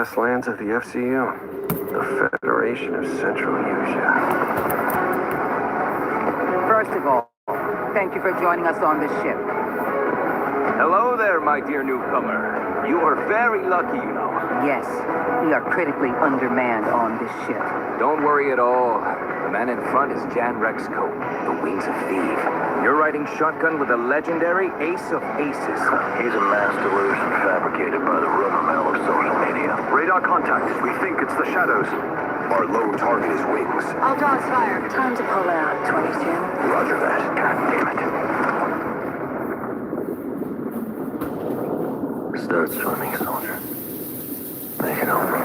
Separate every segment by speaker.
Speaker 1: vast lands of the FCU, the Federation of Central Asia.
Speaker 2: First of all, thank you for joining us on this ship.
Speaker 3: Hello there, my dear newcomer. You are very lucky, you know.
Speaker 2: Yes, we are critically undermanned on this ship.
Speaker 3: Don't worry at all. The man in front is Jan Rexco, the Wings of Thief. You're riding shotgun with a legendary ace of aces.
Speaker 4: He's a mass delusion fabricated by the rumor mill of social media.
Speaker 1: Radar contact. We think it's the shadows. Our lone target is Wings.
Speaker 5: All dogs fire. Time to pull out, 22.
Speaker 4: Roger that. God damn it. Start swimming, soldier. Make it over.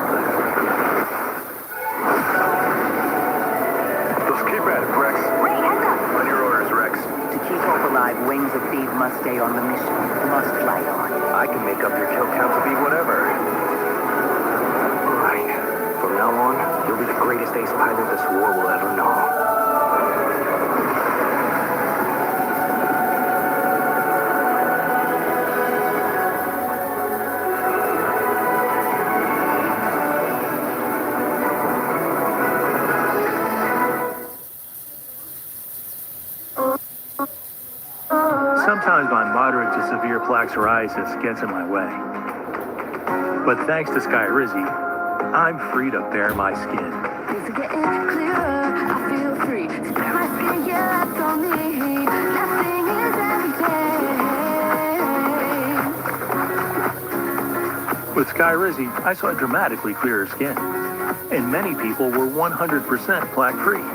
Speaker 1: Let's keep at it, Rex.
Speaker 5: Ray, heads up!
Speaker 1: On your orders, Rex.
Speaker 2: To keep hope alive, Wings of Thief must stay on the mission. Must fight on.
Speaker 1: I can make up your kill count to be whatever. Right. From now on, you'll be the greatest ace pilot this war will ever know.
Speaker 6: Sometimes my moderate to severe plaque psoriasis gets in my way. But thanks to Skyrizi, I'm free to bare my skin.
Speaker 5: Things are getting clearer. I feel free to bare my skin. Yeah, that's on me. Nothing is everything.
Speaker 6: With Skyrizi, I saw dramatically clearer skin. And many people were 100% plaque-free.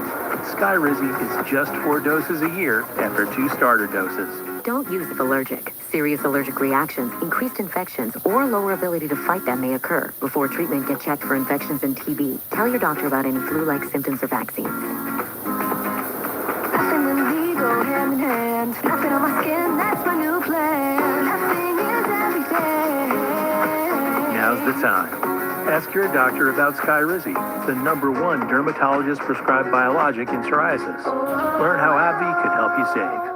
Speaker 6: Skyrizi is just 4 doses a year after 2 starter doses.
Speaker 7: Don't use if allergic. Serious allergic reactions, increased infections, or lower ability to fight them may occur. Before treatment, get checked for infections and TB. Tell your doctor about any flu-like symptoms or vaccines.
Speaker 5: Nothing and me go hand in hand. Nothing on my skin, that's my new plan. Nothing is everything.
Speaker 6: Now's the time. Ask your doctor about Skyrizi, the #1 dermatologist-prescribed biologic in psoriasis. Learn how AbbVie could help you save.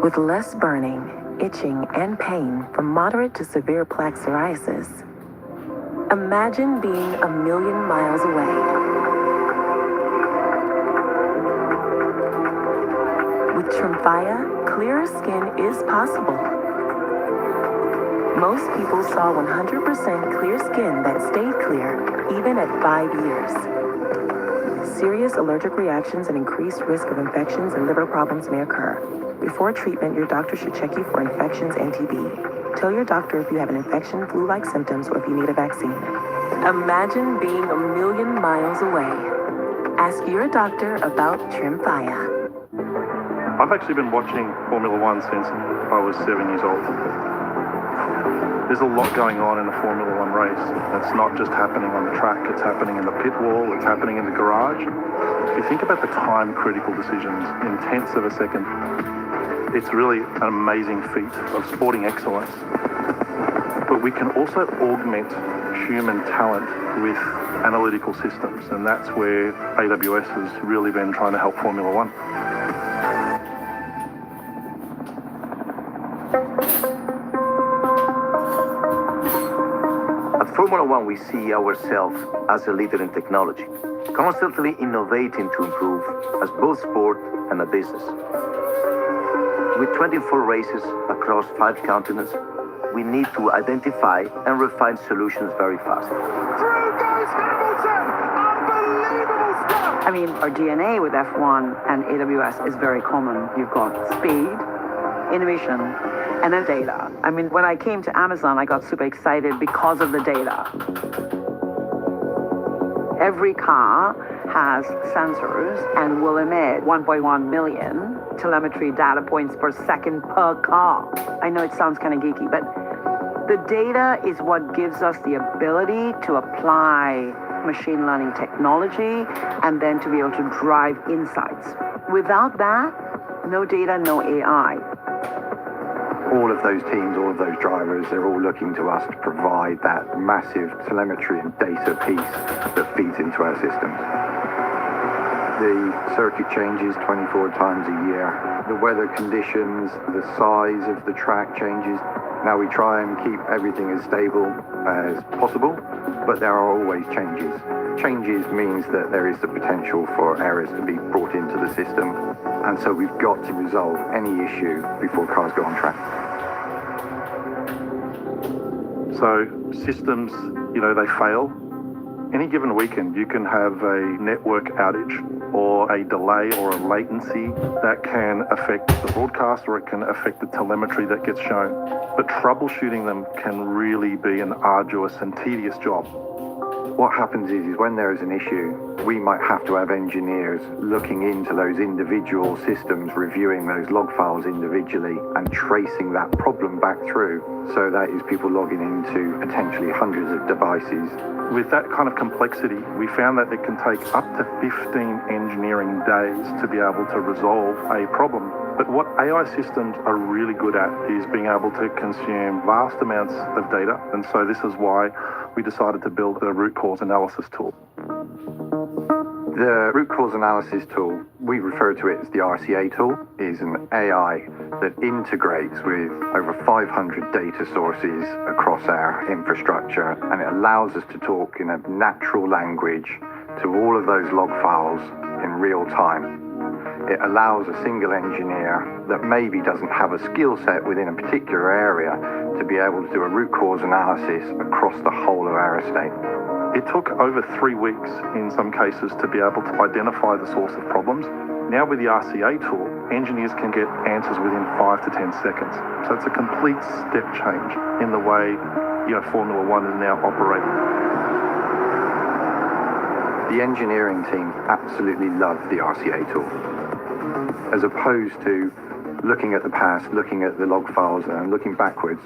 Speaker 8: with less burning, itching, and pain from moderate to severe plaque psoriasis. Imagine being a million miles away. With Tremfya, clearer skin is possible. Most people saw 100% clear skin that stayed clear even at 5 years. Serious allergic reactions and increased risk of infections and liver problems may occur. Before treatment, your doctor should check you for infections and TB. Tell your doctor if you have an infection, flu-like symptoms, or if you need a vaccine. Imagine being a million miles away. Ask your doctor about Tremfya.
Speaker 6: I've actually been watching Formula One since I was 7 years old. There's a lot going on in a Formula One race. It's not just happening on the track, it's happening in the pit wall, it's happening in the garage. If you think about the time-critical decisions in tenths of a second, it's really an amazing feat of sporting excellence. But we can also augment human talent with analytical systems, and that's where AWS has really been trying to help Formula One.
Speaker 4: At Formula One, we see ourselves as a leader in technology, constantly innovating to improve as both sport and a business. With 24 races across 5 continents, we need to identify and refine solutions very fast.
Speaker 9: Through goes Hamilton! Unbelievable stuff!
Speaker 2: I mean, our DNA with F1 and AWS is very common. You've got speed, innovation, and then data. I mean, when I came to Amazon, I got super excited because of the data. Every car has sensors and will emit 1.1 million telemetry data points per second per car. I know it sounds kind of geeky, but the data is what gives us the ability to apply machine learning technology and then to be able to drive insights. Without that, no data, no AI.
Speaker 10: All of those teams, all of those drivers, they're all looking to us to provide that massive telemetry and data piece that feeds into our systems. The circuit changes 24 times a year. The weather conditions, the size of the track changes. Now we try and keep everything as stable as possible, but there are always changes. Changes means that there is the potential for errors to be brought into the system, and so we've got to resolve any issue before cars go on track.
Speaker 6: So systems, they fail. Any given weekend, you can have a network outage or a delay or a latency that can affect the broadcast, or it can affect the telemetry that gets shown. But troubleshooting them can really be an arduous and tedious job.
Speaker 10: What happens is when there is an issue, we might have to have engineers looking into those individual systems, reviewing those log files individually and tracing that problem back through. So that is people logging into potentially hundreds of devices.
Speaker 6: With that kind of complexity, we found that it can take up to 15 engineering days to be able to resolve a problem. But what AI systems are really good at is being able to consume vast amounts of data. And so this is why we decided to build a root cause analysis tool.
Speaker 10: The root cause analysis tool, we refer to it as the RCA tool, is an AI that integrates with over 500 data sources across our infrastructure, and it allows us to talk in a natural language to all of those log files in real time. It allows a single engineer that maybe doesn't have a skill set within a particular area to be able to do a root cause analysis across the whole of our estate.
Speaker 6: It took over 3 weeks in some cases to be able to identify the source of problems. Now with the RCA tool, engineers can get answers within 5 to 10 seconds. So it's a complete step change in the way Formula One is now operating.
Speaker 10: The engineering team absolutely love the RCA tool. As opposed to looking at the past, looking at the log files and looking backwards,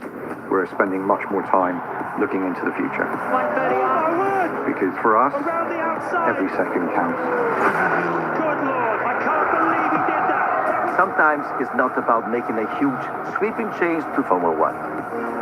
Speaker 10: we're spending much more time looking into the future. Because for us, every second counts.
Speaker 9: Good Lord, I can't believe he did that.
Speaker 4: Sometimes it's not about making a huge sweeping change to Formula One,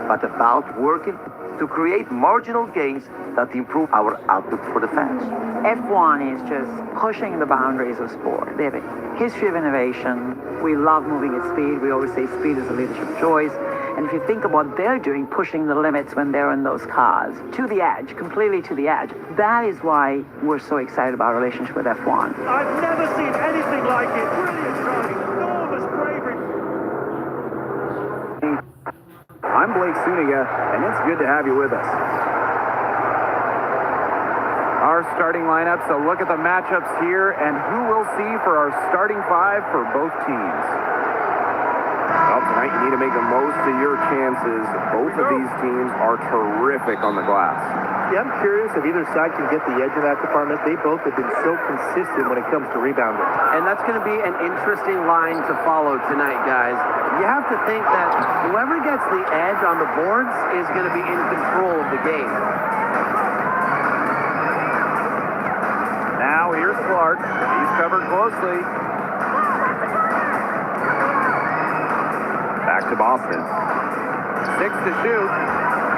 Speaker 4: but about working to create marginal gains that improve our output for the fans.
Speaker 2: F1 is just pushing the boundaries of sport. They have a history of innovation. We love moving at speed. We always say speed is a leadership choice. And if you think of what they're doing, pushing the limits when they're in those cars, to the edge, completely to the edge, that is why we're so excited about our relationship with F1.
Speaker 9: I've never seen anything like it. Brilliant driving, enormous bravery.
Speaker 3: I'm Blake Suniga, and it's good to have you with us. Our starting lineup, so look at the matchups here and who we'll see for our starting five for both teams. Well, tonight you need to make the most of your chances. Both of these teams are terrific on the glass.
Speaker 11: Yeah, I'm curious if either side can get the edge in that department. They both have been so consistent when it comes to rebounding.
Speaker 1: And that's going to be an interesting line to follow tonight, guys. You have to think that whoever gets the edge on the boards is going to be in control of the game.
Speaker 3: Now here's Clark. He's covered closely. Back to Boston. 6 to shoot.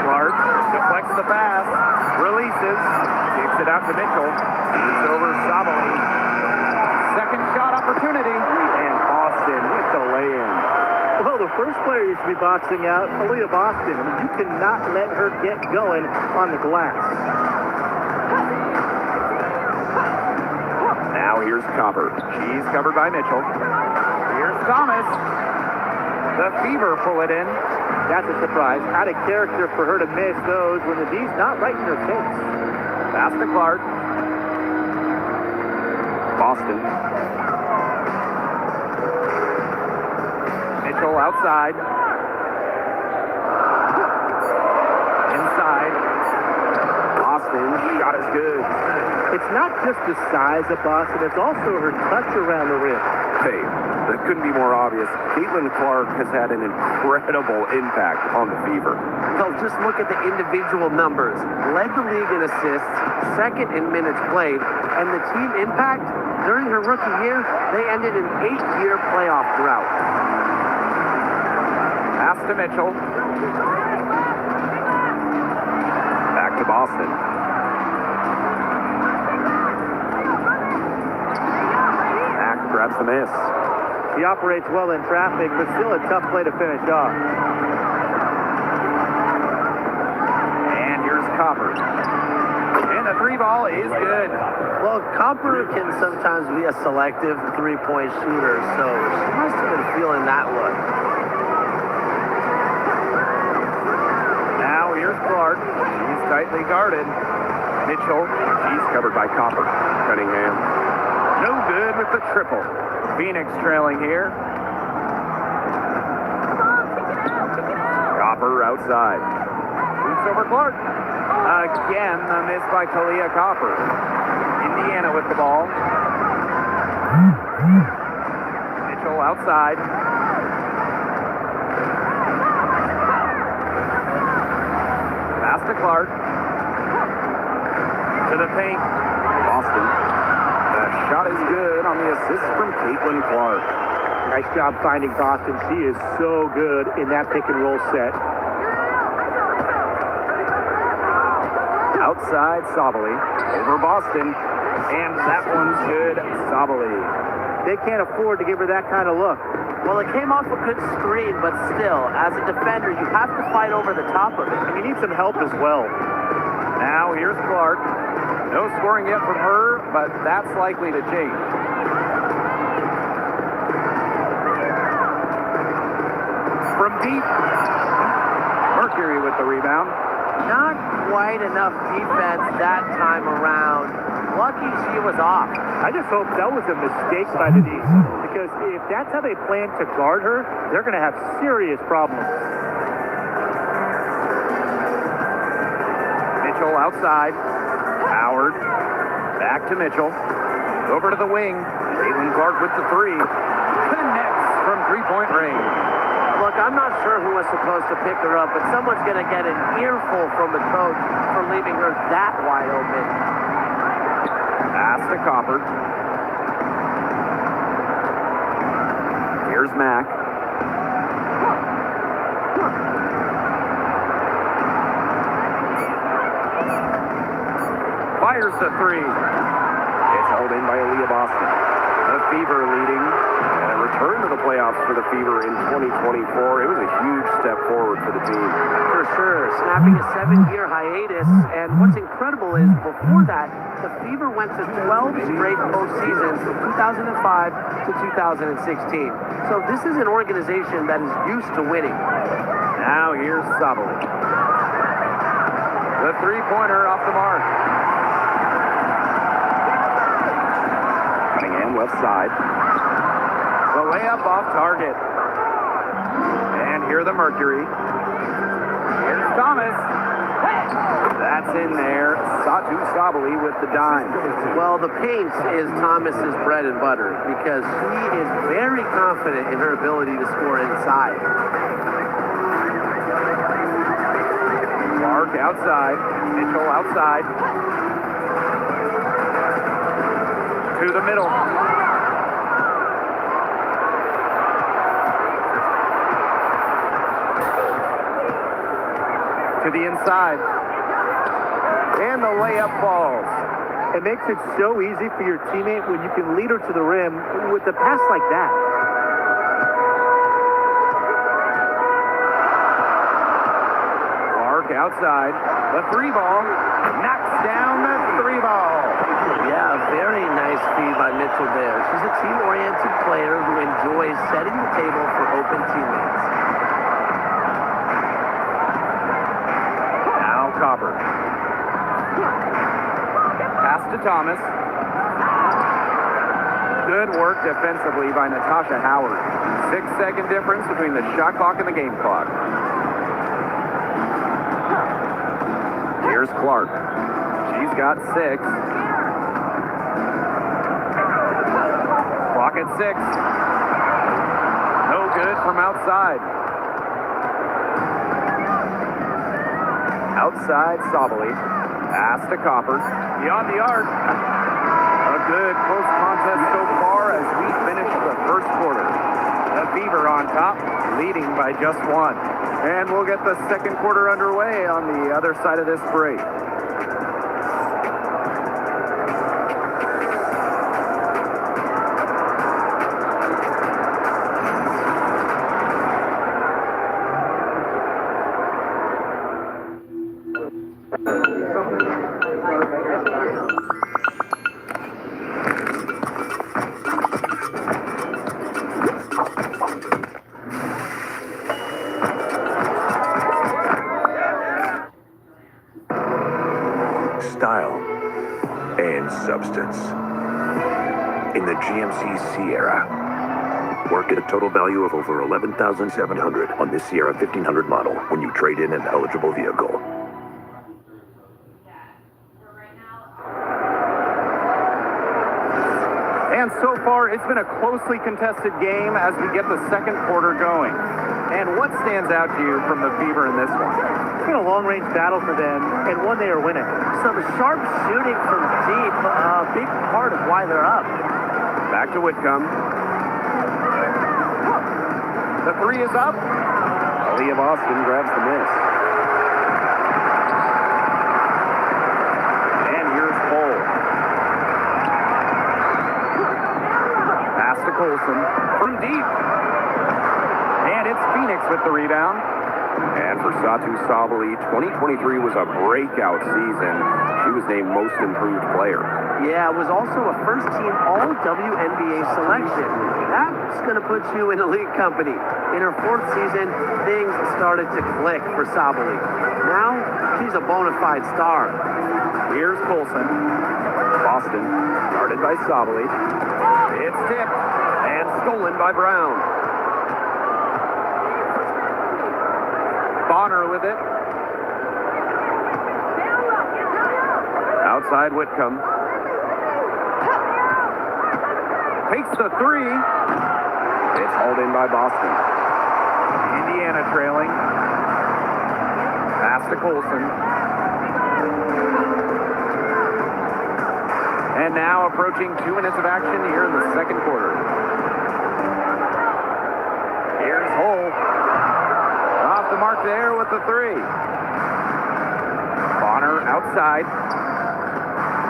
Speaker 3: Clark deflects the pass. Releases. Kicks it out to Mitchell. He's over Sabali. Second shot opportunity. And Boston with the lay-in.
Speaker 11: Well, the first player you should be boxing out, Aaliyah Boston. I mean, you cannot let her get going on the glass.
Speaker 3: Now here's Copper. She's covered by Mitchell. Here's Thomas. The Fever pull it in.
Speaker 11: That's a surprise. Out of character for her to miss those when the D's not right in her face.
Speaker 3: Pass to Clark. Boston. Mitchell outside. Inside. Boston. Shot is good.
Speaker 11: It's not just the size of Boston, it's also her touch around the rim.
Speaker 3: Hey, that couldn't be more obvious. Caitlin Clark has had an incredible impact on the Fever.
Speaker 1: Well, just look at the individual numbers. Led the league in assists, second in minutes played, and the team impact during her rookie year, they ended an 8-year playoff drought.
Speaker 3: Pass to Mitchell. Back to Boston. Mack grabs the miss.
Speaker 11: He operates well in traffic, but still a tough play to finish off.
Speaker 3: And here's Copper. And the three ball is good.
Speaker 1: Well, Copper can sometimes be a selective three-point shooter, so she must have been feeling that look.
Speaker 3: Now here's Clark. She's tightly guarded. Mitchell. She's covered by Copper. Cunningham. No good with the triple. Phoenix trailing here. Copper outside. Shoots over Clark. Again, a miss by Kalia Copper. Indiana with the ball. Mitchell outside. Pass to Clark. To the paint. Boston. The shot is good on the assist from Caitlin Clark.
Speaker 11: Nice job finding Boston. She is so good in that pick and roll set.
Speaker 3: Outside Sabali. Over Boston. And that one's good. Sabali.
Speaker 11: They can't afford to give her that kind of look.
Speaker 1: Well, it came off a good screen, but still, as a defender, you have to fight over the top of it.
Speaker 11: And you need some help as well.
Speaker 3: Now here's Clark. No scoring yet from her, but that's likely to change. From deep, Mercury with the rebound.
Speaker 1: Not quite enough defense that time around. Lucky she was off.
Speaker 11: I just hope that was a mistake by the D's, because if that's how they plan to guard her, they're going to have serious problems.
Speaker 3: Mitchell outside. Howard. Back to Mitchell. Over to the wing. Caitlin Clark with the three. Connects from three-point range.
Speaker 1: Look, I'm not sure who was supposed to pick her up, but someone's going to get an earful from the coach for leaving her that wide open.
Speaker 3: Pass to Copper. Here's Mack. Fires the three. It's held in by Aaliyah Boston. The Fever leading, and a return to the playoffs for the Fever in 2024. It was a huge step forward for the team.
Speaker 1: For sure, snapping a 7-year hiatus, and what's incredible is before that, the Fever went to 12 straight postseasons from 2005 to 2016. So this is an organization that is used to winning.
Speaker 3: Now here's Sabali. The three-pointer off the mark. Cunningham left side. The layup off target. And here the Mercury. Here's Thomas. That's in there. Satu Sabali with the dime.
Speaker 1: Well, the paint is Thomas's bread and butter because she is very confident in her ability to score inside.
Speaker 3: Clark outside. Mitchell outside. To the middle. To the inside. And the layup falls.
Speaker 11: It makes it so easy for your teammate when you can lead her to the rim with a pass like that.
Speaker 3: Clark outside. The three ball. Knocks down the three ball.
Speaker 1: Yeah, a very nice feed by Mitchell there. She's a team-oriented player who enjoys setting the table for open teammates.
Speaker 3: Now Copper. Pass to Thomas. Good work defensively by Natasha Howard. 6-second difference between the shot clock and the game clock. Here's Clark. She's got 6. Clock at 6. No good from outside. Outside Sabali. Pass to Copper. Beyond the arc. A good close contest so far as we finish the first quarter. The Fever on top, leading by just 1. And we'll get the second quarter underway on the other side of this break.
Speaker 12: Style and substance. In the GMC Sierra. Work at a total value of over $11,700 on this Sierra 1500 model when you trade in an eligible vehicle.
Speaker 3: And so far, it's been a closely contested game as we get the second quarter going. And what stands out to you from the Fever in this one?
Speaker 11: It's been a long-range battle for them, and one they are winning.
Speaker 1: So the sharp shooting from deep, a big part of why they're up.
Speaker 3: Back to Whitcomb. The three is up. Aaliyah Boston grabs the miss. And here's Cole. Pass to Colson from deep. And it's Phoenix with the rebound. And for Satu Sabali, 2023 was a breakout season. She was named Most Improved Player.
Speaker 1: Yeah, it was also a first-team All-WNBA selection. That's going to put you in elite company. In her 4th season, things started to click for Sabali. Now, she's a bona fide star.
Speaker 3: Here's Colson. Boston, guarded by Sabali. It's tipped and stolen by Brown. Bonner with it. Outside Whitcomb. Takes the three. It's hauled in by Boston. Indiana trailing. Pass to Colson. And now approaching 2 minutes of action here in the second quarter. there with the three. Bonner outside.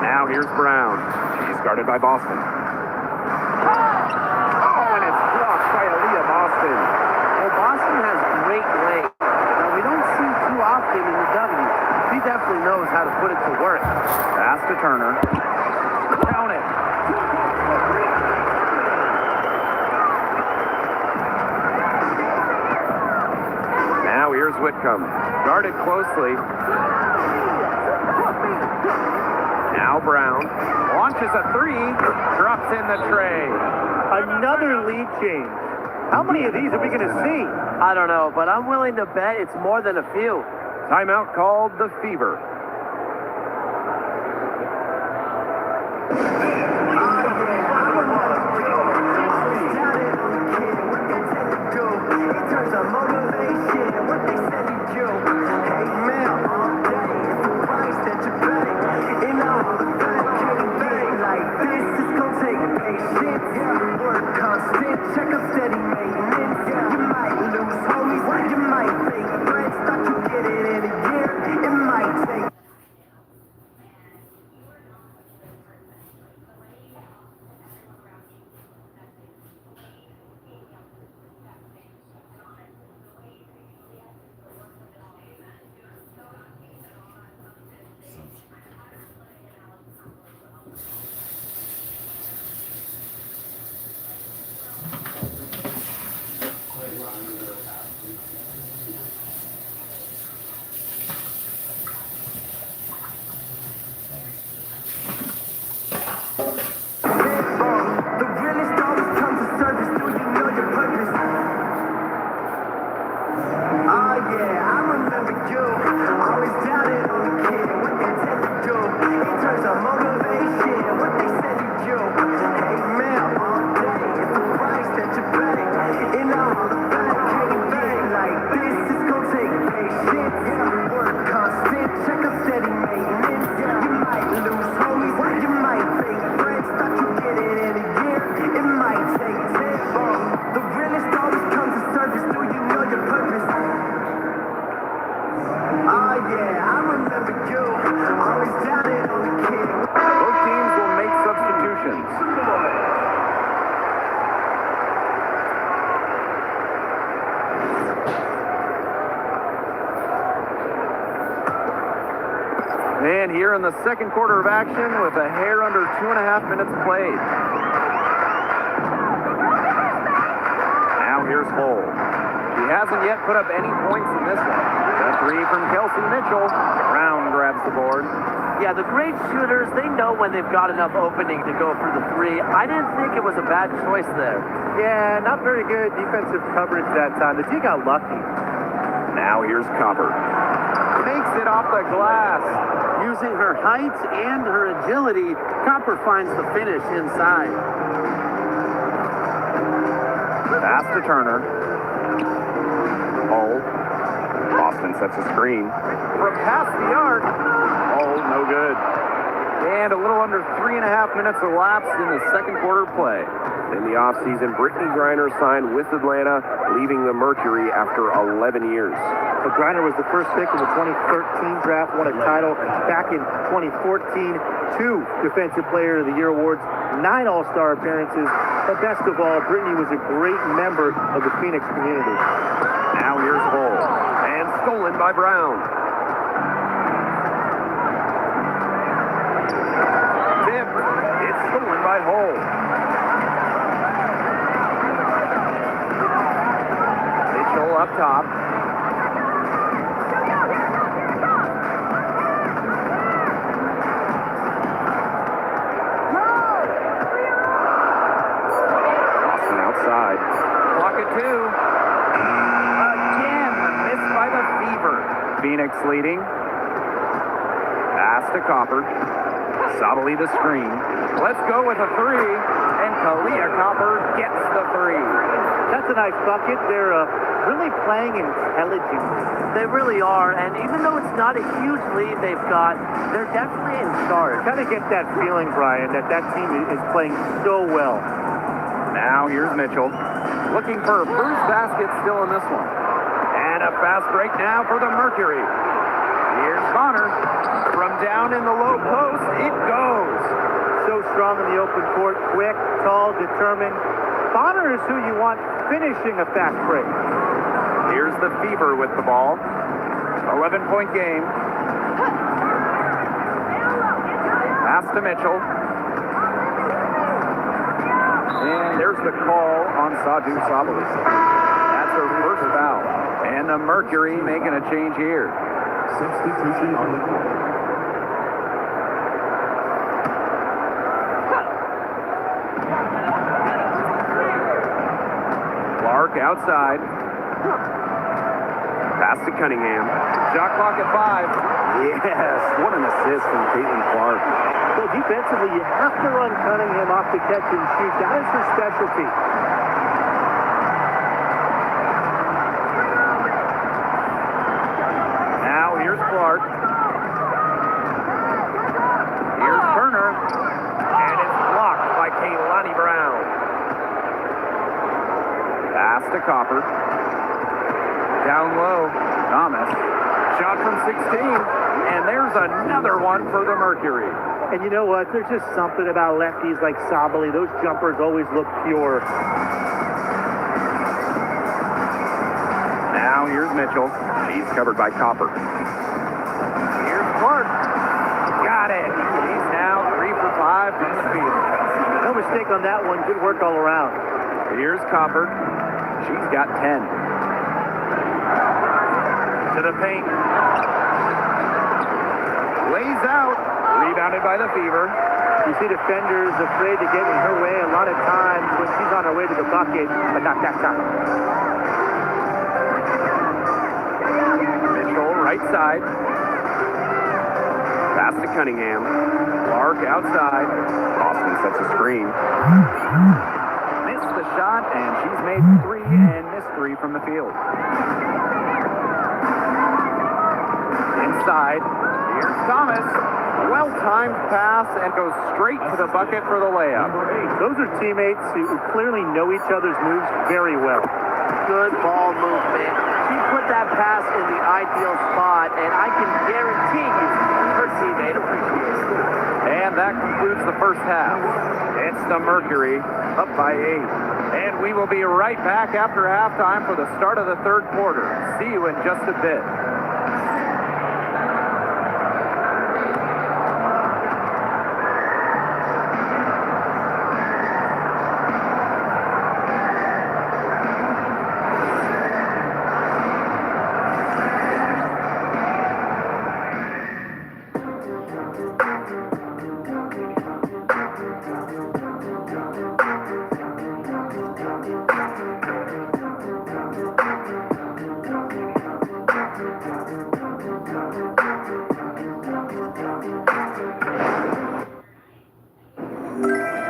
Speaker 3: Now here's Brown. She's guarded by Boston. Oh, and it's blocked by Aaliyah Boston.
Speaker 1: Well, Boston has great length that we don't see too often in the W. He definitely knows how to put it to work.
Speaker 3: Pass to Turner. Count it. Now here's Whitcomb. Guarded closely. Now Brown launches a three, drops in the tray.
Speaker 11: Another lead change. How many of these are we going to see?
Speaker 1: I don't know, but I'm willing to bet it's more than a few.
Speaker 3: Timeout called the Fever.
Speaker 5: Check up steady maintenance. You might lose homies, you might fake friends. Thought you get it in a year. It might take.
Speaker 3: And here in the second quarter of action with a hair under 2.5 minutes played. Now here's Hull. He hasn't yet put up any points in this one. The three from Kelsey Mitchell. Brown grabs the board.
Speaker 1: Yeah, the great shooters, they know when they've got enough opening to go for the three. I didn't think it was a bad choice there.
Speaker 11: Yeah, not very good defensive coverage that time. The team got lucky.
Speaker 3: Now here's Copper. Makes it off the glass.
Speaker 1: Using her height and her agility, Copper finds the finish inside.
Speaker 3: Pass to Turner. Hull. Boston sets a screen. From past the arc. Oh, no good. And a little under 3.5 minutes elapsed in the second quarter play. In the offseason, Brittany Griner signed with Atlanta, leaving the Mercury after 11 years.
Speaker 11: But Griner was the first pick in the 2013 draft, won a title back in 2014, 2 Defensive Player of the Year awards, 9 All-Star appearances, but best of all, Brittany was a great member of the Phoenix community.
Speaker 3: Now here's Hull, and stolen by Brown. Tipped, it's stolen by Hull. Mitchell up top. Outside. Clock at 2. Again, missed by the Fever. Phoenix leading. Pass to Copper. Sabali the screen. Let's go with a 3. And Kalia Copper gets the 3.
Speaker 11: That's a nice bucket. They're really playing intelligently.
Speaker 1: They really are, and even though it's not a huge lead they've got, they're definitely in charge.
Speaker 11: Kind of get that feeling, Brian, that team is playing so well.
Speaker 3: Now here's Mitchell. Looking for a first basket still in this one. And a fast break now for the Mercury. Here's Bonner. From down in the low post, it goes.
Speaker 11: So strong in the open court, quick, tall, determined. Bonner is who you want finishing a fast break.
Speaker 3: Here's the Fever with the ball. 11-point game. Pass to Mitchell. And there's the call on Sadu Sabali. That's her first foul. And the Mercury making a change here.
Speaker 13: Substitution on the court.
Speaker 3: Clark outside. Pass to Cunningham. Shot clock at 5. Yes, what an assist from Caitlin Clark.
Speaker 11: Well, defensively, you have to run Cunningham off the catch and shoot. That is her specialty.
Speaker 3: Now here's Clark. Here's Turner. And it's blocked by Kaylani Brown. Pass to Copper. Down low, Thomas. Shot from 16. And there's another one for the Mercury.
Speaker 11: And you know what? There's just something about lefties like Sabali. Those jumpers always look pure.
Speaker 3: Now here's Mitchell. He's covered by Copper. Here's Clark. Got it. He's now 3 for 5 from the field.
Speaker 11: No mistake on that one. Good work all around.
Speaker 3: Here's Copper. She's got 10. To the paint. Lays out. Rebounded by the Fever.
Speaker 11: You see defenders afraid to get in her way a lot of times when she's on her way to the bucket, but not that time.
Speaker 3: Mitchell, right side. Pass to Cunningham. Clark outside. Austin sets a screen. Missed the shot, and she's made 3 and missed 3 from the field. Inside. Here's Thomas. Well-timed pass and goes straight to the bucket for the layup.
Speaker 11: Those are teammates who clearly know each other's moves very well.
Speaker 1: Good ball movement. She put that pass in the ideal spot, and I can guarantee you her teammate appreciates it.
Speaker 3: And that concludes the first half. It's the Mercury up by 8. And we will be right back after halftime for the start of the third quarter. See you in just a bit.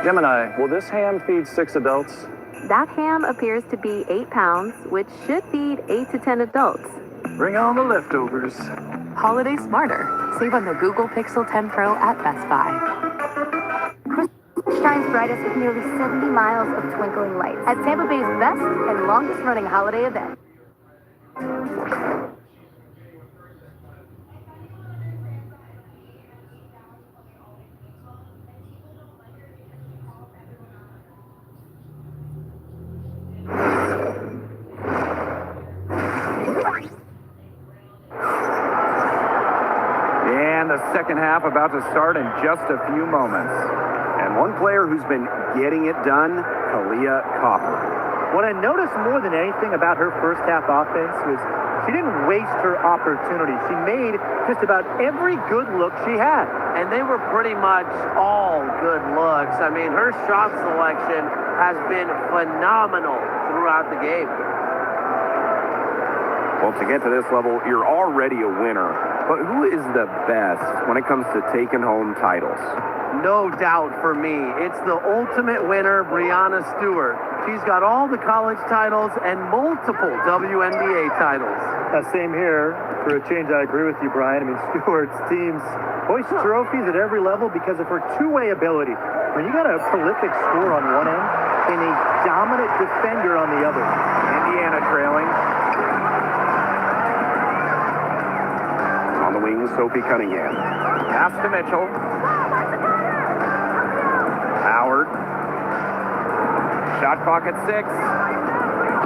Speaker 14: Gemini, will this ham feed 6 adults?
Speaker 15: That ham appears to be 8 pounds, which should feed 8 to 10 adults.
Speaker 14: Bring on the leftovers.
Speaker 16: Holiday smarter. Save on the Google Pixel 10 Pro at Best Buy.
Speaker 15: Shines brightest with nearly 70 miles of twinkling lights at Tampa Bay's best and longest running holiday event.
Speaker 3: And the second half about to start in just a few moments. And one player who's been getting it done, Kalia Copper.
Speaker 11: What I noticed more than anything about her first half offense was she didn't waste her opportunity. She made just about every good look she had.
Speaker 1: And they were pretty much all good looks. I mean, her shot selection has been phenomenal throughout the game.
Speaker 3: Well, to get to this level, you're already a winner. But who is the best when it comes to taking home titles?
Speaker 1: No doubt for me, it's the ultimate winner, Breanna Stewart. She's got all the college titles and multiple WNBA titles.
Speaker 11: Same here. For a change, I agree with you, Brian. I mean, Stewart's teams hoist trophies at every level because of her two-way ability. When you got a prolific scorer on one end and a dominant defender on the other.
Speaker 3: Indiana trailing.
Speaker 12: Sophie Cunningham.
Speaker 3: Pass to Mitchell. Howard. Shot clock at 6.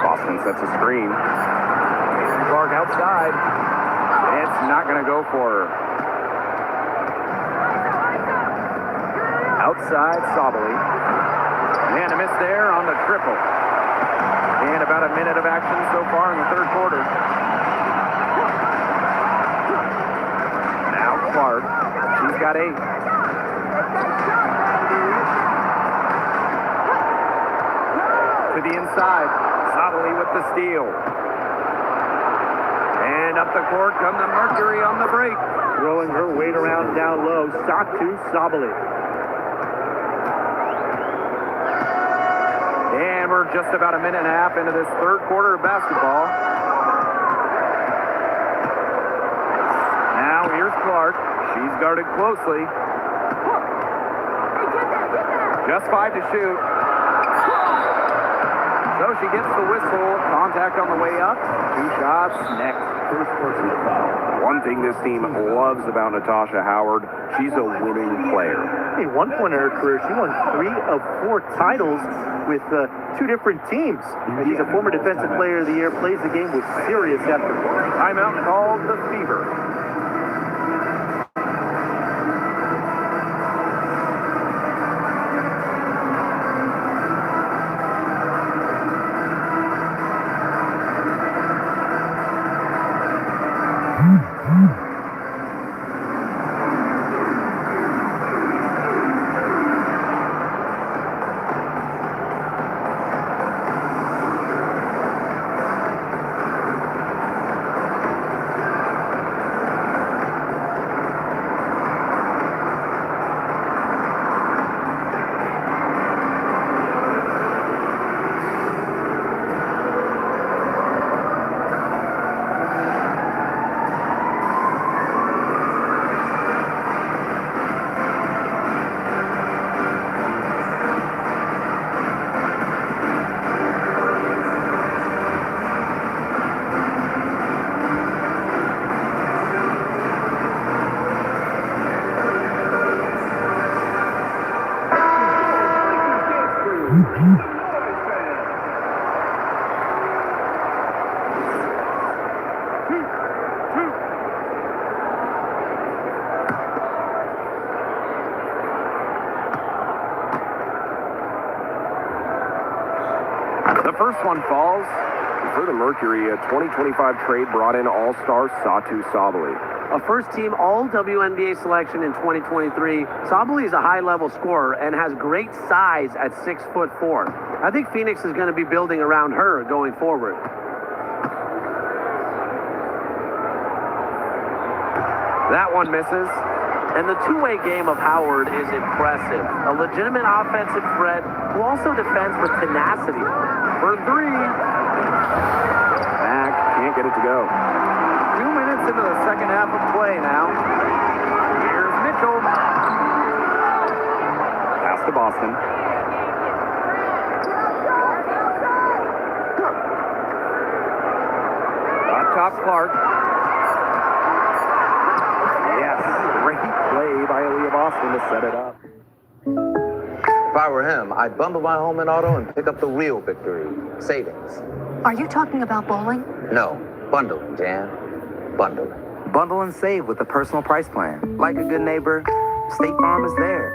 Speaker 12: Boston sets a screen.
Speaker 3: Clark outside. It's not going to go for her. Outside, Sabali. And a miss there on the triple. And about a minute of action so far in the third quarter. Now Clark. She's got 8. To the inside. Sabali with the steal. And up the court come the Mercury on the break.
Speaker 11: Throwing her weight around down low. Satu Sabali.
Speaker 3: And we're just about a minute and a half into this third quarter of basketball. Now here's Clark. She's guarded closely. Just 5 to shoot. So she gets the whistle. Contact on the way up. 2 shots next.
Speaker 13: First personal foul.
Speaker 12: One thing this team loves about Natasha Howard, she's a winning player.
Speaker 11: At one point in her career, she won 3 of 4 titles with 2 different teams. And she's a former Defensive Player of the Year, plays the game with serious effort.
Speaker 3: Timeout called the Fever. The first one falls.
Speaker 12: For the Mercury, a 2025 trade brought in All-Star Satu Sabali.
Speaker 1: A first-team All-WNBA selection in 2023, Sabali is a high-level scorer and has great size at 6'4". I think Phoenix is going to be building around her going forward.
Speaker 3: That one misses.
Speaker 1: And the two-way game of Howard is impressive. A legitimate offensive threat who also defends with tenacity.
Speaker 3: For 3.
Speaker 12: Mack can't get it to go.
Speaker 3: 2 minutes into the second half of play now. Here's Mitchell.
Speaker 12: Pass to Boston.
Speaker 3: Up top, Clark.
Speaker 12: Yes, great play by Aaliyah Boston to set it up.
Speaker 17: If I were him, I'd bundle my home and auto and pick up the real victory. Savings.
Speaker 15: Are you talking about bowling?
Speaker 17: No. Bundling, Jan. Bundling.
Speaker 18: Bundle and save with the personal price plan. Like a good neighbor, State Farm is there.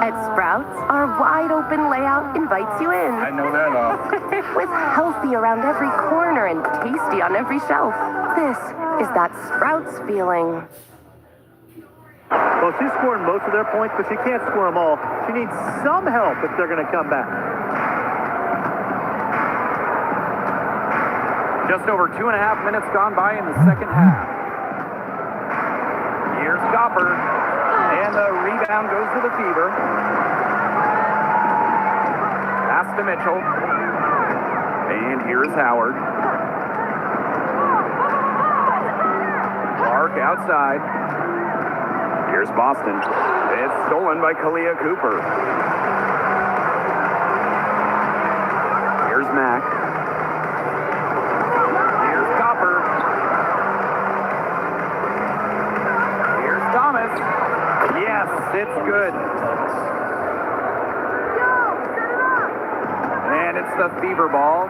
Speaker 15: At Sprouts, our wide-open layout invites you in.
Speaker 6: I know that all.
Speaker 15: With healthy around every corner and tasty on every shelf. This is that Sprouts feeling.
Speaker 11: Well, she's scoring most of their points, but she can't score them all. She needs some help if they're going to come back.
Speaker 3: Just over 2.5 minutes gone by in the second half. Here's Copper. And the rebound goes to the Fever. Pass to Mitchell. And here's Howard. Clark outside.
Speaker 12: Here's Boston.
Speaker 3: It's stolen by Kalia Cooper. Here's Mack. Here's It's good. And it's the Fever ball.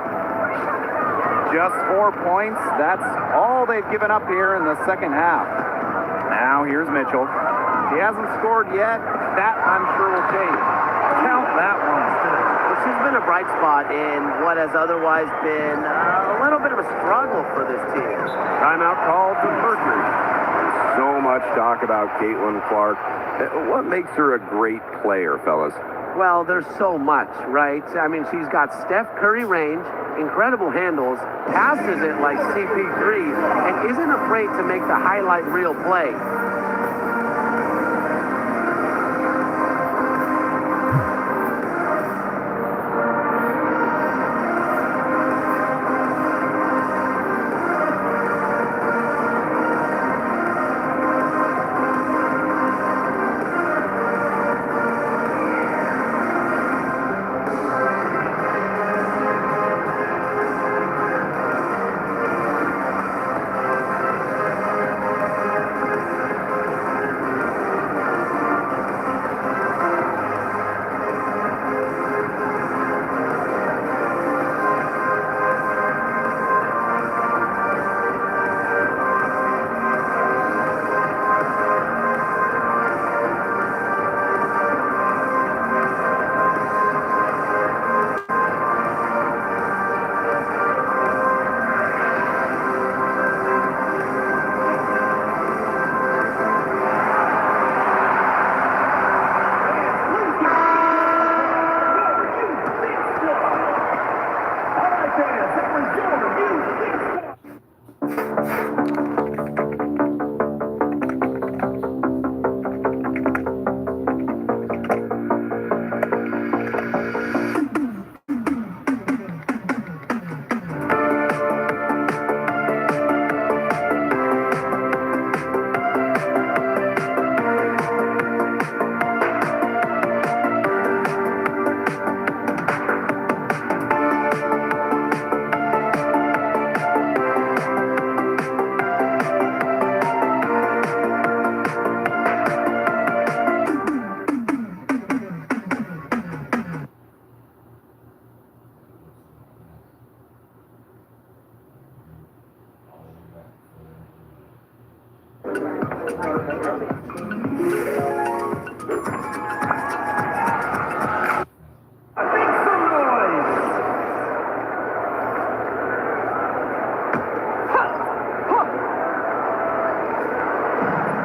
Speaker 3: Just 4 points. That's all they've given up here in the second half. Now here's Mitchell. He hasn't scored yet. That, I'm sure, will change. Count that one.
Speaker 1: Well, she's been a bright spot in what has otherwise been a little bit of a struggle for this team.
Speaker 19: Timeout called to Mercury. So much talk about Caitlin Clark. What makes her a great player, fellas?
Speaker 1: Well, there's so much, right? I mean, she's got Steph Curry range, incredible handles, passes it like CP3, and isn't afraid to make the highlight reel play.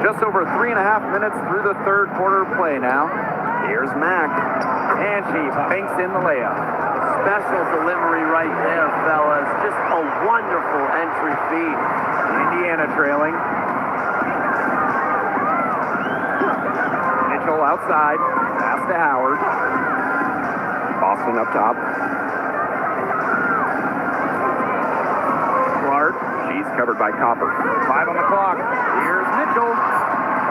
Speaker 3: Just over 3.5 minutes through the third quarter play now. Here's Mack. And she banks in the layup.
Speaker 1: Special delivery right there, fellas. Just a wonderful entry feed.
Speaker 3: Indiana trailing. Mitchell outside. Pass to Howard.
Speaker 19: Boston up top.
Speaker 3: Clark. She's covered by Copper. 5 on the clock. Here's Mitchell.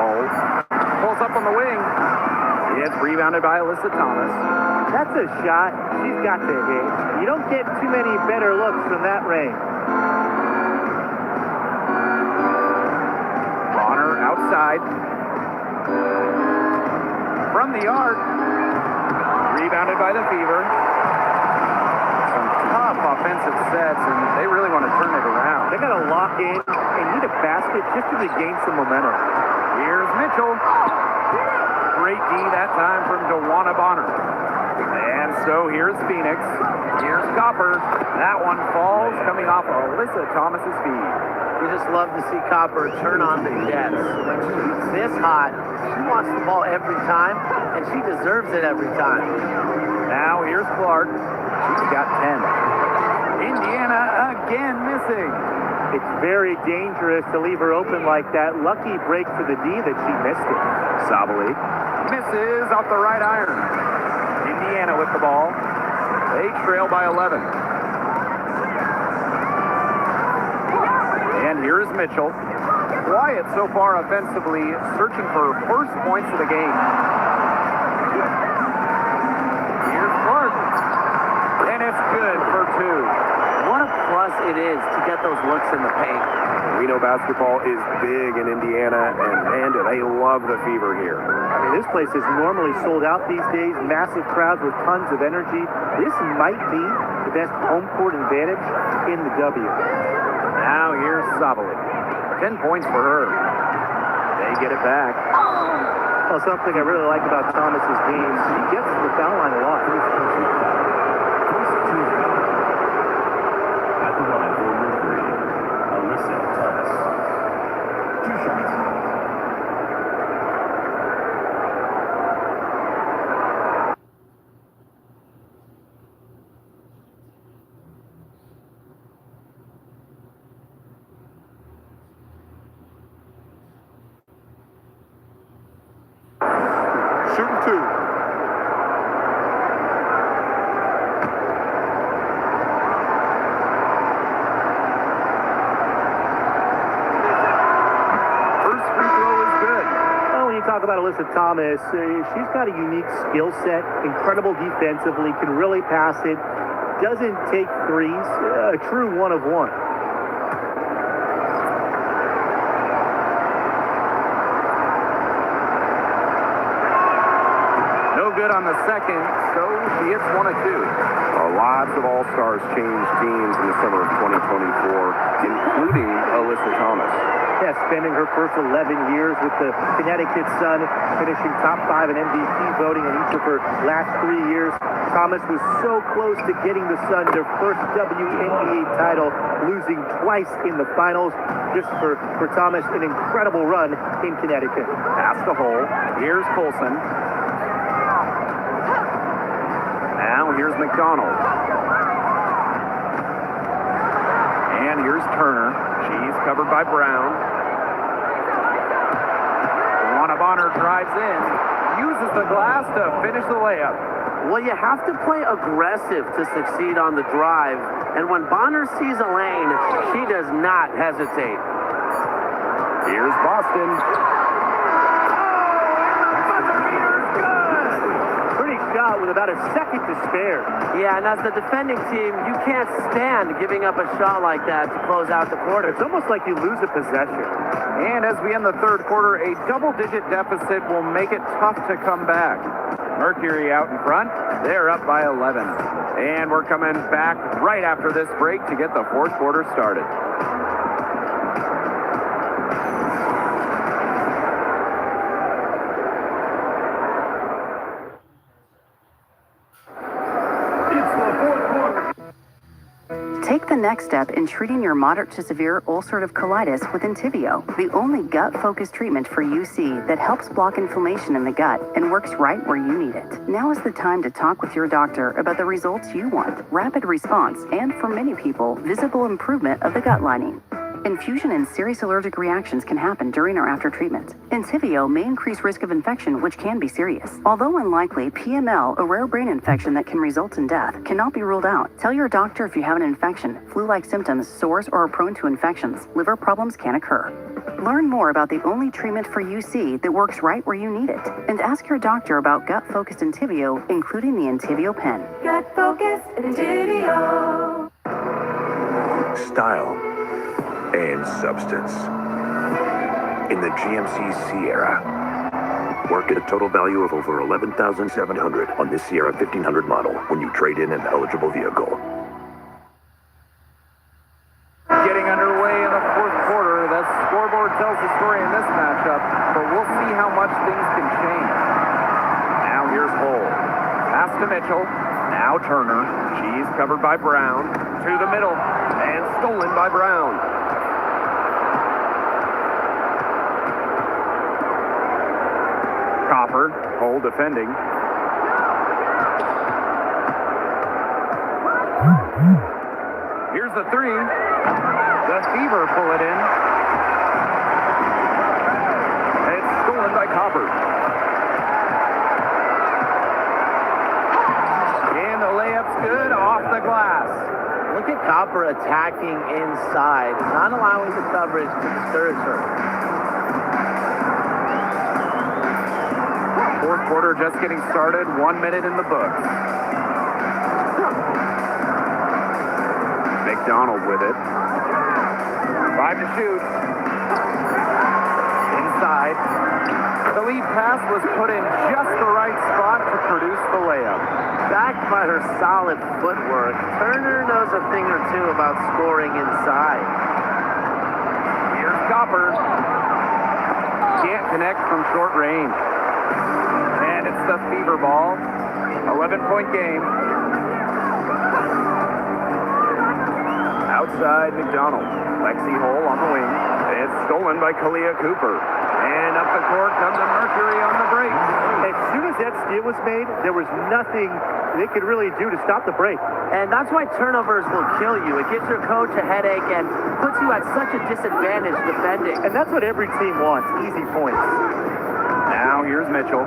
Speaker 3: Oh. Pulls up on the wing. It's rebounded by Alyssa Thomas.
Speaker 11: That's a shot she's got to hit. You don't get too many better looks from that range.
Speaker 3: Bonner outside. From the arc. Rebounded by the Fever. Some tough offensive sets, and they really want to turn it around.
Speaker 11: They got to lock in and need a basket just to regain some momentum.
Speaker 3: Here's Mitchell. Great D that time from DeWanna Bonner. And so here's Phoenix. Here's Copper. That one falls coming off Alyssa Thomas's feed.
Speaker 1: You just love to see Copper turn on the jets. When she's this hot, she wants the ball every time, and she deserves it every time.
Speaker 3: Now here's Clark. She's got 10. Indiana again missing.
Speaker 11: It's very dangerous to leave her open like that. Lucky break for the D that she missed it.
Speaker 3: Sabali misses off the right iron. Indiana with the ball. They trail by 11. And here's Mitchell. Quiet so far offensively, searching for first points of the game. Here's Clark. And it's good for 2.
Speaker 1: What a plus it is to get those looks in the paint.
Speaker 19: We know basketball is big in Indiana, and man, do they love the Fever here.
Speaker 11: I mean, this place is normally sold out these days, massive crowds with tons of energy. This might be the best home court advantage in the W.
Speaker 3: Now here's Sabali. 10 points for her. They get it back.
Speaker 11: Well, something I really like about Thomas's game, he gets to the foul line a lot.
Speaker 13: At the line for Mercury, Alyssa Thomas. 2 shots.
Speaker 11: Shooting 2.
Speaker 3: First free throw is good.
Speaker 11: Well, when you talk about Alyssa Thomas, she's got a unique skill set, incredible defensively, can really pass it, doesn't take threes, a true one of one.
Speaker 3: No good on the second, so she hits 1 of 2.
Speaker 19: Lots of All-Stars changed teams in the summer of 2024, including Alyssa Thomas.
Speaker 11: Yeah, spending her first 11 years with the Connecticut Sun, finishing top 5 in MVP voting in each of her last 3 years. Thomas was so close to getting the Sun their first WNBA title, losing twice in the finals. Just for Thomas, an incredible run in Connecticut.
Speaker 3: Past the hole. Here's Colson. Now here's McDonald. And here's Turner. She's covered by Brown. Juana Bonner drives in, uses the glass to finish the layup.
Speaker 1: Well, you have to play aggressive to succeed on the drive. And when Bonner sees a lane, she does not hesitate.
Speaker 3: Here's Boston.
Speaker 11: Shot with about a second to spare.
Speaker 1: Yeah, and as the defending team, you can't stand giving up a shot like that to close out the quarter.
Speaker 11: It's almost like you lose a possession.
Speaker 3: And as we end the third quarter, a double-digit deficit will make it tough to come back. Mercury out in front. They're up by 11. And we're coming back right after this break to get the fourth quarter started.
Speaker 16: Take the next step in treating your moderate to severe ulcerative colitis with Entyvio, the only gut-focused treatment for UC that helps block inflammation in the gut and works right where you need it. Now is the time to talk with your doctor about the results you want, rapid response, and for many people, visible improvement of the gut lining. Infusion and serious allergic reactions can happen during or after treatment. Entyvio may increase risk of infection, which can be serious. Although unlikely, PML, a rare brain infection that can result in death, cannot be ruled out. Tell your doctor if you have an infection, flu-like symptoms, sores, or are prone to infections. Liver problems can occur. Learn more about the only treatment for UC that works right where you need it. And ask your doctor about gut-focused Entyvio, including the Entyvio pen.
Speaker 5: Gut-focused Entyvio.
Speaker 12: Style and substance. In the GMC Sierra, work at a total value of over $11,700 on this Sierra 1500 model when you trade in an eligible vehicle.
Speaker 3: Getting underway in the fourth quarter. The scoreboard tells the story in this matchup, but we'll see how much things can change. Now here's Hole. Pass to Mitchell. Now Turner. She's covered by Brown. To the middle. And stolen by Brown. Copper, Hole defending. Here's the three. The Fever pull it in. It's stolen by Copper. And the layup's good off the glass.
Speaker 1: Look at Copper attacking inside, not allowing the coverage to discourage her.
Speaker 3: Fourth quarter just getting started, 1 minute in the books.
Speaker 19: McDonald with it.
Speaker 3: 5 to shoot. Inside. The lead pass was put in just the right spot to produce the layup.
Speaker 1: Backed by her solid footwork, Turner knows a thing or two about scoring inside.
Speaker 3: Here's Copper. Can't connect from short range. And it's the Fever ball. 11-point game. Outside McDonald. Lexi Hole on the wing. It's stolen by Kalia Cooper. And up the court comes the Mercury on the break.
Speaker 11: As soon as that steal was made, there was nothing they could really do to stop the break.
Speaker 1: And that's why turnovers will kill you. It gives your coach a headache and puts you at such a disadvantage defending.
Speaker 11: And that's what every team wants, easy points.
Speaker 3: Now here's Mitchell.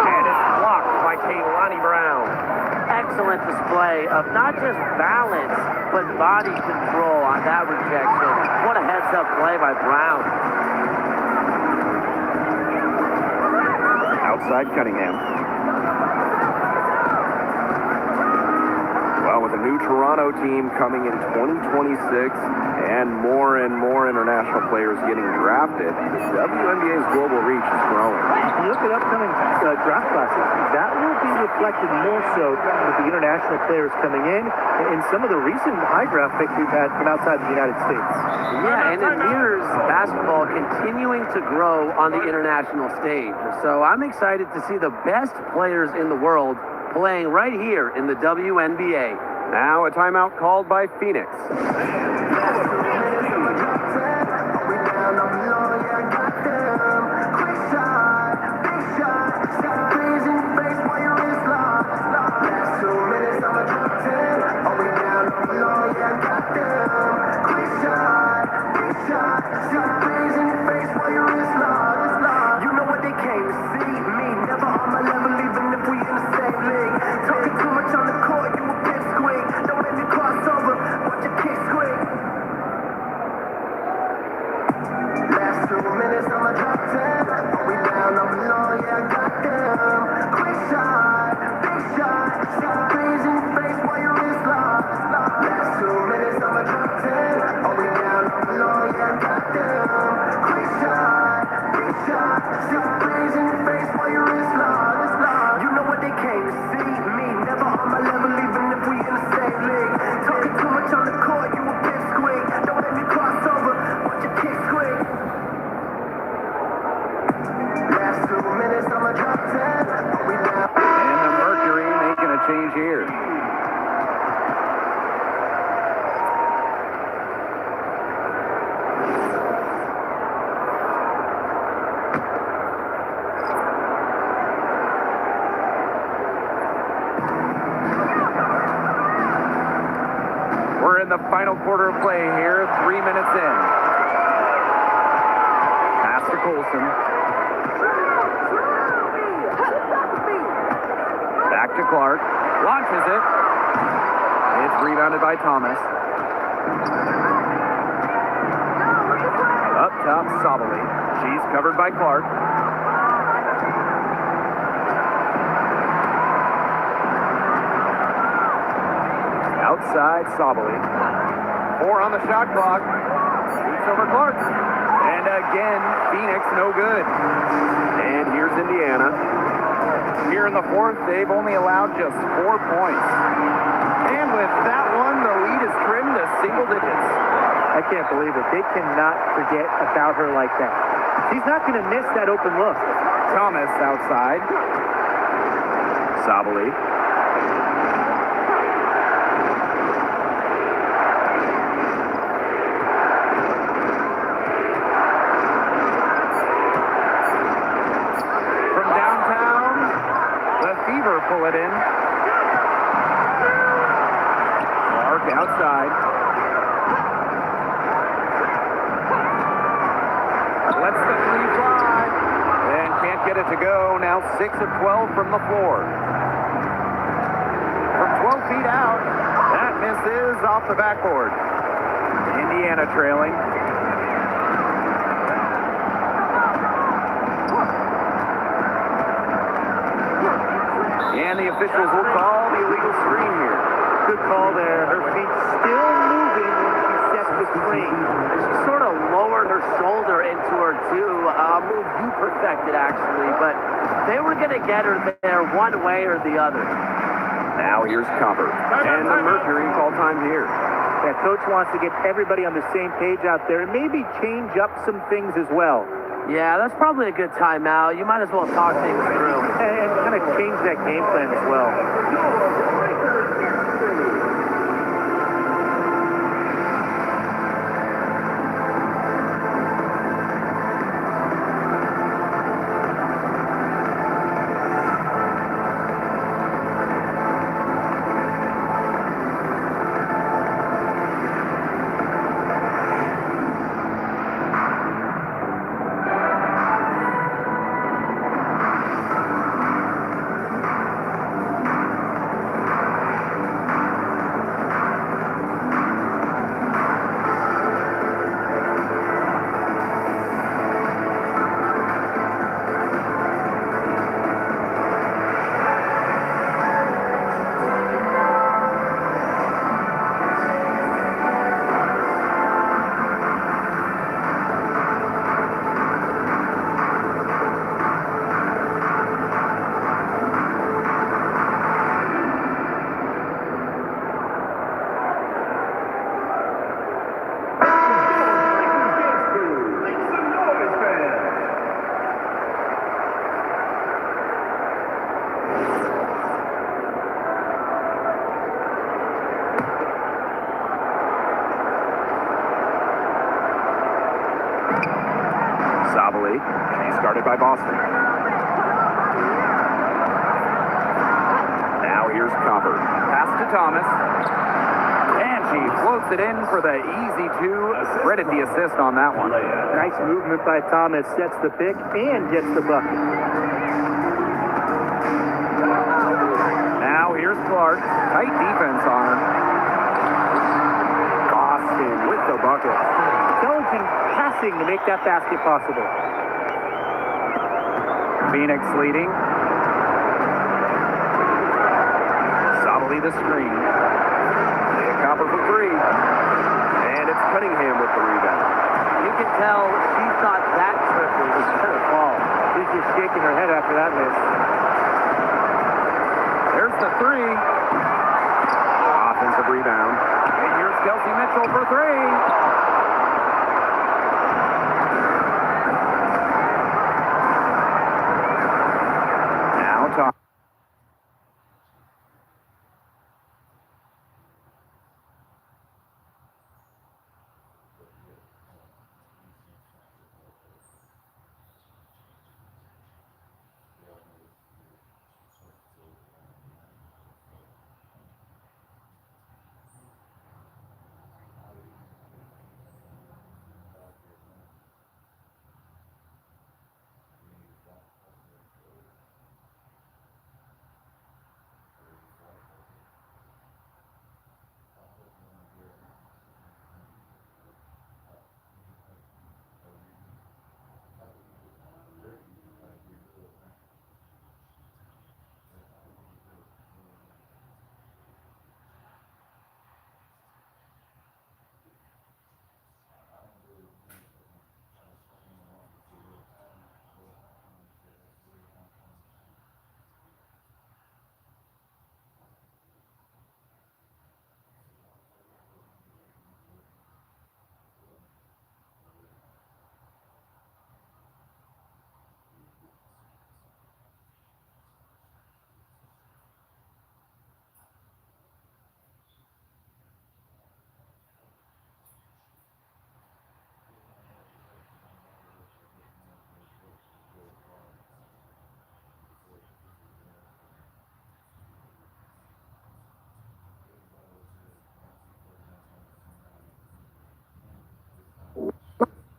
Speaker 3: And it's blocked by Kaylani Brown.
Speaker 1: Excellent display of not just balance, but body control on that rejection. What a heads-up play by Brown.
Speaker 3: Outside Cunningham.
Speaker 19: Well, with a new Toronto team coming in 2026 and more international players getting drafted, the WNBA's global reach is growing.
Speaker 11: You look at upcoming draft classes, that will be reflected more so with the international players coming in and some of the recent high draft picks we've had from outside the United States.
Speaker 1: Yeah, and it mirrors basketball continuing to grow on the international stage. So I'm excited to see the best players in the world playing right here in the WNBA.
Speaker 3: Now a timeout called by Phoenix. The final quarter of play here, 3 minutes in. Pass to Colson. Back to Clark. Launches it. It's rebounded by Thomas. Up top, Sabali. She's covered by Clark. Outside, Sabali. 4 on the shot clock. Shoots over Clark. And again, Phoenix no good. And here's Indiana. Here in the fourth, they've only allowed just 4 points. And with that one, the lead is trimmed to single digits.
Speaker 11: I can't believe it. They cannot forget about her like that. She's not going to miss that open look.
Speaker 3: Thomas outside. Sabali. Pull it in. Clark outside. Lets the three fly. And can't get it to go. Now 6 of 12 from the floor. From 12 feet out, that misses off the backboard. Indiana trailing. And the officials will call the illegal screen here.
Speaker 11: good call there. Her feet still moving when she sets the screen.
Speaker 1: She sort of lowered her shoulder into her too. A move you perfected actually, but they were going to get her there one way or the other.
Speaker 19: Now here's Copper. And the Mercury call time here.
Speaker 11: Yeah, coach wants to get everybody on the same page out there and maybe change up some things as well.
Speaker 1: Yeah, that's probably a good timeout. You might as well talk things through.
Speaker 11: And kind of change that game plan as well.
Speaker 3: Sabali, she's guarded by Boston. Now here's Copper. Pass to Thomas. And she floats it in for the easy two. Credit the assist on that one.
Speaker 11: Nice movement by Thomas. Sets the pick and gets the bucket.
Speaker 3: Now here's Clark. Tight defense on her. Boston with the bucket.
Speaker 11: Intelligent passing to make that basket possible.
Speaker 3: Phoenix leading. Sabali the screen. And Copper for three. And it's Cunningham with the rebound.
Speaker 1: You can tell she thought that triple was going to fall.
Speaker 11: She's just shaking her head after that miss.
Speaker 3: There's the three. Offensive rebound. And here's Kelsey Mitchell for three. Now Tom.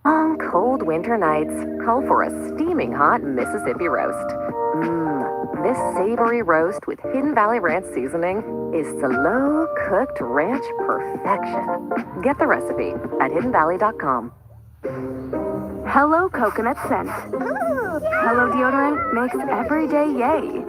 Speaker 7: Long, cold winter nights call for a steaming hot Mississippi roast. This savory roast with Hidden Valley Ranch seasoning is slow-cooked ranch perfection. Get the recipe at hiddenvalley.com.
Speaker 15: Hello, coconut scent. Hello, deodorant makes every day yay.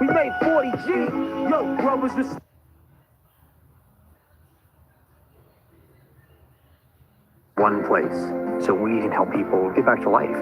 Speaker 5: We made 40 G. Yo, brothers, this.
Speaker 14: One place, so we can help people get back to life.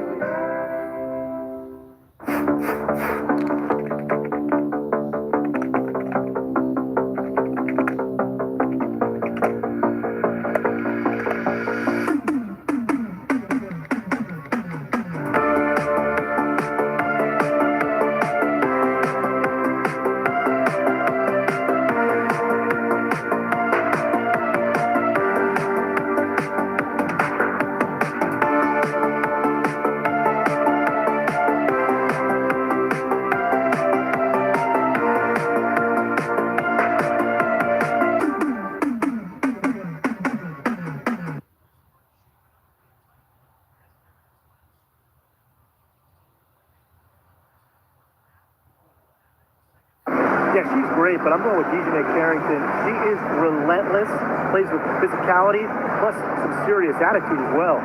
Speaker 11: Yeah, she's great, but I'm going with DJ Carrington. She is relentless, plays with physicality, plus some serious attitude as well.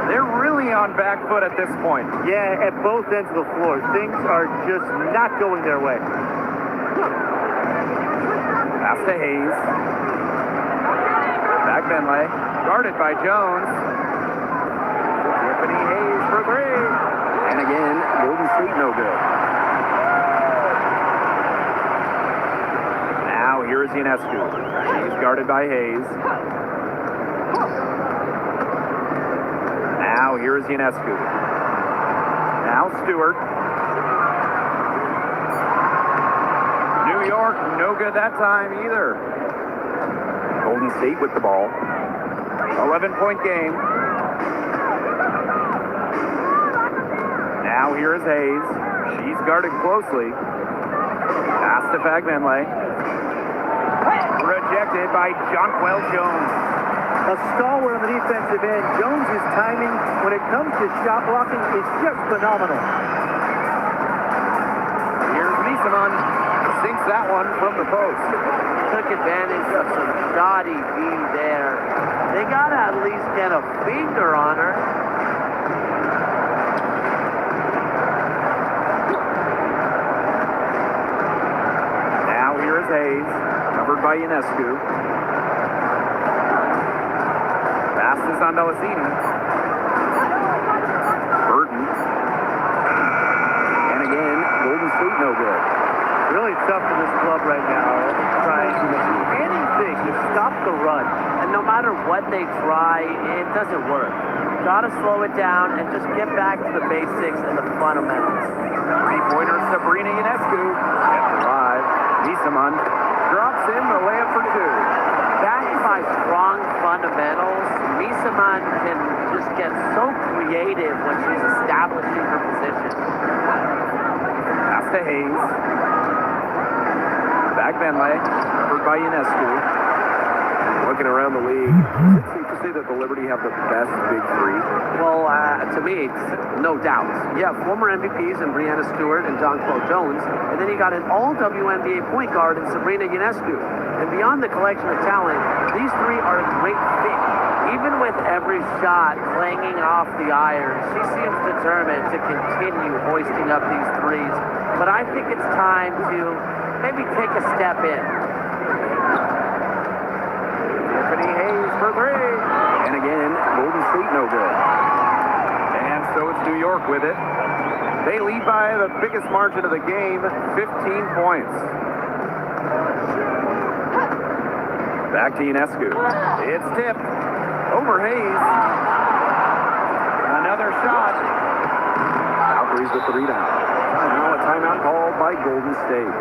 Speaker 3: They're really on back foot at this point.
Speaker 11: Yeah, at both ends of the floor. Things are just not going their way.
Speaker 3: Pass to Hayes. Back Benley. Guarded by Jones. Tiffany Hayes for three. And again, Golden State no good. Now here's Ionescu. She's guarded by Hayes. Now here's Ionescu. Now Stewart. New York, no good that time either. Golden State with the ball. 11-point game. Now here is Hayes. She's guarded closely. Pass to Fagbenley. Rejected by Jonquel Jones.
Speaker 11: A stalwart on the defensive end. Jones' timing when it comes to shot blocking is just phenomenal.
Speaker 3: Here's Niesemann. Sinks that one from the post.
Speaker 1: Took advantage of some shoddy B there. They got to at least get a finger on her.
Speaker 3: Now here is Hayes. Covered by Ionescu. Passes on Delasini. Burton. And again, Golden State no good.
Speaker 11: Really tough for this club right now. Trying to do anything to stop the run.
Speaker 1: And no matter what they try, it doesn't work. Gotta slow it down and just get back to the basics and the fundamentals.
Speaker 3: Three-pointer Sabrina Ionescu. After five, Niesemann drops in the layup for two.
Speaker 1: Backed by strong fundamentals, Niesemann can just get so creative when she's establishing her position.
Speaker 3: Pass to Hayes. Back Benley, covered by Ionescu. Looking around the league, it's safe to say that the Liberty have the best big three.
Speaker 1: Well, to me, no doubt. Yeah, former MVPs in Breanna Stewart and Jonquel Jones, and then you got an all-WNBA point guard in Sabrina Ionescu. And beyond the collection of talent, these three are a great fit. Even with every shot clanging off the iron, she seems determined to continue hoisting up these threes. But I think it's time to maybe take a step in.
Speaker 3: Tiffany Hayes for three. And again, no good. And so it's New York with it. They lead by the biggest margin of the game, 15 points. Back to Ionescu. It's tipped. Over Hayes. Another shot. Valkyries with the rebound. Now a timeout called by Golden State.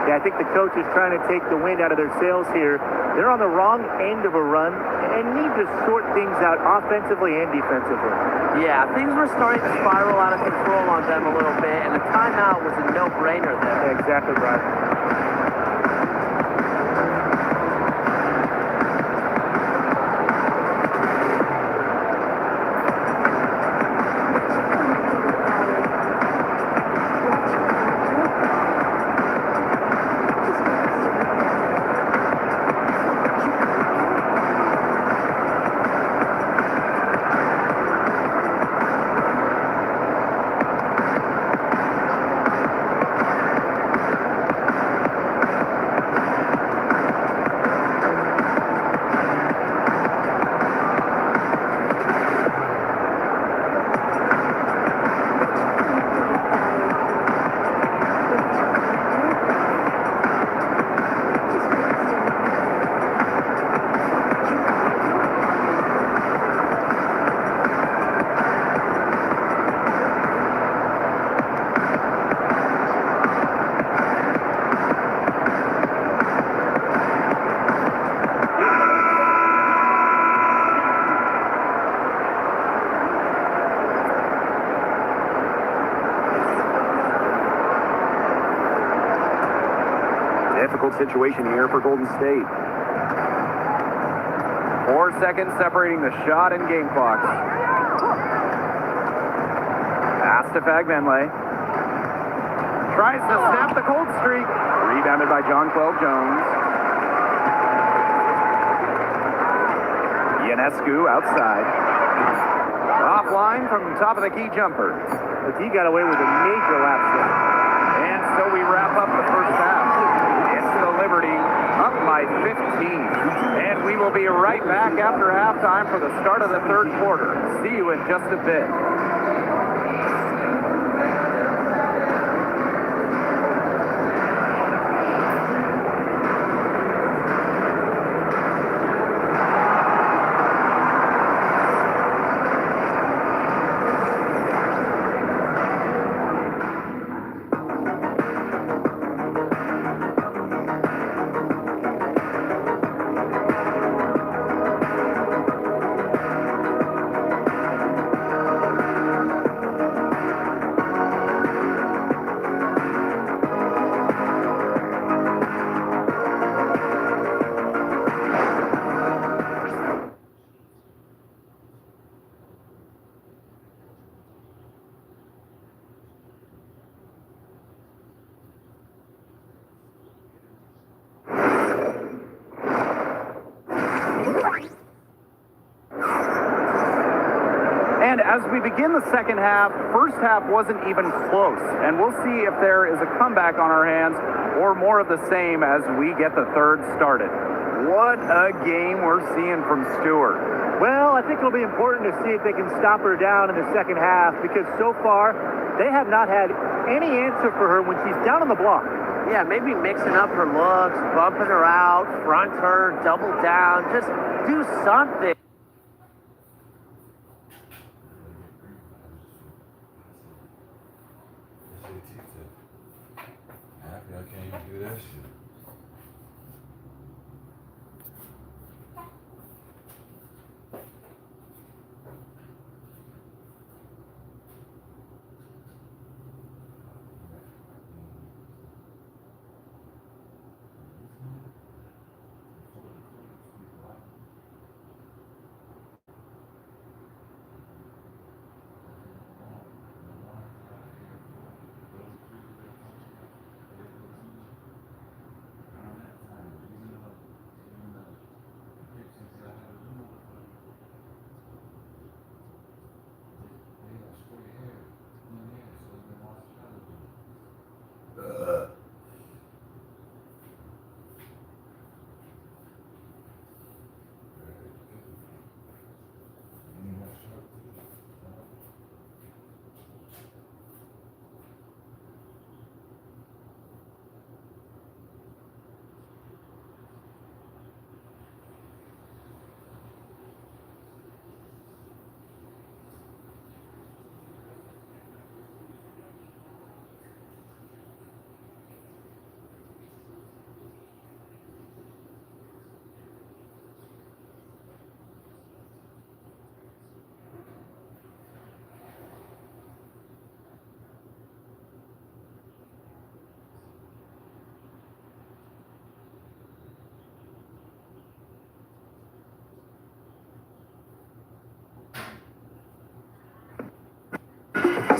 Speaker 11: Yeah, I think the coach is trying to take the wind out of their sails here. They're on the wrong end of a run and need to sort things out offensively and defensively.
Speaker 1: Yeah, things were starting to spiral out of control on them a little bit, and a timeout was a no-brainer there.
Speaker 11: Yeah, exactly right.
Speaker 3: Difficult situation here for Golden State. 4 seconds separating the shot and game clock. Pass to Fagbenle. Tries to snap the cold streak. Rebounded by John 12 Jones. Ionescu outside. Offline from top of the key jumper.
Speaker 11: But he got away with a major lapse there.
Speaker 3: And so we wrap up the first half. It's the Liberty up by 15. And we will be right back after halftime for the start of the third quarter. See you in just a bit. And as we begin the second half, first half wasn't even close. And we'll see if there is a comeback on our hands or more of the same as we get the third started. What a game we're seeing from Stewart.
Speaker 11: Well, I think it'll be important to see if they can stop her down in the second half, because so far they have not had any answer for her when she's down on the block.
Speaker 1: Yeah, maybe mixing up her looks, bumping her out, front her, double down, just do something.
Speaker 20: I can't even do that shit.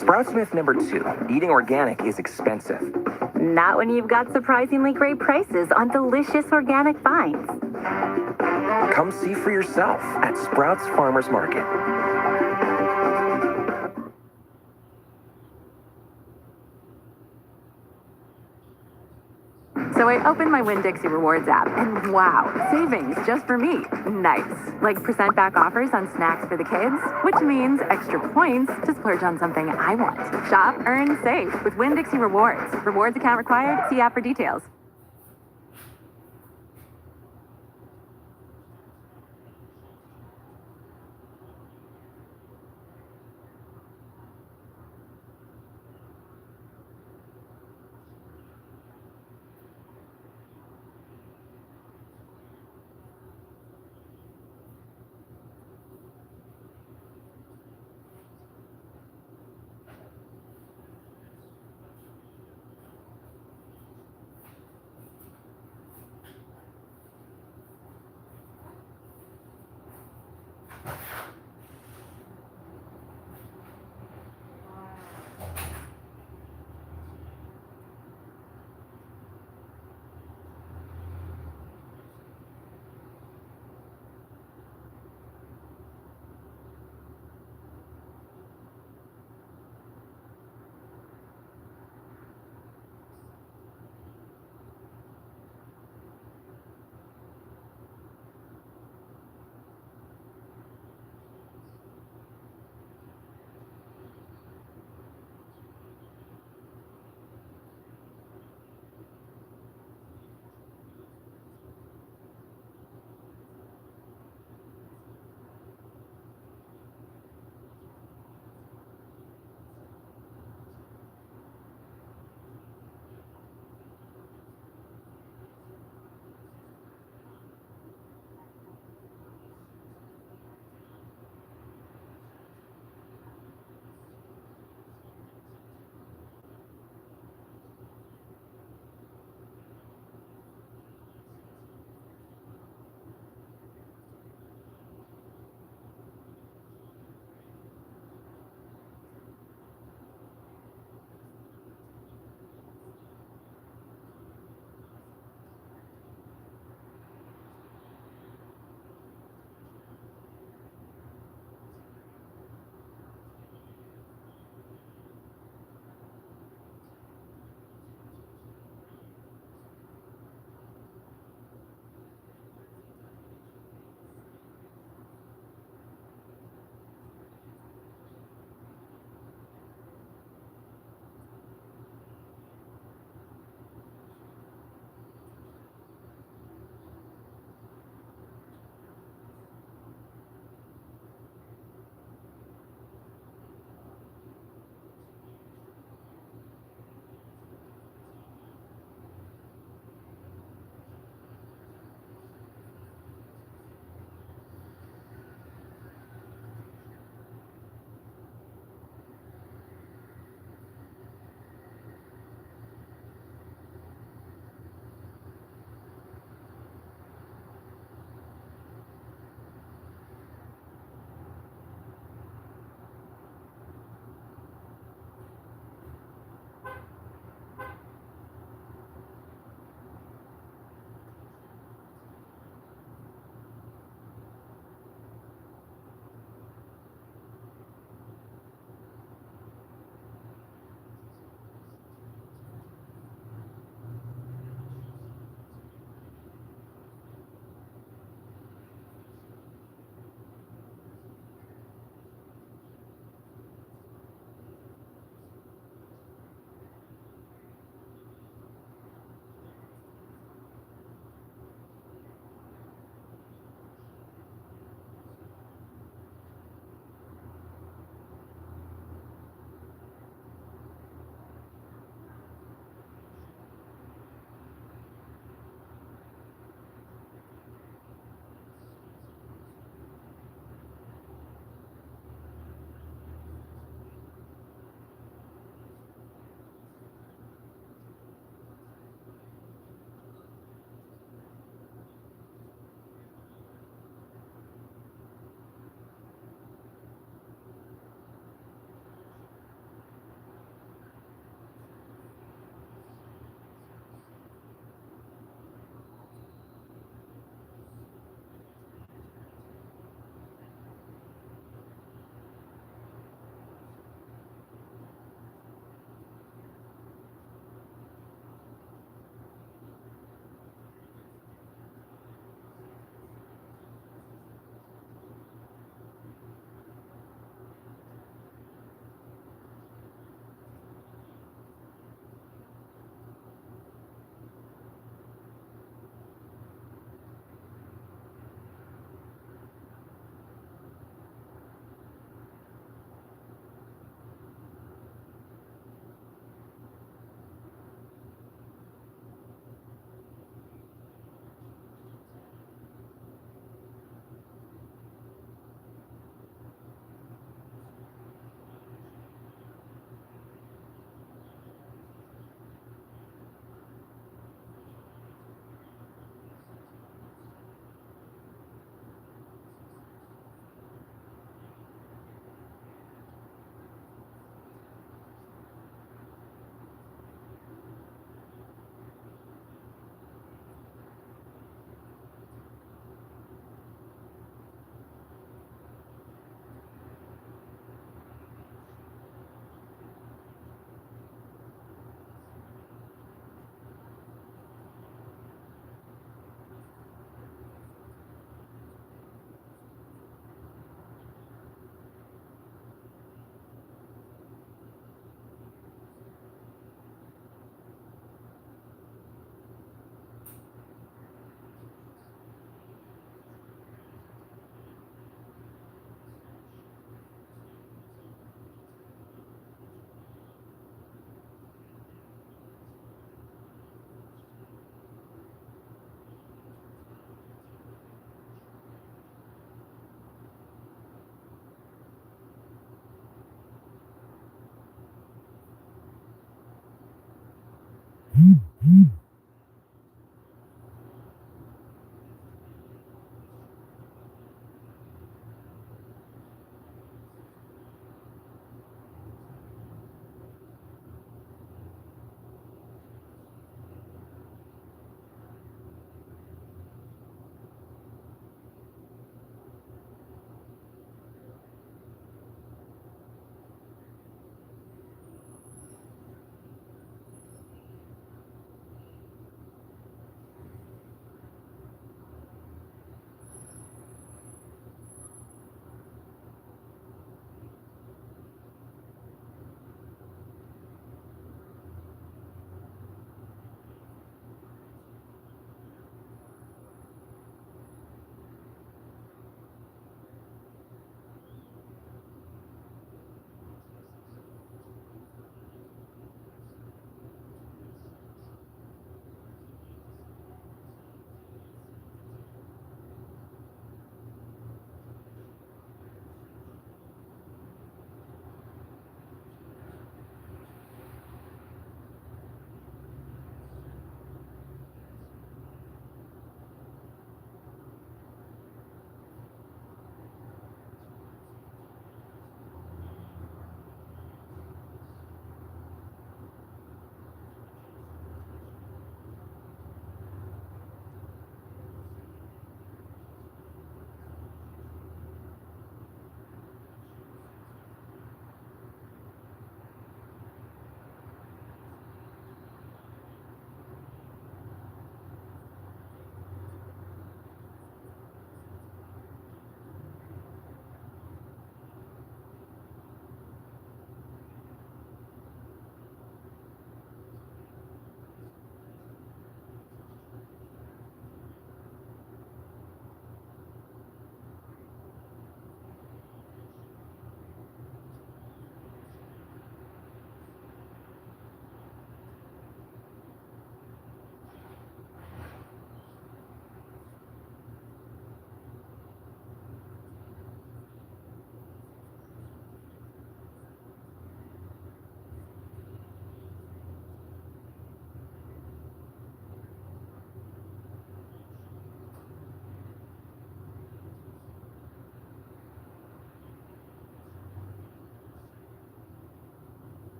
Speaker 18: Sprouts myth number 2. Eating organic is expensive.
Speaker 21: Not when you've got surprisingly great prices on delicious organic finds.
Speaker 18: Come see for yourself at Sprouts Farmers Market.
Speaker 22: So I opened my Winn-Dixie Rewards app, and wow, savings just for me. Nice. Like % back offers on snacks for the kids, which means extra points to splurge on something I want. Shop, earn, save with Winn-Dixie Rewards. Rewards account required. See app for details.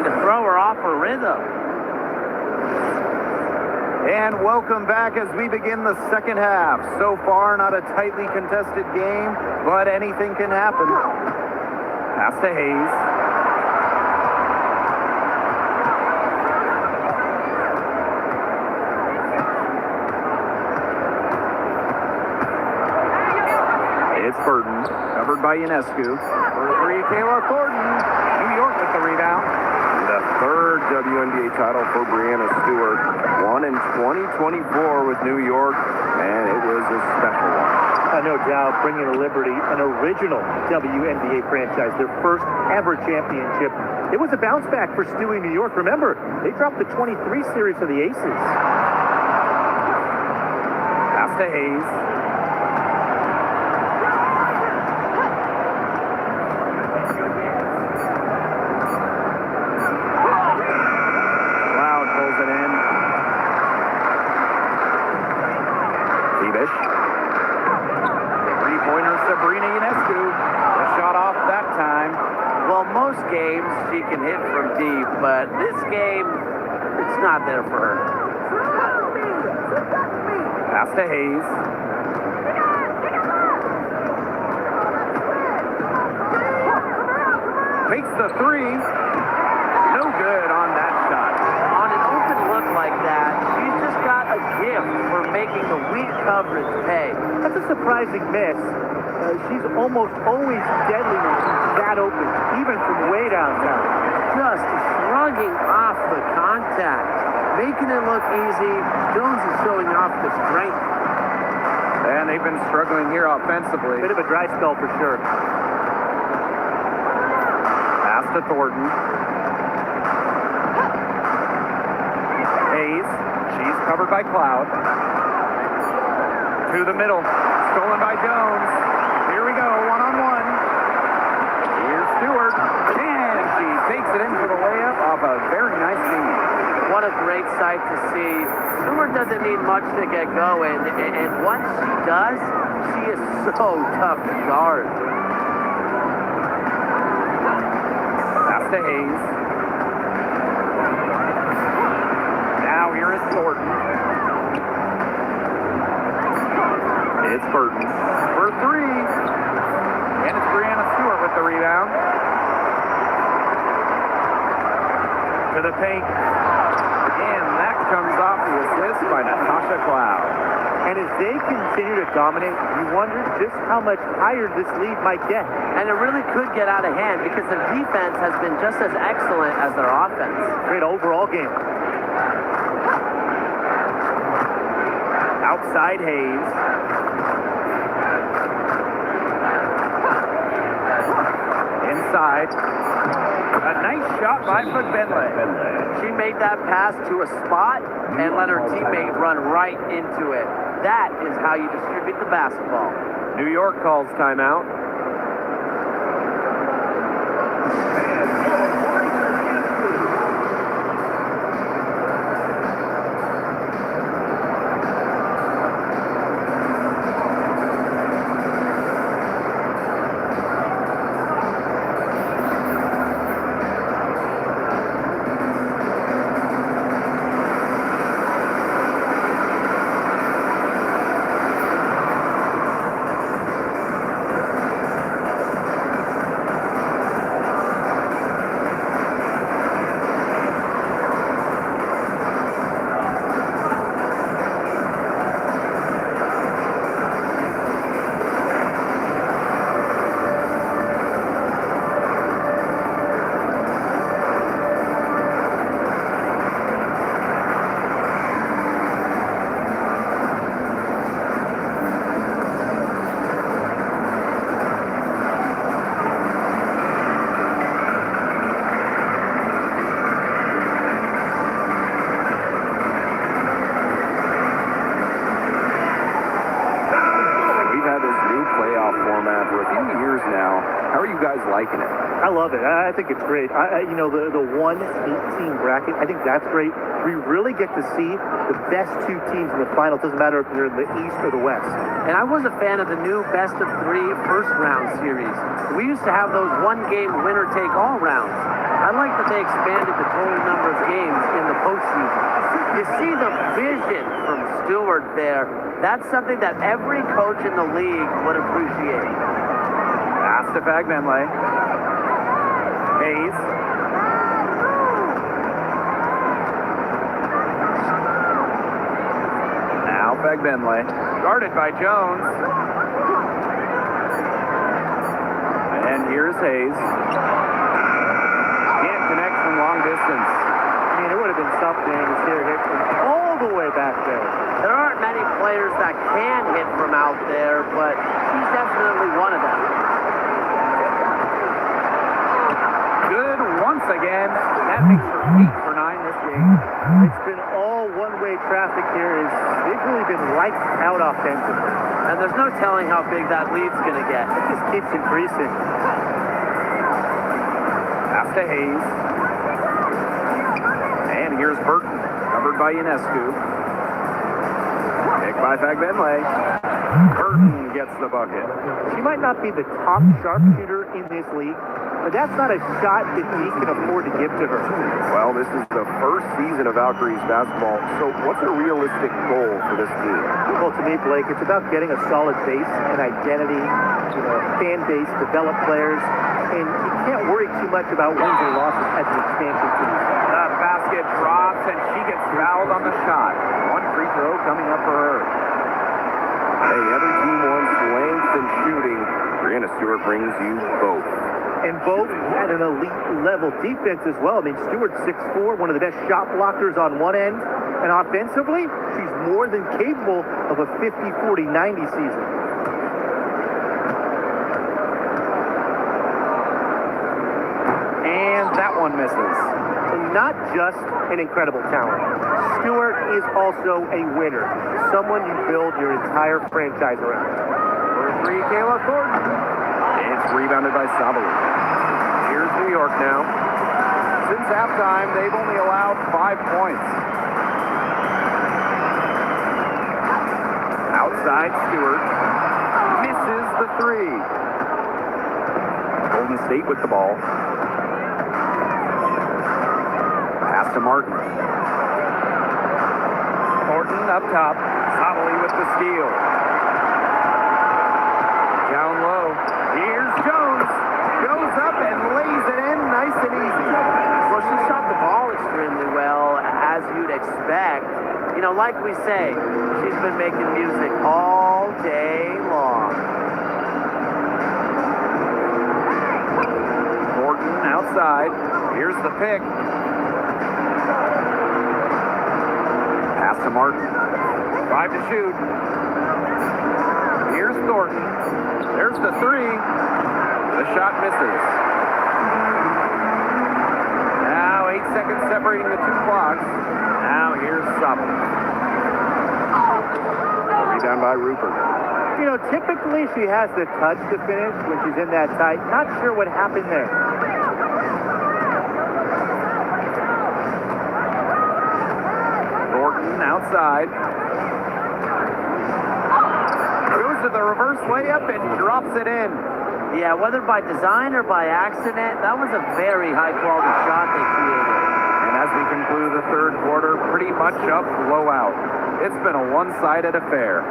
Speaker 1: to throw her off her rhythm.
Speaker 3: And welcome back as we begin the second half. So far, not a tightly contested game, but anything can happen. Pass to Hayes. It's Burton, covered by Ionescu. For three, Kayla Thornton. New York with the rebound.
Speaker 19: The third WNBA title for Breanna Stewart. Won in 2024 with New York, and it was a special one.
Speaker 11: No doubt, bringing to Liberty an original WNBA franchise, their first ever championship. It was a bounce back for Stewie New York. Remember, they dropped the 23 series for the Aces.
Speaker 3: Pass to Hayes. Cloud pulls it in. Thiebish. Three-pointer Sabrina Ionescu. The shot off that time.
Speaker 1: Well, most games she can hit from deep, but this game, it's not there for her.
Speaker 3: Pass to Hayes. Takes the three. No good on that shot.
Speaker 1: On an open look like that, she's just got a gift for making the weak coverage pay.
Speaker 11: That's a surprising miss. She's almost always deadly when she's that open, even from way downtown.
Speaker 1: Just shrugging off the contact, making it look easy. Jones is showing off the strength.
Speaker 3: And they've been struggling here offensively.
Speaker 11: Bit of a dry spell for sure.
Speaker 3: Pass to Thornton. Hayes. She's covered by Cloud. To the middle. Stolen by Jones. Here we go. One-on-one. Here's Stewart. And she takes it in for the layup off a very nice feed.
Speaker 1: What a great sight to see. Stewart doesn't need much to get going, and once she does, she is so tough to guard.
Speaker 3: Pass to Hayes. Now here is Thornton. It's Burton for three. And it's Breanna Stewart with the rebound. To the paint. And that comes off the assist by Natasha Cloud.
Speaker 11: And as they continue to dominate, you wonder just how much higher this lead might get.
Speaker 1: And it really could get out of hand because their defense has been just as excellent as their offense.
Speaker 11: Great overall game.
Speaker 3: Outside Hayes. Inside. A nice shot by McBenley.
Speaker 1: She made that pass to a spot and let her teammate run right into it. That is how you distribute the basketball.
Speaker 3: New York calls timeout. Liking it.
Speaker 11: I love it. I think it's great. You know, the 1-18 bracket, I think that's great. We really get to see the best two teams in the final. It doesn't matter if they're in the East or the West.
Speaker 1: And I was a fan of the new best of 3 first round series. We used to have those one-game winner-take-all rounds. I like that they expanded the total number of games in the postseason. You see the vision from Stewart there. That's something that every coach in the league would appreciate.
Speaker 3: Pass to Fagbenle. Hayes. Now Fagbenle. Guarded by Jones. And here's Hayes. Can't connect from long distance.
Speaker 11: I mean, it would have been something to see her hit from all the way back there.
Speaker 1: There aren't many players that can hit from out there, but she's definitely one of them.
Speaker 3: Good once again. That makes her 8 for 9 this game.
Speaker 11: It's been all one-way traffic here. They've really been lights out offensively.
Speaker 1: And there's no telling how big that lead's going to get.
Speaker 11: It just keeps increasing.
Speaker 3: Pass to Hayes. And here's Burton, covered by Ionescu. Pick by Fagbenle. Burton gets the bucket.
Speaker 11: She might not be the top sharpshooter in this league, but that's not a shot that he can afford to give to her.
Speaker 19: Well, this is the first season of Valkyrie's basketball, so what's a realistic goal for this team?
Speaker 11: Well, to me, Blake, it's about getting a solid base, an identity, a fan base, develop players, and you can't worry too much about wins or losses as an expansion team.
Speaker 3: The basket drops, and she gets fouled on the shot. One free throw coming up for her.
Speaker 19: Hey, every team wants length and shooting. Brianna Stewart brings you both.
Speaker 11: And both at an elite level defense as well. I mean, Stewart's 6'4", one of the best shot blockers on one end. And offensively, she's more than capable of a 50-40-90 season.
Speaker 3: And that one misses.
Speaker 11: And not just an incredible talent. Stewart is also a winner. Someone you build your entire franchise around.
Speaker 3: For three, Kayla Thornton. It's rebounded by Sabali. Here's New York now. Since halftime, they've only allowed 5 points. Outside, Stewart misses the three. Golden State with the ball. Pass to Martin. Thornton up top. Sabali with the steal. Down low. Here's Jones. Goes up and lays it in nice and easy.
Speaker 1: Well, she shot the ball extremely well, as you'd expect. You know, like we say, she's been making music all day long.
Speaker 3: Thornton outside. Here's the pick. Pass to Martin. 5 to shoot. Here's Thornton. There's the three. The shot misses. Now 8 seconds separating the two clocks. Now here's Sabali. Rebound by Rupert.
Speaker 11: You know, typically she has the touch to finish when she's in that tight. Not sure what happened there.
Speaker 3: Thornton outside. Goes to the reverse layup and drops it in.
Speaker 1: Yeah, whether by design or by accident, that was a very high-quality shot they created.
Speaker 3: And as we conclude the third quarter, pretty much a blowout. It's been a one-sided affair.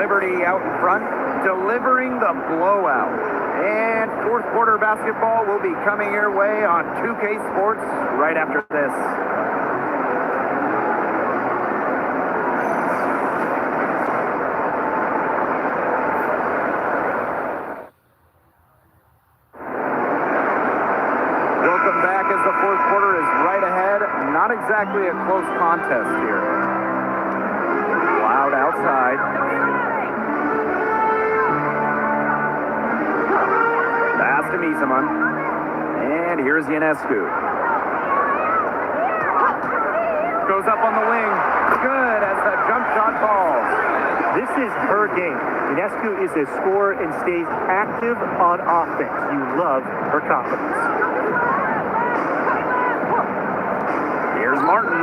Speaker 3: Liberty out in front, delivering the blowout. And fourth quarter basketball will be coming your way on 2K Sports right after this. Welcome back as the fourth quarter is right ahead. Not exactly a close contest here. Loud outside. Pass to Misaman. And here's Ionescu. Goes up on the wing. Good as the jump shot falls.
Speaker 11: This is her game. Ionescu is a scorer and stays active on offense. You love her confidence.
Speaker 3: Here's Martin.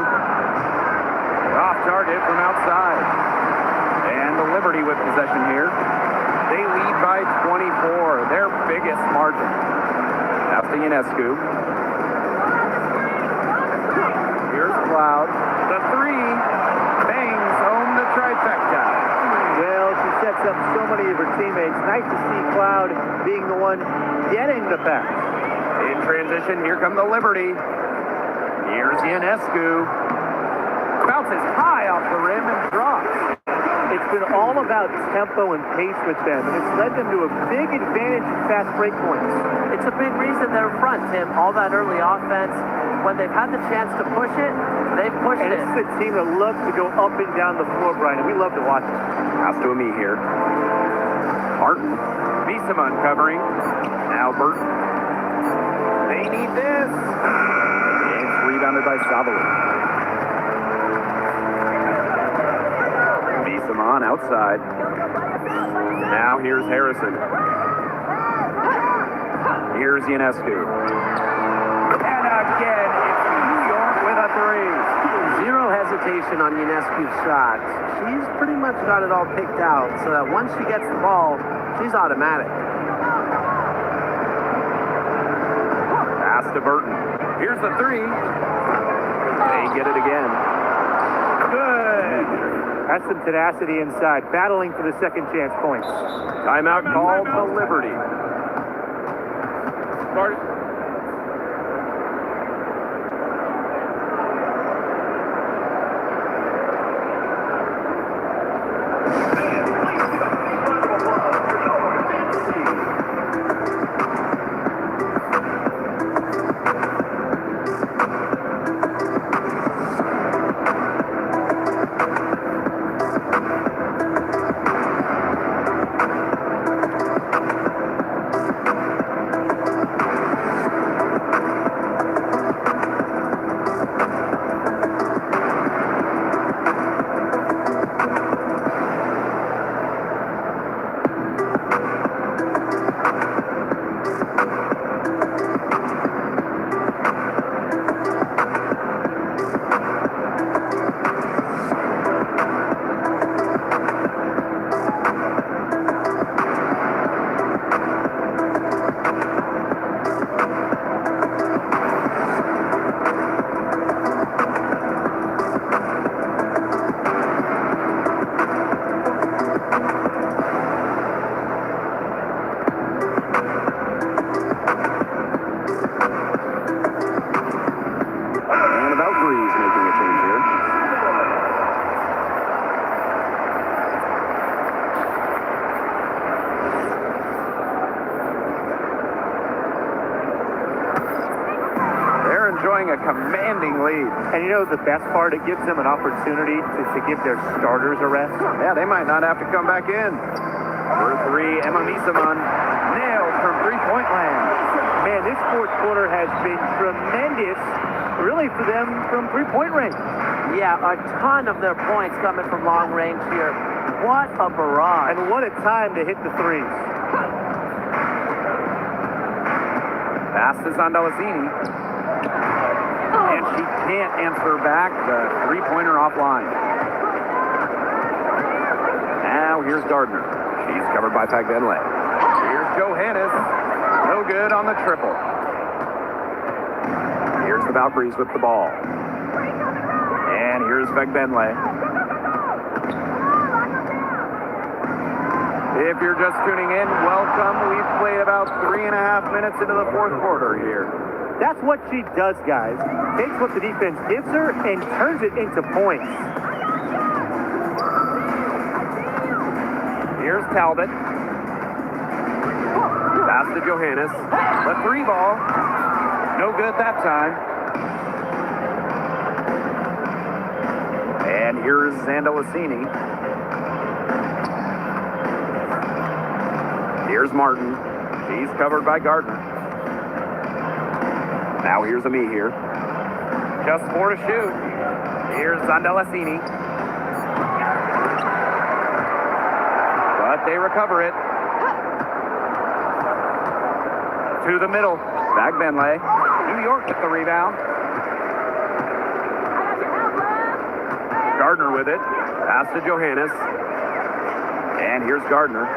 Speaker 3: Off target from outside. And the Liberty with possession here. They lead by 24, their biggest margin. Pass to Ionescu. Cloud. The three bangs home the trifecta.
Speaker 11: Well, she sets up so many of her teammates. Nice to see Cloud being the one getting the pass.
Speaker 3: In transition, here come the Liberty. Here's Ionescu. Bounces high off the rim and drops.
Speaker 11: It's been all about tempo and pace with them, and it's led them to a big advantage in fast break points.
Speaker 1: It's a big reason they're in front, Tim. All that early offense, when they've had the chance to push it, they've pushed
Speaker 11: and
Speaker 1: it.
Speaker 11: And it's a team that loves to go up and down the floor, Brian, and we love to watch it.
Speaker 3: Pass to me here. Martin. Bissamon covering. Now Burton. They need this. And it's rebounded by Savali. Bissamon outside. Now here's Harrison. Here's Ionescu. And again, it's New York with a three.
Speaker 1: Zero hesitation on Ionescu's shots. She's pretty much got it all picked out so that once she gets the ball, she's automatic.
Speaker 3: Pass to Burton. Here's the three. They get it again. Good.
Speaker 11: That's some tenacity inside, battling for the second chance points.
Speaker 3: Timeout called to Liberty. Start. A commanding lead.
Speaker 11: And you know the best part? It gives them an opportunity to give their starters a rest.
Speaker 3: Yeah, they might not have to come back in. For three, Emma Bissamon nailed from three-point land.
Speaker 11: Man, this fourth quarter has been tremendous, really, for them from three-point range.
Speaker 1: Yeah, a ton of their points coming from long range here. What a barrage.
Speaker 11: And what a time to hit the threes.
Speaker 3: Pass to Zandalasini. And she can't answer back the three-pointer offline. Now here's Gardner. She's covered by Pagbenle. Here's Johannes. No good on the triple. Here's the Valkyries with the ball. And here's Pagbenle. If you're just tuning in, welcome. We've played about 3.5 minutes into the fourth quarter here.
Speaker 11: That's what she does, guys. Takes what the defense gives her and turns it into points.
Speaker 3: Here's Talbot. Pass to Johannes. The three ball. No good that time. And here's Zandalasini. Here's Martin. She's covered by Gardner. Now here's Ami here. Just 4 to shoot. Here's Zandalasini. But they recover it. To the middle. Pagbenle. New York with the rebound. Gardner with it. Pass to Johannes. And here's Gardner.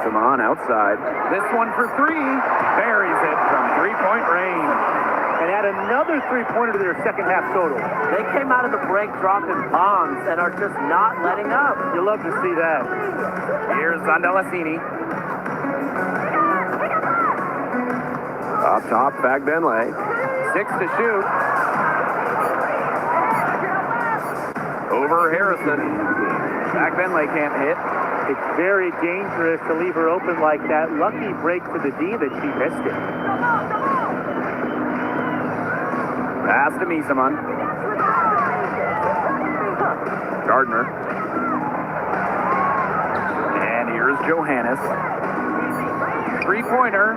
Speaker 19: Misamon outside.
Speaker 3: This one for three. Buries it from three-point range.
Speaker 11: And add another three-pointer to their second half total.
Speaker 1: They came out of the break dropping bombs and are just not letting up.
Speaker 11: You love to see that.
Speaker 3: Here's Zondelasini.
Speaker 19: Up top, Fagbenle.
Speaker 3: 6 to shoot. Over Harrison. Fagbenle can't hit.
Speaker 11: It's very dangerous to leave her open like that. Lucky break to the D that she missed it.
Speaker 3: Pass to Misamon. Gardner. And here's Johannes. Three-pointer.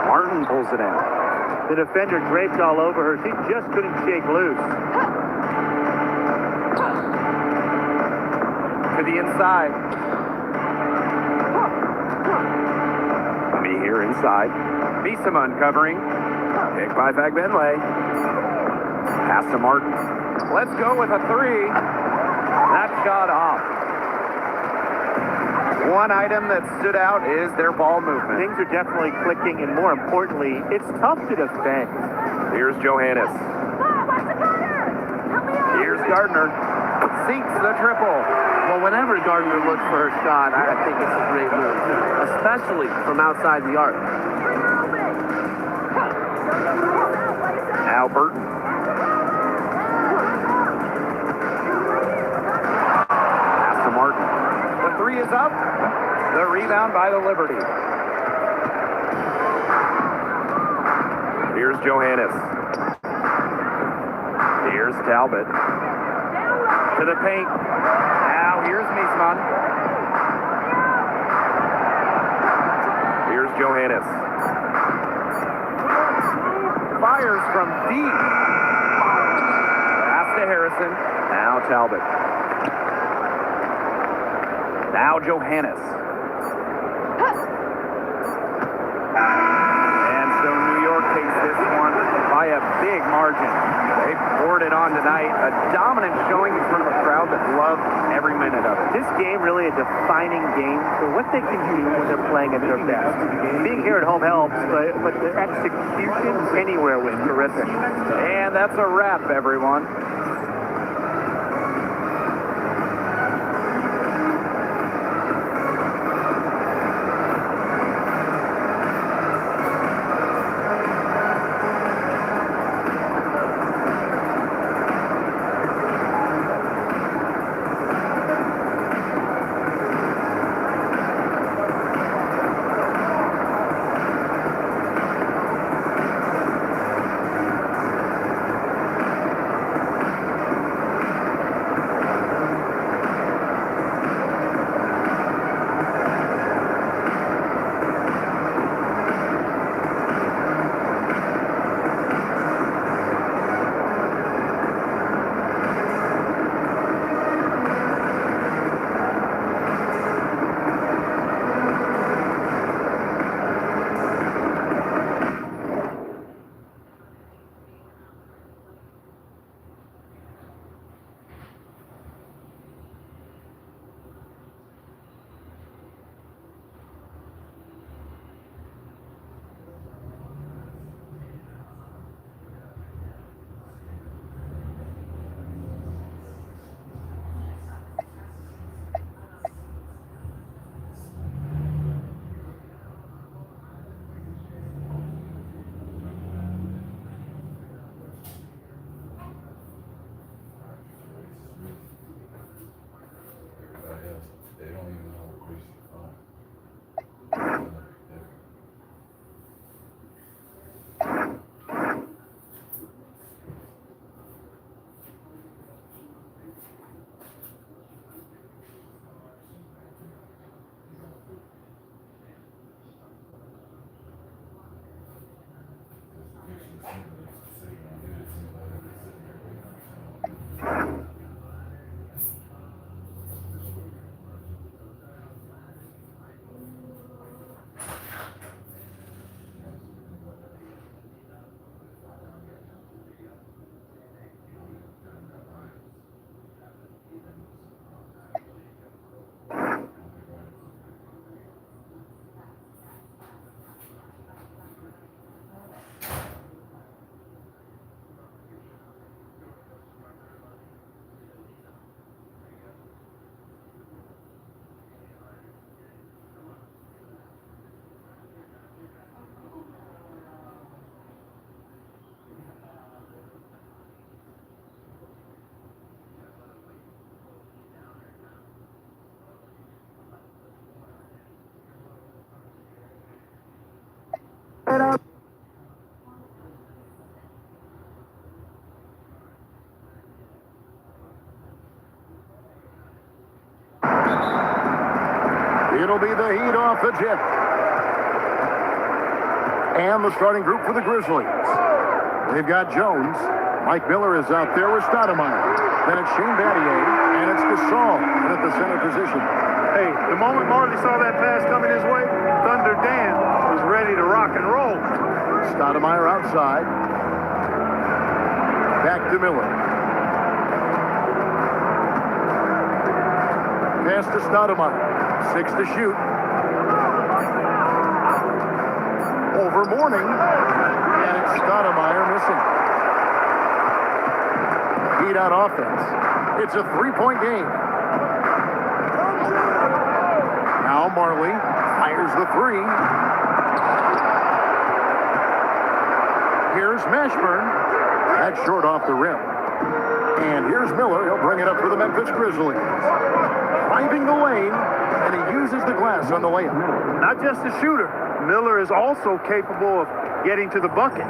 Speaker 3: Martin pulls it in.
Speaker 11: The defender draped all over her. She just couldn't shake loose.
Speaker 3: To the inside. Be here inside. Misamon covering. Pick by Fagbenle. Pass to Martin. Let's go with a three. That shot off. One item that stood out is their ball movement.
Speaker 11: Things are definitely clicking, and more importantly, it's tough to defend.
Speaker 3: Here's Johannes. Here's Gardner. Sinks the triple.
Speaker 1: Well, whenever Gardner looks for her shot, I think it's a great move, especially from outside the arc.
Speaker 3: Now Burton. Pass to Martin. The three is up. The rebound by the Liberty. Here's Johannes. Here's Talbot. To the paint. Now here's Misamon. Here's Johannes. Fires from deep. Pass to Harrison. Now Talbot. Now Johannes. And so New York takes this one by a big margin. They poured it on tonight. A dominant showing in front of a crowd that loved every minute of it.
Speaker 11: This game really a defining game for what they can do when they're playing at their best. Being here at home helps, but the execution anywhere was terrific.
Speaker 3: And that's a wrap, everyone.
Speaker 5: set up.
Speaker 8: It'll be the Heat off the tip. And the starting group for the Grizzlies. They've got Jones. Mike Miller is out there with Stoudemire. Then it's Shane Battier, and it's Gasol at the center position.
Speaker 9: Hey, the moment Marley saw that pass coming his way, Thunder Dan was ready to rock and roll.
Speaker 8: Stoudemire outside. Back to Miller. Pass to Stoudemire. 6 to shoot. Over Mourning. And it's Stoudemire missing. Heat out offense. It's a 3-point game. Now Marley fires the 3. Here's Mashburn. That's short off the rim. And here's Miller. He'll bring it up for the Memphis Grizzlies. Driving the lane, and he uses the glass on the layup.
Speaker 9: Not just a shooter, Miller is also capable of getting to the bucket.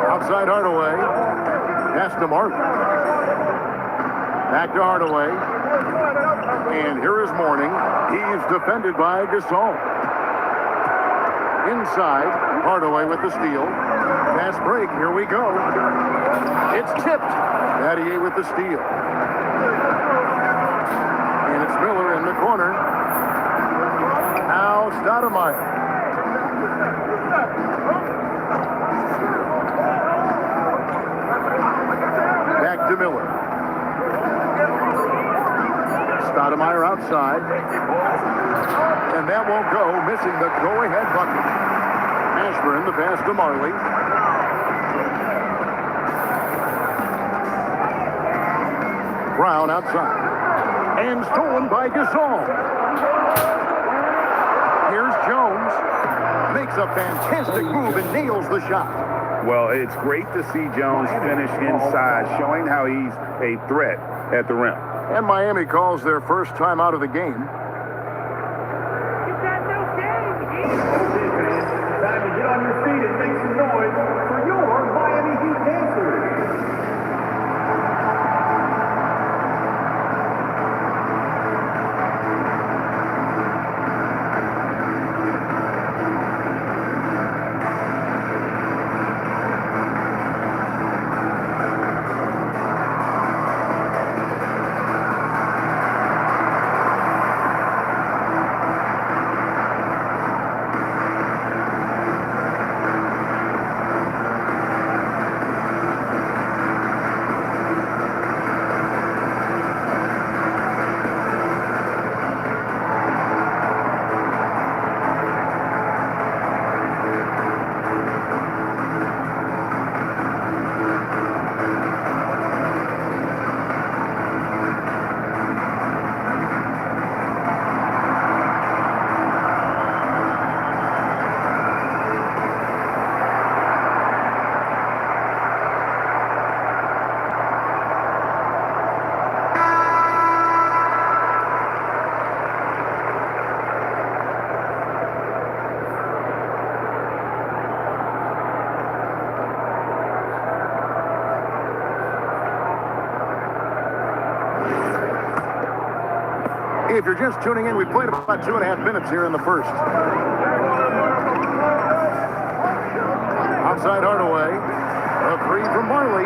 Speaker 8: Outside Hardaway. Pass to Martin. Back to Hardaway. And here is Mourning. He's defended by Gasol. Inside, Hardaway with the steal. Fast break, here we go. It's tipped. Battier with the steal. And it's Miller in the corner. Now Stoudemire. Back to Miller. Stoudemire outside. And that won't go, missing the go-ahead bucket. Mashburn, the pass to Marley. Brown outside. And stolen by Gasol. Here's Jones. Makes a fantastic move and nails the shot.
Speaker 10: Well, it's great to see Jones finish inside, showing how he's a threat at the rim.
Speaker 8: And Miami calls their first time out of the game.
Speaker 5: Time to get on your feet and make some noise for your Miami Heat dancers.
Speaker 8: If you're just tuning in, we played about 2.5 minutes here in the first. Outside Hardaway. A 3 from Marley.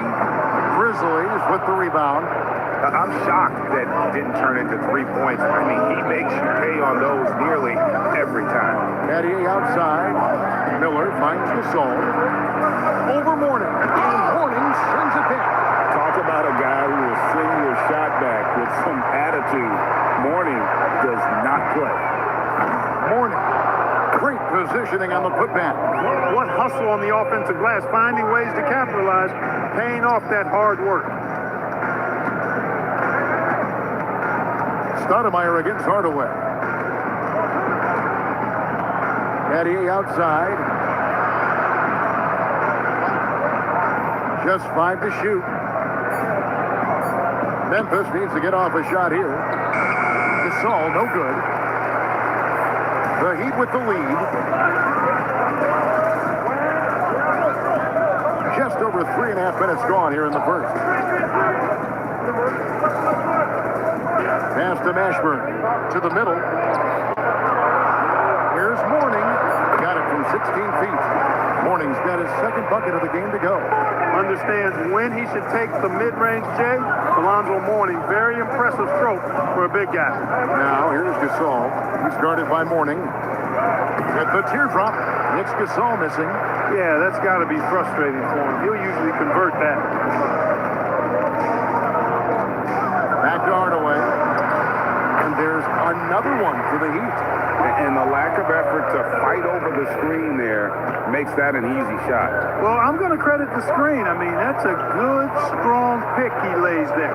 Speaker 8: Grizzlies with the rebound.
Speaker 10: I'm shocked that didn't turn into 3 points. I mean, he makes you pay on those nearly every time.
Speaker 8: Battier outside. Miller finds Gasol. Over Mourning. And Mourning sends it back.
Speaker 10: Talk about a guy who will sling your shot back with some attitude. Mourning does not play.
Speaker 8: Mourning. Great positioning on the putback.
Speaker 9: What hustle on the offensive glass, finding ways to capitalize, paying off that hard work.
Speaker 8: Stoudemire against Hardaway. Battier outside. Just 5 to shoot. Memphis needs to get off a shot here. Gasol, no good. The Heat with the lead. Just over 3.5 minutes gone here in the first. Pass to Mashburn. To the middle. Here's Mourning. Got it from 16 feet. Mourning's got his second bucket of the game to go.
Speaker 9: Understands when he should take the mid-range, Jay. Alonzo Mourning, very impressive stroke for a big guy.
Speaker 8: Now, here's Gasol. He's guarded by Mourning. With the teardrop, it's Gasol missing.
Speaker 9: Yeah, that's got to be frustrating for him. He'll usually convert that.
Speaker 8: Back to Hardaway. And there's another one for the Heat.
Speaker 10: And the lack of effort to fight over the screen there makes that an easy shot.
Speaker 9: Well, I'm going to credit the screen. I mean, that's a good, strong pick he lays there.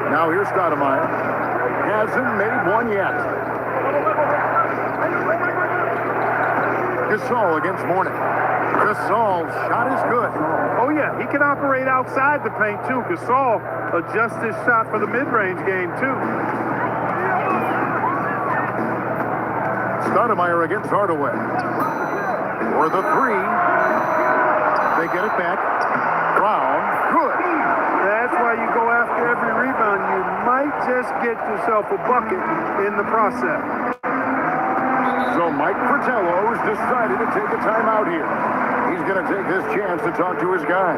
Speaker 8: Now here's Stoudemire. Hasn't made one yet. Gasol against Mourning. Gasol's shot is good.
Speaker 9: Oh, yeah, he can operate outside the paint, too. Gasol adjusts his shot for the mid-range game, too.
Speaker 8: Stoudemire against Hardaway. For the three. They get it back. Brown. Good.
Speaker 9: That's why you go after every rebound. You might just get yourself a bucket in the process.
Speaker 8: So Mike Fratello's decided to take a timeout here. He's going to take his chance to talk to his guys.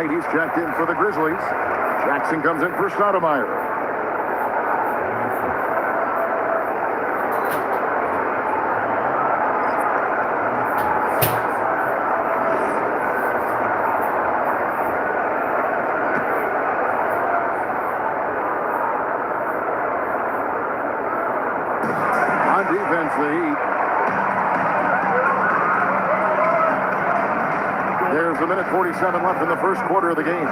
Speaker 8: He's checked in for the Grizzlies. Jackson comes in for Stoudemire. On defense, the Heat. There's a minute 47 left in the first quarter of the game.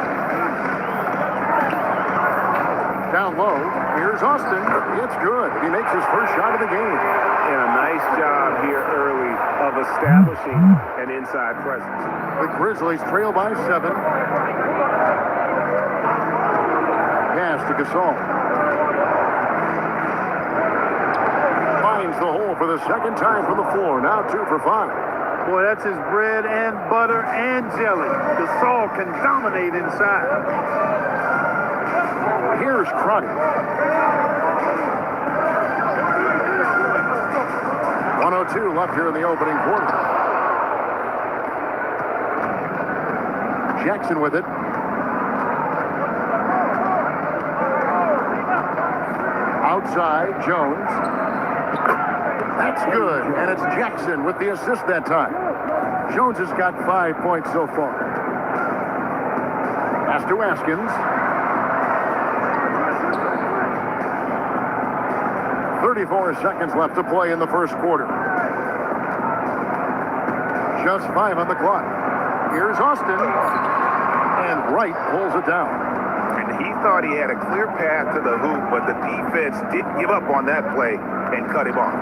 Speaker 8: Down low, here's Austin. It's good. He makes his first shot of the game.
Speaker 10: And a nice job here early of establishing an inside presence.
Speaker 8: The Grizzlies trail by 7. Pass to Gasol. Finds the hole for the second time from the floor. Now 2 for 5.
Speaker 9: Boy, that's his bread and butter and jelly. Gasol can dominate inside.
Speaker 8: Here's Crotty. 1:02 left here in the opening quarter. Jackson with it. Outside, Jones. That's good, and it's Jackson with the assist that time. Jones has got 5 points so far. Pass to Askins. 34 seconds left to play in the first quarter. Just 5 on the clock. Here's Austin, and Wright pulls it down.
Speaker 10: And he thought he had a clear path to the hoop, but the defense didn't give up on that play and cut him off.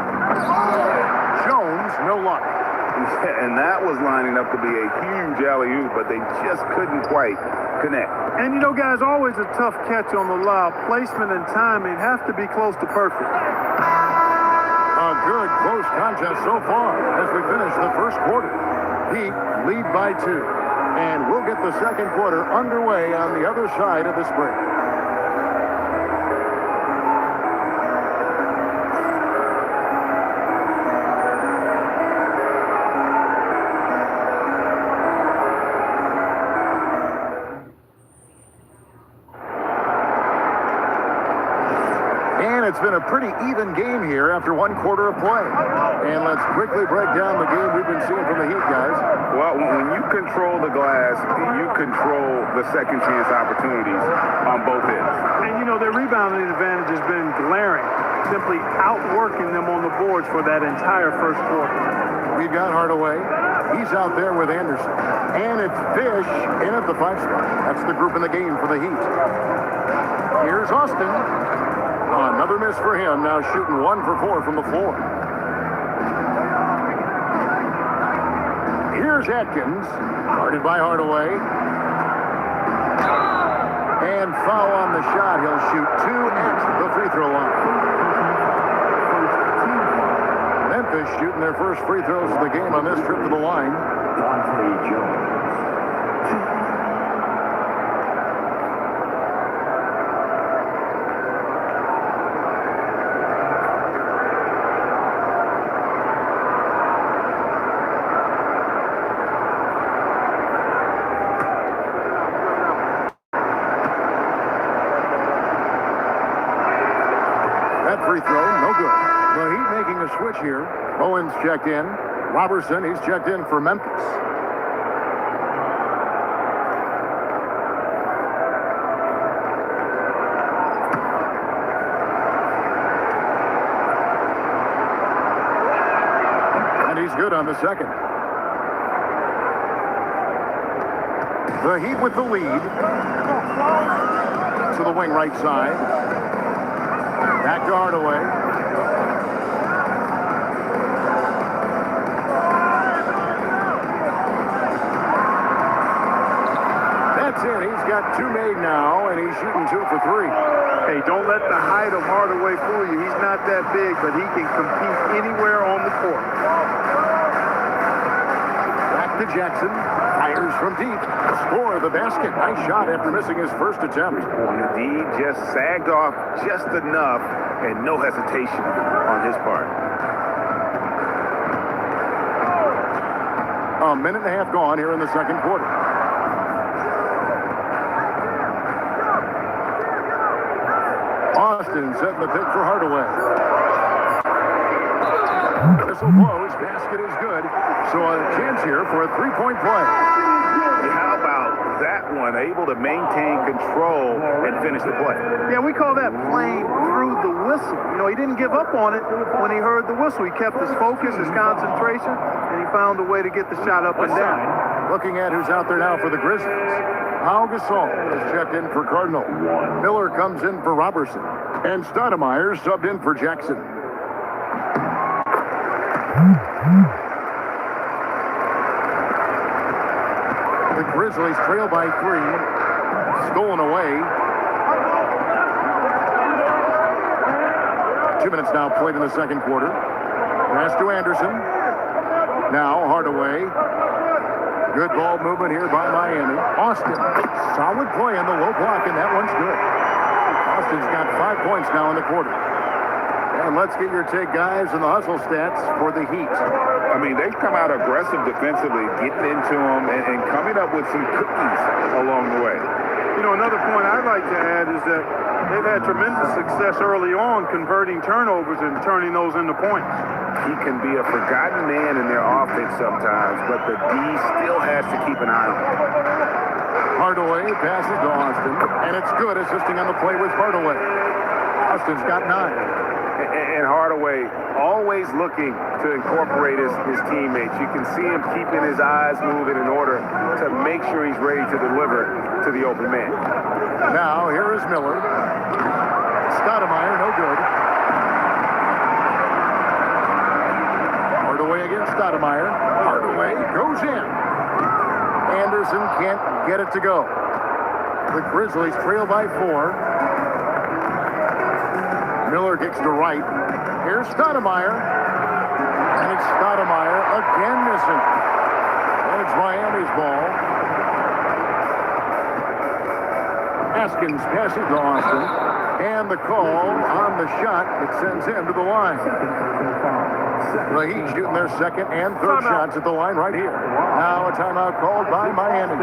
Speaker 8: Jones, no luck.
Speaker 10: And that was lining up to be a huge alley-oop, but they just couldn't quite connect.
Speaker 9: And you know, guys, always a tough catch on the lob. Placement and timing have to be close to perfect.
Speaker 8: A good close contest so far as we finish the first quarter. Heat lead by 2. And we'll get the second quarter underway on the other side of this break. It's been a pretty even game here after one quarter of play. And let's quickly break down the game we've been seeing from the Heat, guys.
Speaker 10: Well, when you control the glass, you control the second chance opportunities on both ends.
Speaker 9: And, you know, their rebounding advantage has been glaring, simply outworking them on the boards for that entire first quarter.
Speaker 8: We've got Hardaway. He's out there with Anderson. And it's Fish in at the 5 spot. That's the group in the game for the Heat. Here's Austin. Another miss for him, now shooting 1 for 4 from the floor. Here's Atkins, guarded by Hardaway. And foul on the shot. He'll shoot 2 at the free throw line. Memphis shooting their first free throws of the game on this trip to the line.
Speaker 13: Jones.
Speaker 8: Free throw, no good. The Heat making a switch here. Owens checked in. Robertson, he's checked in for Memphis. And he's good on the second. The Heat with the lead. To the wing right side. Back to Hardaway. That's it. He's got 2 made now, and he's shooting 2 for 3.
Speaker 9: Hey, don't let the height of Hardaway fool you. He's not that big, but he can compete anywhere on the court.
Speaker 8: Back to Jackson. Fires from deep. Score the basket. Nice shot after missing his first attempt.
Speaker 10: D just sagged off just enough, and no hesitation on his part.
Speaker 8: A minute and a half gone here in the second quarter. Austin setting the pick for Hardaway. Whistle blows. Basket is good. So a chance here for a 3-point play.
Speaker 10: How about that one? Able to maintain control and finish the play.
Speaker 9: Yeah, we call that playing through the whistle. You know, he didn't give up on it when he heard the whistle. He kept his focus, his concentration, and he found a way to get the shot up and down.
Speaker 8: Looking at who's out there now for the Grizzlies. Al Gasol is checked in for Cardinal. Miller comes in for Robertson. And Stoudemire subbed in for Jackson. The Grizzlies trail by 3. Stolen away. 2 minutes now played in the second quarter. Pass to Anderson. Now Hardaway. Good ball movement here by Miami. Austin. Solid play in the low block, and that one's good. Austin's got 5 points now in the quarter. And let's get your take, guys, on the hustle stats for the Heat.
Speaker 10: I mean, they've come out aggressive defensively, getting into them and coming up with some cookies along the way.
Speaker 9: You know, another point I'd like to add is that they've had tremendous success early on converting turnovers and turning those into points.
Speaker 10: He can be a forgotten man in their offense sometimes, but the D still has to keep an eye on him.
Speaker 8: Hardaway passes to Austin, and it's good, assisting on the play with Hardaway. Austin's got 9.
Speaker 10: And Hardaway always looking to incorporate his teammates. You can see him keeping his eyes moving in order to make sure he's ready to deliver to the open man.
Speaker 8: Now, here is Miller. Stoudemire, no good. Hardaway against Stoudemire. goes in. Anderson can't get it to go. The Grizzlies trail by 4. Miller kicks to right. Here's Stoudemire. And it's Stoudemire again missing. And it's Miami's ball. Haskins passes to Austin. And the call on the shot that sends him to the line. The Heat shooting their second and third shots at the line right here. Now a timeout called by Miami.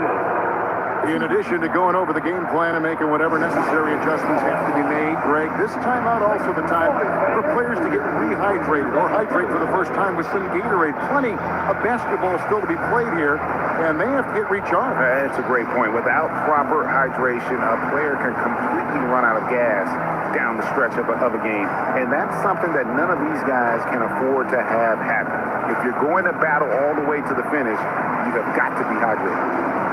Speaker 8: In addition to going over the game plan and making whatever necessary adjustments have to be made, Greg, this timeout also the time for players to get rehydrated or hydrate for the first time with some Gatorade. Plenty of basketball still to be played here, and they have to get recharged.
Speaker 10: That's a great point. Without proper hydration, a player can completely run out of gas down the stretch of a game. And that's something that none of these guys can afford to have happen. If you're going to battle all the way to the finish, you have got to be hydrated.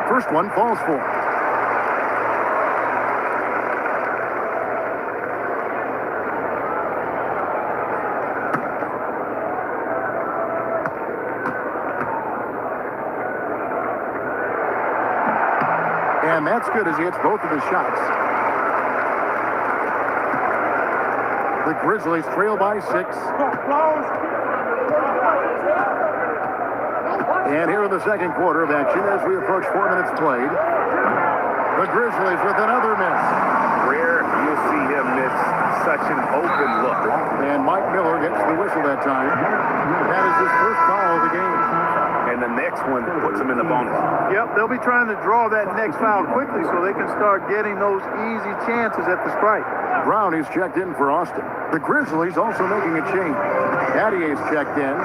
Speaker 8: First one falls for. And that's good as he hits both of his shots. The Grizzlies trail by 6. And here in the second quarter of action, as we approach 4 minutes played, the Grizzlies with another miss.
Speaker 10: Rare you'll see him miss such an open look.
Speaker 8: And Mike Miller gets the whistle that time. That is his first foul of the game.
Speaker 10: And the next one puts him in the bonus.
Speaker 9: Yep, they'll be trying to draw that next foul quickly so they can start getting those easy chances at the strike.
Speaker 8: Brown is checked in for Austin. The Grizzlies also making a change. Addier's checked in.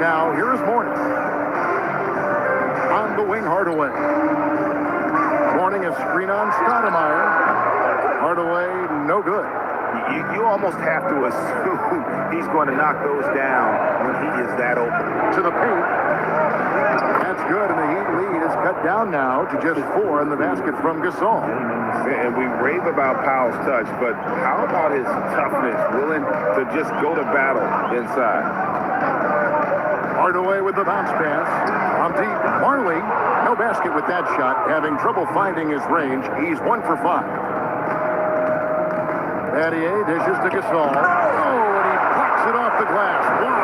Speaker 8: Now, here is Morning. On the wing, Hardaway. Morning a screen on Stoudemire. Hardaway, no good.
Speaker 10: You almost have to assume he's going to knock those down when he is that open.
Speaker 8: To the paint. That's good, and the Heat lead is cut down now to just 4 in the basket from Gasol.
Speaker 10: And we rave about Powell's touch, but how about his toughness, willing to just go to battle inside?
Speaker 8: Hardaway with the bounce pass. On deep, Marley, no basket with that shot, having trouble finding his range. He's 1 for 5. Addier dishes to Gasol. Oh, and he plucks it off the glass. Wow.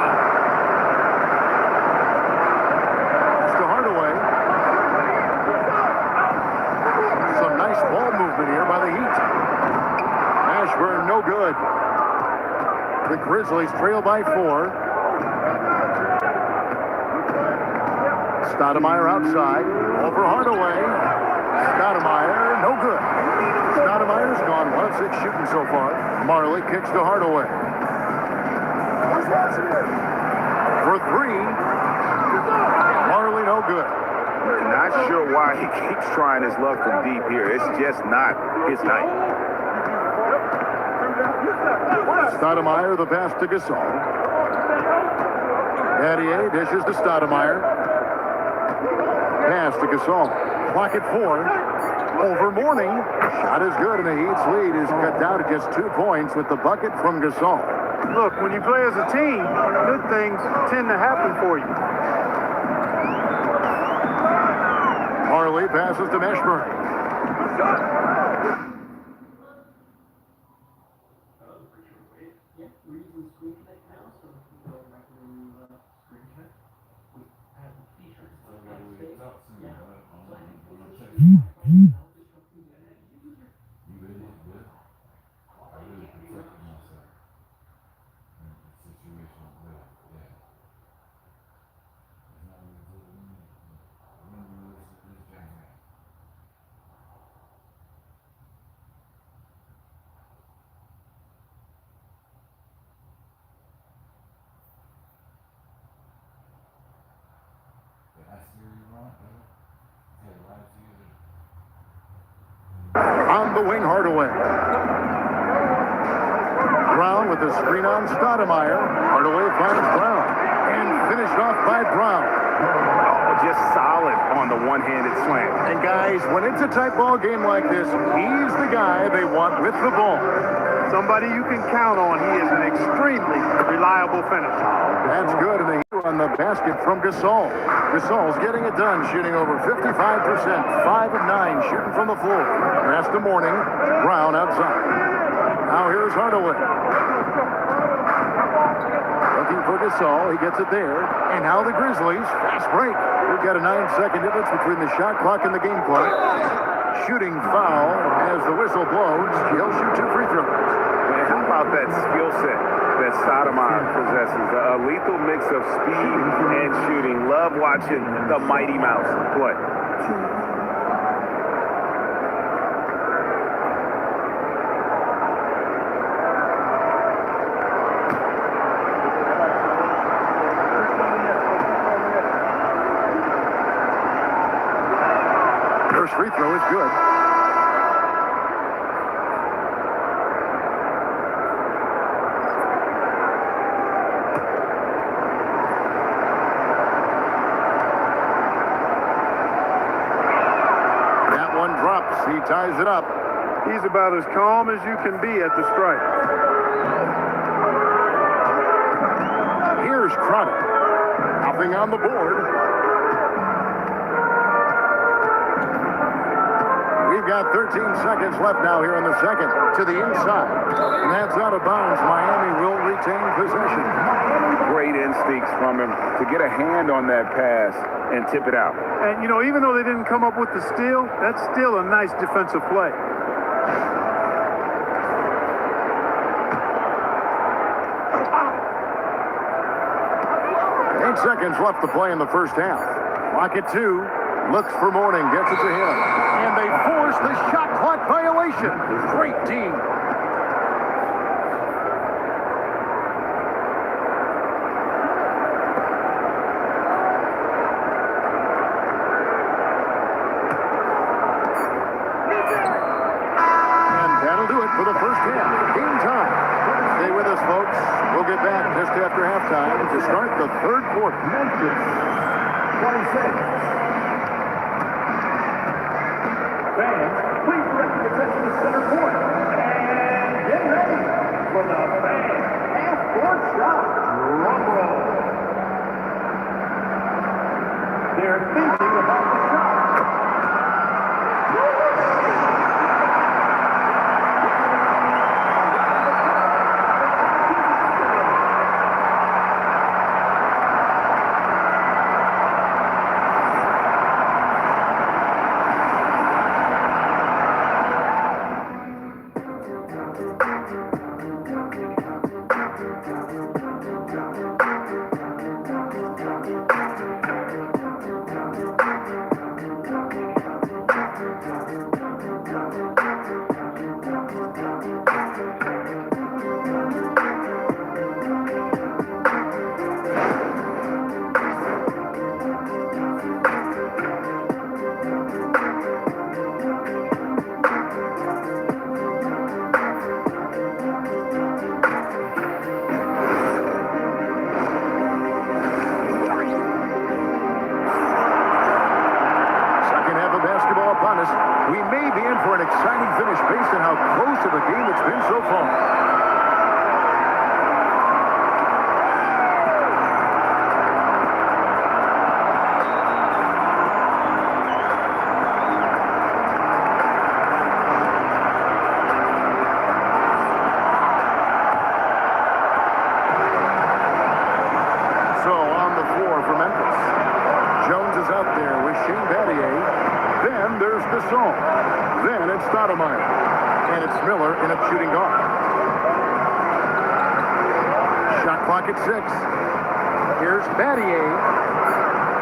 Speaker 8: It's to Hardaway. Some nice ball movement here by the Heat. Ashburn, no good. The Grizzlies trail by 4. Stoudemire outside. Over Hardaway. Stoudemire, no good. Stoudemire's gone 1 of 6 shooting so far. Marley kicks to Hardaway. For 3. Marley, no good.
Speaker 10: Not sure why he keeps trying his luck from deep here. It's just not his night.
Speaker 8: Stoudemire, the pass to Gasol. Addier dishes to Stoudemire. Pass to Gasol. Clock at 4. Over Morning. Shot is good, and the Heat's lead is cut down to just 2 points with the bucket from Gasol.
Speaker 9: Look, when you play as a team, good things tend to happen for you.
Speaker 8: Marley passes to Meshburn. On the wing, Hardaway. Brown with the screen on Stoudemire. Hardaway finds Brown. And finished off by Brown.
Speaker 10: Oh, just solid on the one-handed slam.
Speaker 8: And guys, when it's a tight ball game like this, he's the guy they want with the ball.
Speaker 9: Somebody you can count on. He is an extremely reliable finisher.
Speaker 8: That's good, and they on the basket from Gasol. Gasol's getting it done, shooting over 55%, 5 of 9 shooting from the floor. Rest of morning, Brown outside. Now here's Hardaway. Looking for Gasol, he gets it there. And now the Grizzlies, fast break. We've got a 9-second difference between the shot clock and the game clock. Shooting foul as the whistle blows. He'll shoot 2 free throws.
Speaker 10: Man, how about that skill set that Stoudemire possesses? A lethal mix of speed and shooting. Love watching the Mighty Mouse play.
Speaker 8: First free throw is good. That one drops. He ties it up.
Speaker 9: He's about as calm as you can be at the strike.
Speaker 8: Here's Chronic. Nothing on the board. We've got 13 seconds left now here in the second. To the inside. And that's out of bounds. Miami will retain possession.
Speaker 10: Great instincts from him to get a hand on that pass and tip it out.
Speaker 9: And, you know, even though they didn't come up with the steal, that's still a nice defensive play.
Speaker 8: 8 seconds left to play in the first half. Clock at 2. Looks for Mourning. Gets it to him. And they force the shot clock violation. Great team. And that'll do it for the first half. Game time. Stay with us, folks. We'll get back just after halftime to start the third quarter.
Speaker 5: 26. Fans, please direct your attention to center court. And get ready for the fan half-court shot. Drum roll. They're thinking about the shot.
Speaker 8: We may be in for an exciting finish based on how close to the game it's been so far. So on the floor for Memphis. Jones is out there with Shane Battier. Then there's Gasol. Then it's Stoudemire. And it's Miller in a shooting guard. Shot clock at 6. Here's Battier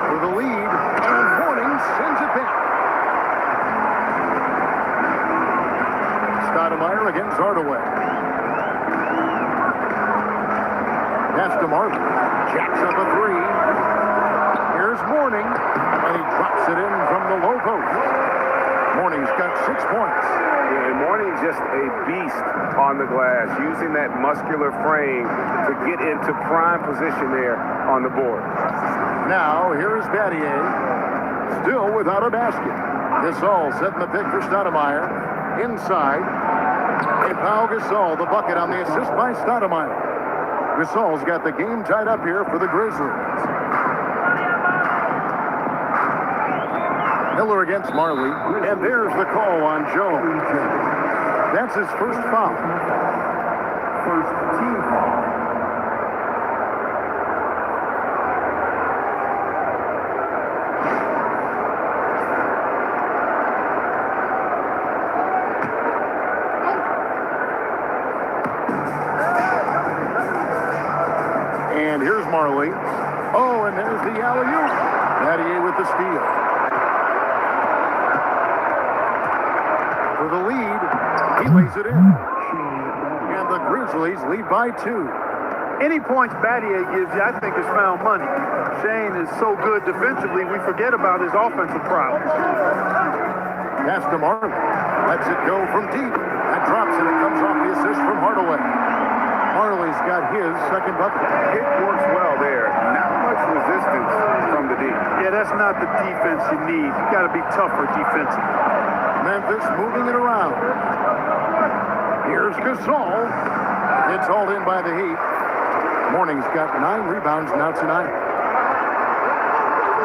Speaker 8: for the lead. And Mourning sends it back. Stoudemire against Hardaway. Pass to Martin. Jacks up a 3. Here's Mourning. And he Drops it in from the low post. Morning's got 6 points.
Speaker 10: Yeah, and Morning's just a beast on the glass, using that muscular frame to get into prime position there on the board.
Speaker 8: Now, here's Battier, still without a basket. Gasol setting the pick for Stoudemire. Inside, and Pau Gasol, the bucket on the assist by Stoudemire. Gasol's got the game tied up here for the Grizzlies. Miller against Marley, and there's the call on Jones. That's his first foul.
Speaker 5: First team foul.
Speaker 8: And here's Marley. Oh, and there's the alley-oop. Battier with the steal. For the lead, he lays it in. And the Grizzlies lead by 2.
Speaker 9: Any points Battier gives you, I think, is found money. Shane is so good defensively, we forget about his offensive prowess.
Speaker 8: Pass to Marley. Lets it go from deep. That drops and it comes off the assist from Hardaway. Marley's got his second bucket.
Speaker 10: It works well there. Not much resistance from the deep.
Speaker 9: Yeah, that's not the defense you need. You got to be tougher defensively.
Speaker 8: Memphis moving it around. Here's Gasol. It's hauled in by the Heat. Morning's got 9 rebounds now tonight.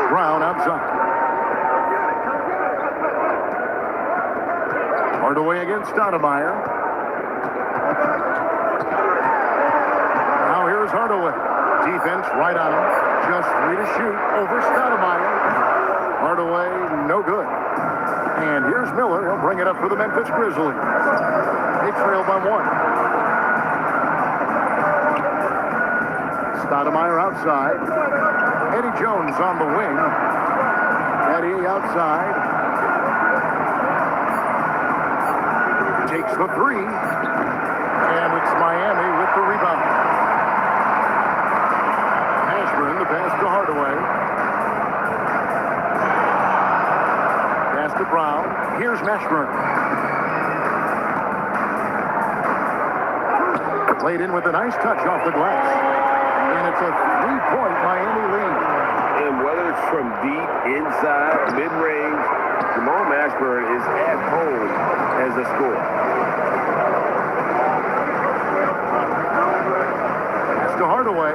Speaker 8: Brown outside. Hardaway against Stoudemire. Now here's Hardaway. Defense right on him. Just 3 to shoot over Stoudemire. Hardaway, no good. And here's Miller. He'll bring it up for the Memphis Grizzlies. They trail by 1. Stoudemire outside. Eddie Jones on the wing. Eddie outside. Takes the 3. And it's Miami with the rebound. Ashburn, the pass to Hardaway. Pass to Brown. Here's Mashburn. Played in with a nice touch off the glass. And it's a 3-point Miami lead.
Speaker 19: And whether it's from deep, inside, mid-range, Jamal Mashburn is at home as a scorer.
Speaker 8: Pass to Hardaway.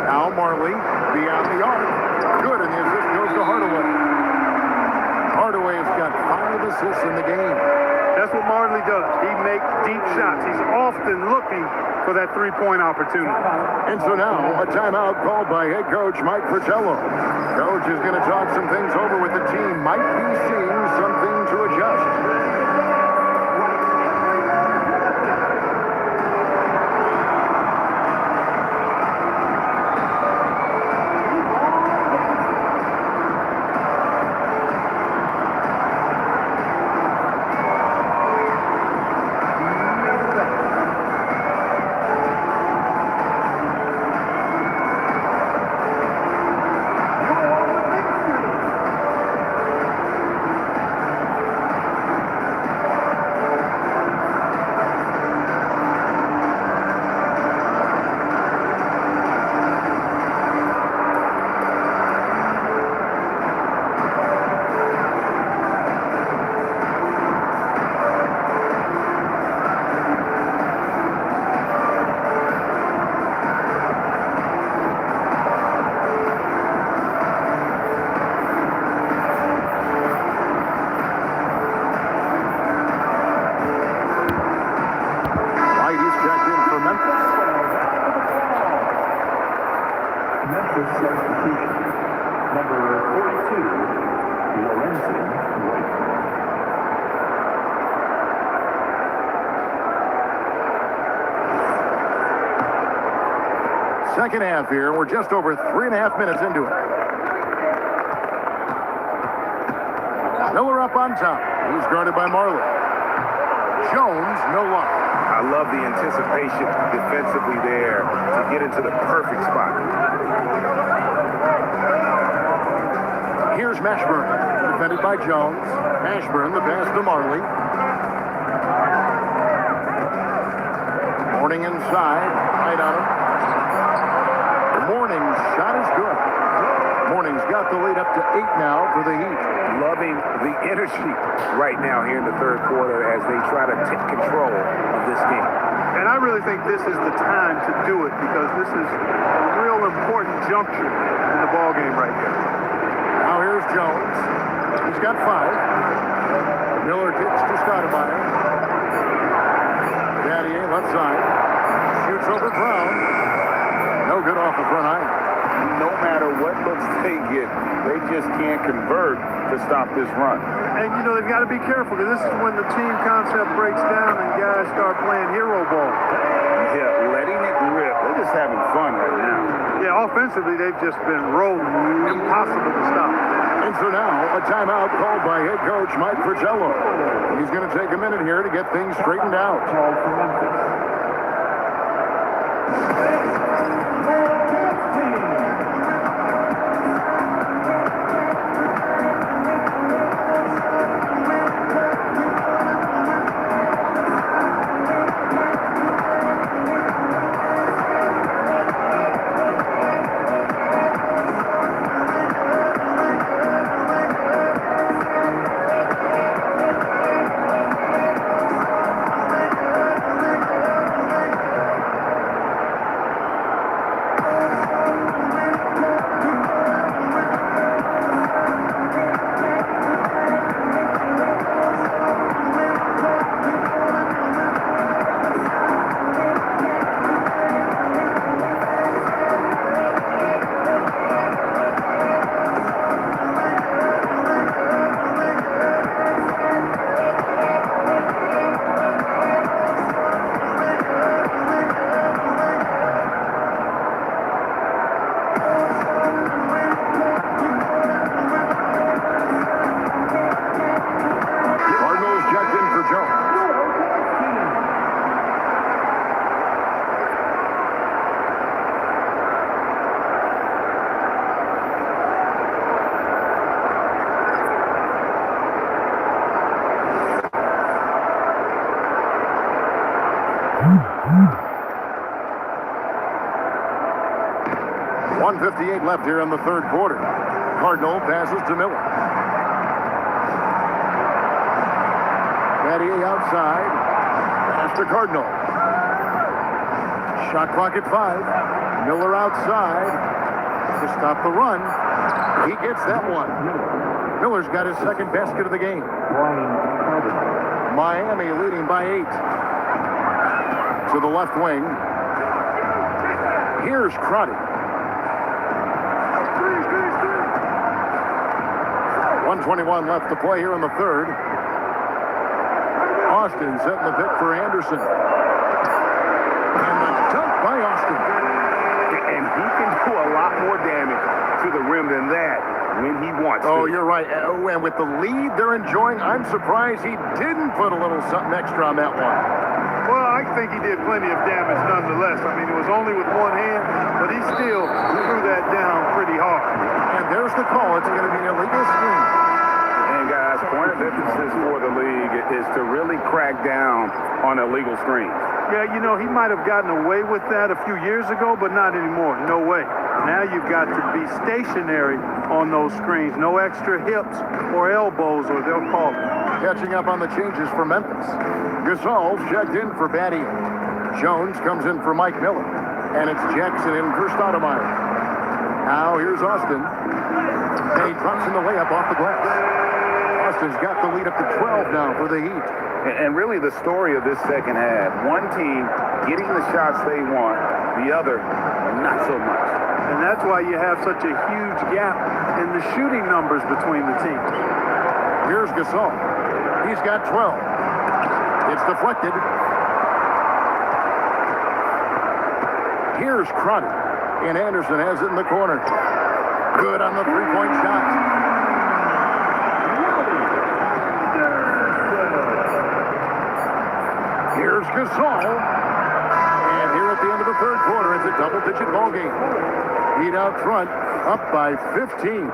Speaker 8: Now Marley beyond the arc. Good, and the assist goes to Hardaway. Hardaway has got 5 assists in the game.
Speaker 9: That's what Marley does. He makes deep shots. He's often looking for that 3-point opportunity.
Speaker 8: And so now, a timeout called by head coach Mike Fratello. Coach is going to talk some things over with the team. Might be seeing something to adjust. Second half here. We're just over 3.5 minutes into it. Miller up on top. He's guarded by Marley. Jones, no luck.
Speaker 10: I love the anticipation defensively there to get into the perfect spot.
Speaker 8: Here's Mashburn, defended by Jones. Mashburn, the pass to Marley. Morning inside, right on him. Morning's shot is good. Morning's got the lead up to 8 now for the Heat.
Speaker 10: Loving the energy right now here in the third quarter as they try to take control of this game.
Speaker 9: And I really think this is the time to do it because this is a real important juncture in the ball game right here.
Speaker 8: Now here's Jones. He's got 5. Miller kicks to Stoudemire. Battier left side. Shoots over Brown. No good off the front iron.
Speaker 10: No matter what looks they get, they just can't convert to stop this run.
Speaker 9: And, you know, they've got to be careful because this is when the team concept breaks down and guys start playing hero ball.
Speaker 10: Yeah, letting it rip. They're just having fun right now.
Speaker 9: Yeah, offensively, they've just been rolling. Impossible to stop.
Speaker 8: And so now, a timeout called by head coach Mike Fratello. He's going to take a minute here to get things straightened out. 1:58 left here in the third quarter. Cardinal passes to Miller. Battier outside. Pass to Cardinal. Shot clock at 5. Miller outside to stop the run. He gets that one. Miller's got his second basket of the game. Miami leading by 8. To the left wing. Here's Crotty. 1:21 left to play here in the third. Austin setting the pick for Anderson. And the dunk by Austin.
Speaker 10: And he can do a lot more damage to the rim than that when he wants to.
Speaker 8: Oh, you're right. And with the lead they're enjoying, I'm surprised he didn't put a little something extra on that one.
Speaker 9: Well, I think he did plenty of damage nonetheless. I mean, it was only with one hand, but he still threw that down pretty hard.
Speaker 8: And there's the call. It's going to be an illegal screen.
Speaker 10: And guys, point of emphasis for the league is to really crack down on illegal screens.
Speaker 9: Yeah, you know, he might have gotten away with that a few years ago, but not anymore. No way. Now you've got to be stationary on those screens. No extra hips or elbows, or they'll call it.
Speaker 8: Catching up on the changes for Memphis. Gasol's checked in for Battier. Jones comes in for Mike Miller. And it's Jackson in for Stoudemire. Now here's Austin. And he drops in the layup off the glass. Austin's got the lead up to 12 now for the Heat.
Speaker 10: And really the story of this second half, one team getting the shots they want, the other not so much.
Speaker 9: And that's why you have such a huge gap in the shooting numbers between the teams.
Speaker 8: Here's Gasol. He's got 12. It's deflected. Here's Crotty. And Anderson has it in the corner. Good on the three-point shot. Here's Gasol. And here at the end of the third quarter, it's a double-digit ball game. Heat out front, up by 15.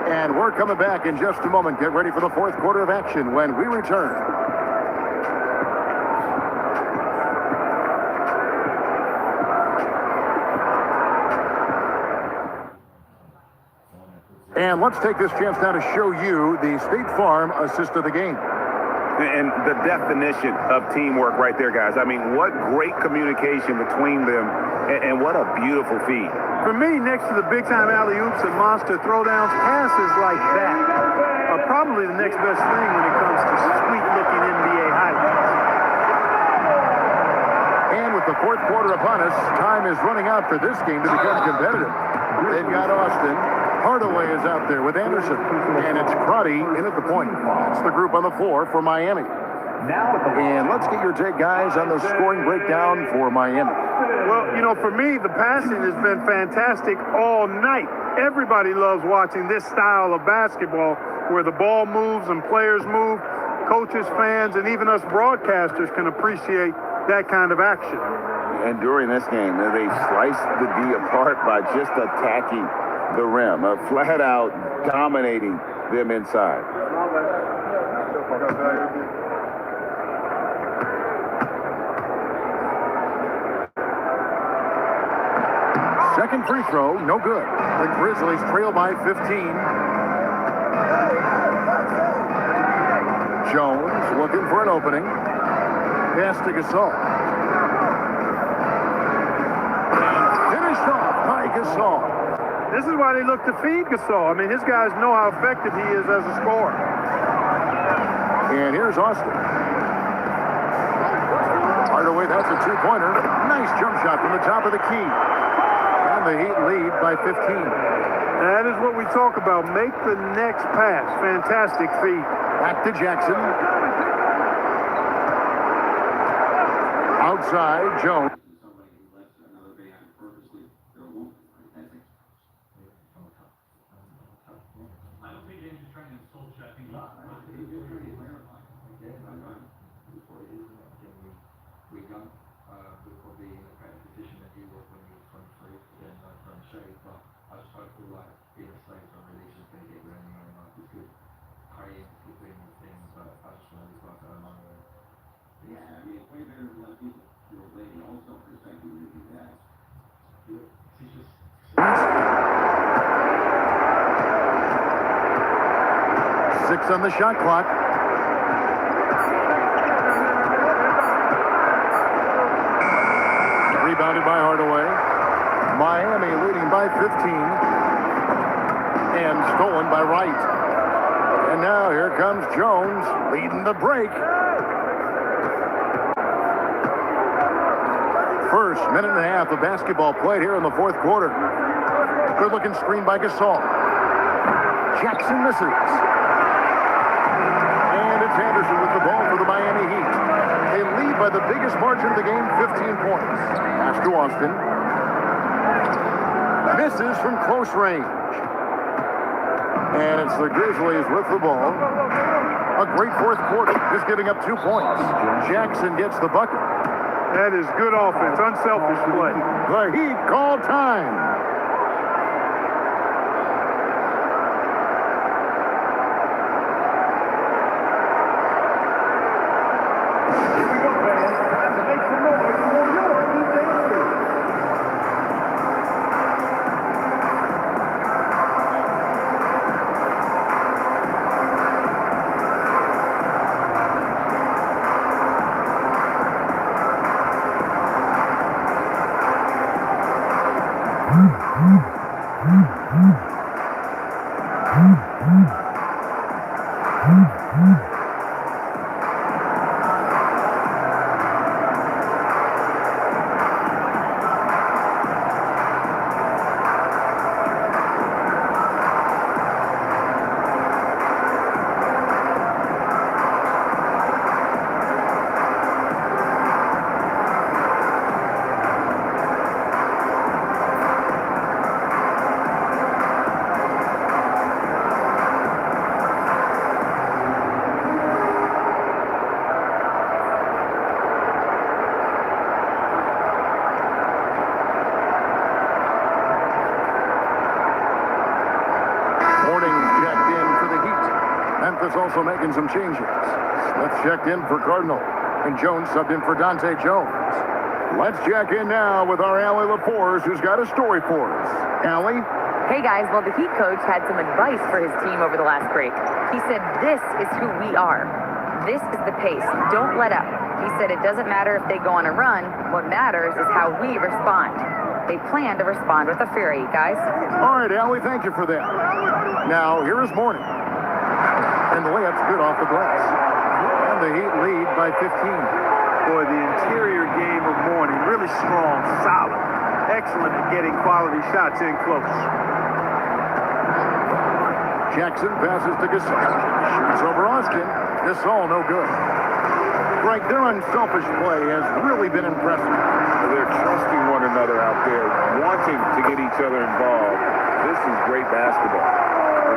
Speaker 8: And we're coming back in just a moment. Get ready for the fourth quarter of action when we return. And let's take this chance now to show you the State Farm assist of the game.
Speaker 10: And the definition of teamwork right there, guys. I mean, what great communication between them, and what a beautiful feed.
Speaker 9: For me, next to the big-time alley-oops and monster throwdowns, passes like that are probably the next best thing when it comes to sweet-looking NBA highlights.
Speaker 8: And with the fourth quarter upon us, time is running out for this game to become competitive. They've got Austin. Hardaway is out there with Anderson. And it's Crotty in at the point. That's the group on the floor for Miami. And let's get your take, guys, on the scoring breakdown for Miami.
Speaker 9: Well, you know, for me, the passing has been fantastic all night. Everybody loves watching this style of basketball where the ball moves and players move. Coaches, fans, and even us broadcasters can appreciate that kind of action.
Speaker 10: And during this game, they sliced the D apart by just attacking the rim, flat out dominating them inside.
Speaker 8: Second free throw, no good. The Grizzlies trail by 15. Jones looking for an opening. Pass to Gasol. And finished off by Gasol.
Speaker 9: This is why they look to feed Gasol. I mean, his guys know how effective he is as a scorer.
Speaker 8: And here's Austin. Hardaway, that's a two-pointer. Nice jump shot from the top of the key. And the Heat lead by 15.
Speaker 9: That is what we talk about. Make the next pass. Fantastic feed.
Speaker 8: Back to Jackson. Outside, Jones. Six on the shot clock. Rebounded by Hardaway. Miami leading by 15. And stolen by Wright. And now here comes Jones leading the break. First minute and a half of basketball played here in the fourth quarter. Good looking screen by Gasol. Jackson misses. And it's Anderson with the ball for the Miami Heat. They lead by the biggest margin of the game, 15 points. Pass to Austin. Misses from close range. And it's the Grizzlies with the ball. A great fourth quarter, just giving up 2 points. Jackson gets the bucket.
Speaker 9: That is good offense, unselfish play.
Speaker 8: The Heat call time. Smith is also making some changes. Smith checked in for Cardinal, and Jones subbed in for Dante Jones. Let's check in now with our Allie LaForce, who's got a story for us. Allie?
Speaker 2: Hey guys, well the Heat coach had some advice for his team over the last break. He said, this is who we are. This is the pace. Don't let up. He said it doesn't matter if they go on a run. What matters is how we respond. They plan to respond with a fury, guys.
Speaker 8: All right, Allie, thank you for that. Now, here is Morning. And the layup's good off the glass. And the Heat lead by 15.
Speaker 9: Boy, the interior game of Morning, really strong, solid, excellent at getting quality shots in close.
Speaker 8: Jackson passes to Gasol. Shoots over Austin. Gasol, no good. Frank, their unselfish play has really been impressive.
Speaker 10: They're trusting one another out there, wanting to get each other involved. This is great basketball.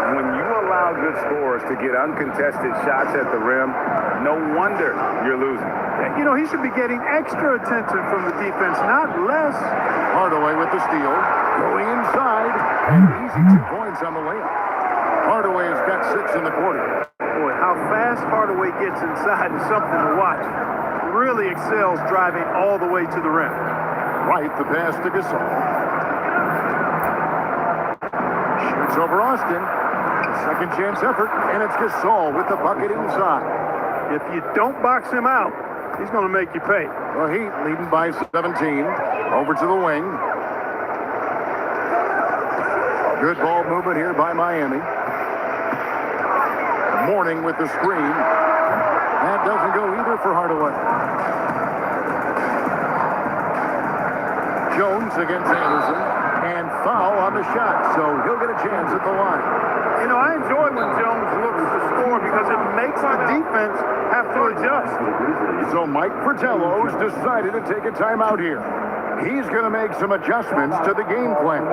Speaker 10: When you allow good scorers to get uncontested shots at the rim, no wonder you're losing.
Speaker 9: You know, he should be getting extra attention from the defense, not less.
Speaker 8: Hardaway with the steal. Going inside. And easy 2 points on the layup. Hardaway has got 6 in the quarter.
Speaker 9: Boy, how fast Hardaway gets inside is something to watch. Really excels driving all the way to the rim.
Speaker 8: Right, the pass to Gasol. Shoots over Austin. Second chance effort, and it's Gasol with the bucket inside.
Speaker 9: If you don't box him out, he's going to make you pay.
Speaker 8: The Heat leading by 17. Over to the wing. Good ball movement here by Miami. Morning with the screen. That doesn't go either for Hardaway. Jones against Anderson. And foul on the shot, so he'll get a chance at the line.
Speaker 9: You know, I enjoy when Jones looks to score because it makes the defense have to adjust.
Speaker 8: So Mike Fratello's decided to take a timeout here. He's going to make some adjustments to the game plan.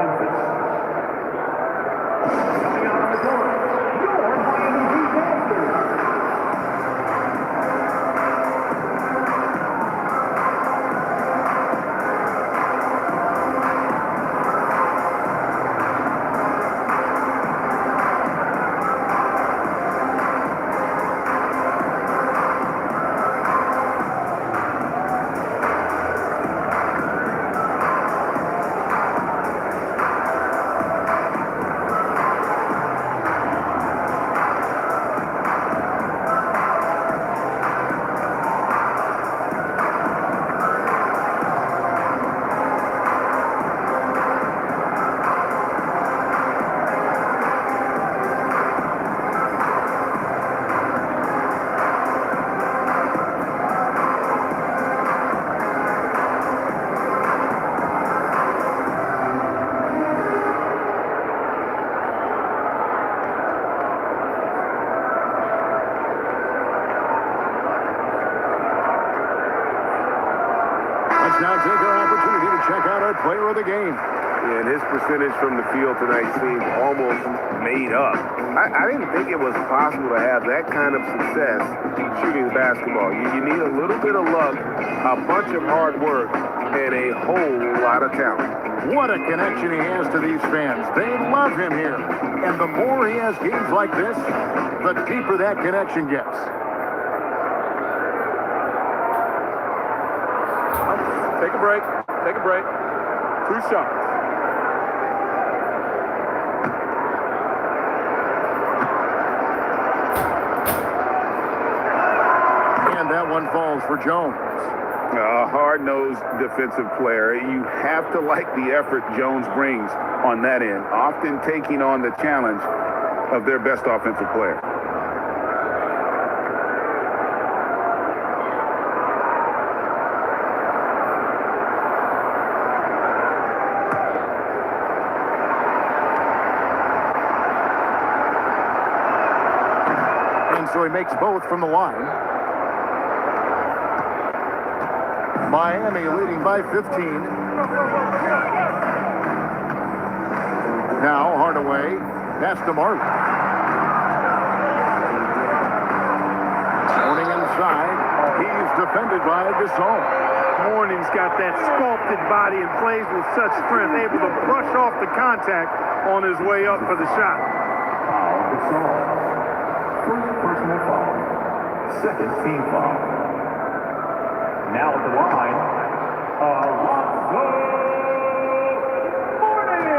Speaker 8: Now take our opportunity to check out our player of the game.
Speaker 10: And his percentage from the field tonight seemed almost made up. I didn't think it was possible to have that kind of success shooting the basketball. You need a little bit of luck, a bunch of hard work, and a whole lot of talent.
Speaker 8: What a connection he has to these fans. They love him here. And the more he has games like this, the deeper that connection gets.
Speaker 3: Take a break. Take a break. 2 shots.
Speaker 8: And that one falls for Jones.
Speaker 10: A hard-nosed defensive player. You have to like the effort Jones brings on that end, often taking on the challenge of their best offensive player.
Speaker 8: So he makes both from the line. Miami leading by 15. Now Hardaway, pass to Marley. Morning inside. He's defended by Gasol.
Speaker 9: Morning's got that sculpted body and plays with such strength, able to brush off the contact on his way up for the shot.
Speaker 5: Gasol.
Speaker 13: personal foul. Second team foul. Now at the line, Alonzo Mourning.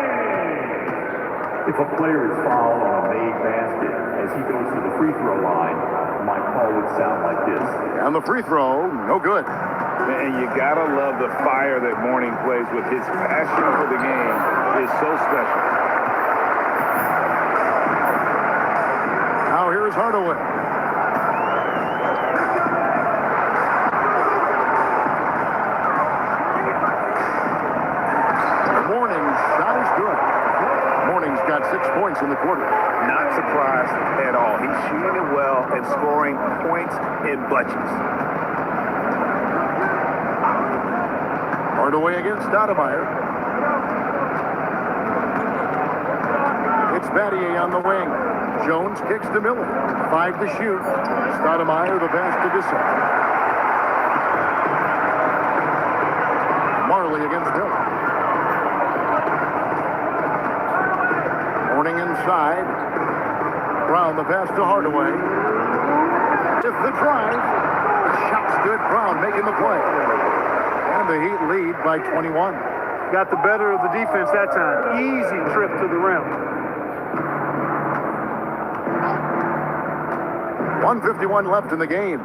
Speaker 13: If a player is fouled on a made basket as he goes to the free throw line, my call would sound like this.
Speaker 8: And the free throw, no good.
Speaker 10: And you gotta love the fire that Mourning plays with. His passion for the game is so special.
Speaker 8: Now here's Hardaway. Mourning's shot is good. Mourning's got 6 points in the quarter.
Speaker 10: Not surprised at all. He's shooting it well and scoring points in bunches.
Speaker 8: Hardaway against Stoudemire. It's Battier on the wing. Jones kicks to Miller. 5 to shoot. Stoudemire the pass to Gasol. Marley against Miller. Mourning inside. Brown the pass to Hardaway. It's the drive. The shot's good. Brown making the play. And the Heat lead by 21.
Speaker 9: Got the better of the defense that time. Easy trip to the rim.
Speaker 8: 1:51 left in the game.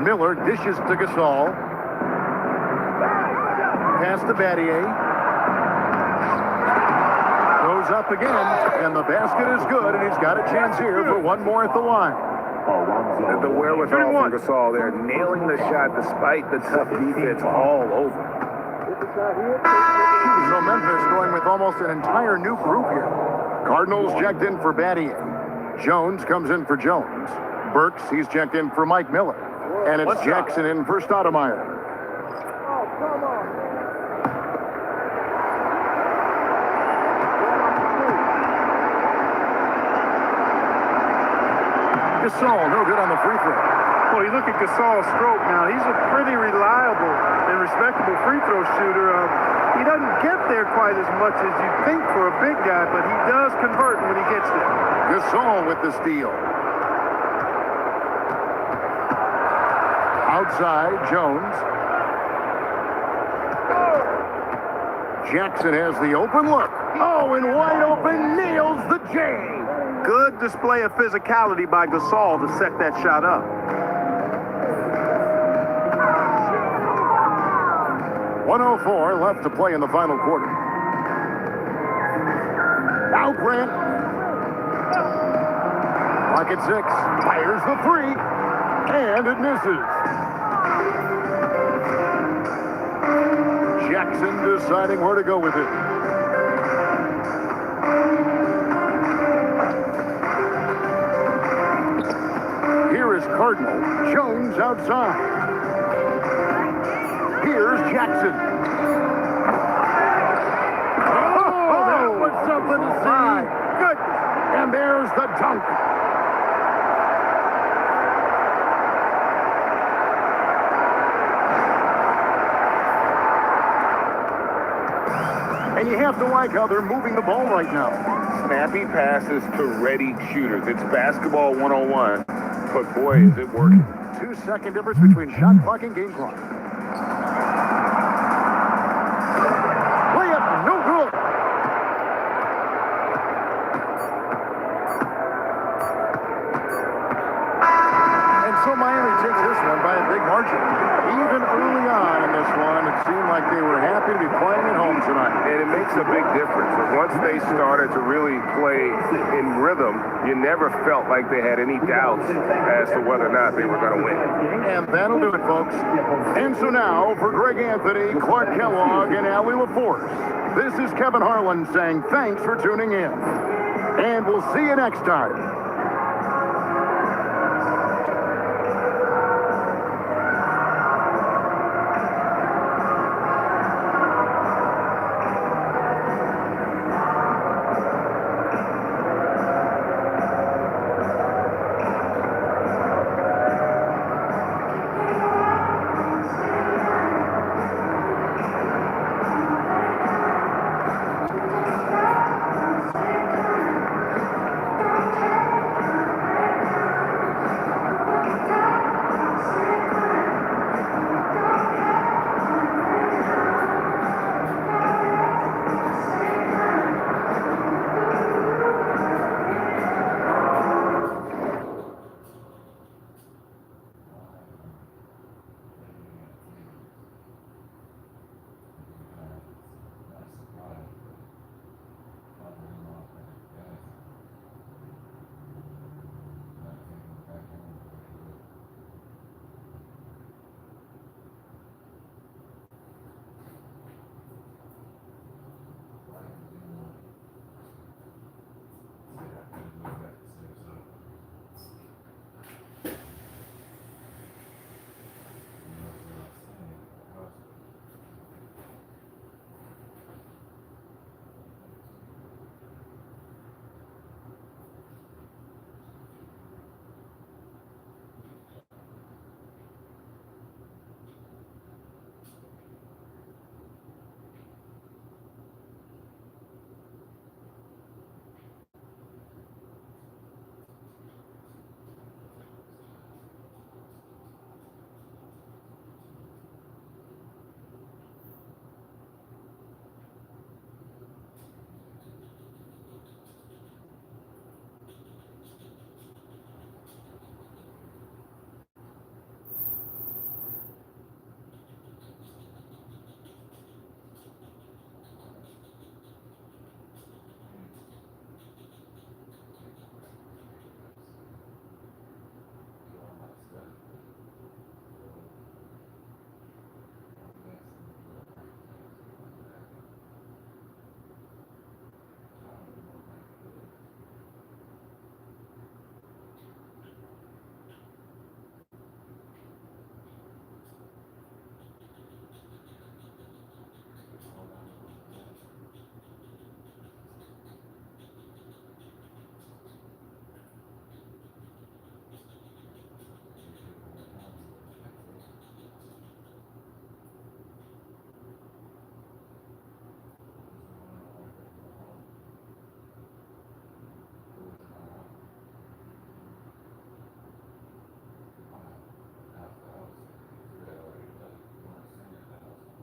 Speaker 8: Miller dishes to Gasol. Pass to Battier. Goes up again, and the basket is good, and he's got a chance here for one more at the line.
Speaker 10: The wherewithal from Gasol there, nailing the shot despite the tough defense all over.
Speaker 8: So Memphis going with almost an entire new group here. Cardinals checked in for Battier. Jones comes in for Jones. Burks, he's checked in for Mike Miller. And it's Jackson in for Stoudemire. Gasol, no good on the free throw.
Speaker 9: Well, you look at Gasol's stroke now. He's a pretty reliable and respectable free throw shooter. He doesn't get there quite as much as you'd think for a big guy, but he does convert when he gets there.
Speaker 8: Gasol with the steal. Outside, Jones. Jackson has the open look. Oh, and wide open, nails the J.
Speaker 9: Good display of physicality by Gasol to set that shot up.
Speaker 8: 1:04 left to play in the final quarter. Now Grant. Pocket 6. Fires the 3. And it misses. Jackson deciding where to go with it. Here is Cardinal. Jones outside. Here's Jackson. Oh, that was something to see. Good. And there's the dunk. And you have to like how they're moving the ball right now.
Speaker 10: Snappy passes to ready shooters. It's basketball 101, but boy, is it working.
Speaker 8: 2-second difference between shot clock and game clock. Layup, no good. And so Miami takes this one by a big margin. Even early on in this one, it seemed like they were happy to be playing at home tonight.
Speaker 10: And it makes a big difference. Once they started to really play in rhythm, you never felt like they had any doubts as to whether or not they were going to win.
Speaker 8: And that'll do it, folks. And so now, for Greg Anthony, Clark Kellogg, and Allie LaForce, this is Kevin Harlan saying thanks for tuning in. And we'll see you next time.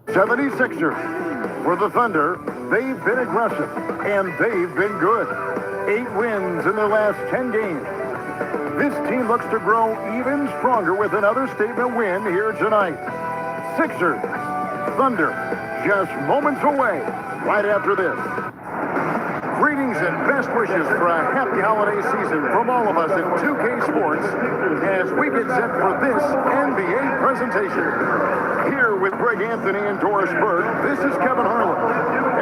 Speaker 8: 76ers. For the Thunder, they've been aggressive, and they've been good. 8 wins in their last 10 games. This team looks to grow even stronger with another statement win here tonight. Sixers, Thunder, just moments away right after this. Greetings and best wishes for a happy holiday season from all of us at 2K Sports as we get set for this NBA presentation. Here with Greg Anthony and Doris Burke, this is Kevin Harlan.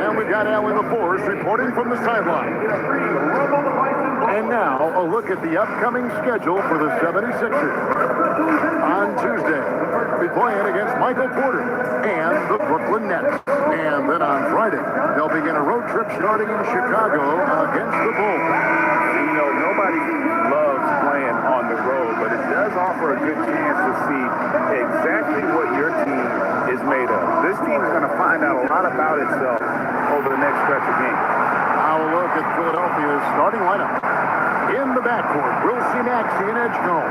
Speaker 8: And we've got Alan LaForce reporting from the sideline. And now, a look at the upcoming schedule for the 76ers. On Tuesday, they'll be playing against Michael Porter and the Brooklyn Nets. And then on Friday, they'll begin a road trip starting in Chicago against the Bulls.
Speaker 10: You know, nobody loves playing on the road, but it does offer a good chance to see exactly what your team is made of. This team is going to find out a lot about itself over the next stretch of games.
Speaker 8: Now a look at Philadelphia's starting lineup. In the backcourt, we'll see Maxey and Edgecombe.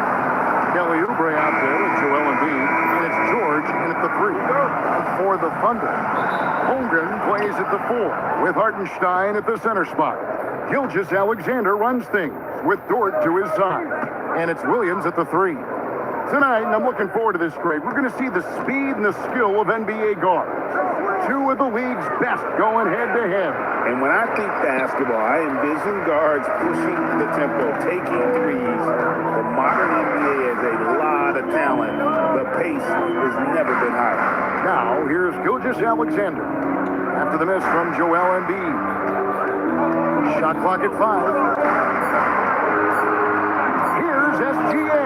Speaker 8: Kelly Oubre out there with Joel Embiid, and it's George in at the 3. For the Thunder, Holmgren plays at the 4 with Hartenstein at the center spot. Gilgeous-Alexander runs things with Dort to his side, and it's Williams at the 3. Tonight, and I'm looking forward to this, Greg, we're going to see the speed and the skill of NBA guards. 2 of the league's best going head-to-head.
Speaker 10: And when I think basketball, I envision guards pushing the tempo, taking threes. The modern NBA has a lot of talent. The pace has never been higher.
Speaker 8: Now, here's Gilgeous-Alexander. After the miss from Joel Embiid. Shot clock at 5. Here's SGA.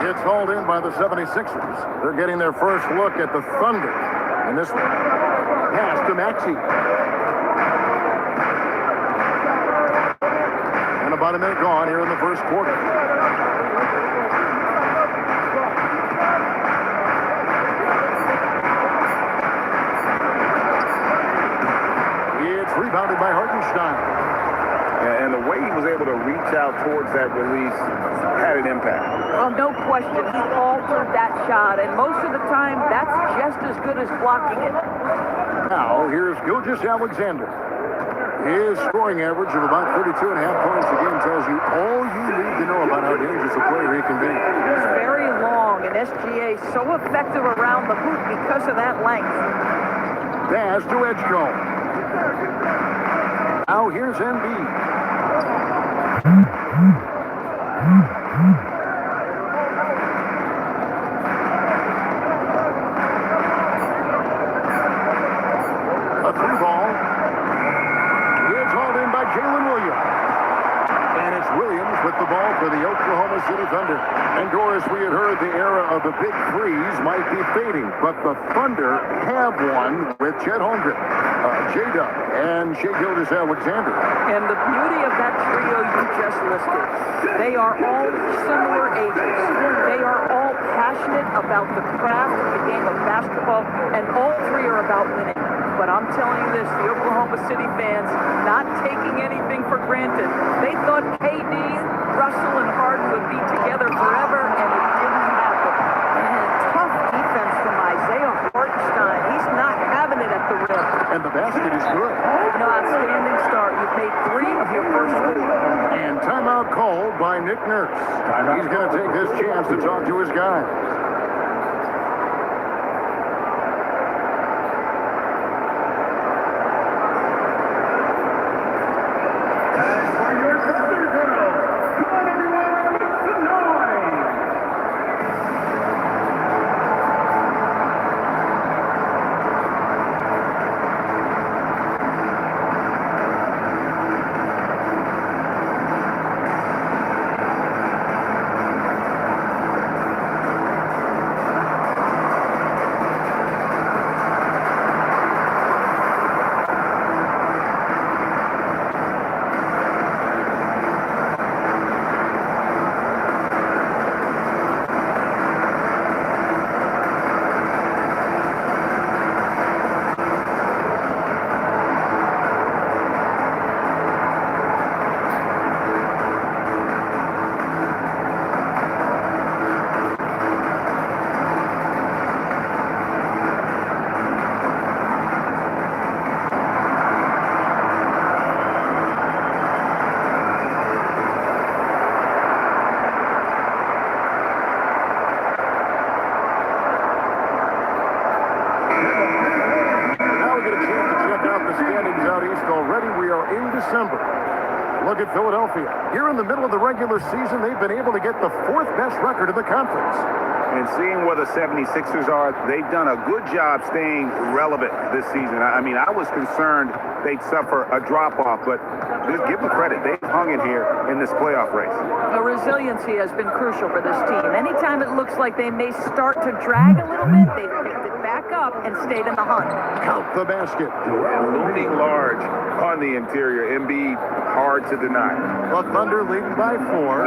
Speaker 8: It's hauled in by the 76ers. They're getting their first look at the Thunder. And this one, pass to Maxey. And about a minute gone here in the first quarter. It's rebounded by Hartenstein.
Speaker 10: And the way he was able to reach out towards that release had an impact.
Speaker 4: Well, no question. He altered that shot, and most of the time, that's just as good as blocking it.
Speaker 8: Now, here's Gilgeous-Alexander. His scoring average of about 32.5 points a game tells you all you need to know about how dangerous a player he can be.
Speaker 4: He's very long, and SGA so effective around the hoop because of that length.
Speaker 8: Pass to Edgecombe. Now here's Embiid. A 3 ball. It's hauled in by Jalen Williams. And it's Williams with the ball for the Oklahoma City Thunder. And Doris, we had heard the era of the big threes might be fading, but the Thunder have one with Chet Holmgren, J-Dub, and Shai Gilgeous-Alexander.
Speaker 4: And the beauty of that trio you just listed, they are all similar ages. They are all passionate about the craft of the game of basketball, and all 3 are about winning. But I'm telling you this, the Oklahoma City fans, not taking anything for granted. They thought KD, Russell, and Harden would be together forever, and it didn't happen. And tough defense from Isaiah Hartenstein. He's not having it at the rim.
Speaker 8: And the basket is good.
Speaker 4: No, outstanding start. You've made 3 of your first 4.
Speaker 8: And timeout called by Nick Nurse. He's going to take this chance to talk to his guys. December. Look at Philadelphia. Here in the middle of the regular season, they've been able to get the 4th best record in the conference.
Speaker 10: And seeing where the 76ers are, they've done a good job staying relevant this season. I mean, I was concerned they'd suffer a drop-off, but just give them credit. They've hung in here in this playoff race.
Speaker 4: The resiliency has been crucial for this team. Anytime it looks like they may start to drag a little bit, they've picked it back up and stayed in the hunt.
Speaker 8: Count the basket.
Speaker 10: Looming large on the interior. Embiid, hard to deny.
Speaker 8: The Thunder lead by 4.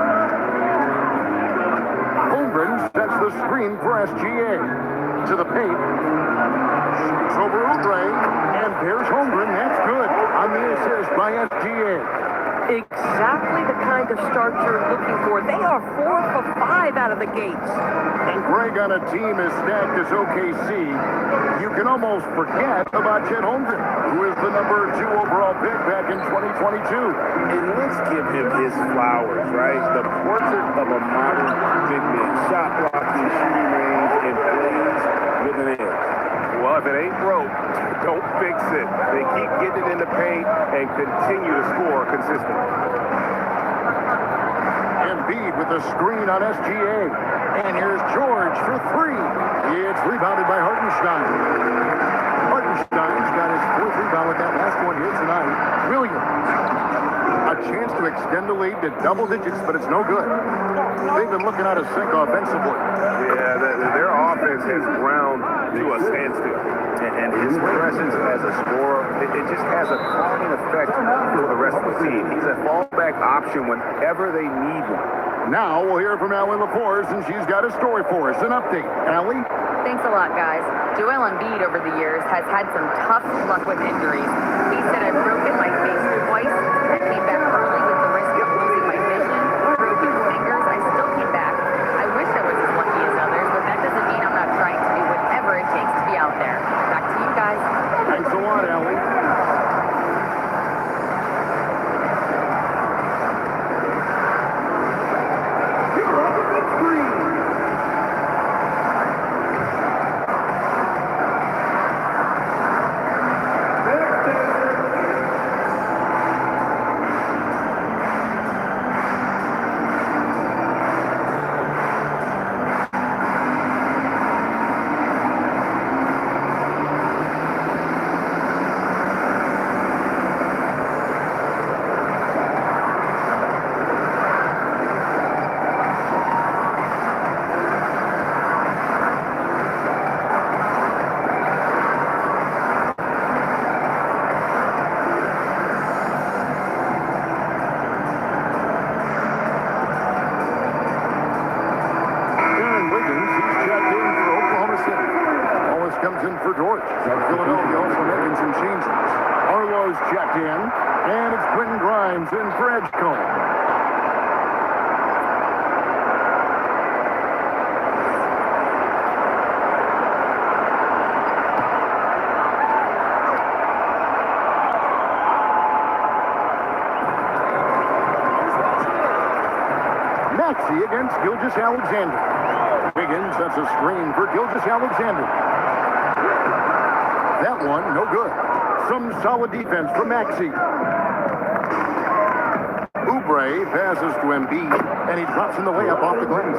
Speaker 8: Holmgren sets the screen for SGA. To the paint. Shoots over Oubre. And there's Holmgren. That's good. On the assist by SGA.
Speaker 4: Exactly the kind of start you're looking for. They are 4 for 5 out of the gates.
Speaker 8: And Greg, on a team as stacked as OKC, you can almost forget about Chet Holmgren, who is the number 2 overall pick back in 2022.
Speaker 10: And let's give him his flowers, right? The portrait of a modern big man. Shot blocking, shooting range, and plays with an edge. Well, if it ain't broke, don't fix it. They keep getting it in the paint and continue to score consistently.
Speaker 8: Embiid with the screen on SGA. And here's George for 3. It's rebounded by Hartenstein. Hartenstein's got his 4th rebound with that last one here tonight. Williams. A chance to extend the lead to double digits, but it's no good. They've been looking out of sync offensively.
Speaker 10: Yeah, their offense has ground to a standstill. And his presence as a scorer, it just has a calming effect for the rest of the team. He's a fallback option whenever they need one.
Speaker 8: Now we'll hear from Allie LaForce, and she's got a story for us. An update. Allie?
Speaker 2: Thanks a lot, guys. Joel Embiid over the years has had some tough luck with injuries. He said, I've broken my face twice. I came back early with the risk of losing my vision. Broken fingers. I still came back. I wish I was as lucky as others, but that doesn't mean I'm not trying to do whatever it takes to be out there. Back to you guys.
Speaker 8: Thanks a lot, Allie. Comes in for George. Philadelphia also making some changes. Arlo's checked in, and it's Quentin Grimes in for Edgecombe. Maxey against Gilgeous-Alexander. Wiggins sets a screen for Gilgeous-Alexander. That one, no good. Some solid defense from Maxey. Oubre passes to Embiid, and he drops in the layup off the glass.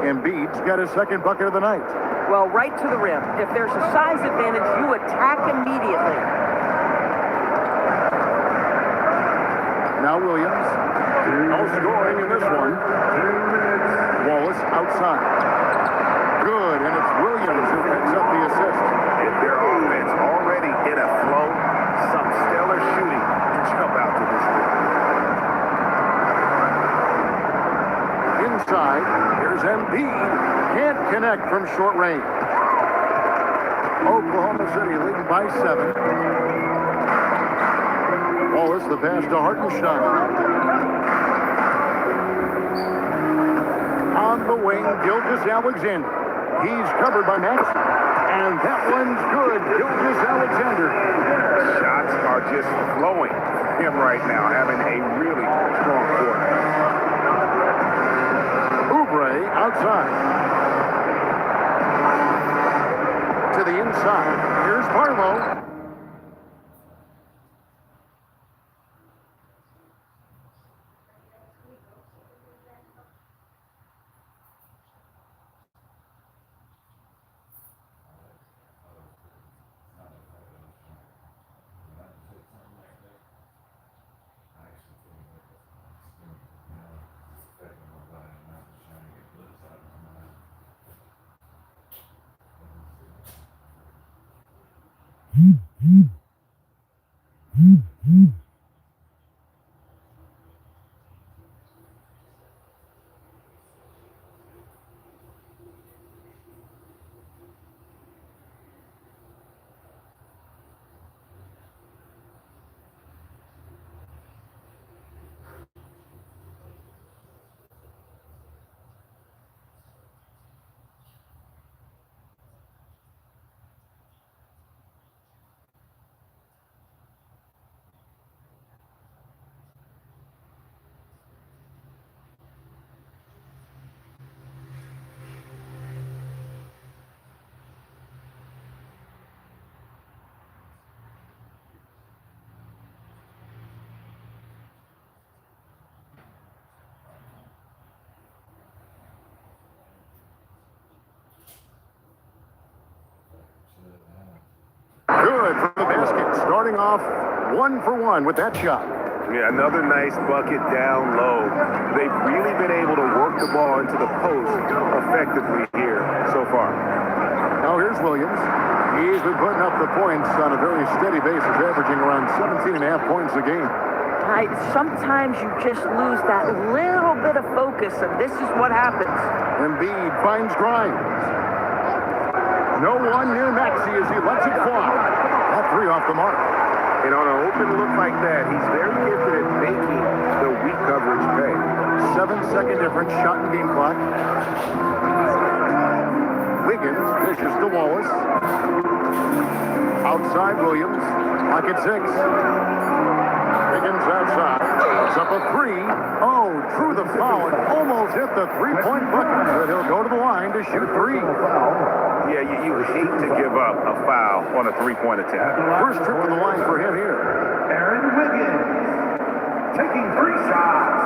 Speaker 8: Embiid's got his 2nd bucket of the night.
Speaker 4: Well, right to the rim. If there's a size advantage, you attack immediately.
Speaker 8: Now Williams. No scoring in this one. Wallace outside. Good, and it's Williams who picks up the assist.
Speaker 10: And their offense already in a flow. Some stellar shooting to jump out to this league.
Speaker 8: Inside, here's Embiid. Can't connect from short range. Oklahoma City leading by 7. Wallace the pass to Hartenstein. On the wing, Gilgeous-Alexander. He's covered by Maxey. And that one's good. Gilgeous-Alexander.
Speaker 10: Shots are just flowing him right now, having a really strong quarter.
Speaker 8: Oubre outside. To the inside. Here's Barlow. Good for the basket. Starting off 1-for-1 with that shot.
Speaker 10: Yeah, another nice bucket down low. They've really been able to work the ball into the post effectively here so far.
Speaker 8: Now here's Williams. He's been putting up the points on a very steady basis, averaging around 17.5 points a game.
Speaker 4: Sometimes you just lose that little bit of focus, and this is what happens.
Speaker 8: Embiid finds Grimes. No one near Maxey as he lets it fly. That three off the mark.
Speaker 10: And on an open look like that, he's very gifted at making the weak coverage pay.
Speaker 8: 7-second difference, shot and game clock. Wiggins dishes to Wallace. Outside Williams. Pocket 6. Wiggins outside. Puts up a three. Oh, drew the foul and almost hit the three-point bucket. But he'll go to the line to shoot three.
Speaker 10: Yeah, you hate to give up a foul on a three-point attempt.
Speaker 8: First trip to the line for him here.
Speaker 5: Aaron Wiggins taking 3 shots.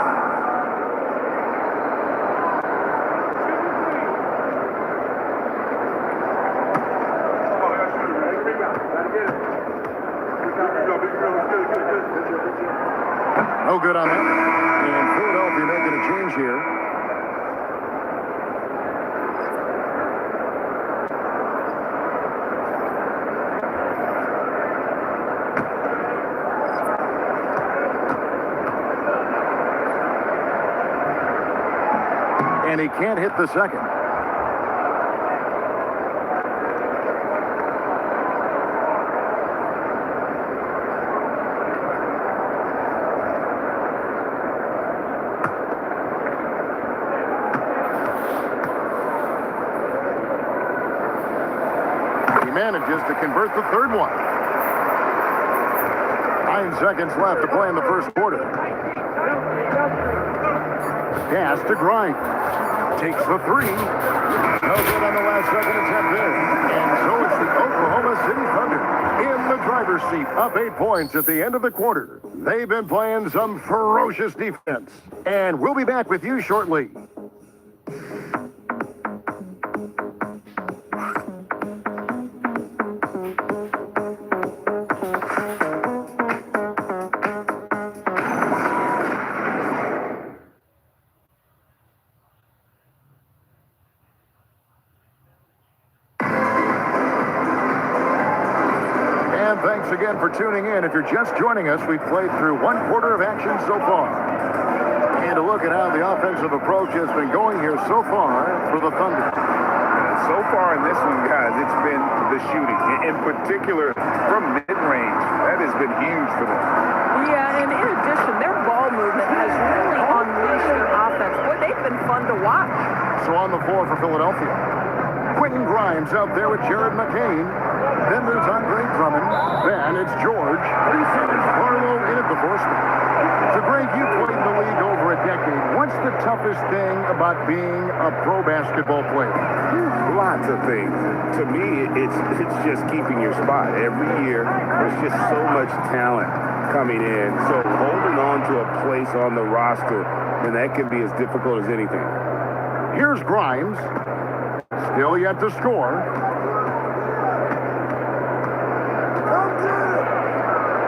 Speaker 8: No good on that. And Philadelphia making a change here. And he can't hit the second. He manages to convert the third one. 9 seconds left to play in the first quarter. Pass to Grimes. Takes the three. No good on the last second attempt there. And so it's the Oklahoma City Thunder in the driver's seat, up 8 points at the end of the quarter. They've been playing some ferocious defense. And we'll be back with you shortly. Thanks again for tuning in. If you're just joining us, we've played through 1 quarter of action so far. And to look at how the offensive approach has been going here so far for the Thunder.
Speaker 10: So far in this one, guys, it's been the shooting. In particular, from mid-range. That has been huge for them.
Speaker 4: Yeah, and in addition, their ball movement has really unleashed the offense. Boy, they've been fun to watch.
Speaker 8: So on the floor for Philadelphia. Quentin Grimes out there with Jared McCain. Then there's Andre Drummond. Then it's George. And it's Barlow in at the forceman. So, Greg, you played in the league over a decade. What's the toughest thing about being a pro basketball player?
Speaker 10: Lots of things. To me, it's just keeping your spot. Every year, there's just so much talent coming in. So holding on to a place on the roster, and that can be as difficult as anything.
Speaker 8: Here's Grimes. Still yet to score.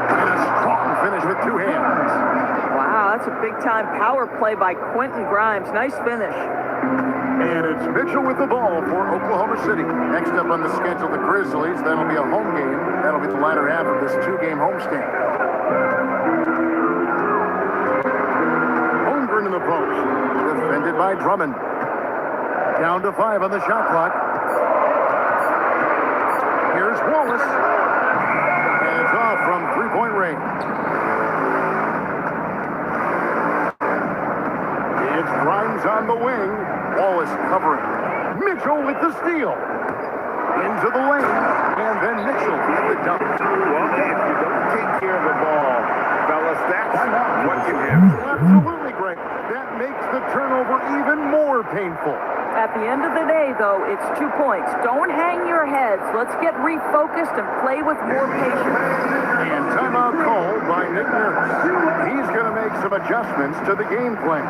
Speaker 8: And a strong finish with 2 hands.
Speaker 4: Wow, that's a big-time power play by Quentin Grimes. Nice finish.
Speaker 8: And it's Mitchell with the ball for Oklahoma City. Next up on the schedule, the Grizzlies. That'll be a home game. That'll be the latter half of this 2-game homestand. Drummond. Down to 5 on the shot clock. Here's Wallace. And it's off from three-point range. It's Grimes on the wing. Wallace covering. Mitchell with the steal. Into the lane. And then Mitchell at the dunk.
Speaker 10: Well, if you don't take care of the ball, fellas, that's what can happen.
Speaker 8: Absolutely great. That makes the turnover even more painful.
Speaker 4: At the end of the day, though, it's 2 points. Don't hang your heads. Let's get refocused and play with more patience.
Speaker 8: And timeout called by Nick Nurse. He's going to make some adjustments to the game plan.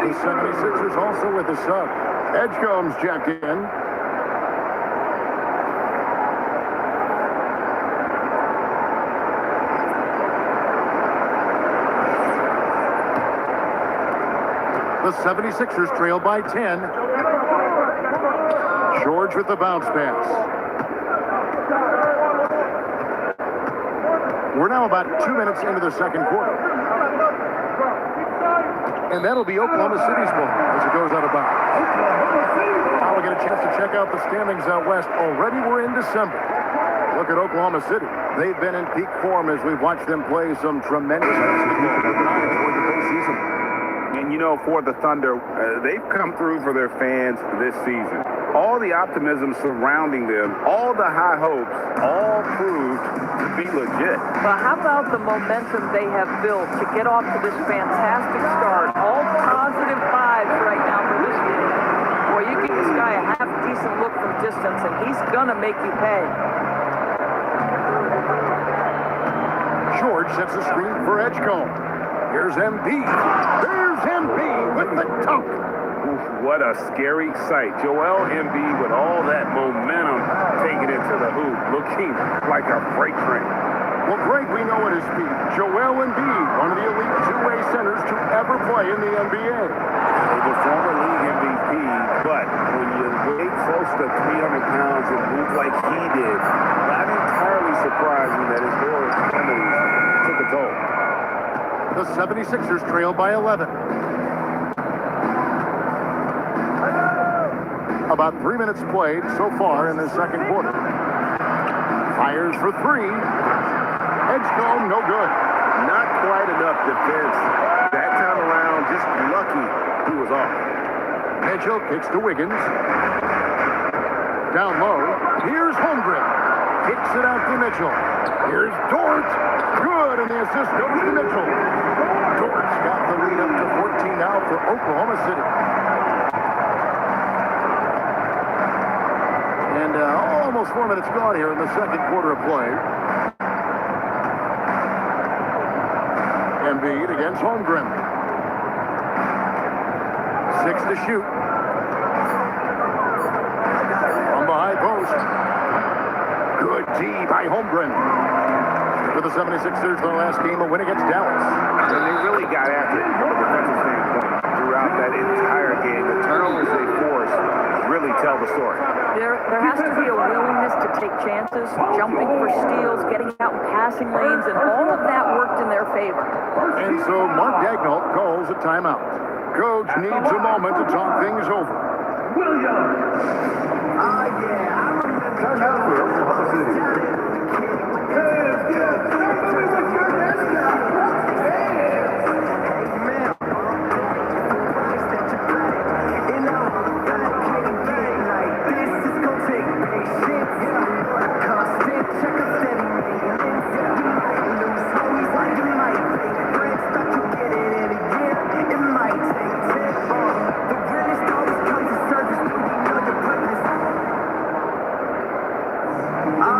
Speaker 8: The 76ers also with a sub. Edgecomb's checked in. The 76ers trail by 10. George with the bounce pass. We're now about 2 minutes into the second quarter. And that'll be Oklahoma City's ball as it goes out of bounds. Now we'll get a chance to check out the standings out west. Already we're in December. Look at Oklahoma City. They've been in peak form as we've watched them play some tremendous basketball toward the postseason.
Speaker 10: And you know, for the Thunder, they've come through for their fans this season. All the optimism surrounding them, all the high hopes, all proved to be legit.
Speaker 4: But how about the momentum they have built to get off to this fantastic start? All positive vibes right now for this team. Boy, you give this guy a half-decent look from distance, and he's going to make you pay.
Speaker 8: George sets a screen for Edgecombe. Here's Embiid. There's Embiid with the dunk.
Speaker 10: Oof, what a scary sight. Joel Embiid with all that momentum taking it to the hoop, looking like a freight train.
Speaker 8: Well, Greg, we know at his speed. Joel Embiid, one of the elite two-way centers to ever play in the NBA.
Speaker 10: He's a former league MVP, but when you weigh close to 300 pounds and move like he did, not entirely surprising that his lower extremities took a toll.
Speaker 8: The 76ers trail by 11. About 3 minutes played so far in the second quarter. Fires for three. Edgecombe, no good.
Speaker 10: Not quite enough defense. That time around, just lucky he was off.
Speaker 8: Mitchell kicks to Wiggins. Down low. Here's Holmgren. Kicks it out to Mitchell. Here's Dort. Good, and the assist goes to Mitchell. Dort's got the lead up to 14 now for Oklahoma City. And almost 4 minutes gone here in the second quarter of play. Embiid against Holmgren. 6 to shoot. From the high post. Good D by Holmgren. For the 76ers, their last game, a win against Dallas.
Speaker 10: And they really got after it from a defensive standpoint throughout that entire game. The turnovers they forced really tell the story.
Speaker 4: There has to be a willingness to take chances, jumping for steals, getting out in passing lanes, and all of that worked in their favor.
Speaker 8: And so Mark Daigneault calls a timeout. Coach needs a moment to talk things over.
Speaker 5: Timeout for Oklahoma City.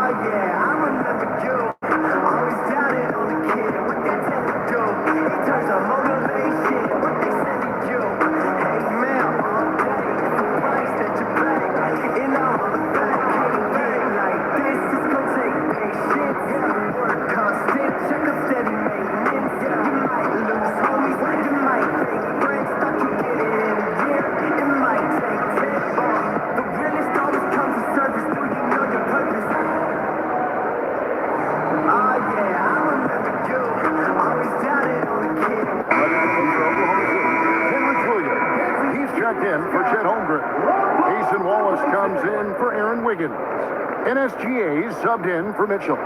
Speaker 5: yeah, I remember you. Always doubted on the kid. What they tell you do? It turns on motivation. What they send to you. Hey, man, all day. The price that you pay. And all the fact can't get like this. It's gonna take patience. Yeah, work constant. Check up steady maintenance. Yeah, you might lose homies. You might take breaks. Thought you get it in a year. It might take 10. The realest always comes to surface. Do you know your purpose? Oh yeah, I remember you. Always doubted on the kid.
Speaker 8: Henry Williams. He's checked in for Chet Holmgren. Mason Wallace comes in for Aaron Wiggins. NSGA subbed in for Mitchell.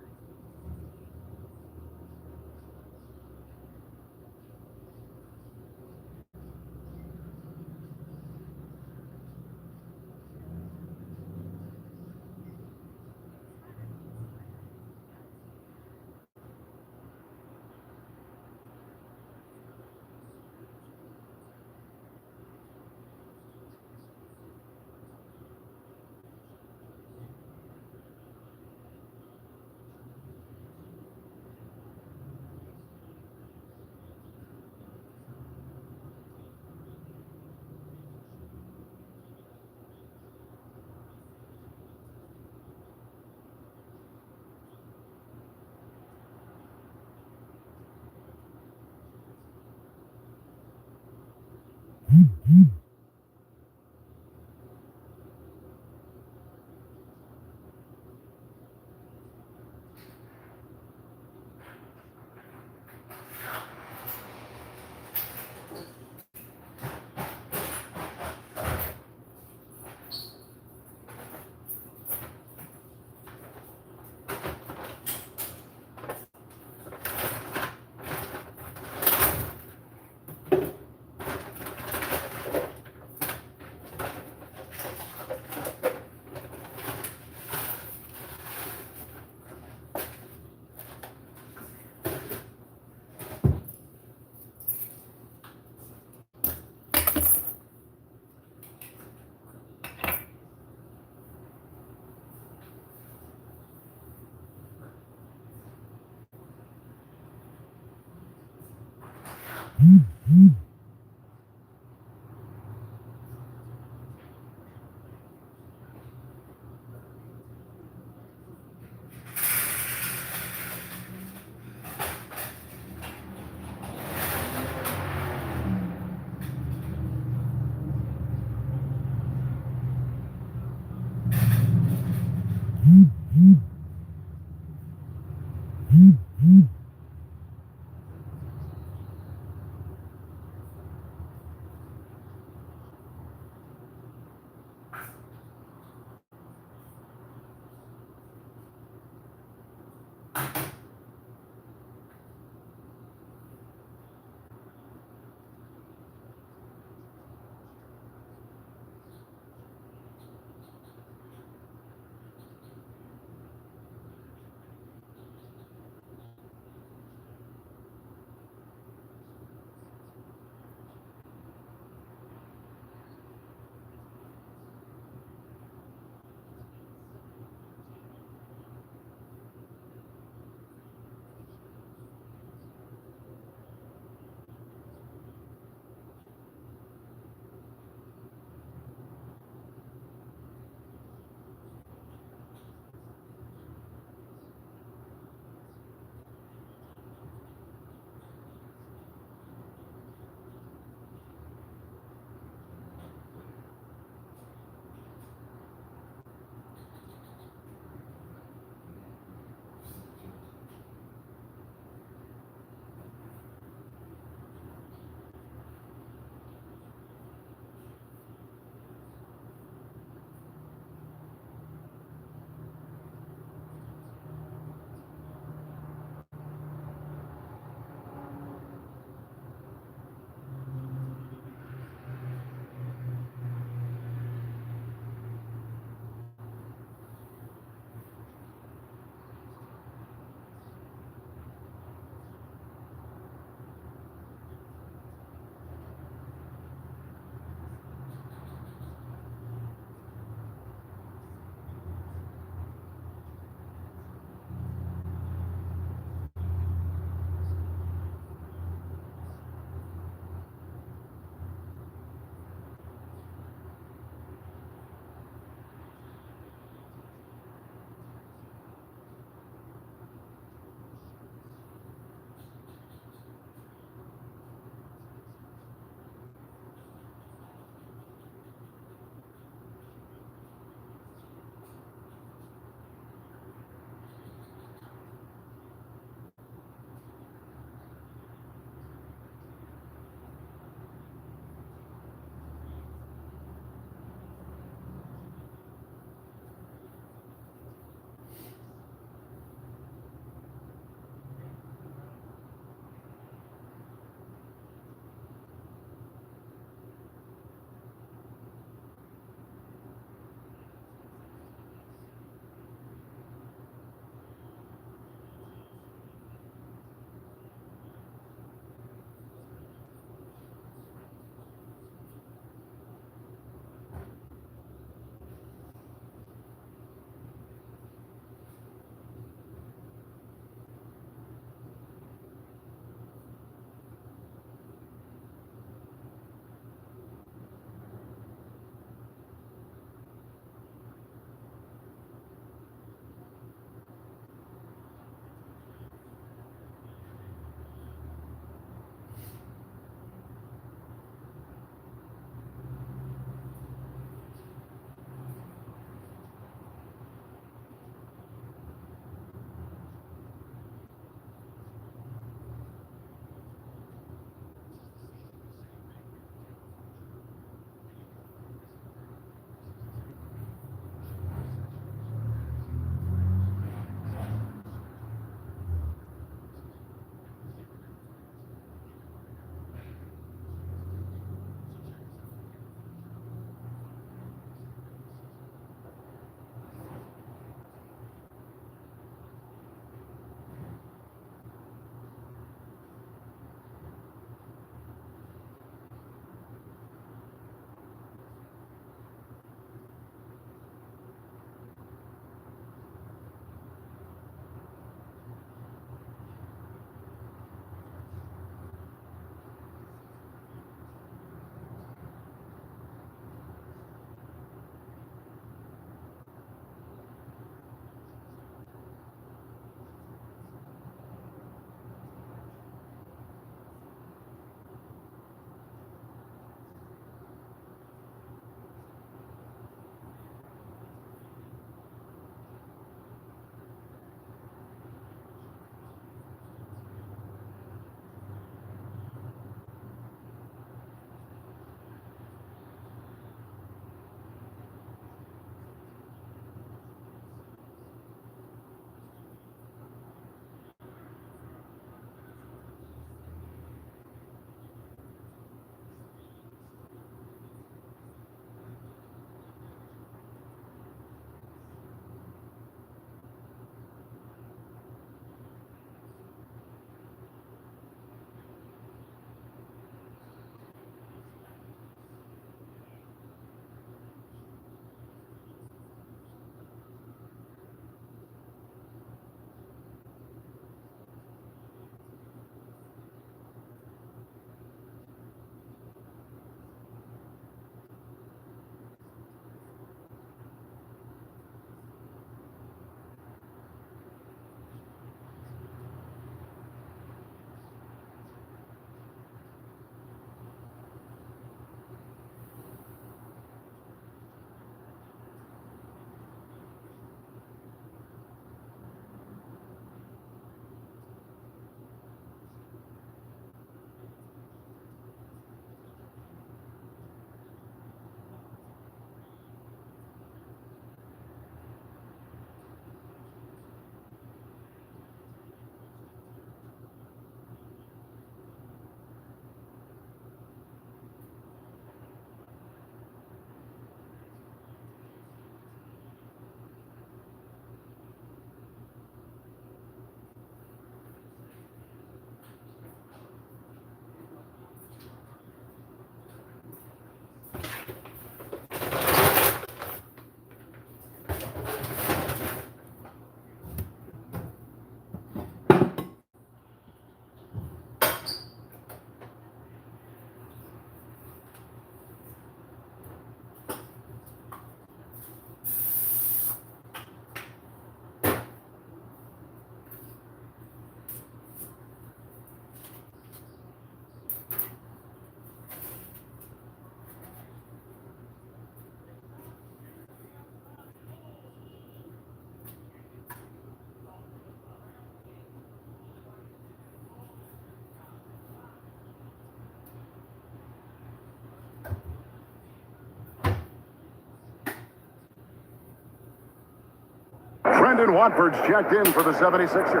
Speaker 8: Brandon Watford's checked in for the 76ers.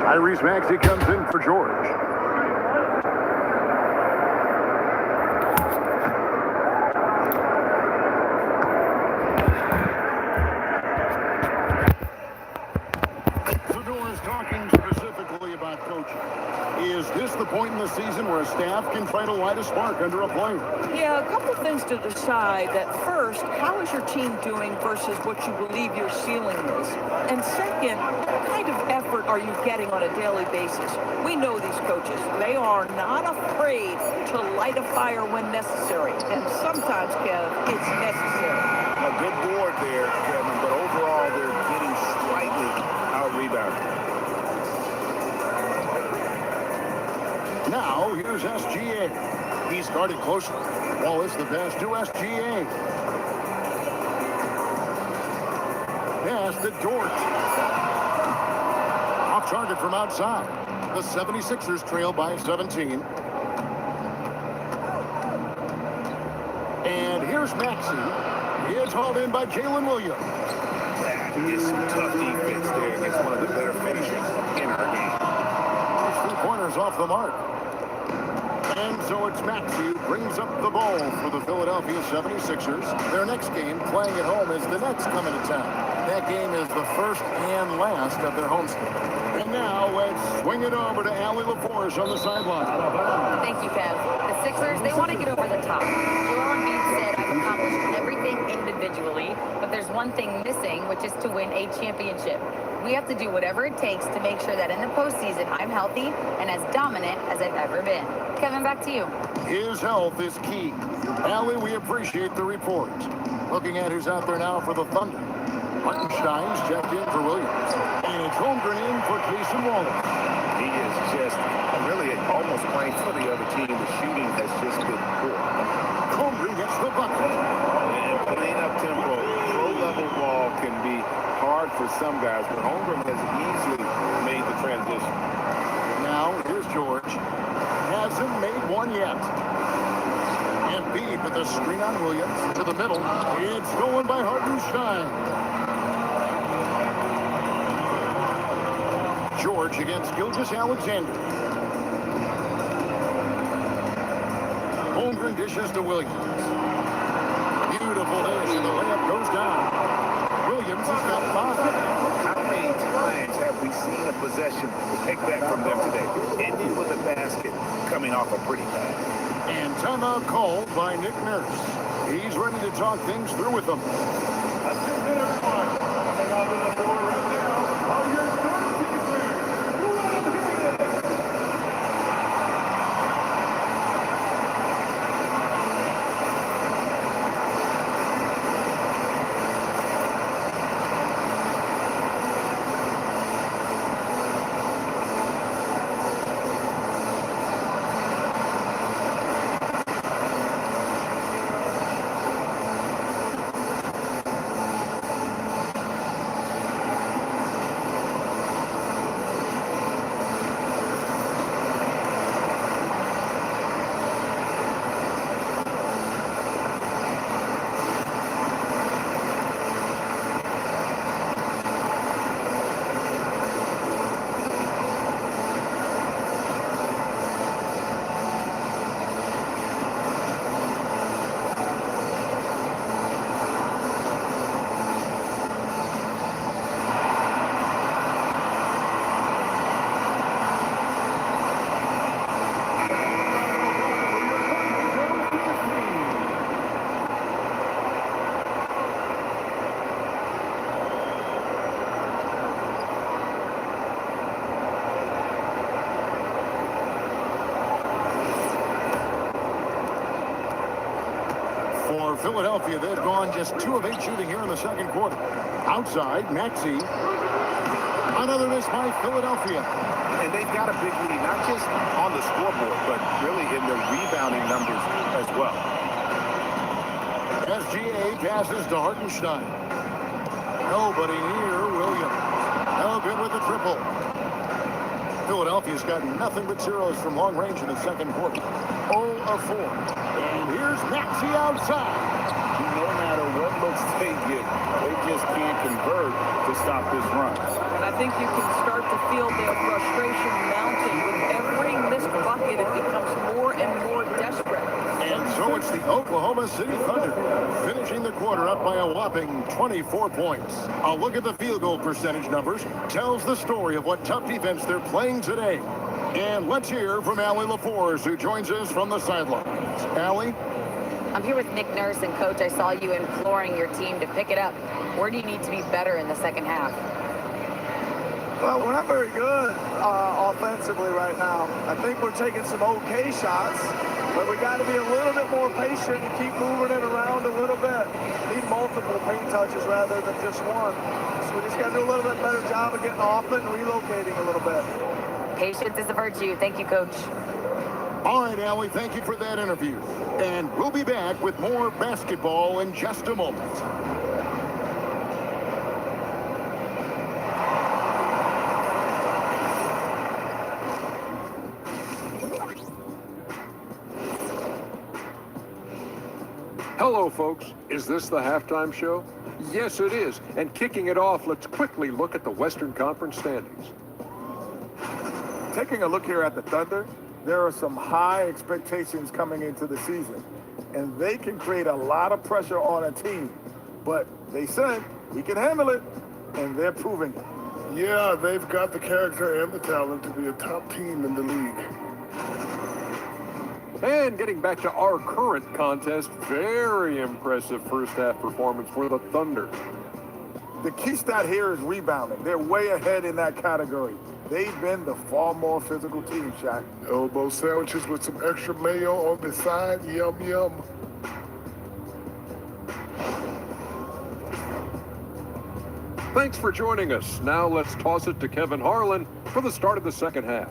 Speaker 8: Tyrese Maxey comes in for George. Fedor is talking specifically about coaching. Is this the point in the season where a staff can try to light a spark under a player?
Speaker 4: Yeah, a couple things to decide. That first, how is your team doing versus what you believe your ceiling is? And second, what kind of effort are you getting on a daily basis? We know these coaches. They are not afraid to light a fire when necessary. And sometimes, Kev, it's necessary.
Speaker 10: A good board there, Kevin, but overall they're getting slightly out-rebounded.
Speaker 8: Now, here's SGA. He's guarded closely. Wallace the pass to SGA. Pass to Dort. Off target from outside. The 76ers trail by 17. And here's Maxey. He is hauled in by Jalen Williams.
Speaker 10: That is some tough defense there against one of the better finishers in our game.
Speaker 8: 3 pointers off the mark. And so it's Maxey who brings up the ball for the Philadelphia 76ers. Their next game, playing at home, is the Nets coming to town. That game is the first and last of their homestand. And now let's swing it over to Allie LaForce on the sideline.
Speaker 2: Thank you, Kev. The Sixers, they want to get over the top. Joel Embiid said, I've accomplished everything individually, but there's one thing missing, which is to win a championship. We have to do whatever it takes to make sure that in the postseason, I'm healthy and as dominant as I've ever been. Kevin, back to you.
Speaker 8: His health is key. Allie, we appreciate the report. Looking at who's out there now for the Thunder. Hartenstein's checked in for Williams. And it's Holmgren in for Cason Wallace.
Speaker 10: He is just really almost playing for the other team. The shooting has just been poor.
Speaker 8: Holmgren gets the bucket.
Speaker 10: And playing up tempo, low-level ball can be hard for some guys, but Holmgren has easily made the transition.
Speaker 8: Now, here's George. Hasn't made one yet. Embiid with a screen on Williams to the middle. It's stolen by Hartenstein. George against Gilgeous-Alexander. Holmgren dishes to Williams. Beautiful dish, and the layup goes down. Williams has got 5.
Speaker 10: How many times have we seen a possession take back from them today? Ending with a basket, coming off a pretty pass.
Speaker 8: And timeout called by Nick Nurse. He's ready to talk things through with them. That's it, everyone. Coming out of the board right now. Are your For Philadelphia, they've gone just 2 of 8 shooting here in the second quarter. Outside, Maxey. Another miss by Philadelphia.
Speaker 10: And they've got a big lead, not just on the scoreboard, but really in their rebounding numbers as well.
Speaker 8: SGA passes to Hartenstein. Nobody near Williams. No good with the triple. Philadelphia's got nothing but zeros from long range in the second quarter. 0 of 4. And here's Maxey outside.
Speaker 10: No matter what looks they get, they just can't convert to
Speaker 6: to stop this run.
Speaker 4: And I think you can start to feel their frustration mounting. With every missed bucket, it becomes more and more desperate.
Speaker 8: And so it's the Oklahoma City Thunder finishing the quarter up by a whopping 24 points. A look at the field goal percentage numbers tells the story of what tough defense they're playing today. And let's hear from Allie LaForce, who joins us from the sidelines. Allie?
Speaker 2: I'm here with Nick Nurse, and Coach, I saw you imploring your team to pick it up. Where do you need to be better in the second half?
Speaker 17: Well, we're not very good offensively right now. I think we're taking some okay shots, but we got to be a little bit more patient and keep moving it around a little bit. Need multiple paint touches rather than just one. So we just got to do a little bit better job of getting off it and relocating a little bit.
Speaker 2: Patience is a virtue. Thank you, Coach.
Speaker 8: All right, Allie, thank you for that interview. And we'll be back with more basketball in just a moment.
Speaker 23: Hello, folks. Is this the halftime show? Yes, it is. And kicking it off, let's quickly look at the Western Conference standings.
Speaker 6: Taking a look here at the Thunder, there are some high expectations coming into the season, and they can create a lot of pressure on a team. But they said we can handle it, and they're proving it.
Speaker 24: Yeah, they've got the character and the talent to be a top team in the league.
Speaker 23: And getting back to our current contest, very impressive first half performance for the Thunder.
Speaker 6: The key stat here is rebounding. They're way ahead in that category. They've been the far more physical team, Shaq.
Speaker 24: Elbow sandwiches with some extra mayo on the side. Yum, yum.
Speaker 23: Thanks for joining us. Now let's toss it to Kevin Harlan for the start of the second half.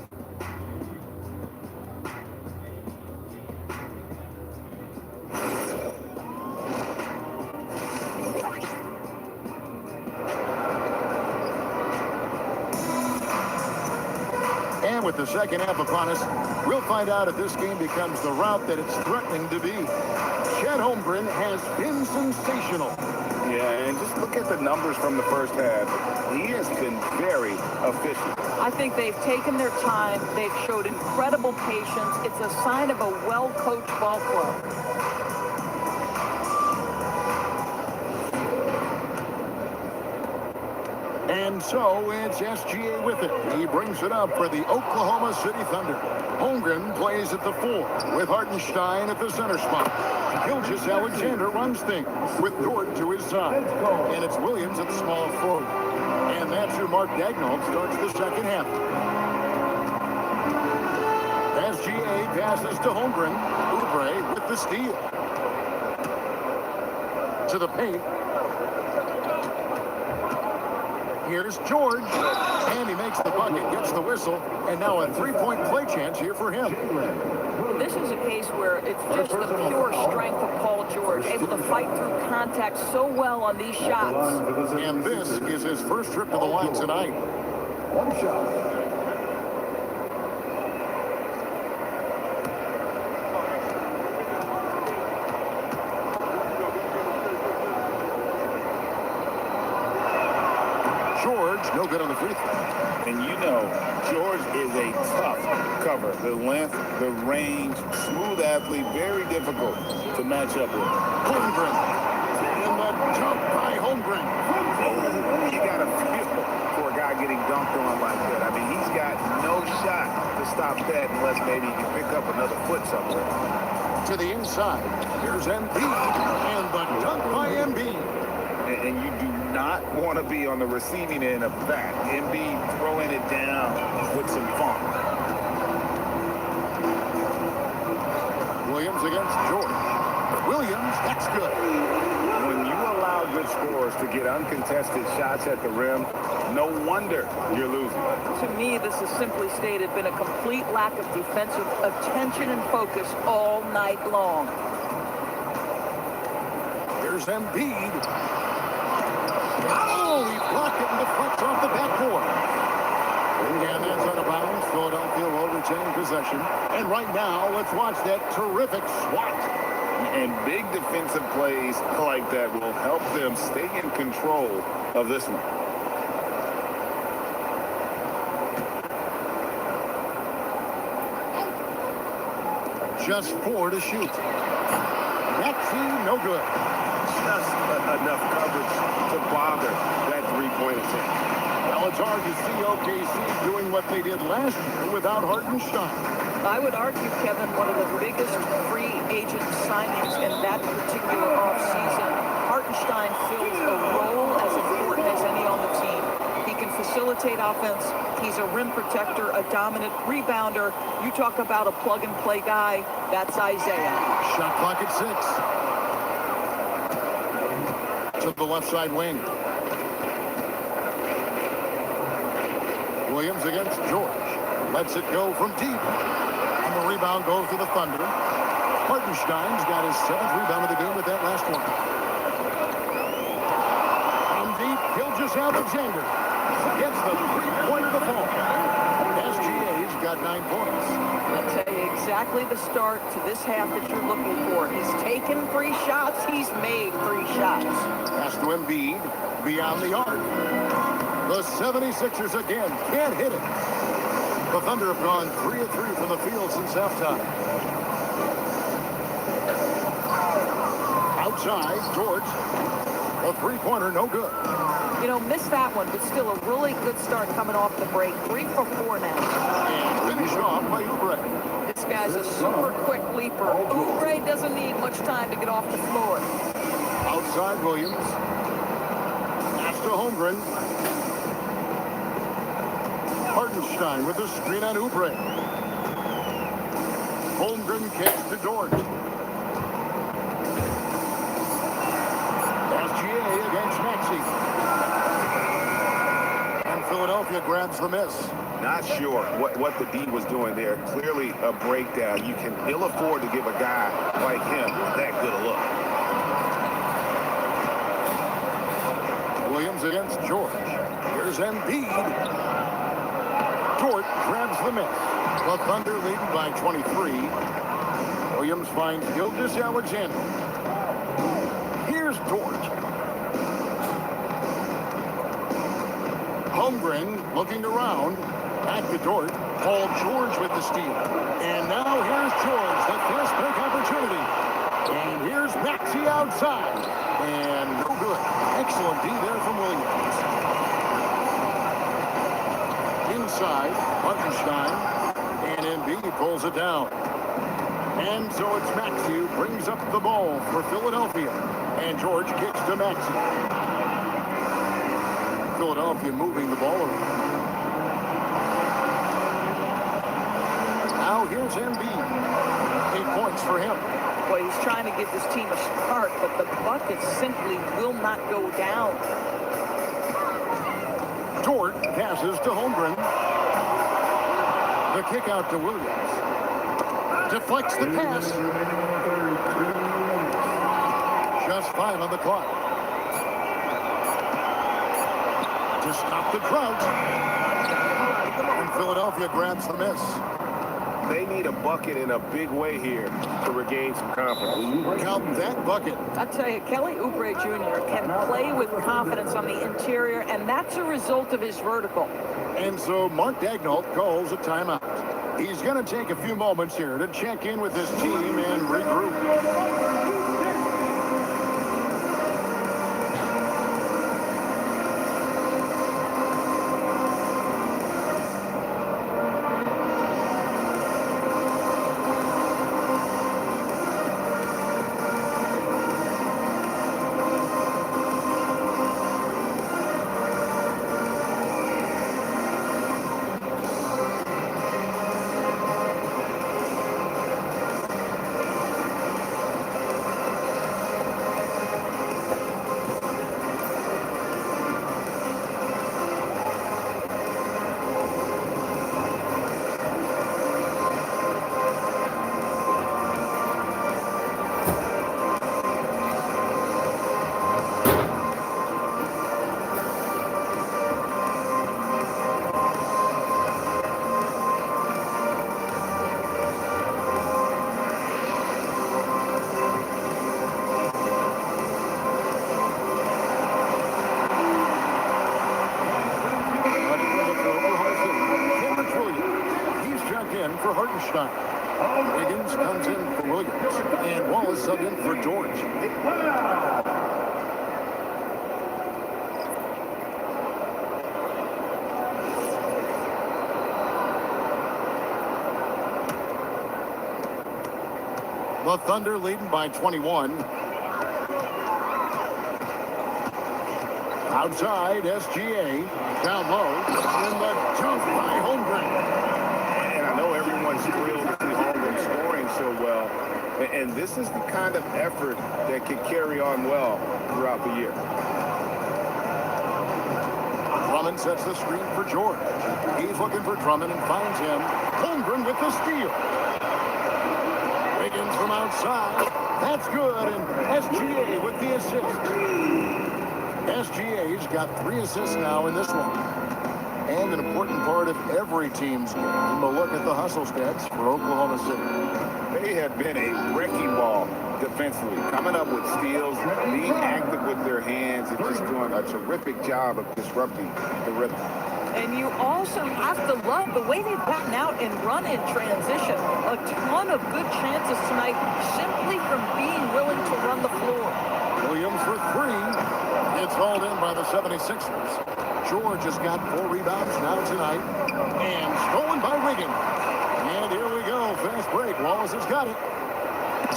Speaker 8: And with the second half upon us, we'll find out if this game becomes the route that it's threatening to be. Chet Holmgren has been sensational.
Speaker 10: Yeah, and just look at the numbers from the first half. He has been very efficient.
Speaker 4: I think they've taken their time. They've showed incredible patience. It's a sign of a well-coached ball club.
Speaker 8: And so it's SGA with it. He brings it up for the Oklahoma City Thunder. Holmgren plays at the 4 with Hartenstein at the center spot. Gilgeous Alexander runs things with Dort to his side. And it's Williams at the small forward. And that's who Mark Daigneault starts the second half. SGA passes to Holmgren. Oubre with the steal. To the paint. Here's George, and he makes the bucket, gets the whistle, and now a three-point play chance here for him.
Speaker 4: This is a case where it's just the pure strength of Paul George, able to fight through contact so well on these shots.
Speaker 8: And this is his first trip to the line tonight.
Speaker 24: One shot.
Speaker 8: No good on the free throw.
Speaker 10: And you know, George is a tough cover. The length, the range, smooth athlete, very difficult to match up with.
Speaker 8: Holmgren. And the jump by Holmgren.
Speaker 10: You got to feel for a guy getting dunked on like that. I mean, he's got no shot to stop that unless maybe he can pick up another foot somewhere.
Speaker 8: To the inside. Here's Embiid. And the dunk by Embiid.
Speaker 10: And you do not want to be on the receiving end of that. Embiid throwing it down with some funk.
Speaker 8: Williams against George. Williams, that's good.
Speaker 10: When you allow good scorers to get uncontested shots at the rim, no wonder you're losing.
Speaker 4: To me, this is simply stated been a complete lack of defensive attention and focus all night long.
Speaker 8: Here's Embiid. Oh, he blocked it and deflects off the backboard. And that's out of bounds. Philadelphia will retain possession. And right now, let's watch that terrific swat.
Speaker 10: And big defensive plays like that will help them stay in control of this one.
Speaker 8: Just 4 to shoot. Maxey, no good.
Speaker 6: Just enough coverage to bother that three-point attempt.
Speaker 8: Well, it's hard to see OKC doing what they did last year without Hartenstein.
Speaker 4: I would argue, Kevin, one of the biggest free agent signings in that particular offseason. Hartenstein fills a role as important as any on the team. He can facilitate offense. He's a rim protector, a dominant rebounder. You talk about a plug-and-play guy, that's Isaiah.
Speaker 8: Shot clock at 6. To the left side wing. Williams against George. Lets it go from deep. And the rebound goes to the Thunder. Hartenstein's got his 7th rebound of the game with that last one. From deep, Gilgeous-Alexander gets the three-pointer to fall. SGA's got 9 points.
Speaker 4: I'll tell you exactly the start to this half that you're looking for. He's taken 3 shots. He's made 3 shots.
Speaker 8: Pass to Embiid beyond the arc. The 76ers again can't hit it. The Thunder have gone 3 of 3 from the field since halftime. Outside, George. A three-pointer, no good.
Speaker 4: You know, missed that one, but still a really good start coming off the break. 3 for 4 now.
Speaker 8: And finished off by Oubre.
Speaker 4: This guy's a super quick leaper. Oubre doesn't need much time to get off the floor.
Speaker 8: Outside, Williams. Pass to Holmgren. Hartenstein with a screen on Oubre. Holmgren kicks to George. SGA against Maxey. And Philadelphia grabs the miss.
Speaker 10: Not sure what the D was doing there. Clearly a breakdown. You can ill afford to give a guy like him that good a look.
Speaker 8: Williams against George. Here's Embiid. Dort grabs the miss. The Thunder leading by 23. Williams finds Gilgeous-Alexander. Here's Dort. Holmgren looking around. Back to Dort. Paul George with the steal. And now here's George, the fast break opportunity. And here's Maxey outside. And no good. Excellent D there from Williams. Inside, Hartenstein, and Embiid pulls it down. And so it's Maxey who brings up the ball for Philadelphia. And George kicks to Maxey. Philadelphia moving the ball around. Now here's Embiid. 8 points for him.
Speaker 4: Well, he's trying to give this team a spark, but the buckets simply will not go down.
Speaker 8: Dort passes to Holmgren. The kick out to Williams. Deflects the pass. Just 5 on the clock. To stop the drought. And Philadelphia grabs the miss.
Speaker 10: They need a bucket in a big way here to regain some confidence.
Speaker 8: Count that bucket.
Speaker 4: I tell you, Kelly Oubre Jr. can play with confidence on the interior, and that's a result of his vertical.
Speaker 8: And so Mark Daigneault calls a timeout. He's going to take a few moments here to check in with his team and regroup. For Hartenstein. Higgins comes in for Williams. And Wallace subbed in for George. The Thunder leading by 21. Outside, SGA. Down low. In the jump by Holmgren.
Speaker 10: And I know everyone's thrilled to see Holmgren scoring so well. And this is the kind of effort that can carry on well throughout the year.
Speaker 8: Drummond sets the screen for George. He's looking for Drummond and finds him. Holmgren with the steal. Higgins from outside. That's good. And SGA with the assist. SGA's got 3 assists now in this one. And an important part of every team's game. We'll look at the hustle stats for Oklahoma City.
Speaker 10: They have been a wrecking ball defensively, coming up with steals, being active with their hands, and just doing a terrific job of disrupting the rhythm.
Speaker 4: And you also have to love the way they've gotten out and run in transition. A ton of good chances tonight simply from being willing to run the floor.
Speaker 8: Williams for 3. It's hauled in by the 76ers. George has got 4 rebounds now tonight. And stolen by Wiggins. And here we go. Fast break. Wallace has got it.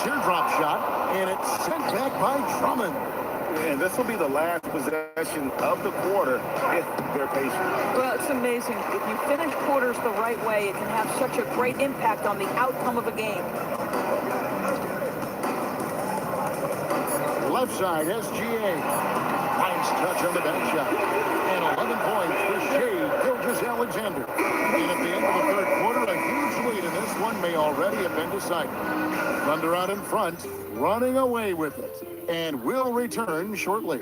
Speaker 8: Teardrop shot. And it's sent back by Drummond.
Speaker 10: And this will be the last possession of the quarter if they're patient.
Speaker 4: Well, it's amazing. If you finish quarters the right way, it can have such a great impact on the outcome of a game.
Speaker 8: Left side, SGA. Nice touch on the back shot. And 11 points for Shea Gilgeous-Alexander. And at the end of the third quarter, a huge lead in this one may already have been decided. Thunder out in front, running away with it. And will return shortly.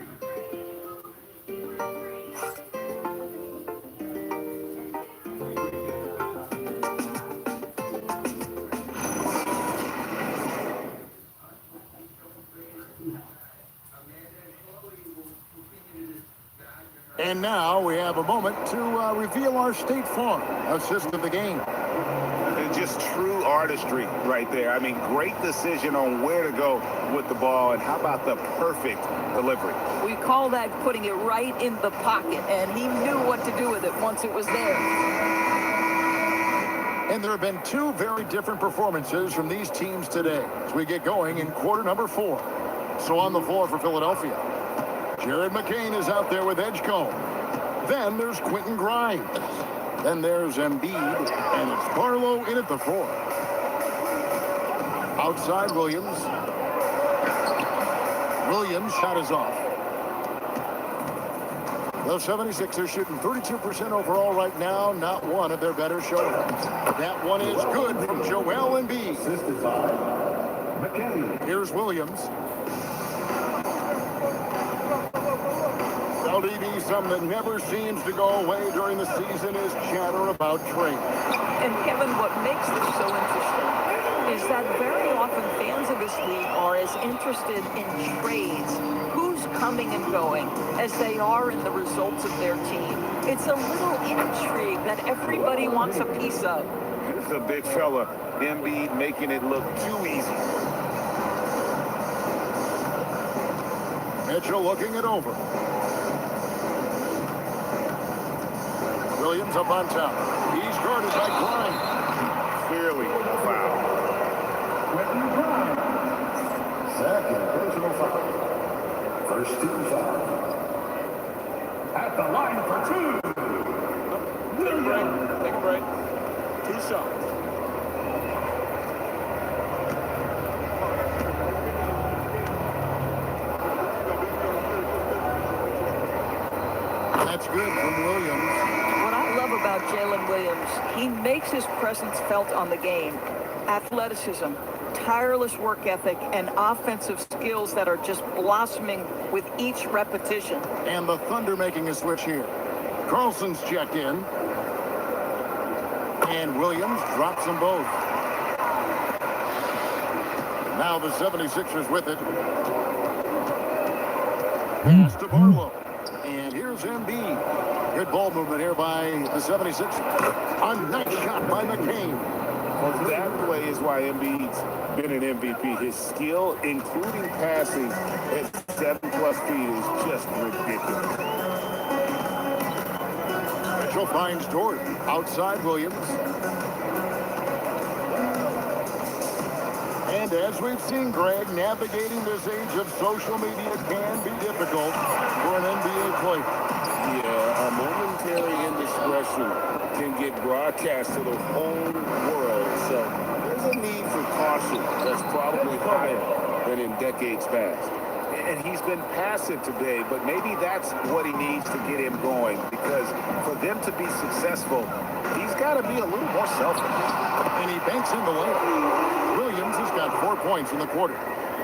Speaker 8: And now we have a moment to reveal our State Farm assist of the game.
Speaker 10: And just true artistry right there. I mean, great decision on where to go with the ball, and how about the perfect delivery?
Speaker 4: We call that putting it right in the pocket, and he knew what to do with it once it was there.
Speaker 8: And there have been 2 very different performances from these teams today as we get going in quarter number 4. So on the floor for Philadelphia, Jared McCain is out there with Edgecombe. Then there's Quentin Grimes. Then there's Embiid, and it's Barlow in at the 4. Outside Williams. Williams' shot is off. The 76ers shooting 32% overall right now. Not one of their better showings. That one is good from Joel Embiid. Here's Williams. LDB, something that never seems to go away during the season is chatter about trade.
Speaker 4: And Kevin, what makes this so interesting is that very often fans of this league are as interested in trades, who's coming and going, as they are in the results of their team. It's a little intrigue that everybody wants a piece of.
Speaker 10: It's a big fella. Embiid making it look too easy.
Speaker 8: Mitchell looking it over. Williams up on top. He's guarded by Grimes.
Speaker 10: Clearly a foul.
Speaker 13: Second personal foul. First team foul. At the line for 2.
Speaker 3: Take a break. Take a break. 2 shots.
Speaker 8: That's good from Williams.
Speaker 4: What I love about Jalen Williams, he makes his presence felt on the game. Athleticism, tireless work ethic, and offensive skills that are just blossoming with each repetition.
Speaker 8: And the Thunder making a switch here. Carlson's checked in. And Williams drops them both. Now the 76ers with it. Pass to Barlow. And here's Embiid. Good ball movement here by the 76ers. A nice shot by McCain.
Speaker 6: Well, that play is why Embiid's been an MVP. His skill, including passing at 7+ feet, is just ridiculous.
Speaker 8: Mitchell finds Jordan. Outside Williams. And as we've seen, Greg, navigating this age of social media can be difficult for an NBA player.
Speaker 6: Yeah, a momentary indiscretion can get broadcast to the whole world. So there's a need for caution that's probably higher than in decades past. And he's been passive today, but maybe that's what he needs to get him going, because for them to be successful, he's got to be a little more selfish.
Speaker 8: And he banks in the layup. Williams has got 4 points in the quarter.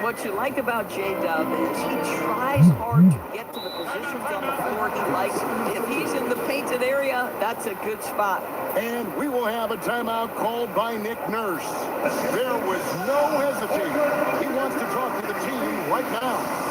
Speaker 4: What you like about J-Dub is he tries hard to get to the positions on the floor he likes. If he's in the painted area, that's a good spot.
Speaker 8: And we will have a timeout called by Nick Nurse. There was no hesitating. He wants to talk to the team right now.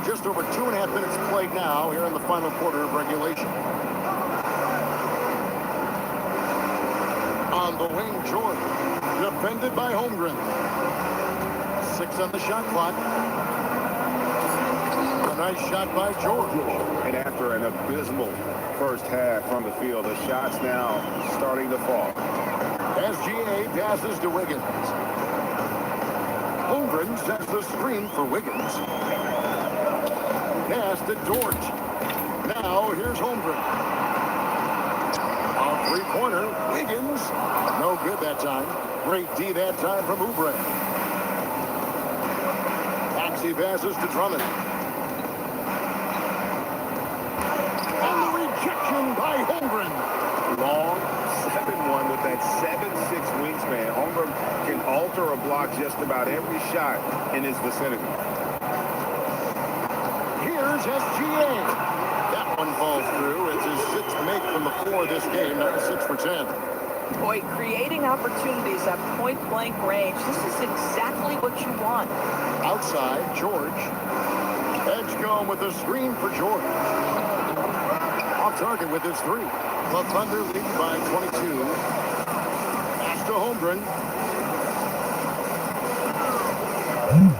Speaker 8: Just over 2.5 minutes played now here in the final quarter of regulation. On the wing, Jordan, defended by Holmgren. 6 on the shot clock. A nice shot by George.
Speaker 10: And after an abysmal first half from the field, the shots now starting to fall.
Speaker 8: SGA passes to Wiggins. Holmgren sets the screen for Wiggins. Pass to George. Now here's Holmgren. On three-pointer, Wiggins. No good that time. Great D that time from Oubre. Taxi passes to Drummond. And the rejection by Holmgren.
Speaker 10: Long 7-1 with that 7'6" wingspan. Holmgren can alter a block just about every shot in his vicinity.
Speaker 8: Here's SGA. That one falls through. It's his 6th make from the floor this game. Now 6 for 10.
Speaker 4: Boy, creating opportunities at point-blank range, this is exactly what you want.
Speaker 8: Outside, George. Edgecombe with the screen for George. Off target with his 3. The Thunder lead by 22. Pass to Holmgren.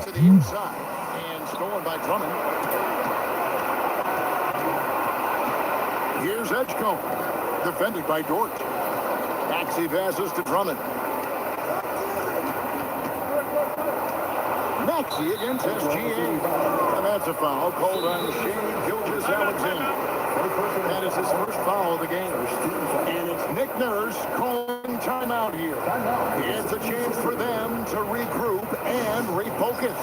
Speaker 8: To the inside. And stolen by Drummond. Here's Edgecombe. Defended by George. Taxi passes to Drummond. Maxey against SGA. And that's a foul called on Shane Gilgeous-Alexander. That is his first foul of the game. And it's Nick Nurse calling timeout here. It's a chance for them to regroup and refocus.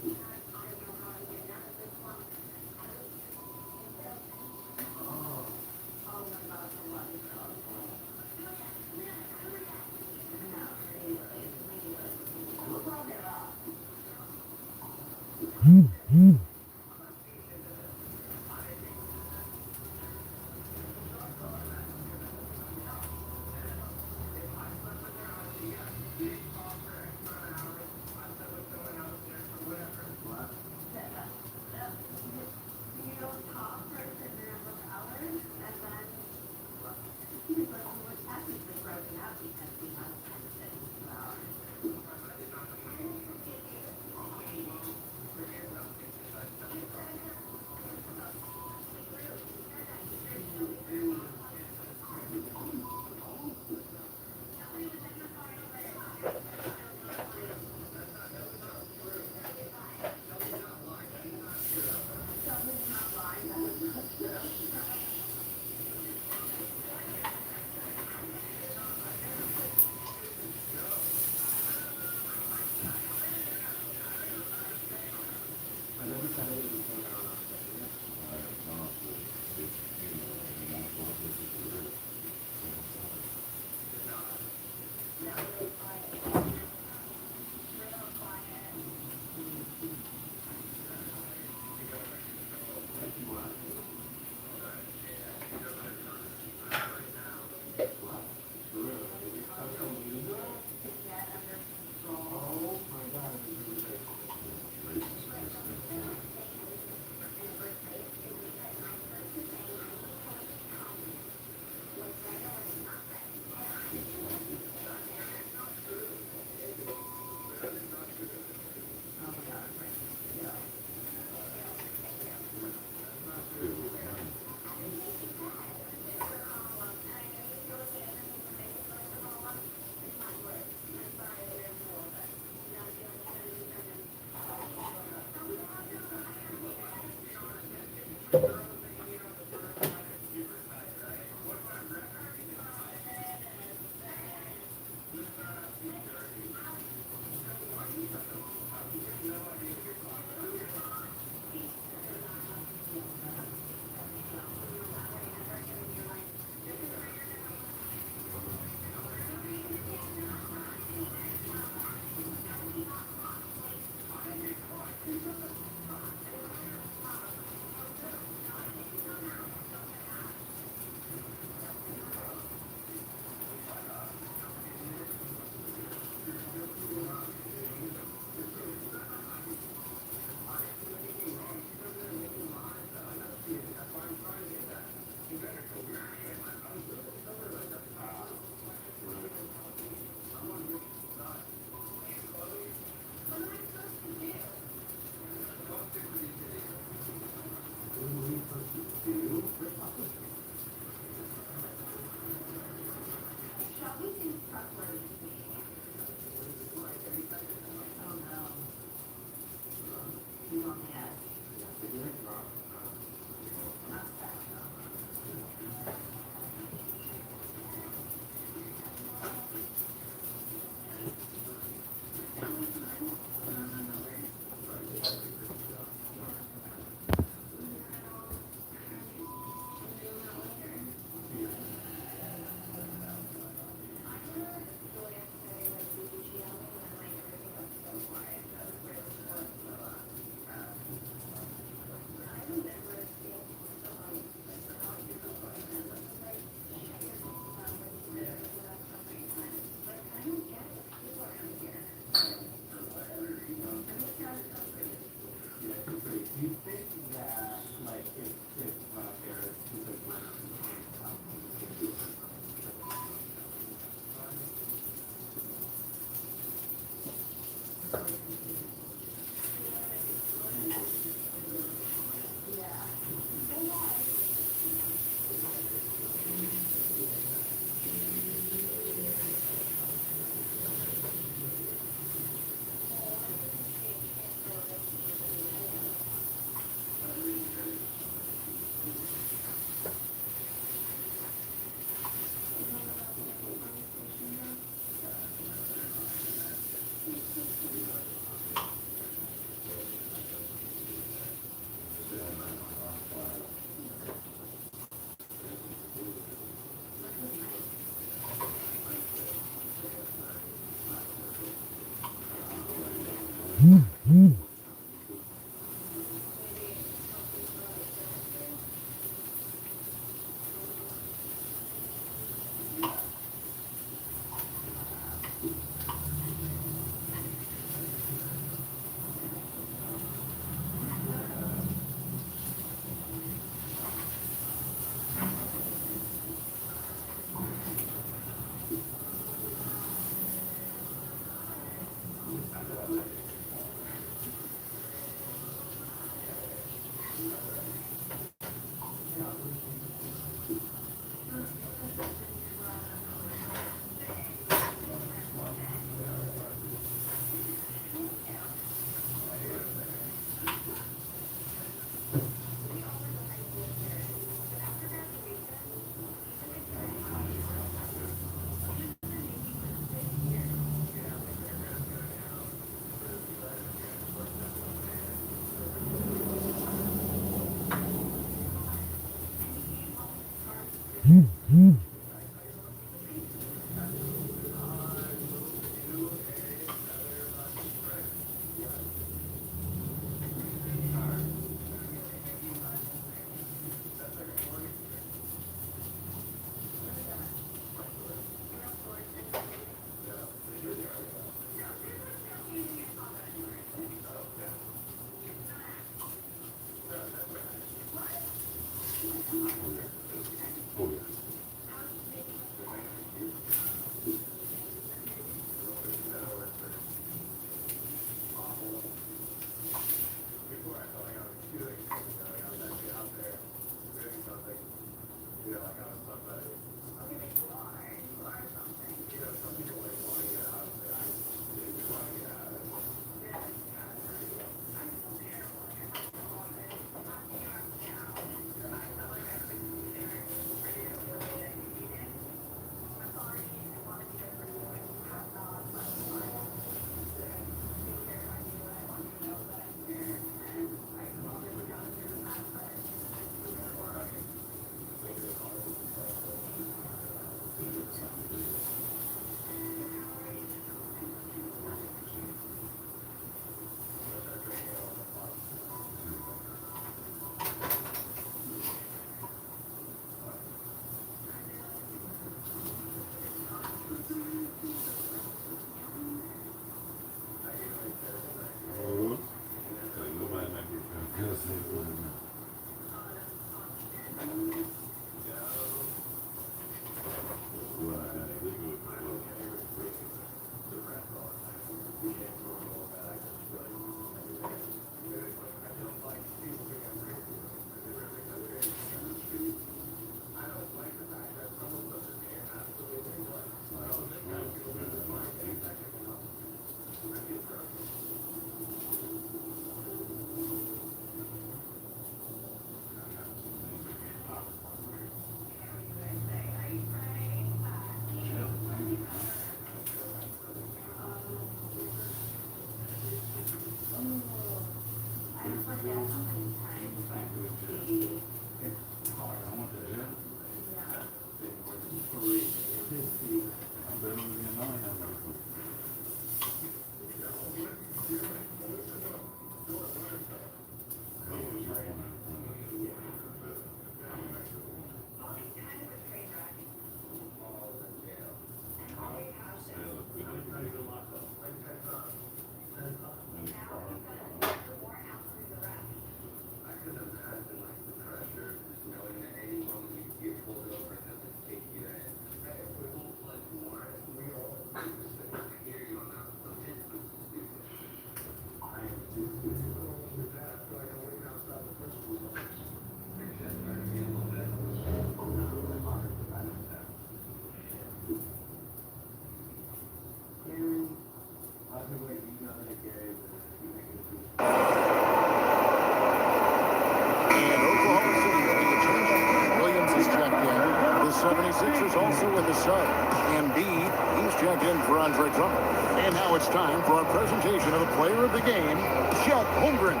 Speaker 8: 76ers also with a sub. Embiid, he's checked in for Andre Drummond. And now it's time for our presentation of the player of the game, Chet Holmgren.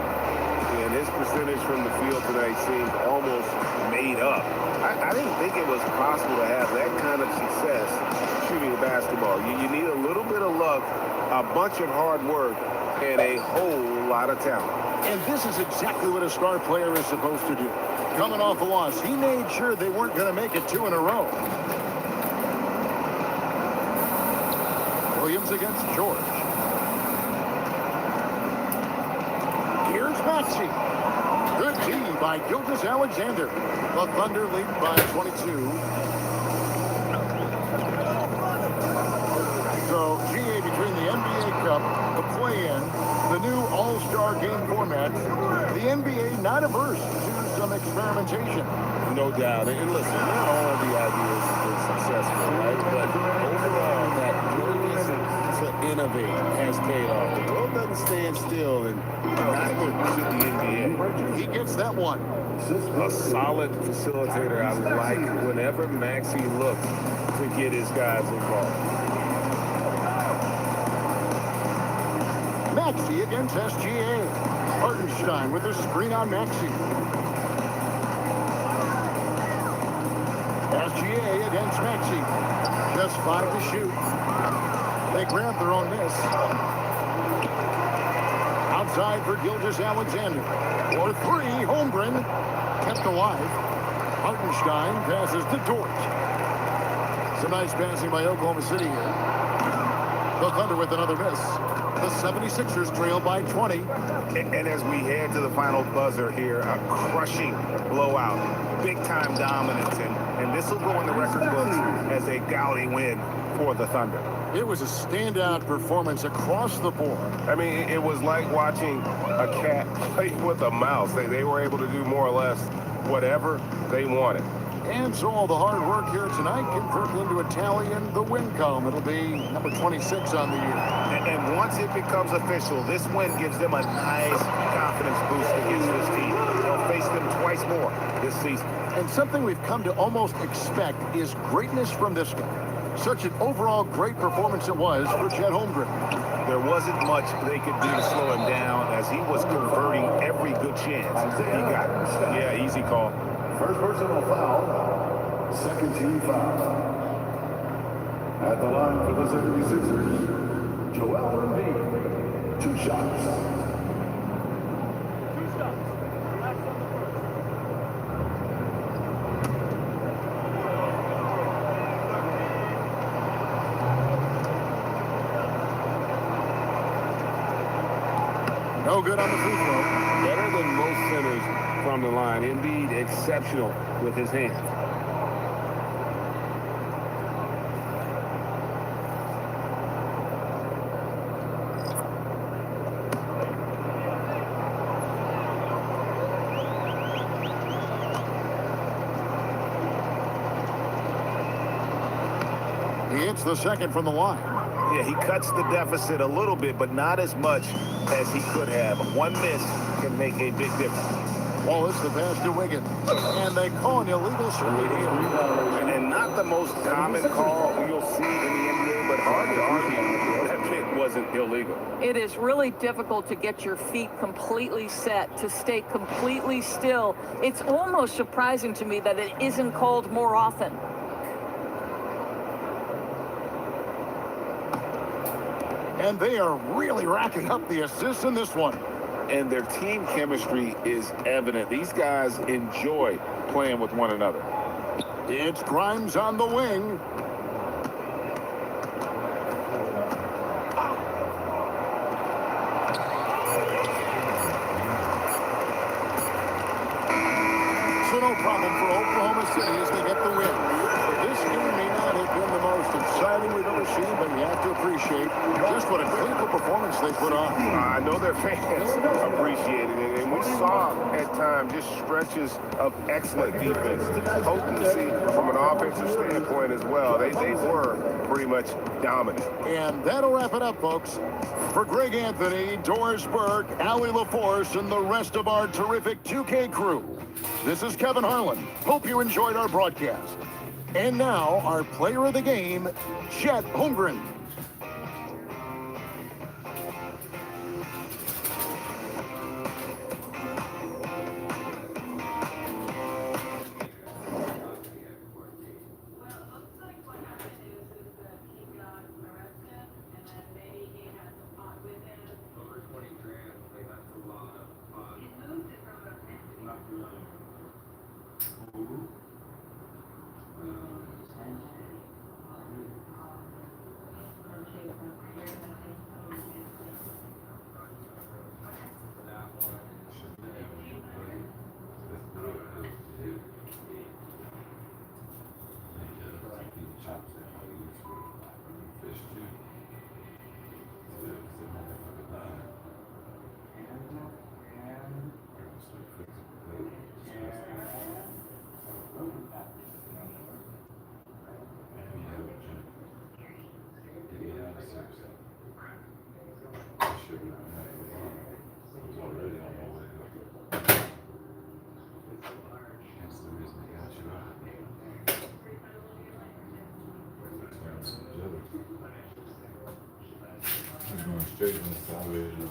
Speaker 10: And his percentage from the field tonight seemed almost made up. I didn't think it was possible to have that kind of success shooting a basketball. You need a little bit of luck, a bunch of hard work, and a whole lot of talent.
Speaker 8: And this is exactly what a star player is supposed to do. Coming off a loss, he made sure they weren't going to make it 2 in a row. Williams against George. Here's Maxey. Good D by Gilgeous-Alexander. The Thunder lead by 22. So, GA between the NBA Cup, the play-in, the new All-Star game format, the NBA not averse to some experimentation.
Speaker 10: No doubt. And listen, not all of the ideas have been successful, right? But overall, that willingness to innovate has paid off. The world doesn't stand still, and neither should the NBA.
Speaker 8: He gets that one.
Speaker 10: A solid facilitator. I like whenever Maxey looks to get his guys involved.
Speaker 8: Maxey against SGA. Hartenstein with a screen on Maxey. SGA against Maxey. Just 5 to shoot. They grab their own miss. Outside for Gilgeous-Alexander. For 3, Holmgren kept alive. Hartenstein passes to Dort. Some nice passing by Oklahoma City here. The Thunder with another miss. The 76ers trail by 20.
Speaker 10: And as we head to the final buzzer here, a crushing blowout. Big-time dominance. And this will go in the record books as a gaudy win for the Thunder.
Speaker 8: It was a standout performance across the board.
Speaker 10: I mean, it was like watching a cat play with a mouse. They were able to do more or less whatever they wanted.
Speaker 8: And so all the hard work here tonight converted into a tally in the win column. It'll be number 26 on the year.
Speaker 10: And once it becomes official, this win gives them a nice confidence boost against this team. They'll face them twice more this season.
Speaker 8: And something we've come to almost expect is greatness from this guy. Such an overall great performance it was for Chet Holmgren.
Speaker 10: There wasn't much they could do to slow him down as he was converting every good chance he got. Yeah, easy call.
Speaker 24: First personal foul, second team foul. At the line for the 76ers, Joel Embiid, 2 shots.
Speaker 8: No good on the free throw.
Speaker 10: Better than most centers from the line. Embiid exceptional with his hands.
Speaker 8: He hits the second from the line.
Speaker 10: Yeah, he cuts the deficit a little bit, but not as much as he could have. One miss can make a big difference.
Speaker 8: Wallace the pass to Wiggins. And they call an illegal screen.
Speaker 10: And not the most common call you'll see in the NBA, but hard to argue that pick wasn't illegal.
Speaker 4: It is really difficult to get your feet completely set, to stay completely still. It's almost surprising to me that it isn't called more often.
Speaker 8: And they are really racking up the assists in this one.
Speaker 10: And their team chemistry is evident. These guys enjoy playing with one another.
Speaker 8: It's Grimes on the wing. So no problem for Oklahoma City as they get the win. This game may not have been the most exciting we've ever seen, but you have to appreciate just what a clinical performance they put on.
Speaker 10: I know their fans appreciated it, and we saw at times just stretches of excellent defense, potency from an offensive standpoint as well. They were pretty much dominant.
Speaker 8: And that'll wrap it up, folks. For Greg Anthony, Doris Burke, Allie LaForce, and the rest of our terrific 2K crew, this is Kevin Harlan. Hope you enjoyed our broadcast. And now, our player of the game, Chet Holmgren.
Speaker 20: Straight in the salvage.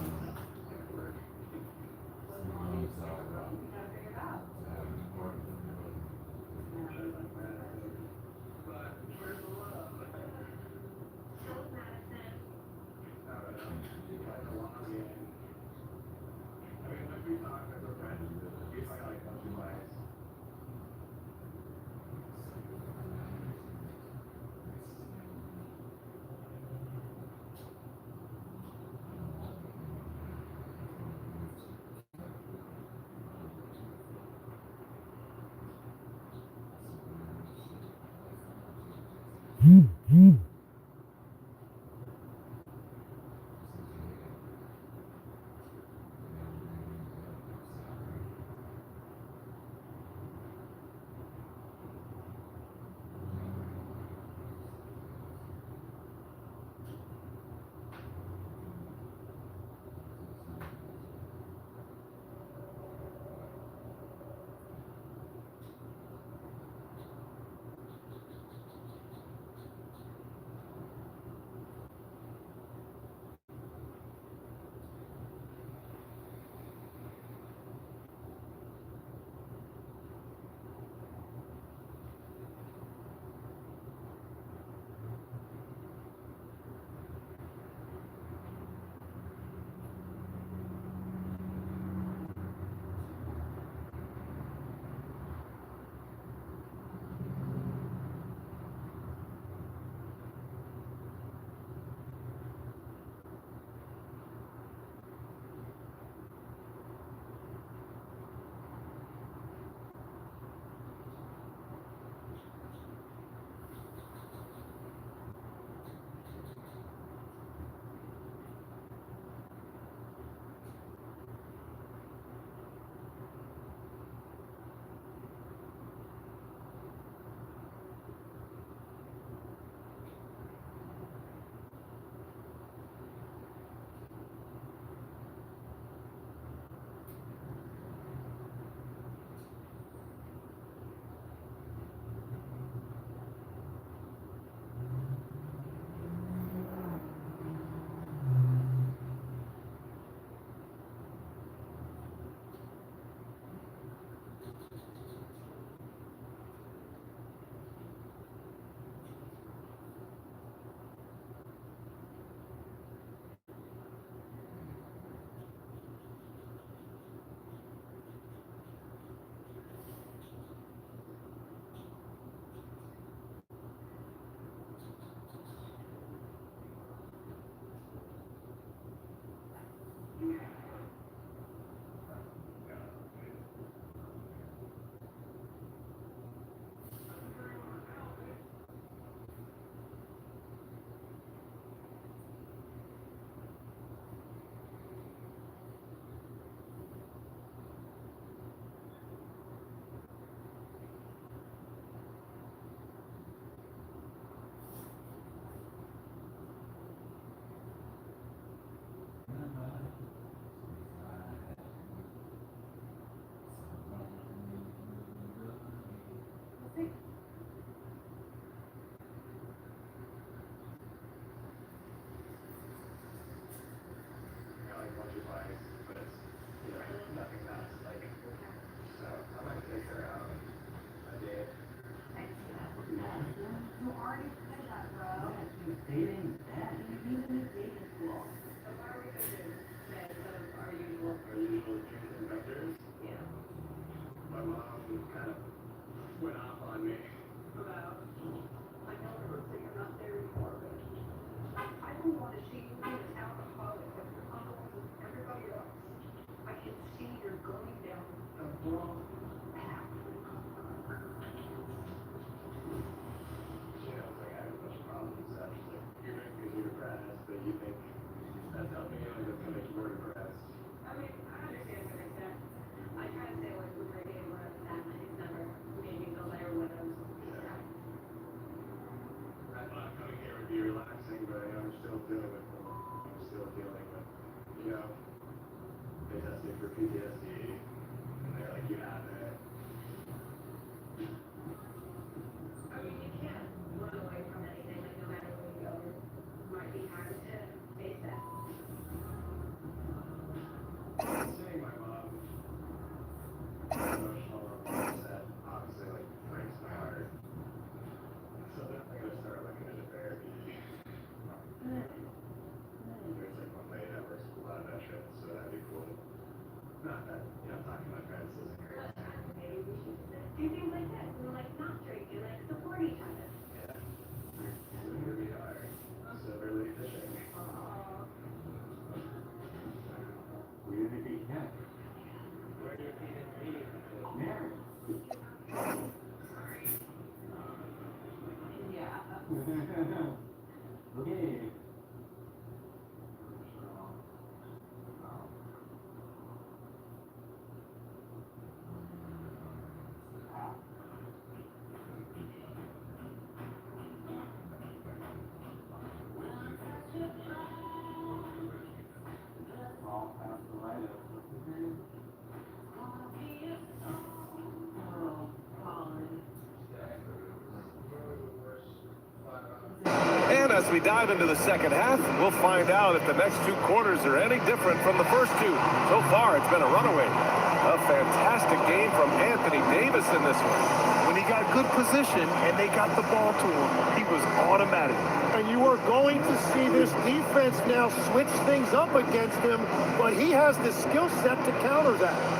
Speaker 7: as we dive into the second half, we'll find out if the next two quarters are any different from the first two. So far, it's been a runaway. A fantastic game from Anthony Davis in this one.
Speaker 12: When he got good position and they got the ball to him, he was automatic.
Speaker 15: And you are going to see this defense now switch things up against him, but he has the skill set to counter that.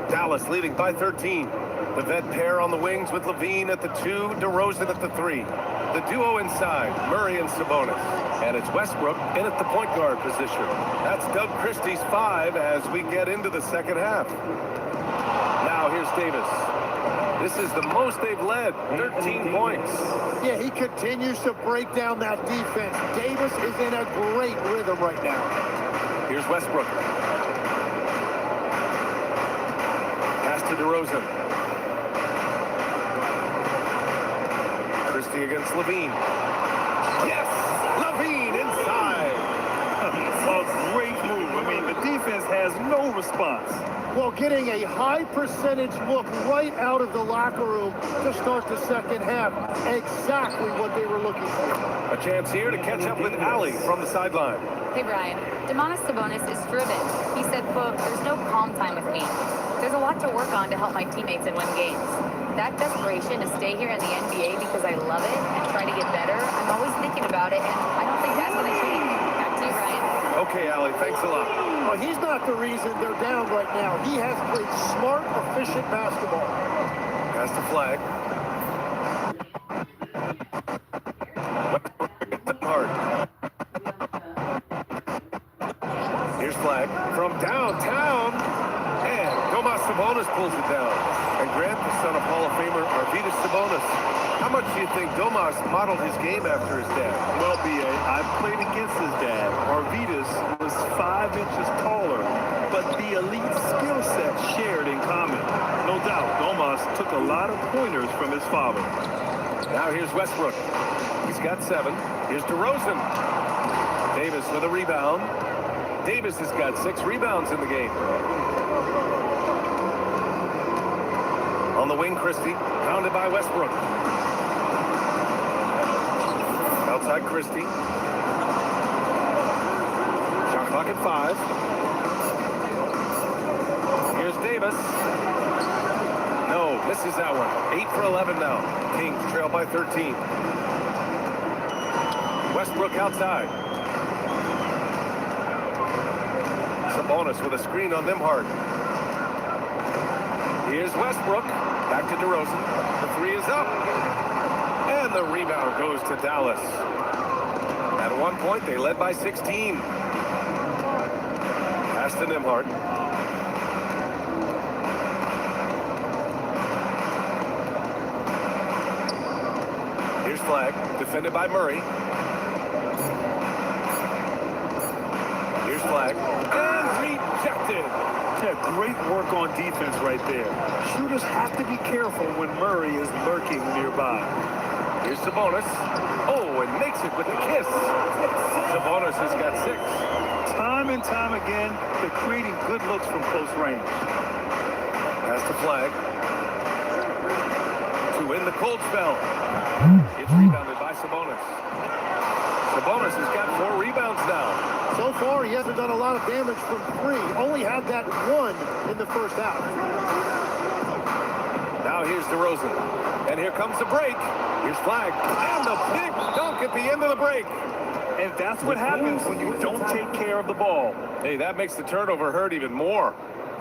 Speaker 7: Dallas leading by 13. The vet pair on the wings with Levine at the 2, DeRozan at the 3. The duo inside, Murray and Sabonis. And it's Westbrook in at the point guard position. That's Doug Christie's 5 as we get into the second half. Now here's Davis. This is the most they've led, 13 points.
Speaker 15: Yeah, he continues to break down that defense. Davis is in a great rhythm right now.
Speaker 7: Here's Westbrook. Pass to DeRozan. Christie against Levine. Yes! Levine inside!
Speaker 12: A great move. I mean, the defense has no response.
Speaker 15: Well, getting a high percentage look right out of the locker room to start the second half. Exactly what they were looking for.
Speaker 7: A chance here to catch up with Allie from the sideline.
Speaker 2: Hey, Brian. Domantas Sabonis is driven. He said, quote, "There's no calm time with me. There's a lot to work on to help my teammates and win games. That desperation to stay here in the NBA because I love it and try to get better, I'm always thinking about it, and I don't think that's going to change." Back to you, Brian.
Speaker 7: Okay, Allie, thanks a lot.
Speaker 15: Well, he's not the reason they're down right now. He has played smart, efficient basketball.
Speaker 7: Pass the flag. Hard. Here's flag from downtown. And Domas Sabonis pulls it down. And Grant, the son of Hall of Famer Arvydas Sabonis. How much do you think Domas modeled his game after his dad?
Speaker 12: Well, B.A., I played against his dad. Arvydas was 5 inches taller, but the elite skill set shared in common. No doubt, Domas took a lot of pointers from his father.
Speaker 7: Now here's Westbrook. He's got 7. Here's DeRozan. Davis with a rebound. Davis has got 6 rebounds in the game. On the wing, Christie, pounded by Westbrook. Outside Christie. Shot clock at 5. Here's Davis. No, misses that one. 8 for 11 now. Kings trail by 13. Westbrook outside. Sabonis with a screen on Nembhard. Here's Westbrook. Back to DeRozan. The 3 is up. And the rebound goes to Dallas. At one point, they led by 16. Pass to Nembhard. Here's flag. Defended by Murray. Here's flag. And rejected.
Speaker 12: Yeah, great work on defense right there. Shooters have to be careful when Murray is lurking nearby.
Speaker 7: Here's Sabonis. Oh, and makes it with a kiss. Sabonis has got 6.
Speaker 12: Time and time again, they're creating good looks from close range.
Speaker 7: Pass the flag. To win the cold spell. It's rebounded by Sabonis. Sabonis has got 4 rebounds now.
Speaker 15: So far, he hasn't done a lot of damage from 3. Only had that 1 in the first half.
Speaker 7: Now here's DeRozan. And here comes the break. Here's flag. And the big dunk at the end of the break.
Speaker 12: And that's what happens when you don't take care of the ball.
Speaker 7: Hey, that makes the turnover hurt even more.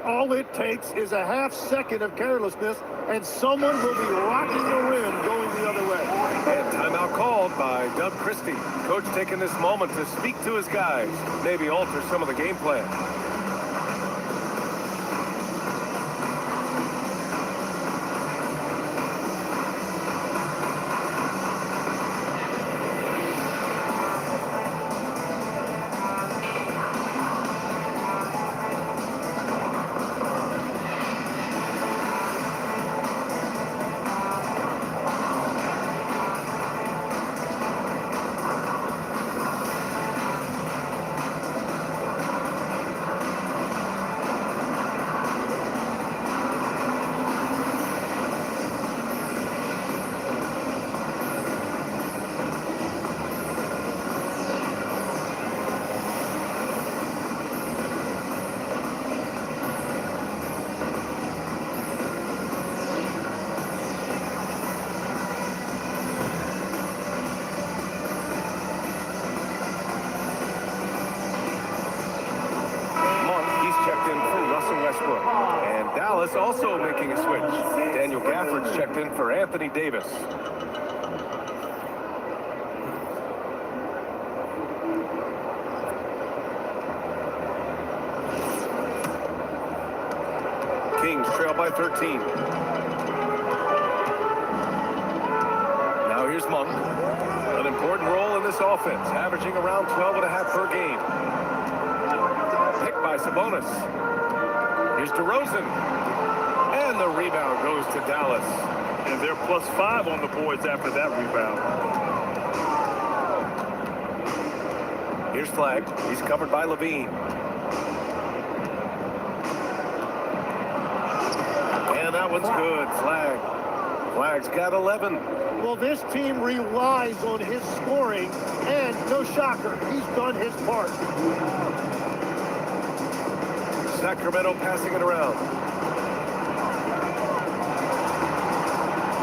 Speaker 15: All it takes is a half second of carelessness, and someone will be rocking the rim going the other way.
Speaker 7: And timeout called by Doug Christie. Coach taking this moment to speak to his guys, maybe alter some of the game plan. Dallas also making a switch. Daniel Gafford's checked in for Anthony Davis. Kings trail by 13. Now here's Monk. An important role in this offense, averaging around 12.5 per game. Picked by Sabonis. Here's DeRozan. And the rebound goes to Dallas.
Speaker 12: And they're +5 on the boards after that rebound.
Speaker 7: Here's Flagg. He's covered by Levine. And that one's good. Flagg's got 11.
Speaker 15: Well, this team relies on his scoring, and no shocker, he's done his part.
Speaker 7: Sacramento passing it around.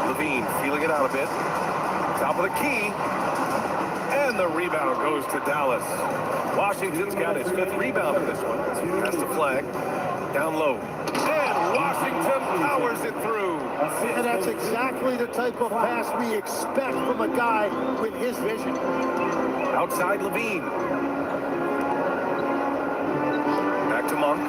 Speaker 7: Levine feeling it out a bit. Top of the key. And the rebound goes to Dallas. Washington's got his 5th rebound in this one. That's the Flagg. Down low. And Washington powers it through.
Speaker 15: And that's exactly the type of pass we expect from a guy with his vision.
Speaker 7: Outside Levine. Back to Monk.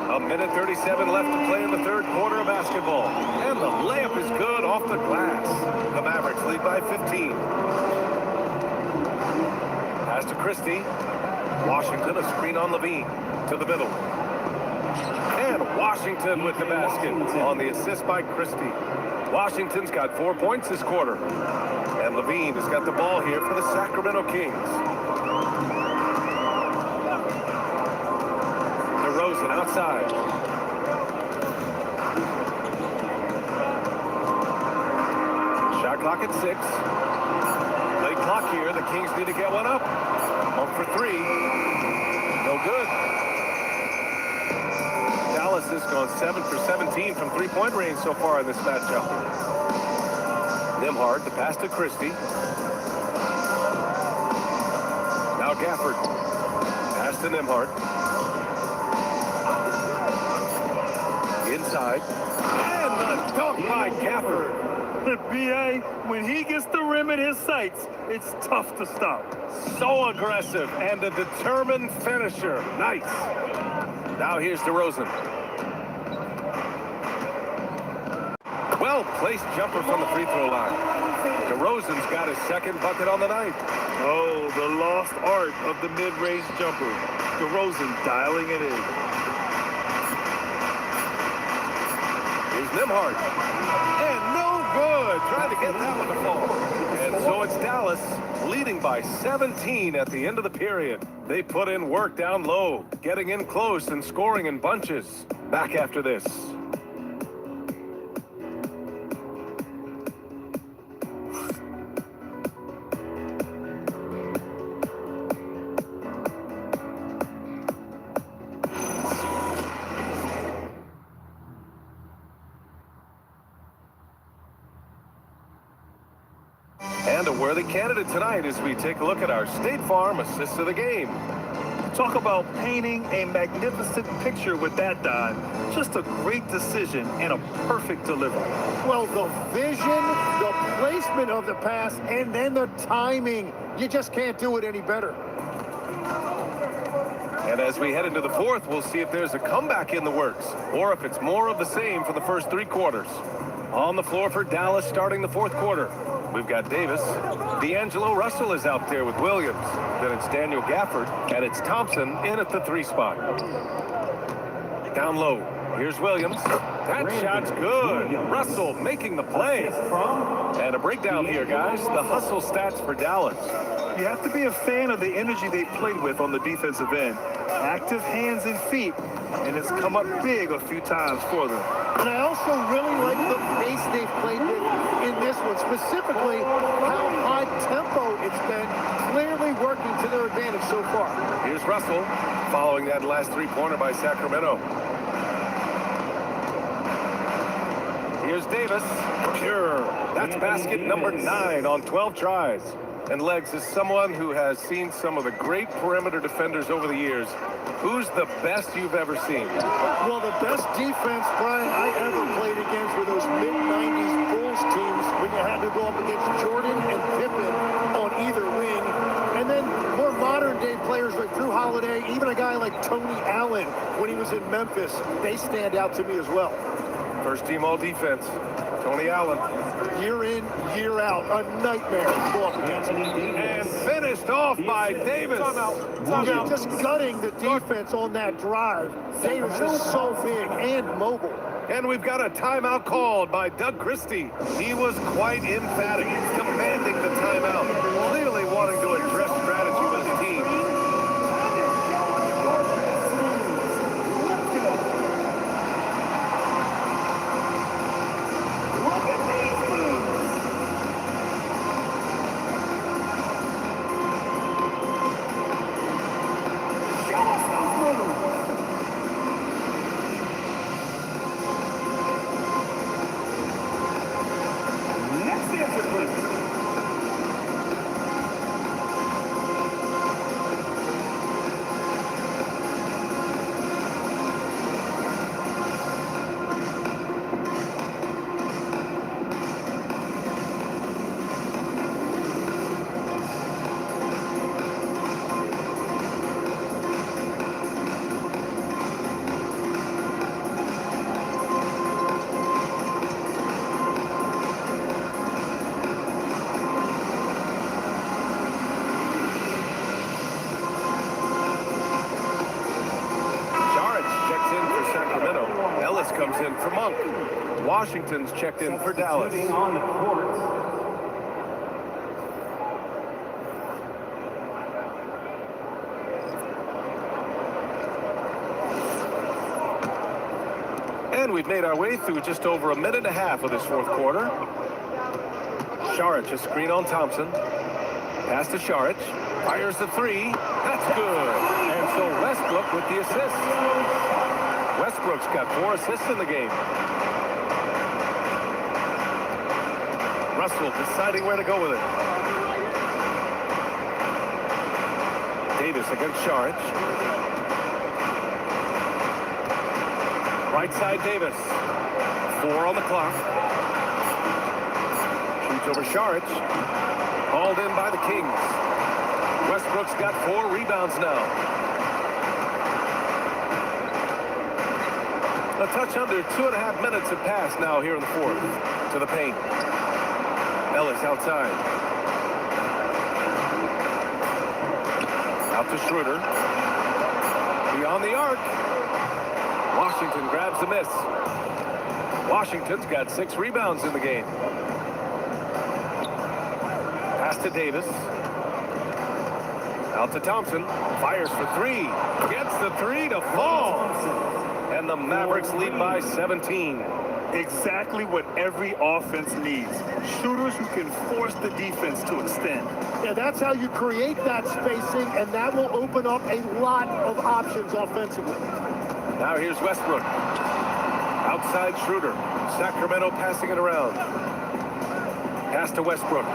Speaker 7: A minute 37 left to play in the 3rd quarter of basketball. And the layup is good off the glass. The Mavericks lead by 15. Pass to Christie. Washington, a screen on Levine. To the middle. And Washington with the basket on the assist by Christie. Washington's got 4 points this quarter. And Levine has got the ball here for the Sacramento Kings. DeRozan outside. Shot clock at 6. Late clock here. The Kings need to get one up. 1 for 3. No good. Dallas has gone 7 for 17 from 3-point range so far in this matchup. Nembhard, the pass to Christie. Now Gafford. Pass to Nembhard. Inside. And the dunk by Gafford.
Speaker 12: B.A., when he gets the rim in his sights, it's tough to stop.
Speaker 7: So aggressive and a determined finisher. Nice. Now here's DeRozan. Well-placed jumper from the free throw line. DeRozan's got his 2nd bucket on the night.
Speaker 12: Oh, the lost art of the mid-range jumper. DeRozan dialing it in.
Speaker 7: Here's Nembhard. And no good. Trying to get that one to fall. And so it's Dallas leading by 17 at the end of the period. They put in work down low, getting in close and scoring in bunches. Back after this. And a worthy candidate tonight as we take a look at our State Farm assist of the game.
Speaker 12: Talk about painting a magnificent picture with that dive. Just a great decision and a perfect delivery.
Speaker 15: Well, the vision, the placement of the pass, and then the timing. You just can't do it any better.
Speaker 7: And as we head into the 4th, we'll see if there's a comeback in the works or if it's more of the same for the first 3 quarters. On the floor for Dallas starting the 4th quarter. We've got Davis. D'Angelo Russell is out there with Williams. Then it's Daniel Gafford, and it's Thompson in at the 3 spot. Down low. Here's Williams. That shot's good. Russell making the play. And a breakdown here, guys. The hustle stats for Dallas.
Speaker 12: You have to be a fan of the energy they played with on the defensive end. Active hands and feet, and it's come up big a few times for them.
Speaker 15: And I also really like the pace they've played with in this one, specifically how high tempo it's been, clearly working to their advantage so far.
Speaker 7: Here's Russell, following that last 3-pointer by Sacramento. Here's Davis. Pure. That's basket number 9 on 12 tries. And Legs, as someone who has seen some of the great perimeter defenders over the years, who's the best you've ever seen?
Speaker 15: Well, the best defense, Brian, I ever played against were those mid-90s Bulls teams when you had to go up against Jordan and Pippen on either wing. And then more modern-day players like Drew Holiday, even a guy like Tony Allen when he was in Memphis, they stand out to me as well.
Speaker 7: First team all-defense, Tony Allen.
Speaker 15: Year in, year out, a nightmare to go up against.
Speaker 7: And finished off by Davis.
Speaker 15: Just gutting the defense on that drive. Davis is so big and mobile.
Speaker 7: And we've got a timeout called by Doug Christie. He was quite emphatic, commanding the timeout, clearly wanting to address strategy with his team. Comes in for Monk. Washington's checked in for Dallas.
Speaker 13: On the court.
Speaker 7: And we've made our way through just over a minute and a half of this fourth quarter. Saric, a screen on Thompson. Pass to Saric. Fires the three. That's good. And so Westbrook with the assist. Westbrook's got 4 assists in the game. Russell deciding where to go with it. Davis against Saric. Right side Davis. 4 on the clock. Shoots over Saric. Hauled in by the Kings. Westbrook's got 4 rebounds now. A touch under 2.5 minutes have passed now here in the fourth. To the paint. Ellis outside. Out to Schroeder. Beyond the arc. Washington grabs the miss. Washington's got 6 rebounds in the game. Pass to Davis. Out to Thompson. Fires for 3. Gets the 3 to fall. And the Mavericks lead by 17.
Speaker 12: Exactly what every offense needs. Shooters who can force the defense to extend.
Speaker 15: Yeah, that's how you create that spacing, and that will open up a lot of options offensively.
Speaker 7: Now here's Westbrook. Outside Schroeder. Sacramento passing it around. Pass to Westbrook.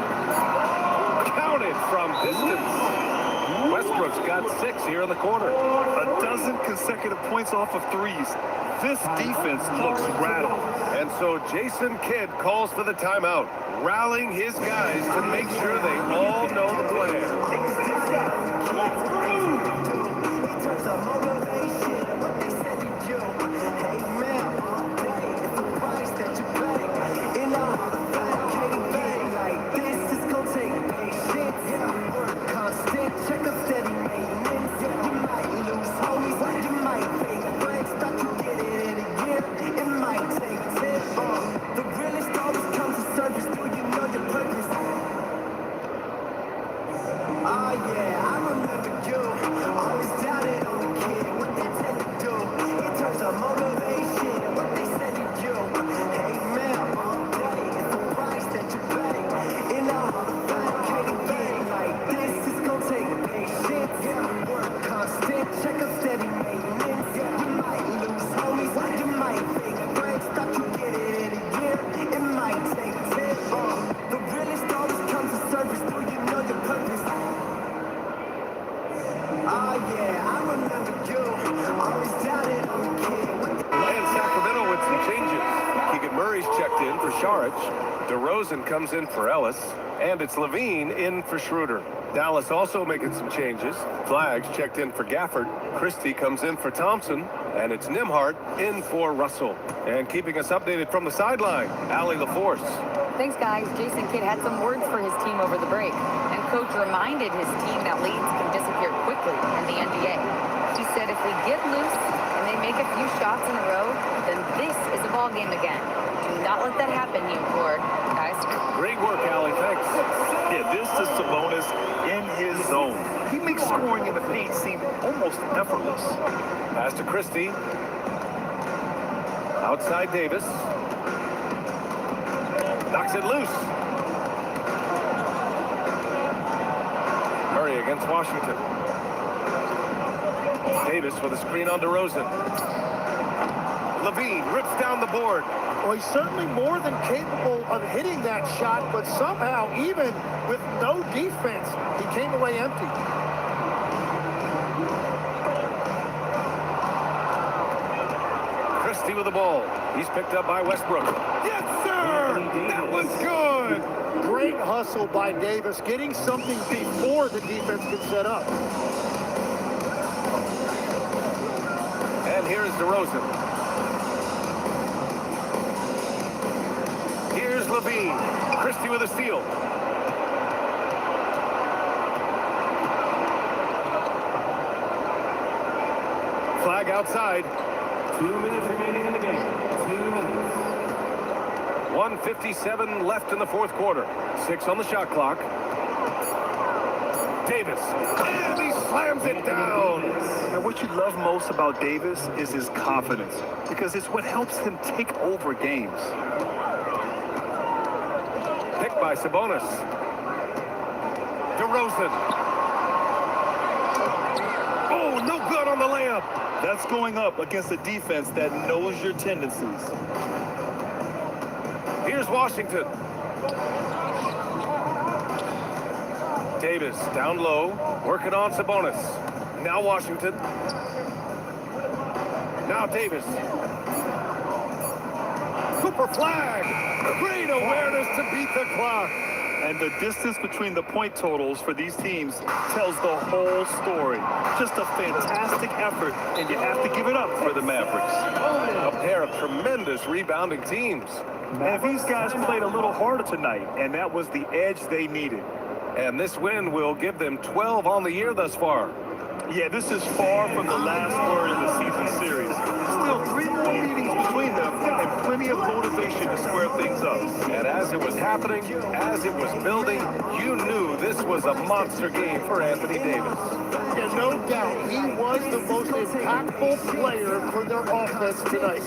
Speaker 7: Counted from distance. Westbrook's got 6 here in the quarter.
Speaker 12: A dozen consecutive points off of threes. This defense looks rattled.
Speaker 7: And so Jason Kidd calls for the timeout, rallying his guys to make sure they all know the plan. And Sacramento with some changes. Keegan Murray's checked in for Saric. DeRozan comes in for Ellis. And it's Levine in for Schroeder. Dallas also making some changes. Flags checked in for Gafford. Christie comes in for Thompson. And it's Nimhart in for Russell. And keeping us updated from the sideline, Allie LaForce.
Speaker 2: Thanks, guys. Jason Kidd had some words for his team over the break. And coach reminded his team that leads can disappear quickly in the NBA. He said if we get loose and they make a few shots in a row, then this is a ball game again. Do not let that happen, he implored. Guys.
Speaker 7: Great work, Allie. Thanks.
Speaker 12: Yeah, this is Sabonis in his zone. He makes scoring in the paint seem almost effortless.
Speaker 7: Pass to Christie. Outside Davis. Knocks it loose. Murray against Washington. Davis with a screen on DeRozan. Levine rips down the board.
Speaker 15: Well, he's certainly more than capable of hitting that shot, but somehow, even with no defense, he came away empty.
Speaker 7: Christie with the ball. He's picked up by Westbrook. Yes, sir! That was good!
Speaker 15: Great hustle by Davis, getting something before the defense can set up.
Speaker 7: And here's DeRozan. Here's Levine. Christie with a steal. Flag outside.
Speaker 24: 2 minutes remaining in the game. 2 minutes.
Speaker 7: 1:57 left in the fourth quarter. 6 on the shot clock. Davis. And he slams it down.
Speaker 12: And what you love most about Davis is his confidence, because it's what helps him take over games.
Speaker 7: Picked by Sabonis. DeRozan. Oh, no good on the layup.
Speaker 12: That's going up against a defense that knows your tendencies.
Speaker 7: Here's Washington. Davis down low, working on Sabonis. Now Washington. Now Davis. Cooper flag. Great awareness to beat the clock.
Speaker 12: And the distance between the point totals for these teams tells the whole story. Just a fantastic effort, and you have to give it up for the Mavericks.
Speaker 7: A pair of tremendous rebounding teams.
Speaker 12: And these guys played a little harder tonight, and that was the edge they needed.
Speaker 7: And this win will give them 12 on the year thus far.
Speaker 12: Yeah, this is far from the last word in the season series. Still 3 more meetings between them and plenty of motivation to square things up.
Speaker 7: And as it was happening, as it was building, you knew this was a monster game for Anthony Davis.
Speaker 15: Yeah, no doubt, he was the most impactful player for their offense tonight.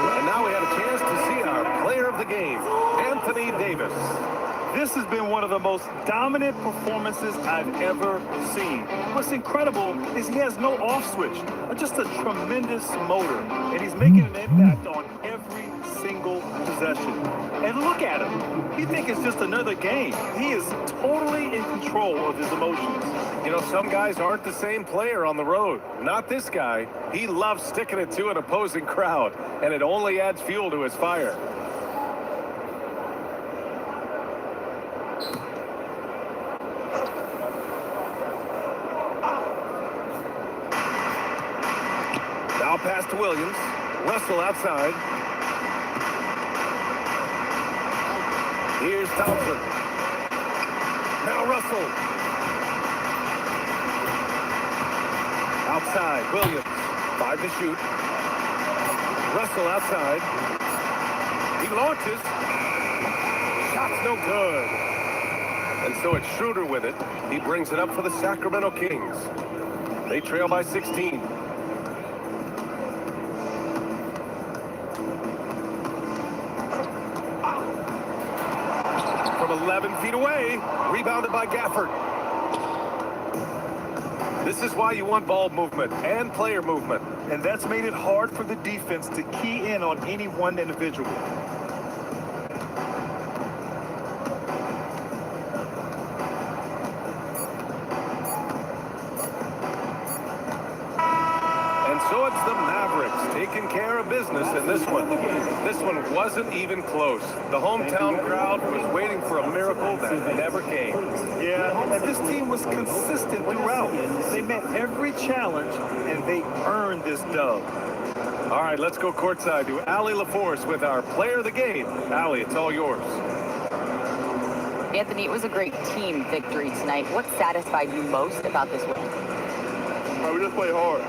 Speaker 7: And now we have a chance to see our player of the game, Anthony Davis.
Speaker 12: This has been one of the most dominant performances I've ever seen. What's incredible is he has no off switch, just a tremendous motor, and he's making an impact on every single possession. And look at him. He thinks it's just another game. He is totally in control of his emotions.
Speaker 7: You know, some guys aren't the same player on the road. Not this guy. He loves sticking it to an opposing crowd, and it only adds fuel to his fire. Now pass to Williams. Russell outside. Here's Thompson.
Speaker 3: Russell. Outside, Williams. 5 to shoot. Russell outside. He launches. Shot's no good. And so it's Schroeder with it. He brings it up for the Sacramento Kings. They trail by 16. From 11 feet away, rebounded by Gafford. This is why you want ball movement and player movement.
Speaker 14: And that's made it hard for the defense to key in on any one individual.
Speaker 3: And so it's the Mavericks taking care of business in this one. This one wasn't even close. The hometown crowd was waiting for a miracle that never came.
Speaker 14: Yeah, and this team was consistent throughout. They met every challenge, and they earned this dub.
Speaker 3: All right, let's go courtside to Allie LaForce with our player of the game. Allie, it's all yours.
Speaker 2: Anthony, it was a great team victory tonight. What satisfied you most about this win?
Speaker 16: We just played hard.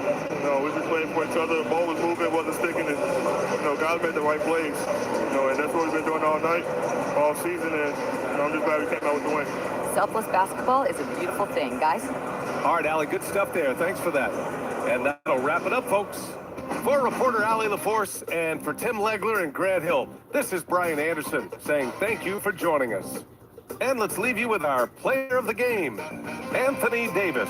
Speaker 16: We just played for each other. The ball was moving, wasn't sticking, and guys made the right plays. And that's what we've been doing all night, all season, and I'm just glad we came out with the win.
Speaker 2: Selfless basketball is a beautiful thing, guys.
Speaker 3: All right, Allie, good stuff there. Thanks for that. And that'll wrap it up, folks. For reporter Allie LaForce and for Tim Legler and Grant Hill, this is Brian Anderson saying thank you for joining us. And let's leave you with our player of the game, Anthony Davis.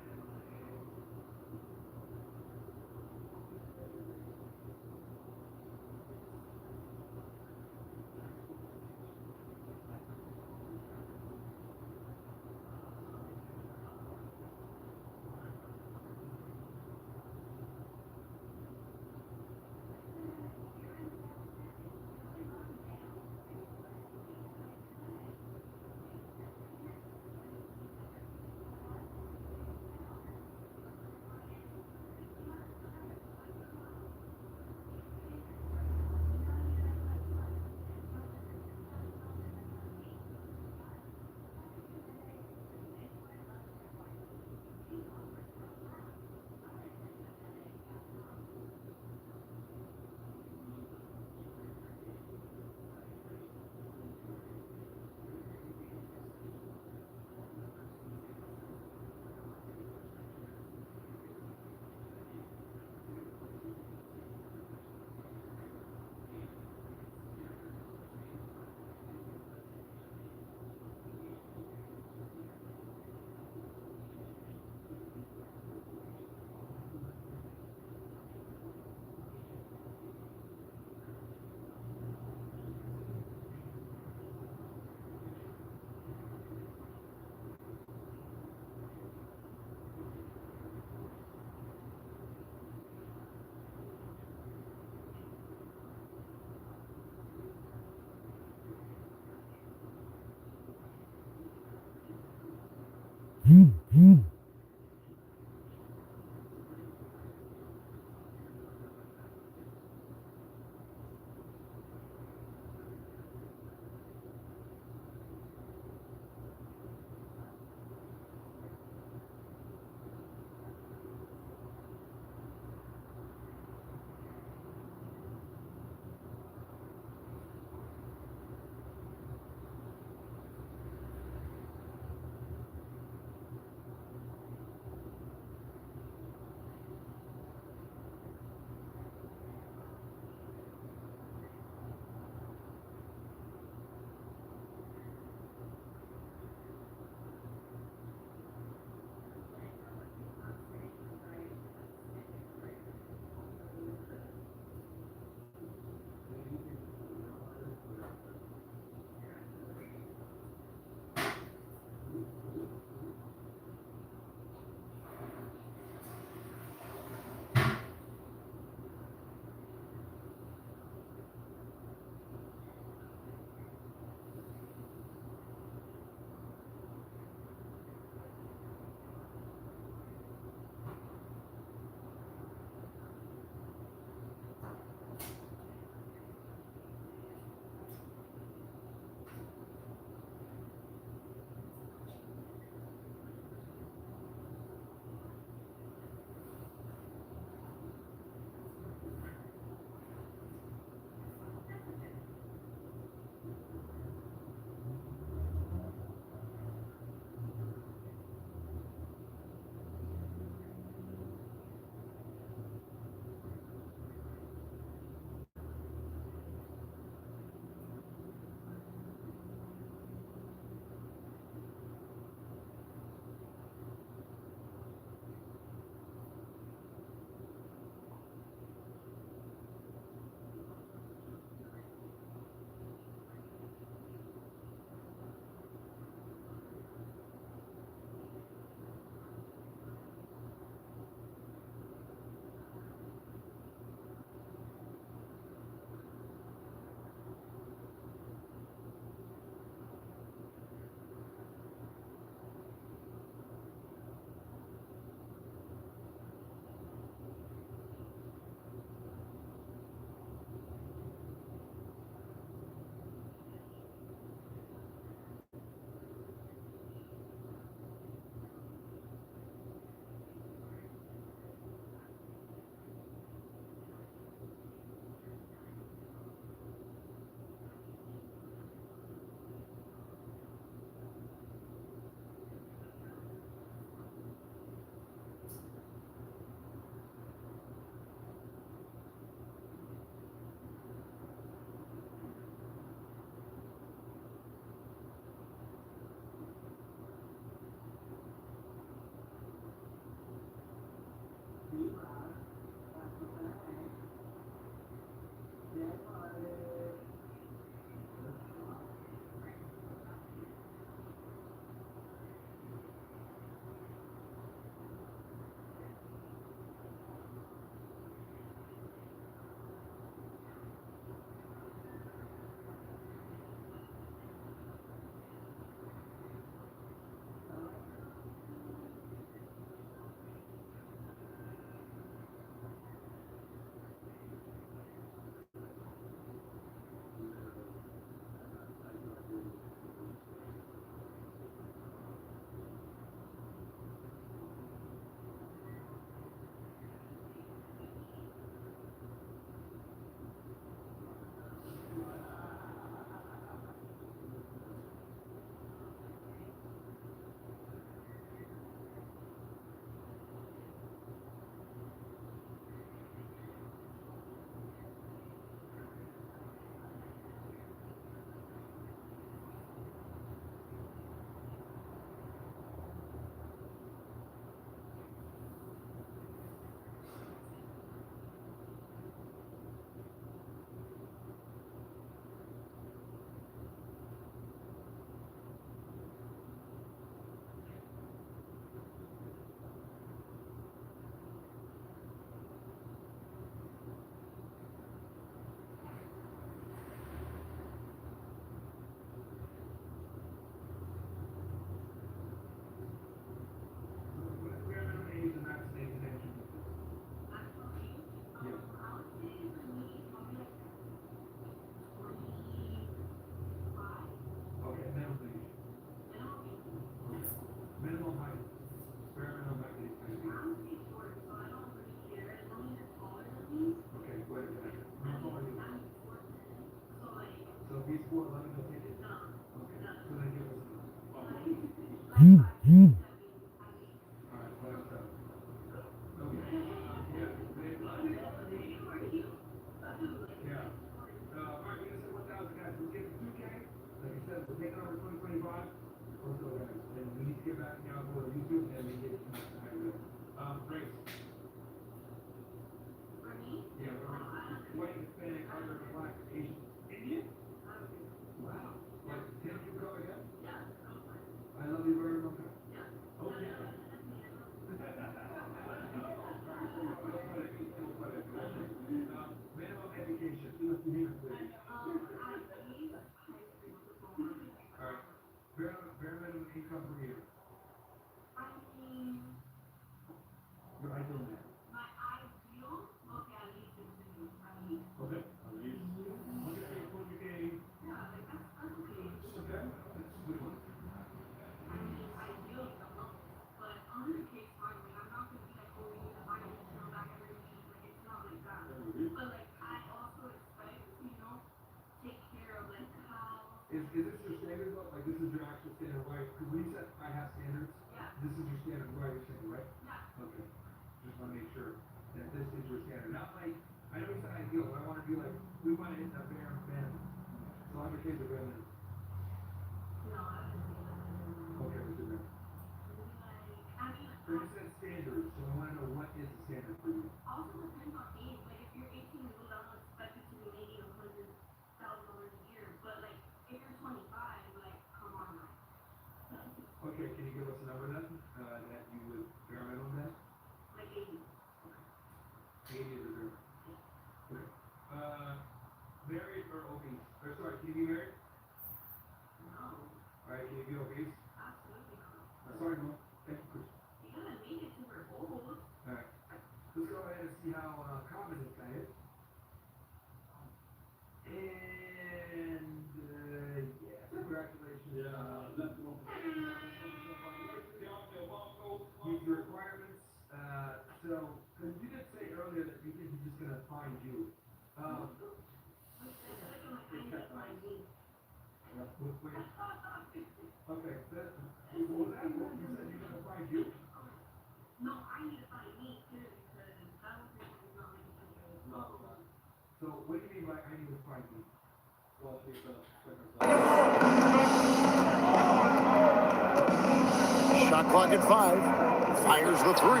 Speaker 8: Shot clock at 5. Fires the 3.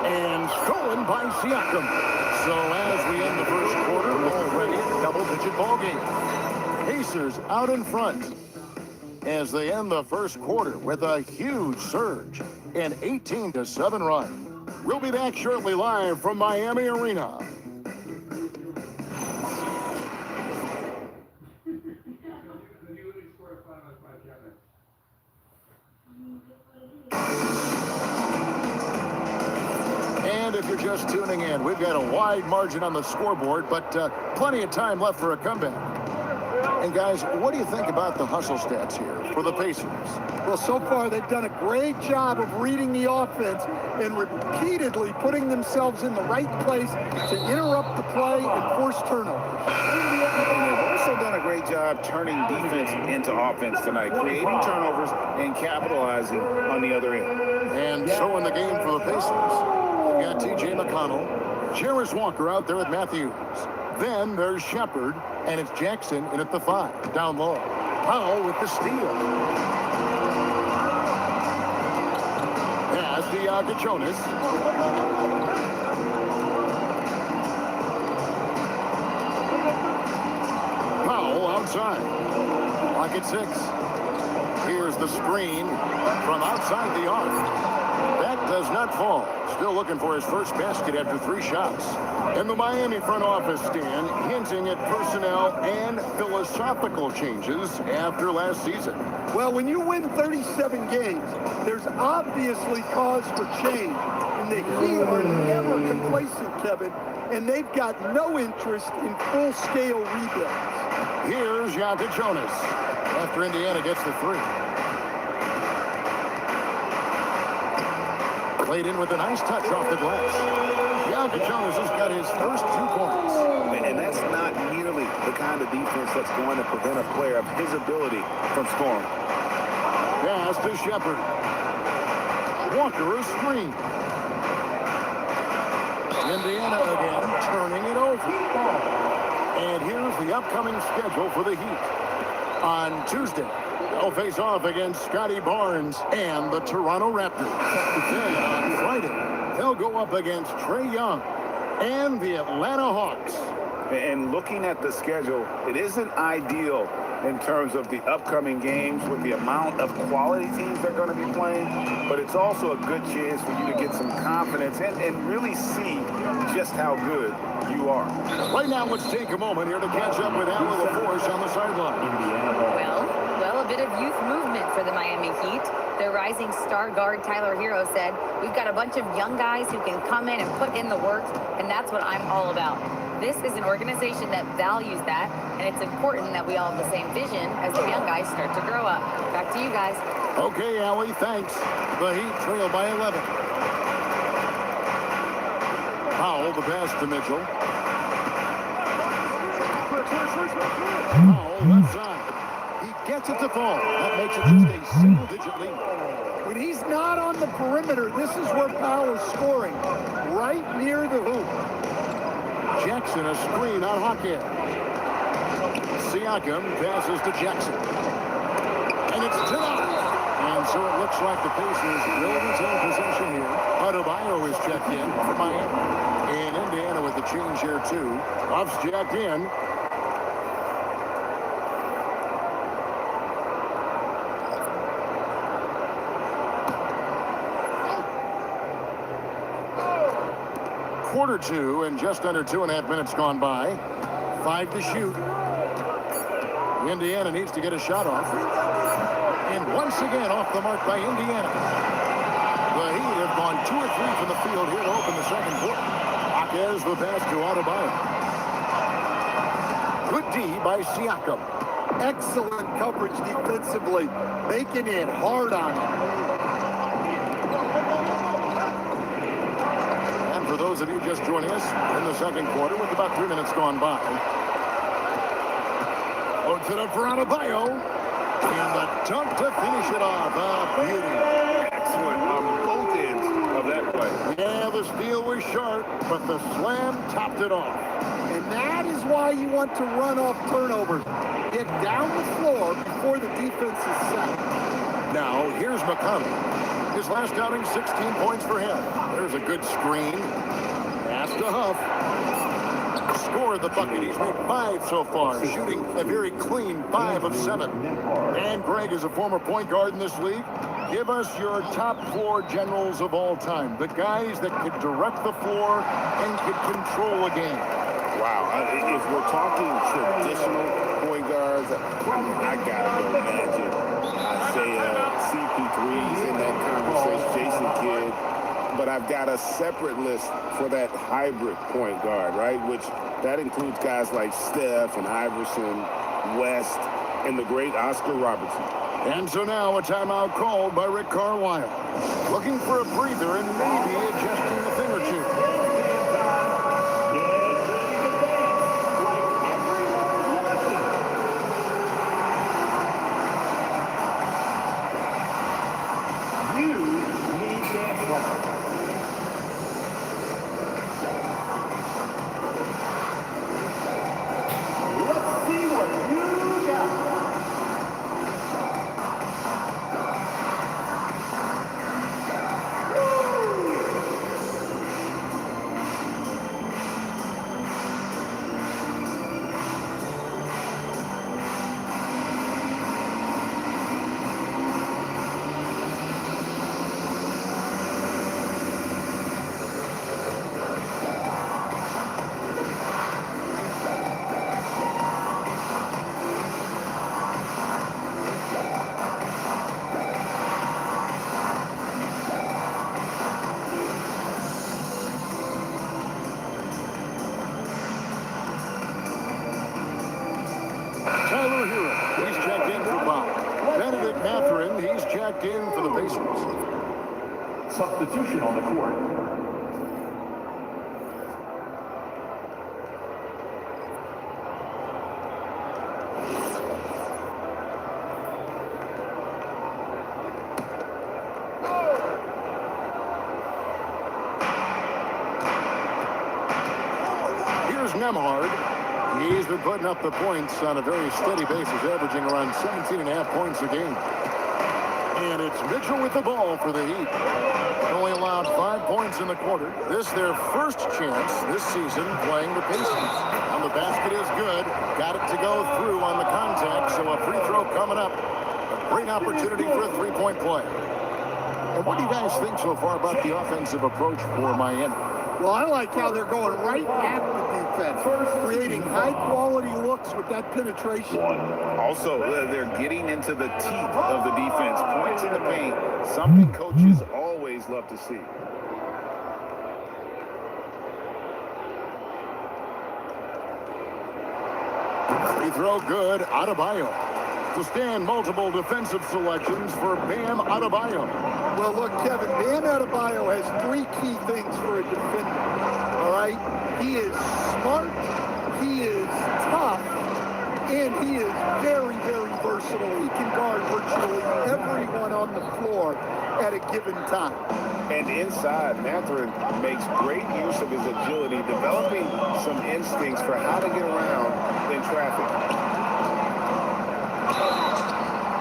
Speaker 8: And stolen by Siakam. So as we end the first quarter, already a double-digit ball game. Pacers out in front as they end the first quarter with a huge surge, an 18-7 run. We'll be back shortly live from Miami Arena. And if you're just tuning in, we've got a wide margin on the scoreboard, but plenty of time left for a comeback. And guys, what do you think about the hustle stats here for the Pacers?
Speaker 15: Well, so far they've done a great job of reading the offense and repeatedly putting themselves in the right place to interrupt the play and force turnovers.
Speaker 10: And they've also done a great job turning defense into offense tonight, creating turnovers and capitalizing on the other end.
Speaker 8: And so in the game for the Pacers, we've got T.J. McConnell, Jarris Walker out there with Matthews. Then there's Shepard, and it's Jackson in at the 5, down low. Powell with the steal. Pass to Jonas. Powell outside. Clock at 6. Here's the screen from outside the arc. That does not fall. Still looking for his first basket after 3 shots. And the Miami front office, Stan, hinting at personnel and philosophical changes after last season.
Speaker 15: Well, when you win 37 games, there's obviously cause for change. And the Heat are never complacent, Kevin, and they've got no interest in full-scale rebuilds.
Speaker 8: Here's Jonas after Indiana gets the 3. Played in with a nice touch off the glass. Jonas has got his first 2 points.
Speaker 10: And that's not nearly the kind of defense that's going to prevent a player of his ability from scoring.
Speaker 8: Pass to Shepard. Walker a screen. Indiana again, turning it over. And here's the upcoming schedule for the Heat. On Tuesday, they'll face off against Scotty Barnes and the Toronto Raptors. Then on Friday, they'll go up against Trae Young and the Atlanta Hawks.
Speaker 10: And looking at the schedule, it isn't ideal in terms of the upcoming games with the amount of quality teams they're going to be playing, but it's also a good chance for you to get some confidence and really see just how good you are.
Speaker 8: Right now, let's take a moment here to catch up with Al LaForce on the sideline.
Speaker 2: Well, a bit of youth movement for the Miami Heat. Their rising star guard, Tyler Hero, said, "We've got a bunch of young guys who can come in and put in the work, and that's what I'm all about." This is an organization that values that, and it's important that we all have the same vision as the young guys start to grow up. Back to you guys.
Speaker 8: Okay, Allie, thanks. The Heat trail by 11. Powell, the pass to Mitchell. Powell, left side. He gets it to fall. That makes it just a single-digit lead.
Speaker 15: When he's not on the perimeter, this is where Powell's scoring, right near the hoop.
Speaker 8: Jackson, a screen on Hawkhead. Siakam passes to Jackson. And it's denied. And so it looks like the Pacers will retain possession here. Adebayo is checked in for Miami. And Indiana with the change here, too. Ruff's checked in. Quarter two and just under 2.5 minutes gone by. 5 to shoot. Indiana needs to get a shot off. And once again off the mark by Indiana. The Heat have gone 2 or 3 from the field here to open the second quarter. Hawkes the pass to Adebayo. Good D by Siakam.
Speaker 15: Excellent coverage defensively, making it hard on him.
Speaker 8: For those of you just joining us in the second quarter with about 3 minutes gone by. Loads it up for Adebayo. And the dunk to finish it off. A beauty.
Speaker 10: Excellent on both ends of that play.
Speaker 8: Yeah, the steal was sharp, but the slam topped it off.
Speaker 15: And that is why you want to run off turnovers. Get down the floor before the defense is set.
Speaker 8: Now, here's McConnell. His last outing, 16 points for him. There's a good screen. Pass to Huff. Scored the bucket. He's made 5 so far, shooting a very clean 5 of 7. And Greg is a former point guard in this league. Give us your top 4 generals of all time. The guys that could direct the floor and could control a game.
Speaker 10: Wow. If we're talking traditional point guards, I gotta go Magic. Isaiah, CP3's in that conversation, Jason Kidd. But I've got a separate list for that hybrid point guard, right? Which that includes guys like Steph and Iverson, West, and the great Oscar Robertson.
Speaker 8: And so now a timeout called by Rick Carlisle. Looking for a breather and maybe adjusting a thing or two. Tyler Hero, he's checked in for Bob. Benedict Mathurin, he's checked in for the Pacers.
Speaker 13: Substitution on the court.
Speaker 8: Nemhard. He's been putting up the points on a very steady basis, averaging around 17.5 points a game. And it's Mitchell with the ball for the Heat. Only allowed 5 points in the quarter. This their first chance this season playing the Pacers. And the basket is good. Got it to go through on the contact, so a free throw coming up. A great opportunity for a three-point play. And what do you guys think so far about the offensive approach for Miami?
Speaker 15: Well, I like how they're going right at the defense, creating high-quality looks with that penetration.
Speaker 10: Also, they're getting into the teeth of the defense. Points in the paint, something coaches always love to see.
Speaker 8: Free throw good, Adebayo. To stand multiple defensive selections for Bam Adebayo.
Speaker 15: Well, look, Kevin, Bam Adebayo has 3 key things for a defender, all right? He is smart, he is tough, and he is very, very versatile. He can guard virtually everyone on the floor at a given time.
Speaker 10: And inside, Mathurin makes great use of his agility, developing some instincts for how to get around in traffic.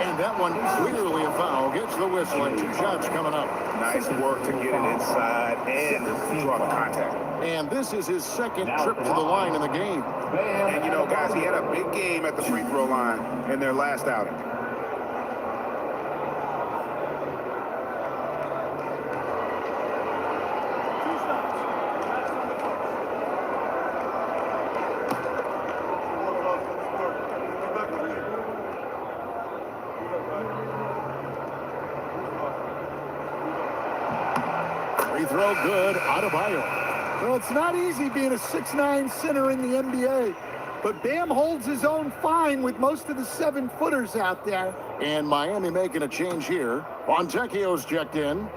Speaker 8: And that one clearly a foul. Gets the whistle and 2 shots coming up.
Speaker 10: Nice work to get it inside and draw the contact.
Speaker 8: And this is his second trip to the line in the game.
Speaker 10: And you know, guys, he had a big game at the free throw line in their last outing.
Speaker 8: Free throw good, Adebayo.
Speaker 15: Well, it's not easy being a 6'9" center in the NBA, but Bam holds his own fine with most of the 7-footers out there.
Speaker 8: And Miami making a change here. Fontecchio's checked in.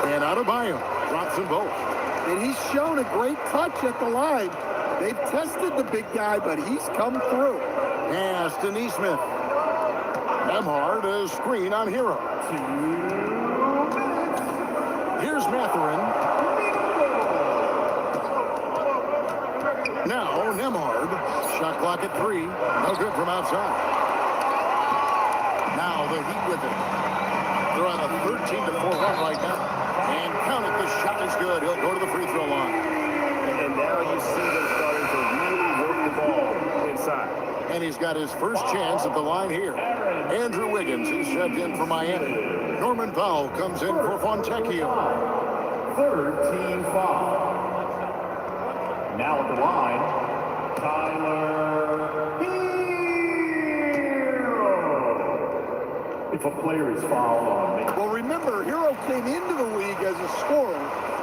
Speaker 8: And Adebayo drops them both.
Speaker 15: And he's shown a great touch at the line. They've tested the big guy, but he's come through.
Speaker 8: Pass to Neesmith. Nemhard, a screen on Hero. Here's Mathurin. Now Nemhard. Shot clock at 3. No good from outside. Now the Heat with it. They're on a 13-4 run right now. And count it, the shot is good. He'll go to the free throw line.
Speaker 10: And now you see them starting to really work the ball inside.
Speaker 8: And he's got his first chance at the line here. Andrew Wiggins is shoved in for Miami. Norman Powell comes in for Fontecchio.
Speaker 13: 3rd team foul. Now at the line, Tyler Hero. If a player is fouled on me.
Speaker 15: Well, remember, Hero came into the league as a scorer,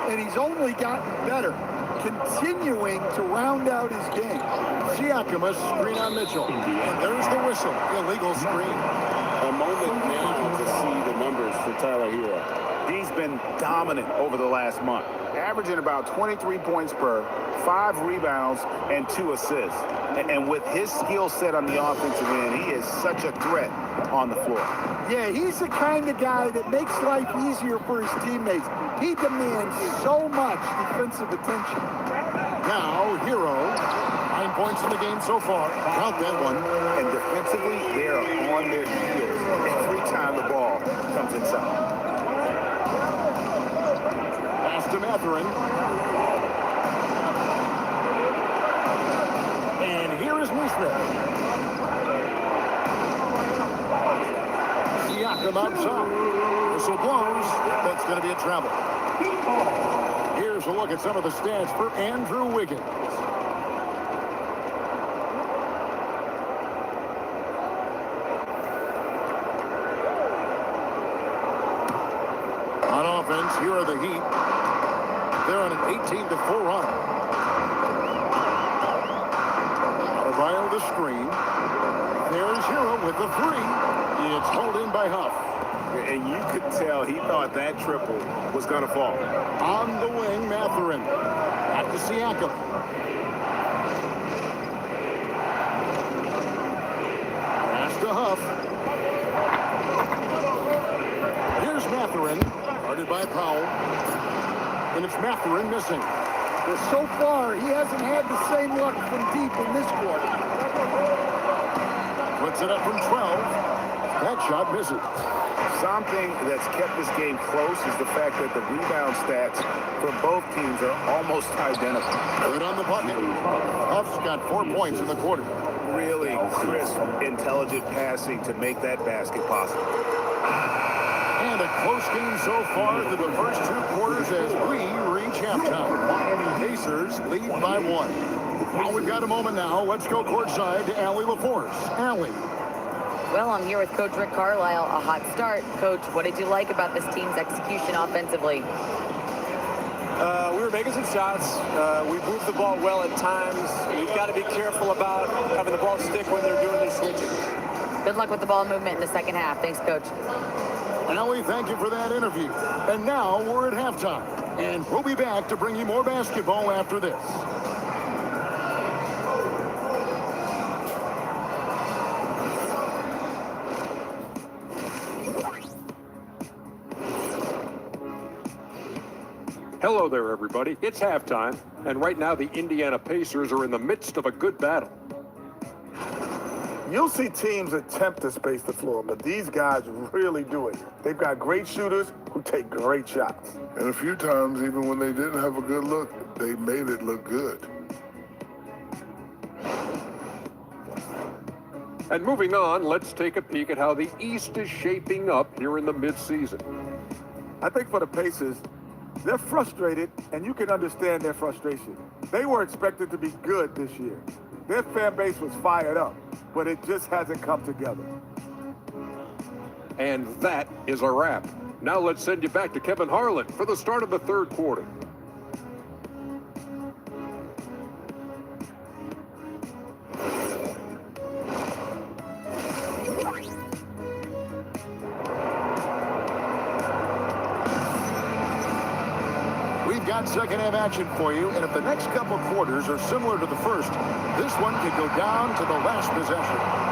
Speaker 15: and he's only gotten better, continuing to round out his game.
Speaker 8: Siakam, screen on Mitchell. And there's the whistle. Illegal screen.
Speaker 10: A moment now to see the numbers for Tyler Hero. He's been dominant over the last month, averaging about 23 points per, 5 rebounds, and 2 assists. And with his skill set on the offensive end, he is such a threat on the floor.
Speaker 15: Yeah, he's the kind of guy that makes life easier for his teammates. He demands so much defensive attention.
Speaker 8: Now, Hero. 9 points in the game so far. Count that one.
Speaker 10: And defensively, they are on their heels every time the ball comes inside.
Speaker 8: Pass to Mathurin. And here is Neesmith. Siakam outside. Whistle blows. That's going to be a travel. Here's a look at some of the stats for Andrew Wiggins. On offense, here are the Heat. They're on an 18-4 run. Adebayo the screen. There's Hero with the 3. It's pulled in by Huff.
Speaker 10: And you could tell he thought that triple was going to fall.
Speaker 8: On the wing, Mathurin. Back to Siakam. Pass to Huff. Here's Mathurin. And it's Mathurin missing.
Speaker 15: But so far, he hasn't had the same luck from deep in this quarter.
Speaker 8: Puts it up from 12. That shot misses.
Speaker 10: Something that's kept this game close is the fact that the rebound stats for both teams are almost identical.
Speaker 8: Good on the bucket. Huff's got 4 points in the quarter.
Speaker 10: Really crisp, intelligent passing to make that basket possible.
Speaker 8: And a close game so far through the first 2 quarters as we reach halftime. Miami Pacers lead by 1. Well, we've got a moment now. Let's go courtside to Allie LaForce. Allie.
Speaker 2: Well, I'm here with Coach Rick Carlisle. A hot start. Coach, what did you like about this team's execution offensively?
Speaker 1: We were making some shots. We moved the ball well at times. We've got to be careful about having the ball stick when they're doing their switching.
Speaker 2: Good luck with the ball movement in the second half. Thanks, Coach.
Speaker 8: Allie, thank you for that interview. And now we're at halftime. And we'll be back to bring you more basketball after this.
Speaker 23: Hello there, everybody. It's halftime, and right now the Indiana Pacers are in the midst of a good battle.
Speaker 6: You'll see teams attempt to space the floor, but these guys really do it. They've got great shooters who take great shots.
Speaker 24: And a few times, even when they didn't have a good look, they made it look good.
Speaker 23: And moving on, let's take a peek at how the East is shaping up here in the midseason.
Speaker 6: I think for the Pacers, they're frustrated, and you can understand their frustration. They were expected to be good this year. Their fan base was fired up, but it just hasn't come together.
Speaker 23: And that is a wrap. Now let's send you back to Kevin Harlan for the start of the third quarter.
Speaker 8: We've got second half action for you, and if the next couple quarters are similar to the first, this one could go down to the last possession.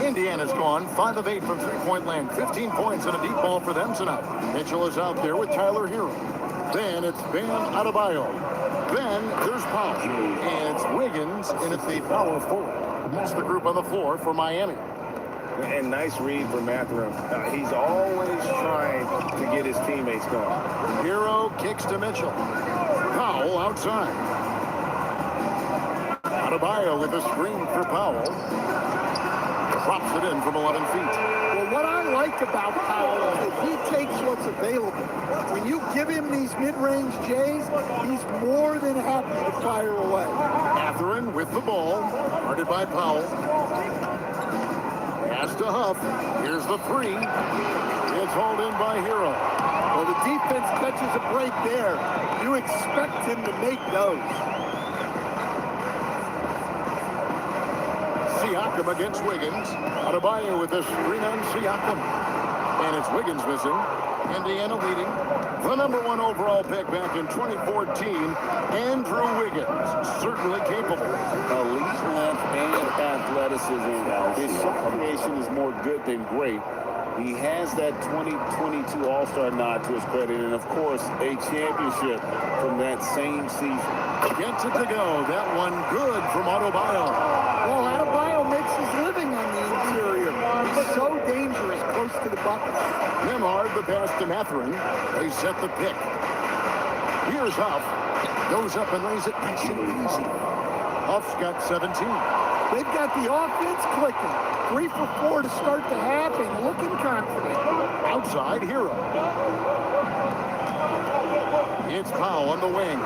Speaker 8: Indiana's gone 5 of 8 from three-point land. 15 points and a deep ball for them tonight. Mitchell is out there with Tyler Hero. Then it's Bam Adebayo. Then there's Powell. It's Wiggins, and it's the power forward. That's the group on the floor for Miami.
Speaker 10: And nice read for Mathurin. He's always trying to get his teammates going.
Speaker 8: Hero kicks to Mitchell. Powell outside. Adebayo with a screen for Powell. Drops it in from 11 feet.
Speaker 15: Well, what I like about Powell is he takes what's available. When you give him these mid-range J's, he's more than happy to fire away.
Speaker 8: Mathurin with the ball, guarded by Powell. Pass to Huff. Here's the three. It's hauled in by Hero.
Speaker 15: Well, the defense catches a break there. You expect him to make those.
Speaker 8: Siakam against Wiggins. Adebayo with the screen on Siakam. And it's Wiggins missing. Indiana leading. The #1 overall pick back in 2014, Andrew Wiggins. Certainly capable.
Speaker 18: Elite length and athleticism. His shot creation is more good than great. He has that 2022 All-Star nod to his credit, and of course, a championship from that same season.
Speaker 8: Gets it to go. That one good from Adebayo.
Speaker 15: Well, Adebayo makes his living on the interior. He's so dangerous close to the bucket.
Speaker 8: Nemhard the pass to Mathurin. They set the pick. Here's Huff. Goes up and lays it nice and easy. Huff's got 17.
Speaker 15: They've got the offense clicking. 3 for 4 to start the half and looking confident.
Speaker 8: Outside, Hero. It's Powell on the wing.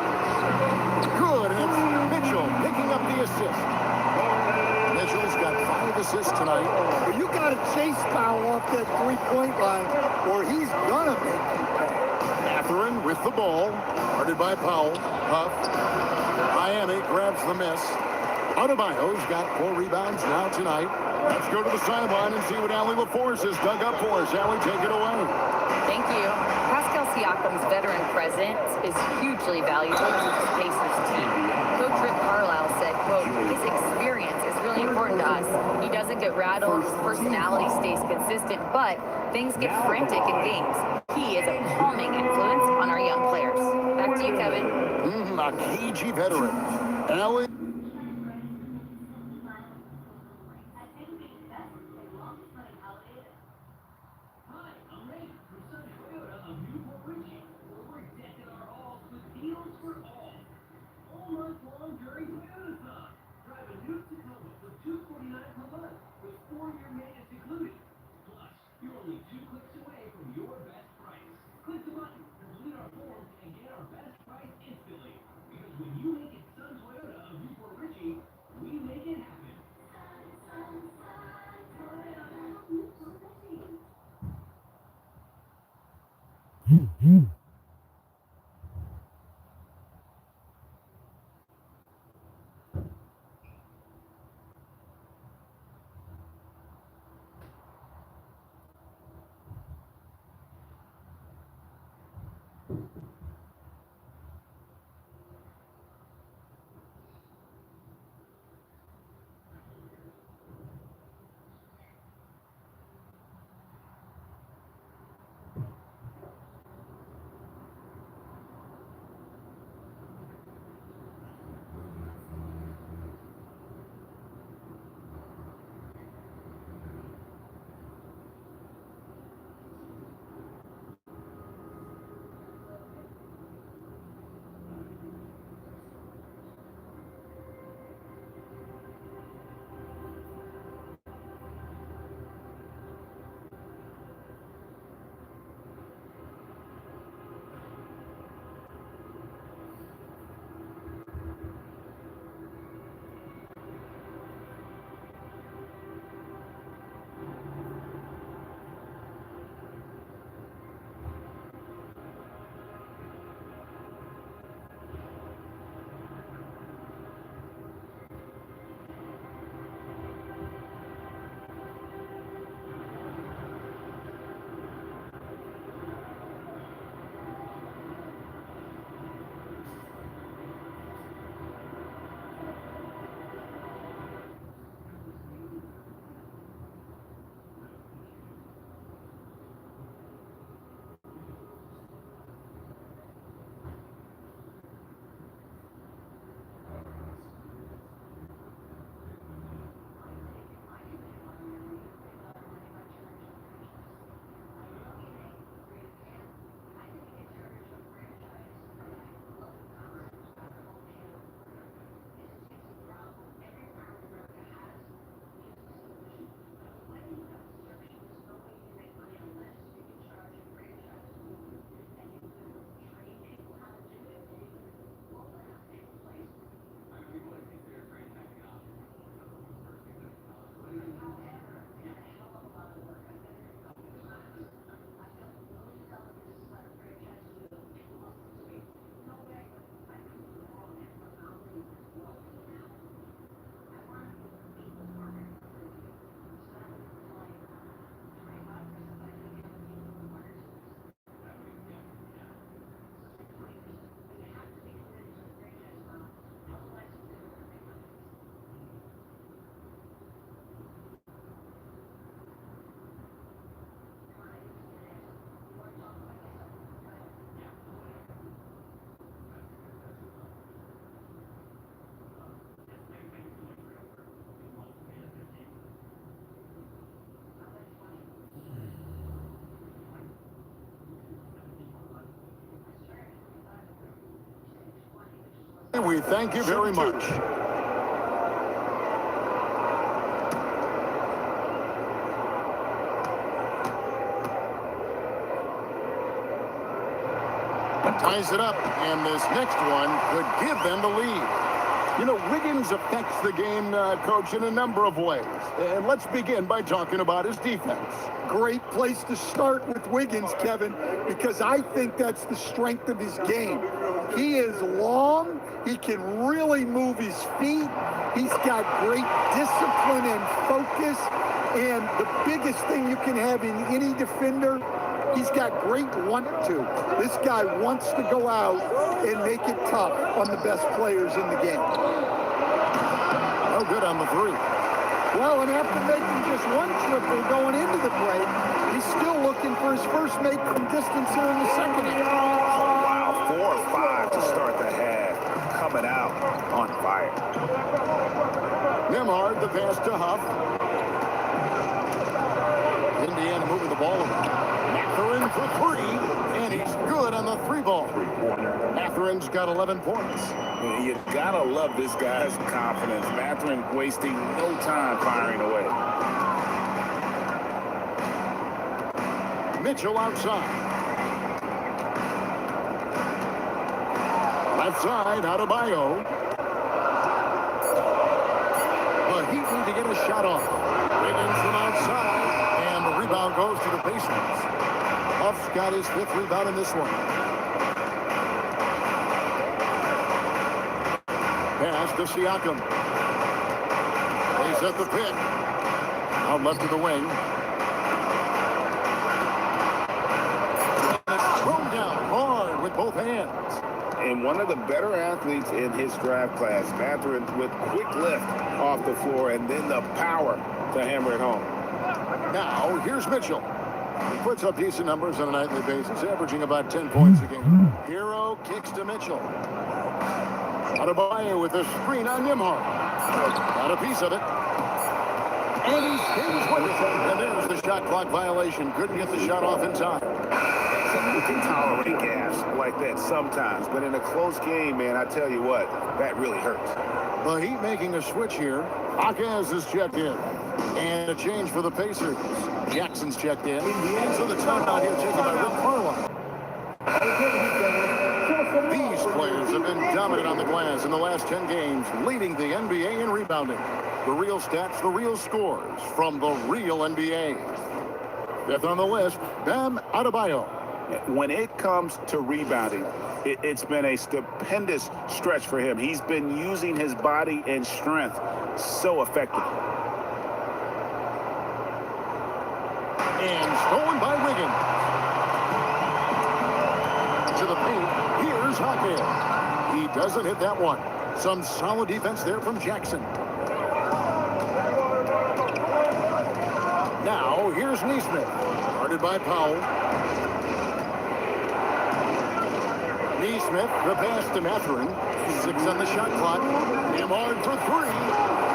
Speaker 8: Good, and it's Mitchell picking up the assist. Mitchell's got 5 assists tonight.
Speaker 15: Well, you got to chase Powell off that three-point line, or he's gonna make it.
Speaker 8: Mathurin with the ball, guarded by Powell. Huff. Miami grabs the miss. Adebayo's got 4 rebounds now tonight. Let's go to the sideline and see what Allie LaForce has dug up for us. Allie, take it away.
Speaker 2: Thank you. Pascal Siakam's veteran presence is hugely valuable to this Pacers team. Coach Rick Carlisle said, quote, his experience is really important to us. He doesn't get rattled, his personality stays consistent, but things get frantic in games. He is a calming influence on our young players. Back to you, Kevin.
Speaker 8: A cagey veteran. Allie. We thank you very much. Ties it up, and this next one could give them the lead. You know, Wiggins affects the game, Coach, in a number of ways. And let's begin by talking about his defense.
Speaker 15: Great place to start with Wiggins, Kevin, because I think that's the strength of his game. He is long, He can really move his feet. He's got great discipline and focus. And the biggest thing you can have in any defender, he's got great want to. This guy wants to go out and make it tough on the best players in the game.
Speaker 8: No good on the three.
Speaker 15: Well, and after making just one triple going into the break, he's still looking for his first make from distance here in the second half.
Speaker 10: Wow, 4 or 5 to start the half. Coming out on fire.
Speaker 8: Nembhard, the pass to Huff. Indiana moving the ball around. Mathurin for three, and he's good on the three ball. Mathurin's got 11 points.
Speaker 10: You gotta love this guy's confidence. Mathurin wasting no time firing away.
Speaker 8: Mitchell outside. Left side, Adebayo. The Heat need to get a shot off. Wiggins from outside, and the rebound goes to the Pacers. Huff's got his 5th rebound in this one. Pass to Siakam. He's at the pick. Out left of the wing. And it's thrown down hard with both hands.
Speaker 10: And one of the better athletes in his draft class, Mathurin, with quick lift off the floor and then the power to hammer it home.
Speaker 8: Now, here's Mitchell. He puts up decent numbers on a nightly basis, averaging about 10 points a game. Hero kicks to Mitchell. Adebayo with a screen on Nembhard. Got a piece of it. And he stays with it. And there's the shot clock violation. Couldn't get the shot off in time.
Speaker 10: You can tolerate gas like that sometimes, but in a close game, man, I tell you what, that really hurts.
Speaker 8: The Heat making a switch here. Akaz is checked in. And a change for the Pacers. Jackson's checked in. And so the timeout here taken by Rick Carlisle. These players have been dominant on the glass in the last 10 games, leading the NBA in rebounding. The real stats, the real scores from the real NBA. 5th on the list, Bam Adebayo.
Speaker 10: When it comes to rebounding, it's been a stupendous stretch for him. He's been using his body and strength so effectively.
Speaker 8: And stolen by Wiggins. To the paint, here's Hawkins. He doesn't hit that one. Some solid defense there from Jackson. Now, here's Neesmith. Guarded by Powell. Neesmith, the pass to Mathurin. 6 on the shot clock. Nembhard for 3.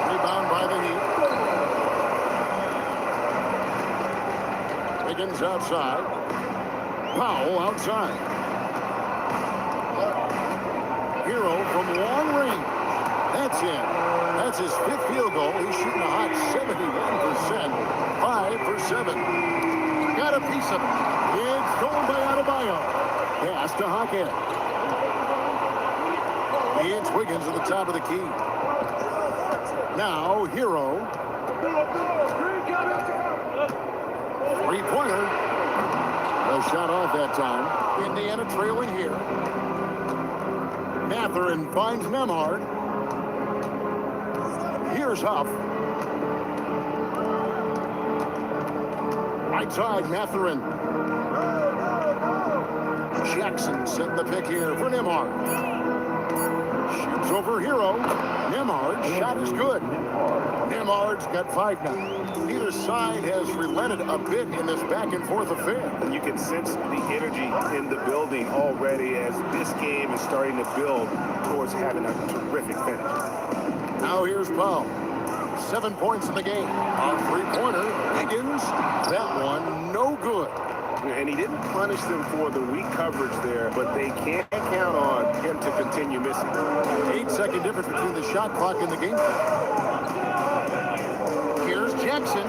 Speaker 8: Rebound by the Heat. Wiggins outside. Powell outside. Hero from long range. That's it. That's his 5th field goal. He's shooting a hot 71%. 5 for 7. Got a piece of it. It's stolen by Adebayo. Pass to Hawkins. It's Wiggins at the top of the key. Now, Hero. 3-pointer. No shot off that time. Indiana trailing here. Mathurin finds Nembhard. Here's Huff. Right side, Mathurin. Jackson setting the pick here for Nembhard. Shoots over Hero. Nembhard's shot is good. Nembhard's got 5 now. Neither side has relented a bit in this back-and-forth affair.
Speaker 10: And you can sense the energy in the building already as this game is starting to build towards having a terrific finish.
Speaker 8: Now here's Powell. 7 points in the game. On 3-pointer, Higgins. That one no good.
Speaker 10: And he didn't punish them for the weak coverage there, but they can't count on him to continue missing.
Speaker 8: 8-second difference between the shot clock and the game clock. Here's Jackson.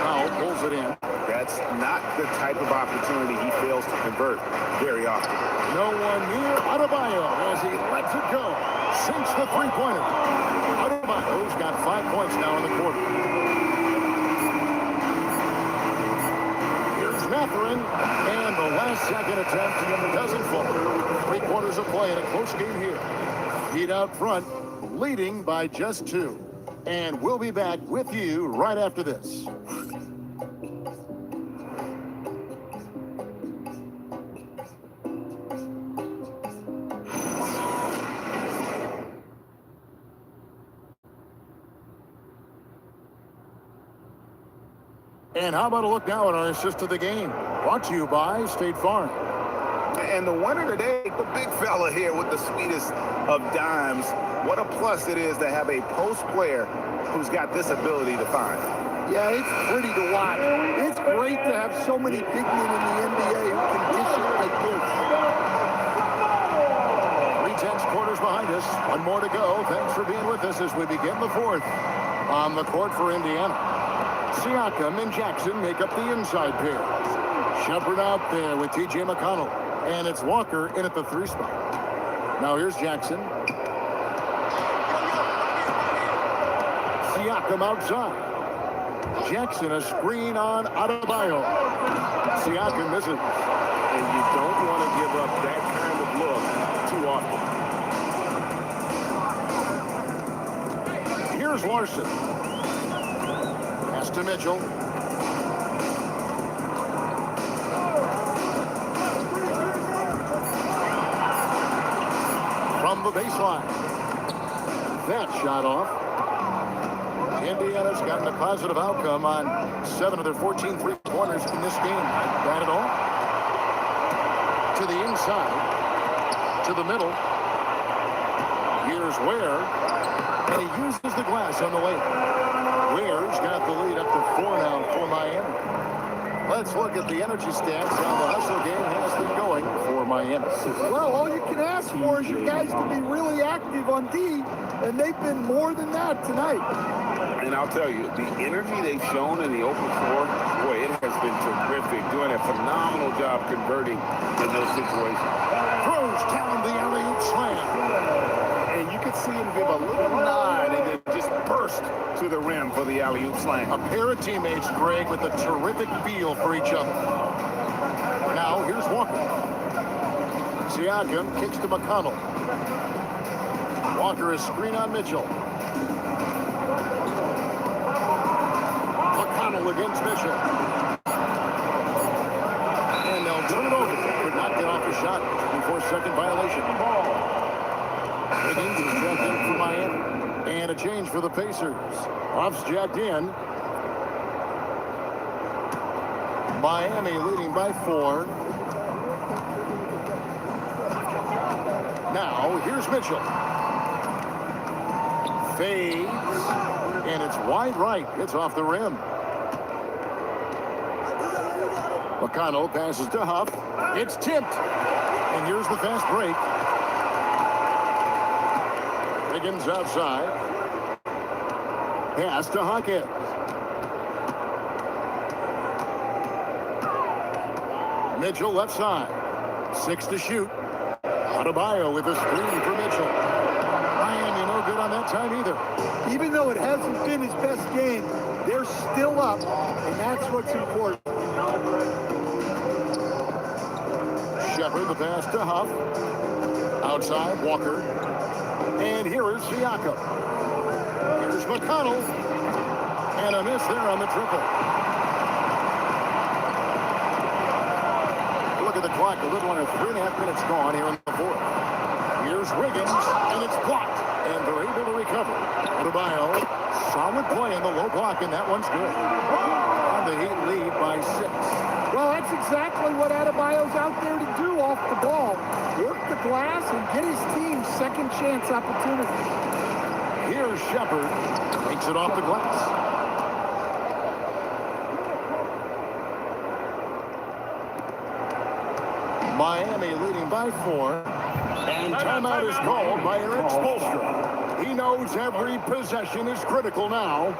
Speaker 8: Powell pulls it in.
Speaker 10: That's not the type of opportunity he fails to convert very often.
Speaker 8: No one near Adebayo as he lets it go. Sinks the 3-pointer. Adebayo's got 5 points now in the quarter. Mathurin, and the last second attempt doesn't fall. 3 quarters of play in a close game here. Heat out front, leading by just 2. And we'll be back with you right after this. And how about a look now at our assist of the game? Brought to you by State Farm.
Speaker 10: And the winner today, the big fella here with the sweetest of dimes. What a plus it is to have a post player who's got this ability to find.
Speaker 15: Yeah, it's pretty to watch. It's great to have so many big men in the NBA who can dish it like this.
Speaker 8: 3/10 quarters behind us. One more to go. Thanks for being with us as we begin the fourth. On the court for Indiana, Siakam and Jackson make up the inside pair. Shepard out there with T.J. McConnell. And it's Walker in at the 3 spot. Now here's Jackson. Siakam outside. Jackson a screen on Adebayo. Siakam misses.
Speaker 18: And you don't want to give up that kind of look too often.
Speaker 8: Here's Larson. Pass to Mitchell. From the baseline. That shot off. Indiana's gotten a positive outcome on 7 of their 14 3-pointers in this game. Not at all. To the inside. To the middle. Here's Ware. And he uses the glass on the way. Ware's got the lead up to 4 now for Miami. Let's look at the energy stats. How the hustle game has been going for Miami.
Speaker 15: Well, all you can ask for is your guys to be really active on D, and they've been more than that tonight.
Speaker 18: And I'll tell you, the energy they've shown in the open floor, boy, it has been terrific. Doing a phenomenal job converting in those situations.
Speaker 8: Throws down the alley-oop slam.
Speaker 10: And you could see him give a little nod and then just burst to the rim for the alley-oop slam.
Speaker 8: A pair of teammates, Greg, with a terrific feel for each other. Now, here's Walker. Siakam kicks to McConnell. Walker is screen on Mitchell. McConnell against Mitchell. And they'll turn it over. Could not get off a shot before second violation. Higgins is jacked in for Miami. And a change for the Pacers. Ruff's jacked in. Miami leading by 4. Now, here's Mitchell. Fades. And it's wide right. It's off the rim. McConnell passes to Huff. It's tipped. And here's the fast break. Higgins outside. Pass to Hawkins. Mitchell left side. 6 to shoot. Adebayo with a screen for Mitchell. Miami no good on that time either.
Speaker 15: Even though it hasn't been his best game, they're still up, and that's what's important.
Speaker 8: Shepard the pass to Huff. Outside, Walker. And here is Siakam. Here's McConnell. And a miss there on the triple. Look at the clock. A little under 3.5 minutes gone here in the fourth. Here's Wiggins, and it's blocked. And they're able to recover. Adebayo, solid play in the low block, and that one's good. And the Heat lead by 6.
Speaker 15: Well, that's exactly what Adebayo's out there to do off the ball. Work the glass and get his team second chance opportunities.
Speaker 8: Here's Shepard. Takes it off the glass. Miami leading by 4. And timeout is called by Eric Spoelstra. He knows every possession is critical now.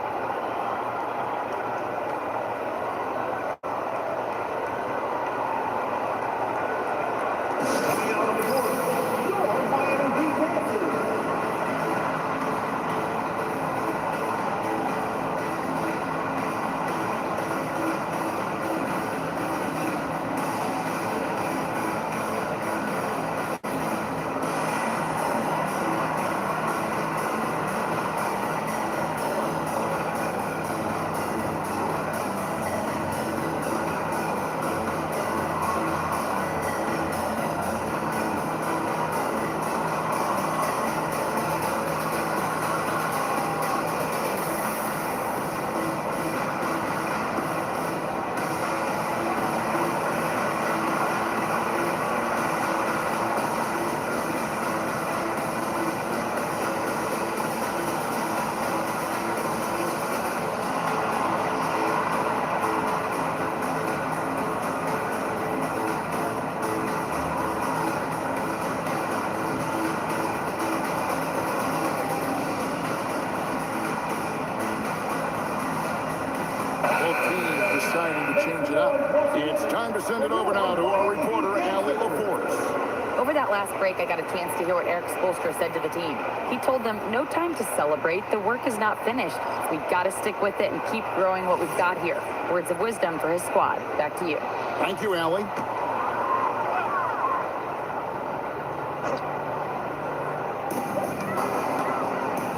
Speaker 8: out. It's time to send it over now to our reporter, Allie LaForce.
Speaker 2: Over that last break, I got a chance to hear what Eric Spoelstra said to the team. He told them, no time to celebrate. The work is not finished. We've got to stick with it and keep growing what we've got here. Words of wisdom for his squad. Back to you.
Speaker 8: Thank you, Allie.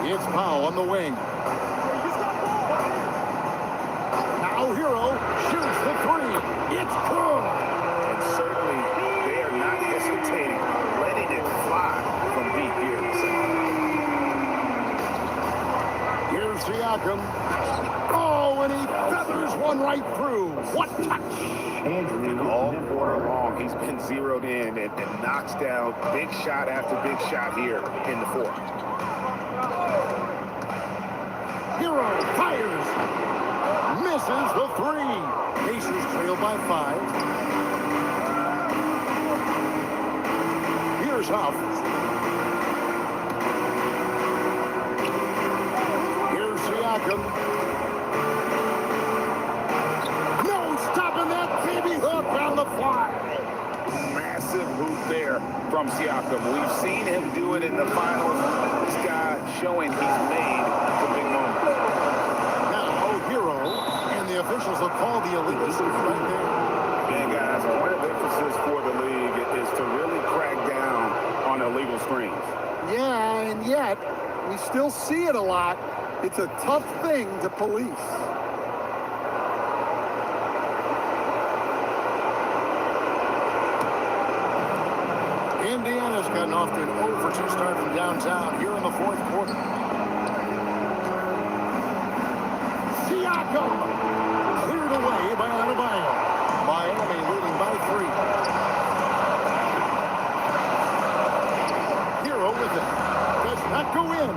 Speaker 8: It's Powell on the wing. Now Hero shoots the three. It's good.
Speaker 10: And certainly they are not hesitating, letting it fly from deep here.
Speaker 8: Here's Siakam. Oh, and he feathers one right through. What touch!
Speaker 10: And all quarter long, he's been zeroed in and knocks down big shot after big shot here in the fourth.
Speaker 8: Hero fires. Misses the three. Pacers trail by 5. Here's Huff. Here's Siakam. No stopping that baby hook on the fly.
Speaker 10: Massive hoop there from Siakam. We've seen him do it in the finals. This guy showing he's made the big moments.
Speaker 8: Now Hero, and the officials will call the illegal shoot right there.
Speaker 10: And guys, point of emphasis for the league is to really crack down on illegal screens.
Speaker 9: Yeah, and yet we still see it a lot. It's a tough thing to police.
Speaker 8: Indiana's gotten off to an 0-for-2 start from downtown here in the fourth quarter. Siakam cleared away by Adebayo. Miami leading by 3. Hero with it. Does not go in.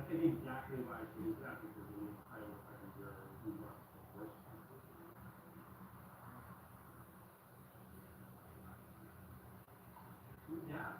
Speaker 20: Exactly right. Exactly. Yeah.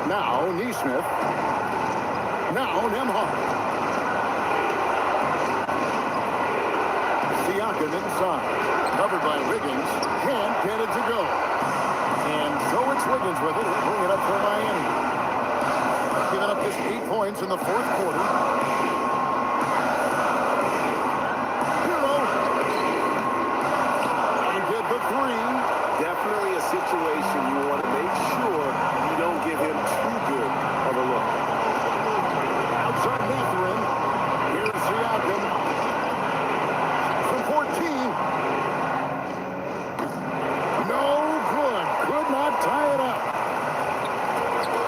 Speaker 8: Now Neesmith. Now Nemhart. Siakam inside. Covered by Wiggins. Can't get it to go. And so it's Wiggins with it. He'll bring it up for Miami. Giving up just 8 points in the fourth quarter. Hero. And get the three.
Speaker 18: Definitely a situation you want to make sure you don't give him too good of a look.
Speaker 8: Outside Mathurin. Here's Siakam. From 14. No good. Could not tie it up.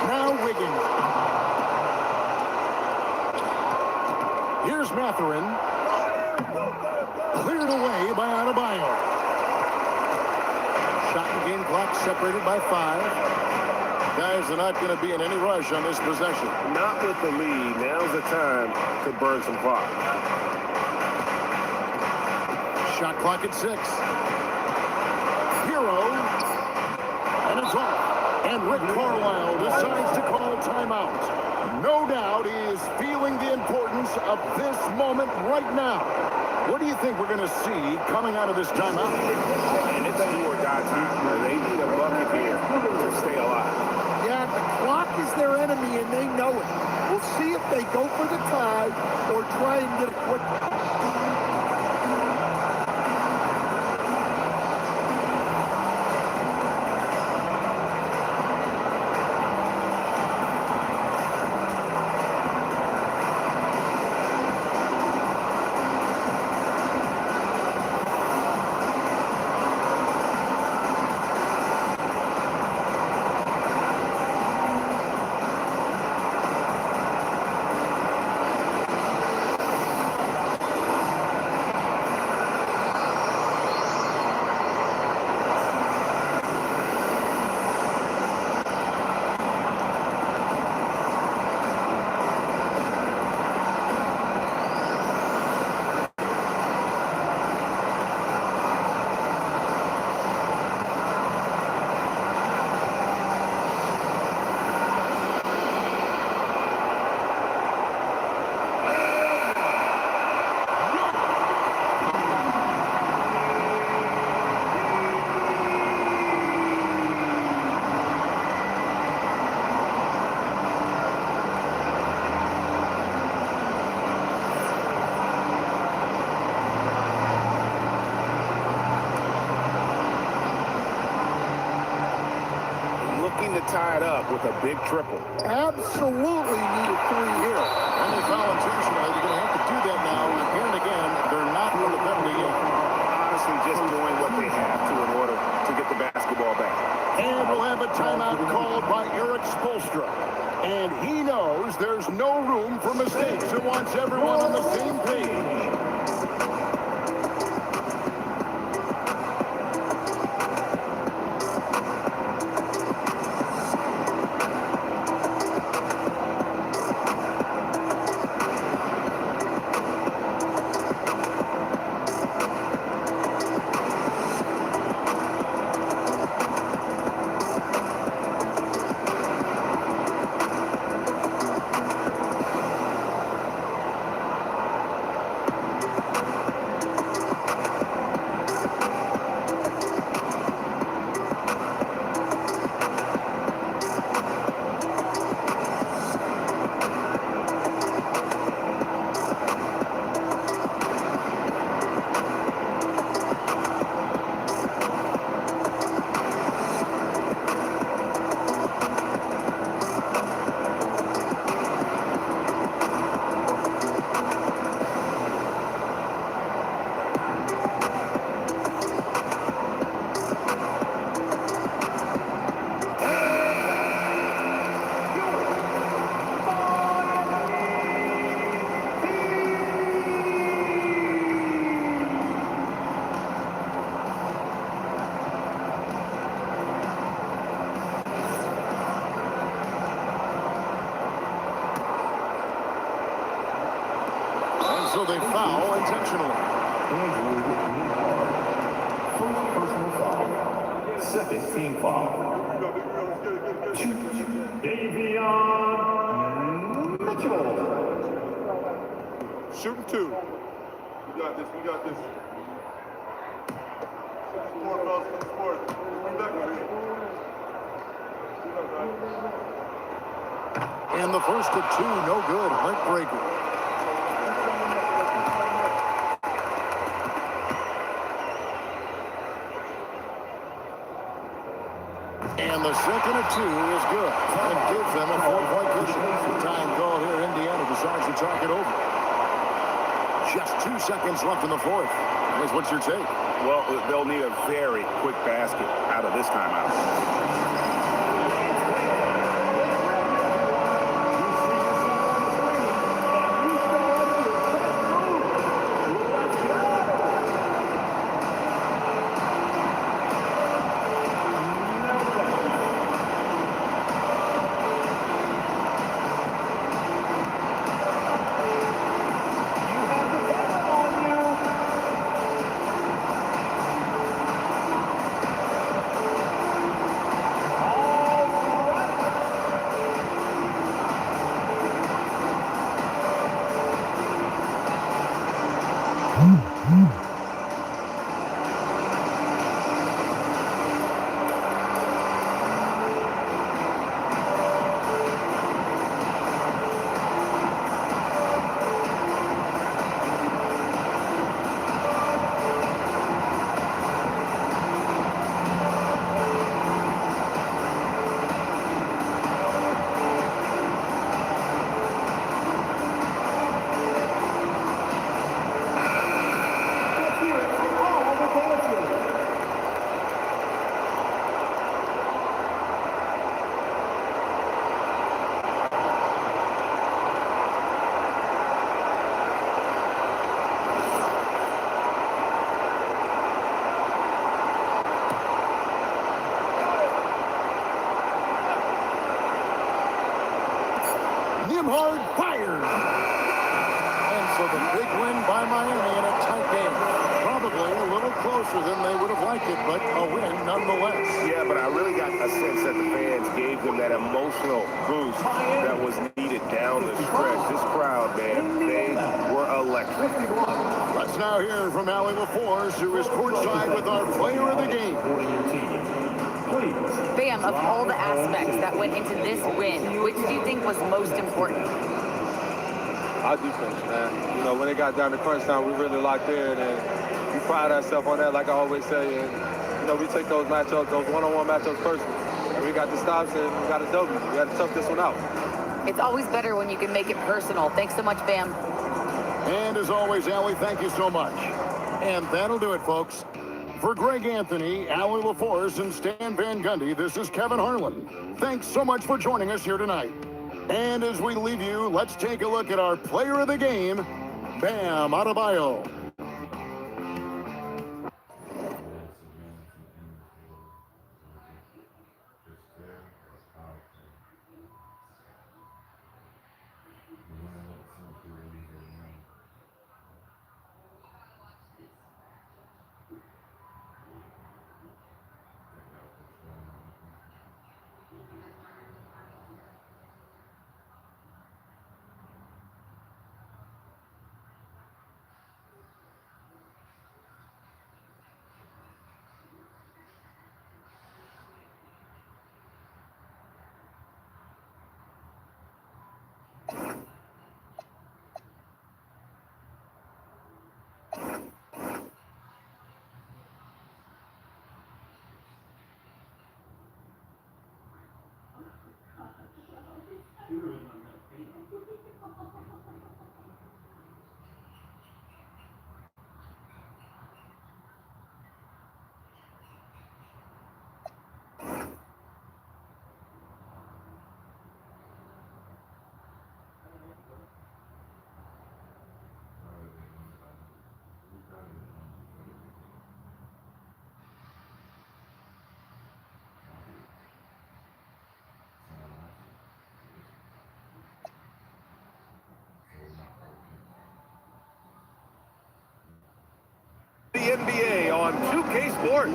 Speaker 8: Now Wiggins. Here's Mathurin. Cleared away by Adebayo. Shot and game clock separated by 5. Guys are not going to be in any rush on this possession.
Speaker 18: Not with the lead. Now's the time to burn some clock.
Speaker 8: Shot clock at 6. Hero. And it's off. And Rick Carlisle decides to call timeout. No doubt he is feeling the importance of this moment right now. What do you think we're going to see coming out of this timeout?
Speaker 18: And it's a war, Dodger. They need a bucket here to stay alive.
Speaker 15: Yeah, the clock is their enemy, and they know it. We'll see if they go for the tie or try and get a quick.
Speaker 18: Tie it up with a big triple.
Speaker 15: Absolutely need a 3 here.
Speaker 8: And they foul intentionally. They're going to have to do that now. Here and again, they're not going to penalty yet.
Speaker 18: Honestly, just doing what they have to in order to get the basketball back.
Speaker 8: And we'll have a timeout called by Eric Spoelstra. And he knows there's no room for mistakes and wants everyone on the same page. so they foul intentionally.
Speaker 13: First personal foul. Second team foul. Davion Mitchell.
Speaker 6: Shooting 2.
Speaker 16: We got this. We got this. Sport, fellas. Sport. Come back with it.
Speaker 8: And the first of 2, no good. Heartbreaker. And the second of 2 is good. And gives them a 4-point cushion. Time call here. Indiana decides to talk it over. Just 2 seconds left in the fourth. Guys, what's your take?
Speaker 10: Well, they'll need a very quick basket out of this timeout.
Speaker 8: Nimhard fires. And so the big win by Miami in a tight game. Probably a little closer than they would have liked it, but a win nonetheless.
Speaker 10: Yeah, but I really got a sense that the fans gave them that emotional boost that was needed down the stretch. This crowd, man, they were electric.
Speaker 8: Let's now hear from Allie LaForce, who is courtside with our player of the game.
Speaker 2: Bam, of all the aspects that went into this win, which do you think was most important?
Speaker 1: Our defense, man. You know, when it got down to crunch time, we really locked in, and we pride ourselves on that, like I always say. And, you know, we take those matchups, those one-on-one matchups personally. And we got the stops, and we got a W. We got to tough this one out.
Speaker 2: It's always better when you can make it personal. Thanks so much, Bam.
Speaker 8: And as always, Allie, thank you so much. And that'll do it, folks. For Greg Anthony, Allie LaForce, and Stan Van Gundy, this is Kevin Harlan. Thanks so much for joining us here tonight. And as we leave you, let's take a look at our player of the game, Bam Adebayo.
Speaker 7: Sports.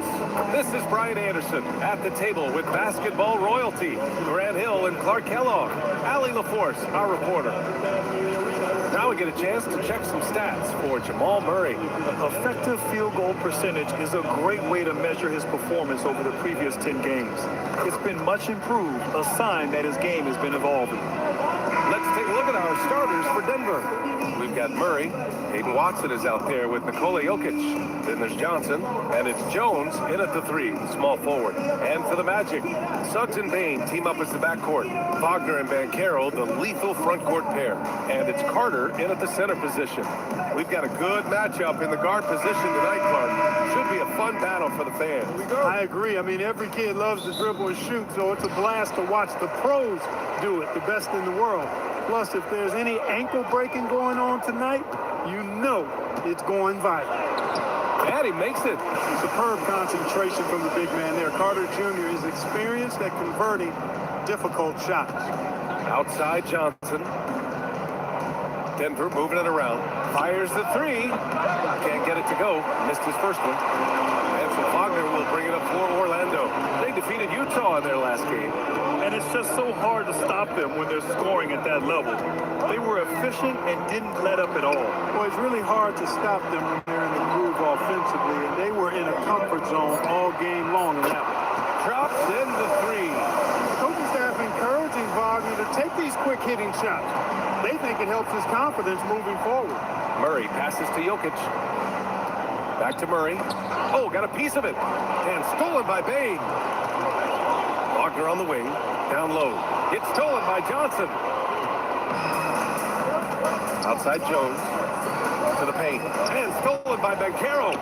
Speaker 7: This is Brian Anderson at the table with basketball royalty, Grant Hill and Clark Kellogg. Allie LaForce, our reporter. Now we get a chance to check some stats for Jamal Murray.
Speaker 12: Effective field goal percentage is a great way to measure his performance over the previous 10 games. It's been much improved, a sign that his game has been evolving.
Speaker 7: Let's take a look at our starters for Denver. We've got Murray. Hayden Watson is out there with Nikola Jokic. Then there's Johnson, and it's Jones in at the 3, small forward. And for the Magic, Suggs and Bain team up as the backcourt. Wagner and Banchero, the lethal front court pair. And it's Carter in at the center position. We've got a good matchup in the guard position tonight, Clark. Should be a fun battle for the fans.
Speaker 9: I agree. I mean, every kid loves to dribble and shoot, so it's a blast to watch the pros do it, the best in the world. Plus, if there's any ankle breaking going on tonight, you know it's going viral.
Speaker 7: And he makes it.
Speaker 9: Superb concentration from the big man there. Carter Jr. is experienced at converting difficult shots.
Speaker 7: Outside Johnson. Denver moving it around. Fires the 3. Can't get it to go. Missed his first one. And so Wagner will bring it up for Orlando. They defeated Utah in their last game.
Speaker 12: And it's just so hard to stop them when they're scoring at that level. They were efficient and didn't let up at all.
Speaker 9: Well, it's really hard to stop them when they're in the groove offensively, and they were in a comfort zone all game long in that one.
Speaker 7: Drops in the 3.
Speaker 9: The coaching staff encouraging Wagner to take these quick hitting shots. They think it helps his confidence moving forward.
Speaker 7: Murray passes to Jokic. Back to Murray. Oh, got a piece of it. And stolen by Bain. Wagner on the wing. Down low. It's stolen by Johnson. Outside Jones. To the paint. And stolen by Banchero.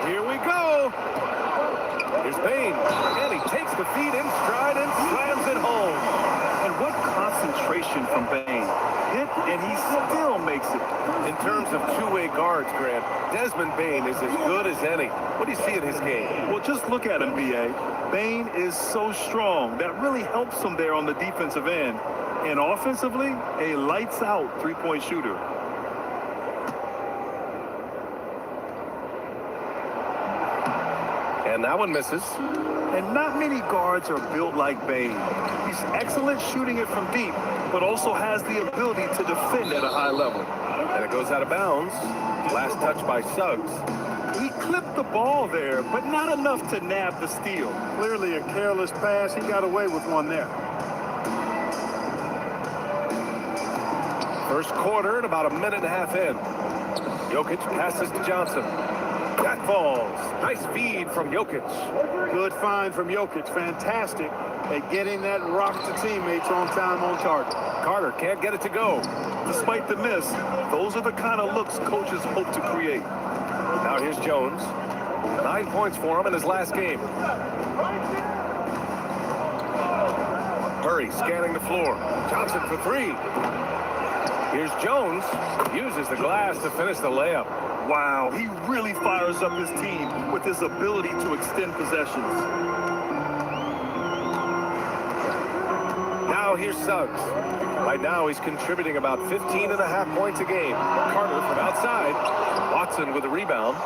Speaker 7: Here we go. Here's Bain. And he takes the feed in stride and slams it home.
Speaker 12: And what concentration from Bain. Hit, and he still makes it.
Speaker 7: In terms of two-way guards, Grant, Desmond Bain is as good as any. What do you see in his game?
Speaker 12: Well, just look at him, B.A. Bain is so strong. That really helps him there on the defensive end. And offensively, a lights-out three-point shooter.
Speaker 7: And that one misses.
Speaker 12: And not many guards are built like Bain. He's excellent shooting it from deep, but also has the ability to defend at a high level.
Speaker 7: And it goes out of bounds. Last touch by Suggs.
Speaker 12: He clipped the ball there, but not enough to nab the steal.
Speaker 9: Clearly a careless pass. He got away with one there.
Speaker 7: First quarter and about a minute and a half in. Jokic passes to Johnson. That falls. Nice feed from Jokic.
Speaker 9: Good find from Jokic. Fantastic at getting that rock to teammates on time on target.
Speaker 7: Carter can't get it to go.
Speaker 12: Despite the miss, those are the kind of looks coaches hope to create.
Speaker 7: Now here's Jones. 9 points for him in his last game. Murray scanning the floor. Johnson for 3. Here's Jones. Uses the glass to finish the layup.
Speaker 12: Wow, he really fires up his team with his ability to extend possessions.
Speaker 7: Now here's Suggs. Right now he's contributing about 15.5 points a game. Carter from outside. Watson with a rebound.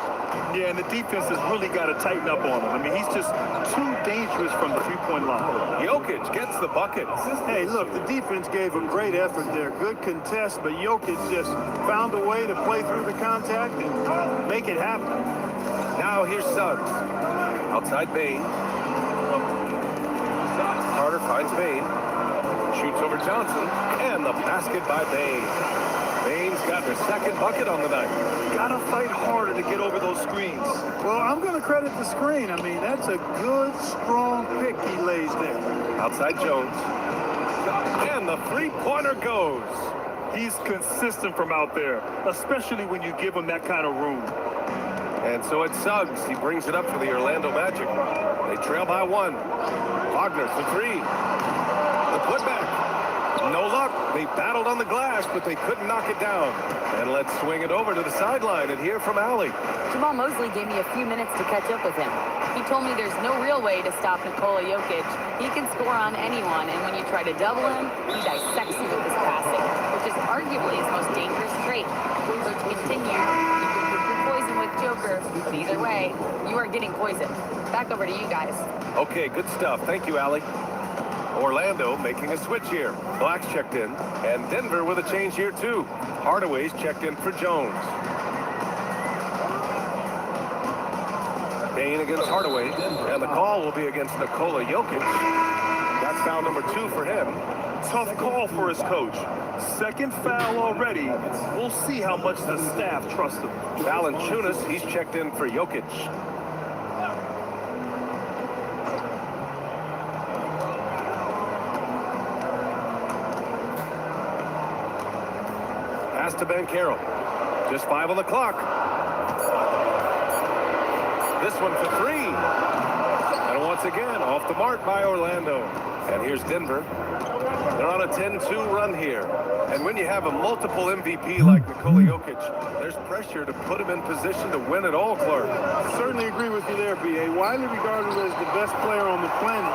Speaker 12: Yeah, and the defense has really got to tighten up on him. I mean, he's just too dangerous from the three-point line.
Speaker 7: Jokic gets the bucket.
Speaker 9: Hey, look, the defense gave a great effort there. Good contest, but Jokic just found a way to play through the contact and make it happen.
Speaker 7: Now here's Suggs. Outside Bain. Carter finds Bain. Shoots over Johnson. And the basket by Bain. Bain's got their second bucket on the night.
Speaker 12: Gotta fight harder to get over those screens.
Speaker 9: Well, I'm going to credit the screen. I mean, that's a good, strong pick he lays there.
Speaker 7: Outside Jones. And the three-pointer goes.
Speaker 12: He's consistent from out there, especially when you give him that kind of room.
Speaker 7: And so it's Suggs. He brings it up for the Orlando Magic. They trail by 1. Wagner for 3. The putback. No luck. They battled on the glass, but they couldn't knock it down. And let's swing it over to the sideline and hear from Allie.
Speaker 2: Jamal Mosley gave me a few minutes to catch up with him. He told me there's no real way to stop Nikola Jokic. He can score on anyone, and when you try to double him, he dissects you with his passing, which is arguably his most dangerous trait. So to continue, you can poison with Joker, but either way, you are getting poisoned. Back over to you guys.
Speaker 7: Okay, good stuff. Thank you, Allie. Orlando making a switch here. Black's checked in, and Denver with a change here too. Hardaway's checked in for Jones. Payne against Hardaway, and the call will be against Nikola Jokic. That's foul number 2 for him.
Speaker 12: Tough call for his coach. Second foul already. We'll see how much the staff trusts him.
Speaker 7: Valanciunas, he's checked in for Jokic. Pass to Banchero. Just 5 on the clock. This one for 3. And once again, off the mark by Orlando. And here's Denver. They're on a 10-2 run here. And when you have a multiple MVP like Nikola Jokic, there's pressure to put him in position to win it all, Clark.
Speaker 9: I certainly agree with you there, B.A. Widely regarded as the best player on the planet,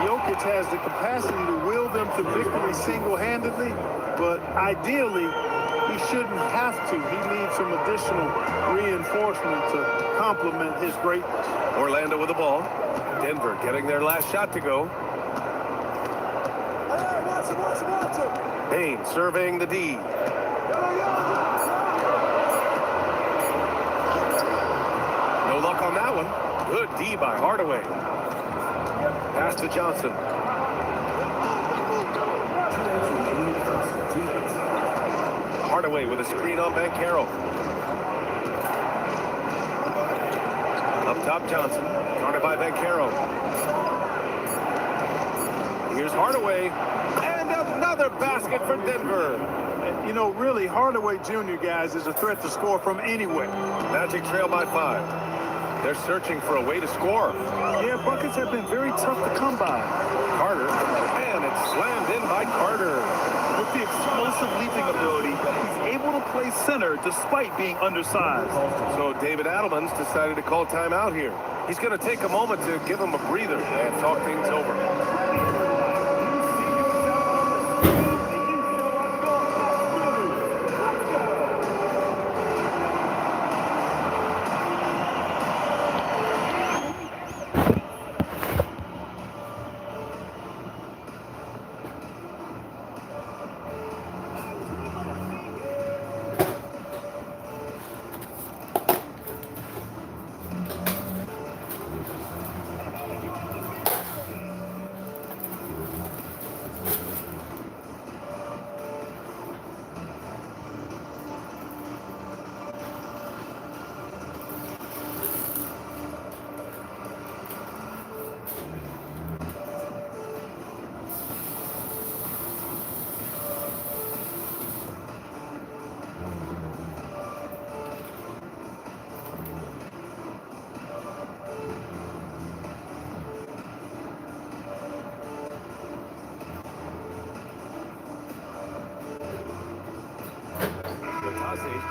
Speaker 9: Jokic has the capacity to will them to victory single-handedly, but ideally, he shouldn't have to. He needs some additional reinforcement to complement his greatness.
Speaker 7: Orlando with the ball. Denver getting their last shot to go. Payne surveying the D. No luck on that one. Good D by Hardaway. Pass to Johnson. Hardaway with a screen on Banchero. Up top, Johnson. Guarded by Banchero. Here's Hardaway. And another basket for Denver.
Speaker 9: You know, really, Hardaway Jr., guys, is a threat to score from anywhere.
Speaker 7: Magic trail by 5. They're searching for a way to score.
Speaker 12: Yeah, buckets have been very tough to come by.
Speaker 7: Carter. And it's slammed in by Carter.
Speaker 12: With the explosive leaping ability, he's able to play center despite being undersized.
Speaker 7: So David Adelman's decided to call timeout here. He's going to take a moment to give him a breather and talk things over.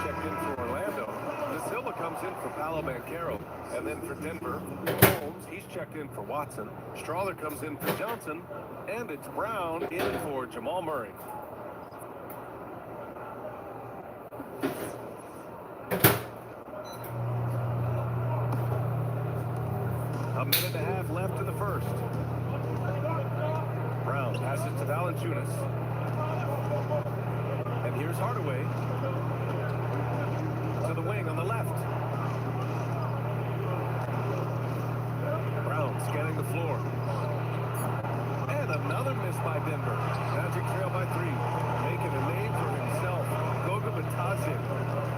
Speaker 7: Checked in for Orlando. De Silva comes in for Paolo Banchero. And then for Denver, Holmes, he's checked in for Watson. Strawler comes in for Johnson. And it's Brown in for Jamal Murray. A minute and a half left to the first. Brown passes to Valanciunas. And here's Hardaway. To the wing on the left. Brown scanning the floor. And another miss by Denver. Magic trail by 3. Making a name for himself. Goga Bitadze.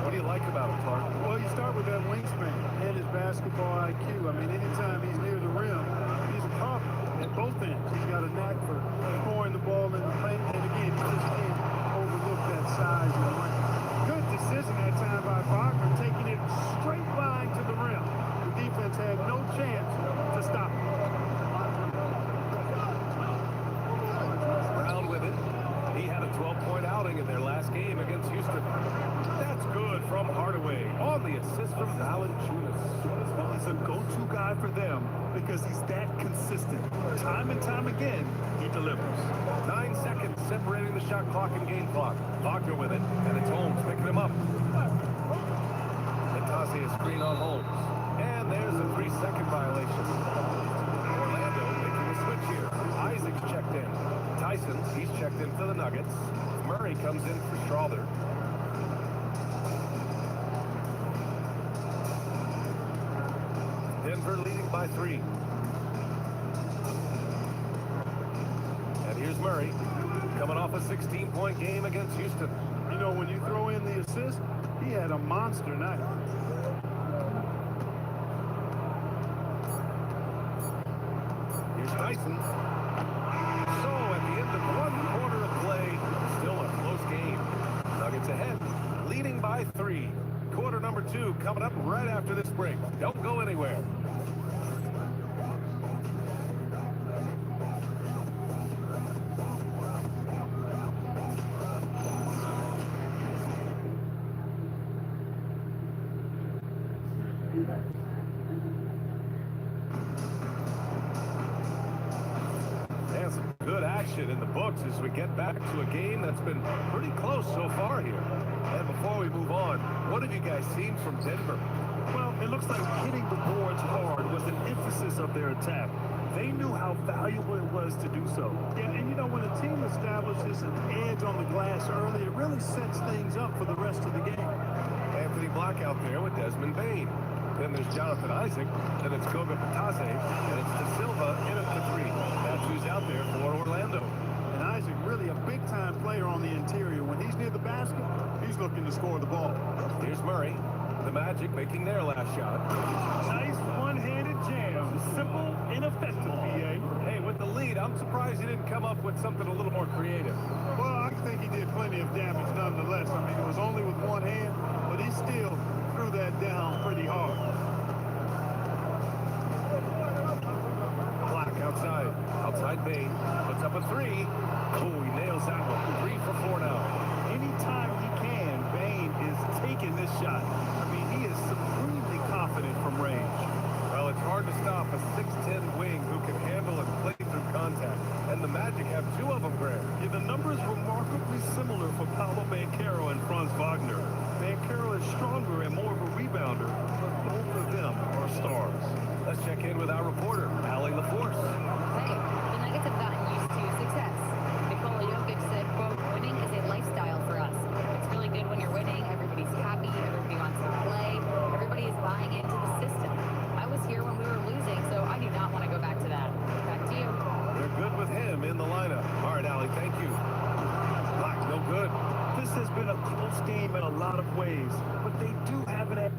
Speaker 7: What do you like about him, Clark?
Speaker 9: Well, you start with that wingspan and his basketball IQ. I mean, anytime he's near the rim, he's a problem at both ends. He's got a knack for scoring the ball in the paint. And again, you just can't overlook that size and length. Good decision that time by Wagner, taking it straight line to the rim. The defense had no chance to stop it.
Speaker 7: Brown with it. He had a 12-point outing in their last game against Houston. That's good from Hardaway on the assist from Valanciunas.
Speaker 12: Well, he's a go-to guy for them because he's that consistent. Time and time again, he delivers.
Speaker 7: 9 seconds separating the shot clock and game clock. Wagner with it, and it's Holmes picking him up. The Batase a screen on Holmes. And there's a 3-second violation. Orlando making a switch here. Isaac's checked in. Tyson, he's checked in for the Nuggets. Murray comes in for Strother. Denver leading by 3. And here's Murray, coming off a 16-point game against Houston.
Speaker 9: You know, when you throw in the assist, he had a monster night.
Speaker 7: Here's Tyson. So at the end of 1 quarter of play, still a close game. Nuggets ahead, leading by 3. Quarter number 2 coming up right after this break. Don't go anywhere. And some good action in the books as we get back to a game that's been pretty close so far here. And before we move on, what have you guys seen from Denver?
Speaker 12: Well, it looks like hitting the boards hard was an emphasis of their attack. They knew how valuable it was to do so.
Speaker 9: Yeah, and you know, when a team establishes an edge on the glass early, it really sets things up for the rest of the game.
Speaker 7: Anthony Black out there with Desmond Bain. Then there's Jonathan Isaac. Then it's Goga Batase. And it's De Silva in at the 3. That's who's out there for Orlando.
Speaker 9: And Isaac, really a big-time player on the interior. When he's near the basket, he's looking to score the ball.
Speaker 7: Here's Murray. The Magic making their last shot.
Speaker 12: Nice one-handed jam. Simple and effective, PA.
Speaker 7: Hey, with the lead, I'm surprised he didn't come up with something a little more creative.
Speaker 9: Well, I think he did plenty of damage nonetheless. I mean, it was only with one hand, but he still threw that down pretty hard.
Speaker 7: Black outside Bain, puts up a 3. Oh, he nails that one. 3 for 4 now.
Speaker 12: Anytime he can, Bain is taking this shot. I mean, he is supremely confident from range.
Speaker 7: Well, it's hard to stop a 6'10 wing who can handle and play through contact. And the Magic have 2 of them, Graham.
Speaker 12: Yeah, the numbers remarkably similar for Paolo Banchero and Franz Wagner. Banchero is stronger and more of a rebounder, but both of them are stars.
Speaker 7: Let's check in with our reporter, Allie LaForce.
Speaker 2: Hey, the Nuggets have gotten used to success. Nikola Jokic said, quote, winning is a lifestyle for us. It's really good when you're winning. Everybody's happy. Everybody wants to play. Everybody is buying into the system. I was here when we were losing, so I do not want to go back to that. Back to you.
Speaker 7: They're good with him in the lineup. All right, Allie, thank you. Black, no good.
Speaker 12: This has been a close game in a lot of ways, but they do have an...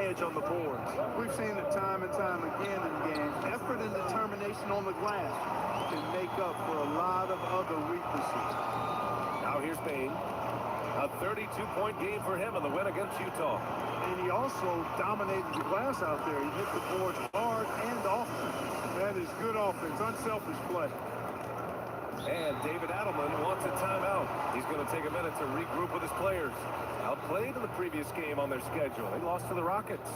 Speaker 9: edge on the boards. We've seen it time and time again in games. Effort and determination on the glass can make up for a lot of other weaknesses.
Speaker 7: Now here's Bain. A 32-point game for him in the win against Utah.
Speaker 9: And he also dominated the glass out there. He hit the boards hard and often. That is good offense, unselfish play.
Speaker 7: And David Adelman wants a timeout. He's going to take a minute to regroup with his players. Outplayed in the previous game on their schedule. They lost to the Rockets.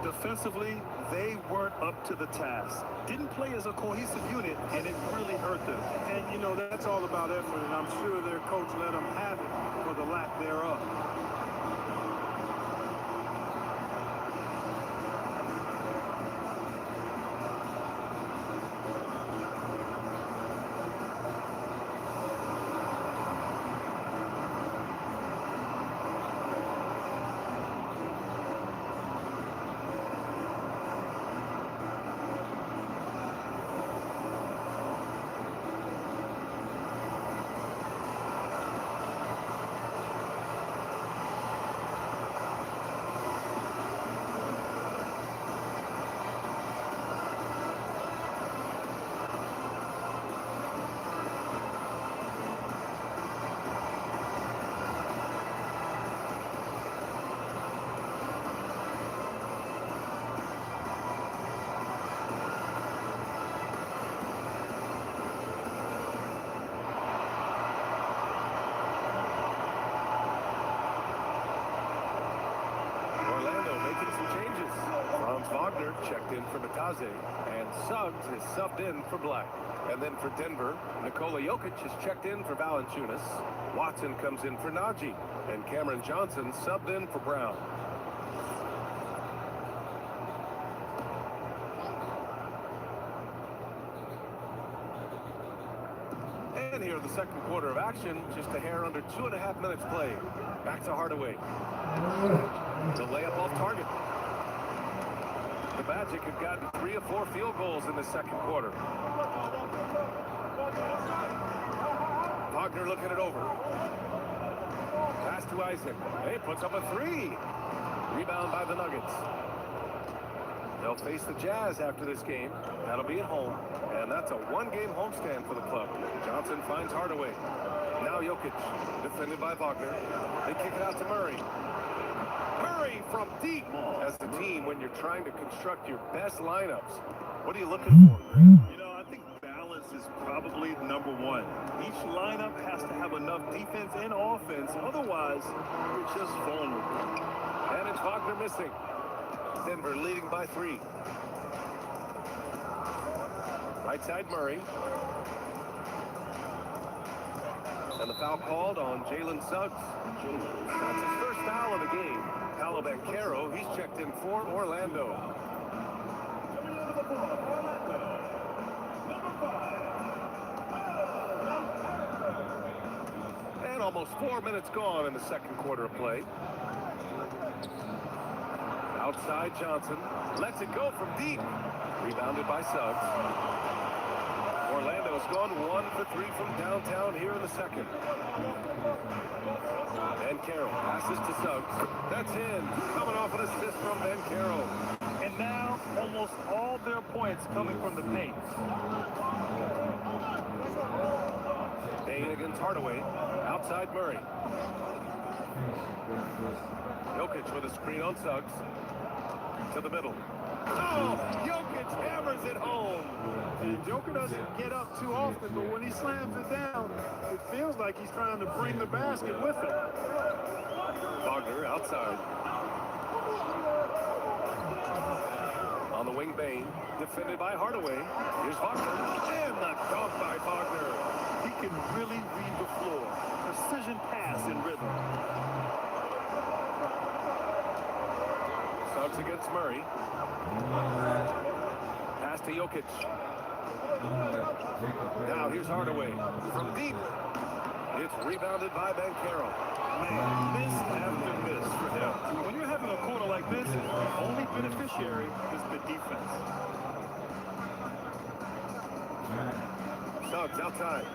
Speaker 14: Defensively, they weren't up to the task. Didn't play as a cohesive unit, and it really hurt them.
Speaker 9: And, you know, that's all about effort, and I'm sure their coach let them have it for the lack thereof.
Speaker 7: Wagner checked in for Matase, and Suggs is subbed in for Black. And then for Denver, Nikola Jokic is checked in for Valanciunas. Watson comes in for Najee, and Cameron Johnson subbed in for Brown. And here in the second quarter of action, just a hair under 2.5 minutes played. Back to Hardaway. The layup off target. The Magic have gotten 3 of 4 field goals in the second quarter. Wagner looking it over. Pass to Isaac. He puts up a 3. Rebound by the Nuggets. They'll face the Jazz after this game. That'll be at home. And that's a 1-game homestand for the club. Johnson finds Hardaway. Now Jokic, defended by Wagner. They kick it out to Murray. Murray from deep. As the team, when you're trying to construct your best lineups, what are you looking for, Greg?
Speaker 14: You know, I think balance is probably number one. Each lineup has to have enough defense and offense. Otherwise, you're just vulnerable.
Speaker 7: And it's Wagner missing. Denver leading by 3. Right side Murray. And the foul called on Jalen Suggs. That's his first foul of the game. Paolo Banchero, he's checked in for Orlando. And almost 4 minutes gone in the second quarter of play. Outside Johnson, lets it go from deep. Rebounded by Suggs. Orlando has gone 1 for 3 from downtown here in the second. Banchero passes to Suggs. That's in. Coming off an assist from Banchero.
Speaker 14: And now, almost all their points coming from the paint.
Speaker 7: Bain against Hardaway. Outside Murray. Jokic with a screen on Suggs. To the middle. Oh, Jokic hammers it home.
Speaker 9: And Joker doesn't get up too often, but when he slams it down, it feels like he's trying to bring the basket with him.
Speaker 7: Wagner outside. On the wing, Bain, defended by Hardaway. Here's Wagner, and the dunk by Wagner.
Speaker 14: He can really read the floor. Precision pass in rhythm.
Speaker 7: Suggs against Murray. Pass to Jokic. Now here's Hardaway. From deep. It's rebounded by Banchero.
Speaker 14: Man, miss after miss for him. When you're having a quarter like this, the only beneficiary is the defense.
Speaker 7: Suggs outside.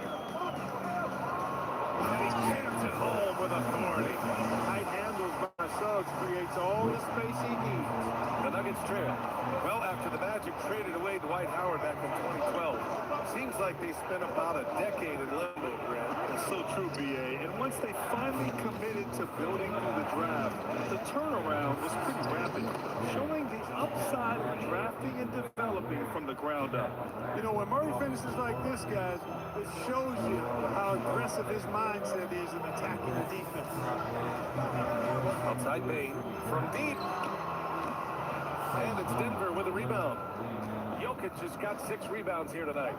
Speaker 7: And he jams it home with authority.
Speaker 9: Tight handles by Suggs create
Speaker 14: creates all the space he needs.
Speaker 7: The Nuggets trail. Well, after the Magic traded away Dwight Howard back in 2012, seems like they spent about a decade in limbo, Grant.
Speaker 14: That's so true, BA. And once they finally committed to building through the draft, the turnaround was pretty rapid, showing the upside of drafting and developing from the ground up.
Speaker 9: You know, when Murray finishes like this, guys, it shows you how aggressive his mindset is in attacking the defense.
Speaker 7: Outside Bain from deep. And it's Denver with a rebound. Jokic has got 6 rebounds here tonight.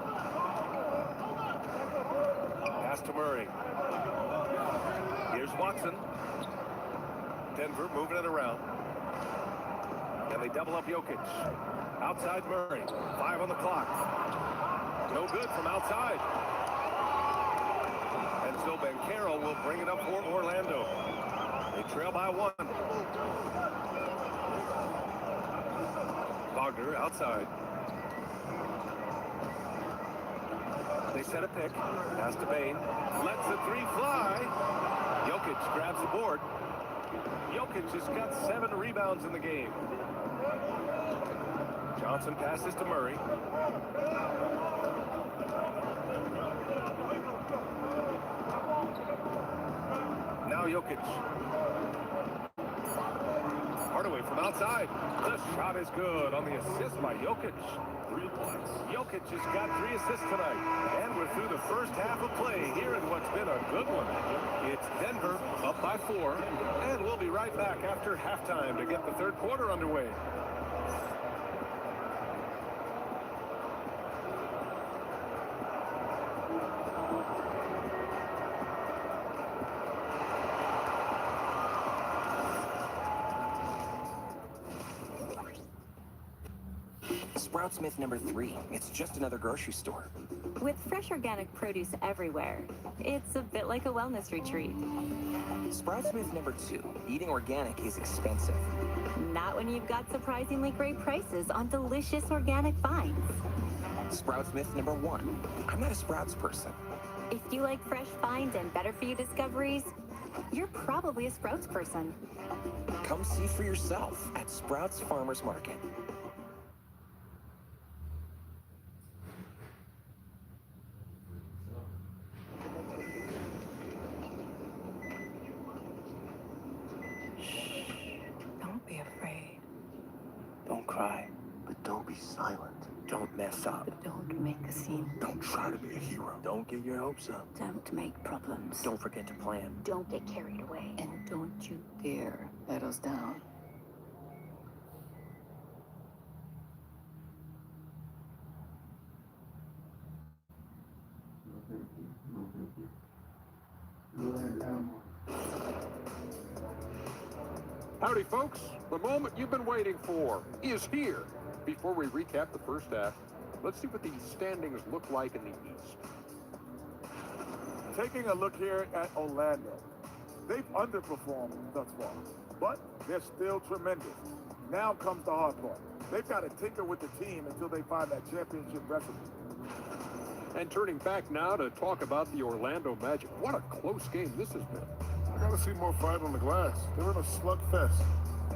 Speaker 7: Pass to Murray. Here's Watson. Denver moving it around. And they double up Jokic. Outside Murray. 5 on the clock. No good from outside. And so Banchero will bring it up for Orlando. They trail by 1. Wagner outside. They set a pick. Pass to Bain. Lets the 3 fly. Jokic grabs the board. Jokic has got 7 rebounds in the game. Johnson passes to Murray. Now Jokic. Hardaway from outside. The shot is good on the assist by Jokic. 3 points. Jokic has got 3 assists tonight. And we're through the first half of play here in what's been a good one. It's Denver up by 4. And we'll be right back after halftime to get the third quarter underway.
Speaker 11: Smith number 3. It's just another grocery store.
Speaker 19: With fresh organic produce everywhere, it's a bit like a wellness retreat.
Speaker 11: Smith number 2. Eating organic is expensive.
Speaker 19: Not when you've got surprisingly great prices on delicious organic finds.
Speaker 11: Smith number 1. I'm not a Sprouts person.
Speaker 19: If you like fresh finds and better-for-you discoveries, you're probably a Sprouts person.
Speaker 11: Come see for yourself at Sprouts Farmers Market.
Speaker 21: Don't mess up.
Speaker 19: Don't make a scene.
Speaker 21: Don't try to be a hero. Don't get your hopes up.
Speaker 19: Don't make problems.
Speaker 21: Don't forget to plan.
Speaker 19: Don't get carried away. And don't you dare let us down.
Speaker 23: Howdy, folks. The moment you've been waiting for is here. Before we recap the first half, let's see what the standings look like in the East.
Speaker 6: Taking a look here at Orlando, they've underperformed thus far, but they're still tremendous. Now comes the hard part. They've got to tinker with the team until they find that championship recipe.
Speaker 23: And turning back now to talk about the Orlando Magic. What a close game this has been.
Speaker 16: I got to see more fight on the glass. They're in a slugfest.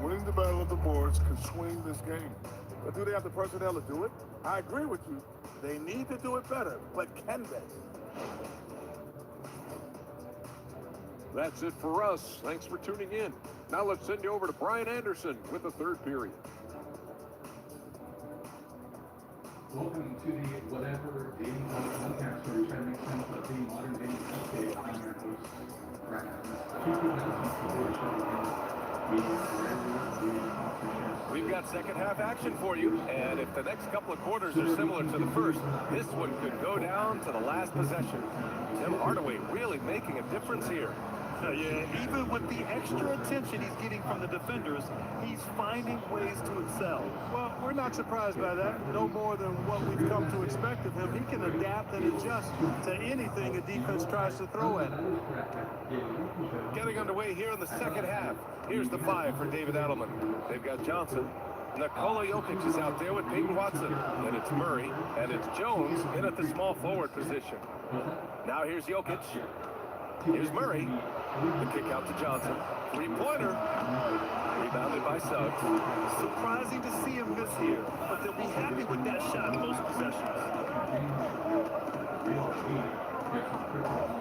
Speaker 16: Winning the battle of the boards can swing this game.
Speaker 6: But do they have the personnel to do it? I agree with you. They need to do it better, but can they?
Speaker 23: That's it for us. Thanks for tuning in. Now let's send you over to Brian Anderson with the third period.
Speaker 22: Welcome to the whatever dating podcast where we try to make sense of the modern day landscape. I'm your host, Brian
Speaker 7: We've got second half action for you, and if the next couple of quarters are similar to the first, this one could go down to the last possession. Tim Hardaway really making a difference here.
Speaker 14: Yeah, even with the extra attention he's getting from the defenders, he's finding ways to excel.
Speaker 9: Well, we're not surprised by that. No more than what we've come to expect of him. He can adapt and adjust to anything a defense tries to throw at him.
Speaker 7: Getting underway here in the second half. Here's the 5 for David Adelman. They've got Johnson. Nikola Jokic is out there with Peyton Watson. And it's Murray. And it's Jones in at the small forward position. Now here's Jokic. Here's Murray. The kick out to Johnson. Three-pointer. Rebounded by Suggs.
Speaker 14: Surprising to see him miss here, but they'll be happy with that shot most possessions.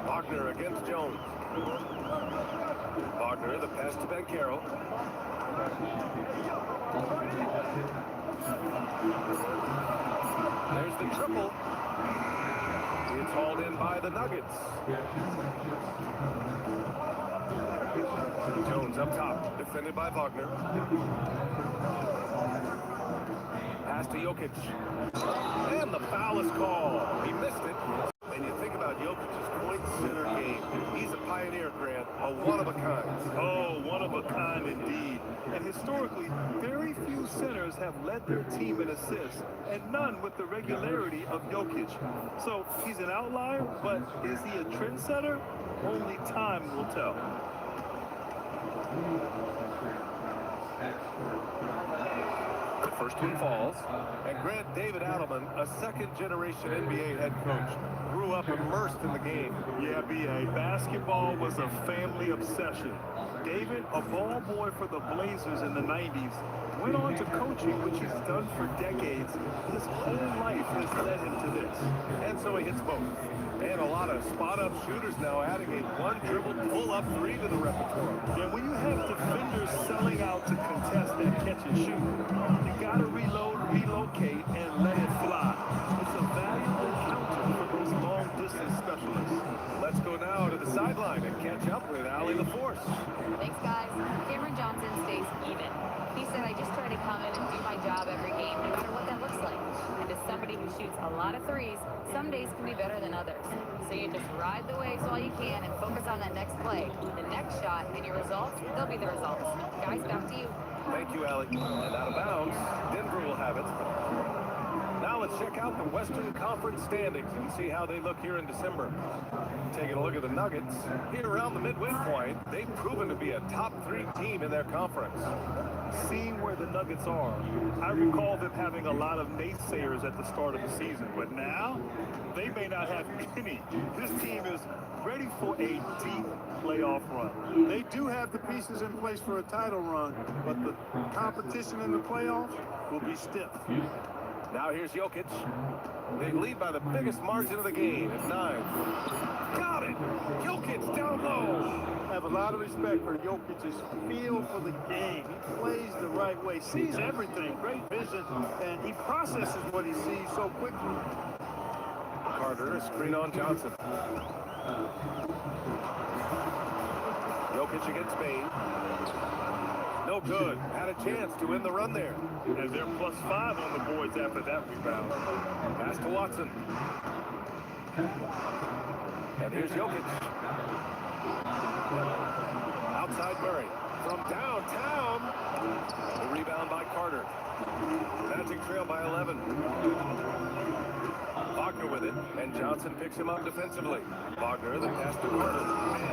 Speaker 7: Wagner against Jones. Wagner, the pass to Bankero. There's the triple. It's hauled in by the Nuggets. Jones up top, defended by Wagner. Pass to Jokic. And the foul is called. He missed it. And you think about Jokic's point center game. He's a pioneer, Grant, a one-of-a-kind.
Speaker 14: Oh, one-of-a-kind indeed. And historically, very few centers have led their team in assists, and none with the regularity of Jokic. So he's an outlier, but is he a trendsetter? Only time will tell.
Speaker 7: The first one falls. And Grant, David Adelman, a second-generation NBA head coach, grew up immersed in the game.
Speaker 14: Yeah, B.A. Basketball was a family obsession. David, a ball boy for the Blazers in the 90s, went on to coaching, which he's done for decades. His whole life has led him to this.
Speaker 7: And so he hits both. And a lot of spot-up shooters now adding a one-dribble pull-up three to the repertoire.
Speaker 14: Yeah, when you have defenders selling out to contest that catch and shoot, you got to reload, relocate, and let it fly. It's a valuable counter for those long-distance specialists.
Speaker 7: Let's go now to the sideline and catch up with Allie LaForce.
Speaker 2: Thanks, guys. Cameron Johnson stays even. He said, I just try to come in and do my job every game, no matter what that looks like. And as somebody who shoots a lot of threes, some days can be better than others. So you just ride the waves while you can and focus on that next play, the next shot, and your results, they'll be the results. Guys, back to you.
Speaker 7: Thank you, Allie. And out of bounds, Denver will have it. Now let's check out the Western Conference standings and see how they look here in December. Taking a look at the Nuggets, here around the midway point, they've proven to be a top-3 team in their conference.
Speaker 14: Seeing where the Nuggets are, I recall them having a lot of naysayers at the start of the season, but now they may not have any. This team is ready for a deep playoff run.
Speaker 9: They do have the pieces in place for a title run, but the competition in the playoffs will be stiff.
Speaker 7: Now here's Jokic. They lead by the biggest margin of the game at 9. Got it! Jokic down low!
Speaker 9: I have a lot of respect for Jokic's feel for the game. He plays the right way, sees everything, great vision, and he processes what he sees so quickly.
Speaker 7: Carter, a screen on Johnson. Jokic against Spain. No good. Had a chance to win the run there.
Speaker 14: And they're +5 on the boards after that rebound.
Speaker 7: Pass to Watson. And here's Jokic. Outside Murray. From downtown. The rebound by Carter. Magic trail by 11. Wagner with it, and Johnson picks him up defensively. Wagner, the pass to Carter.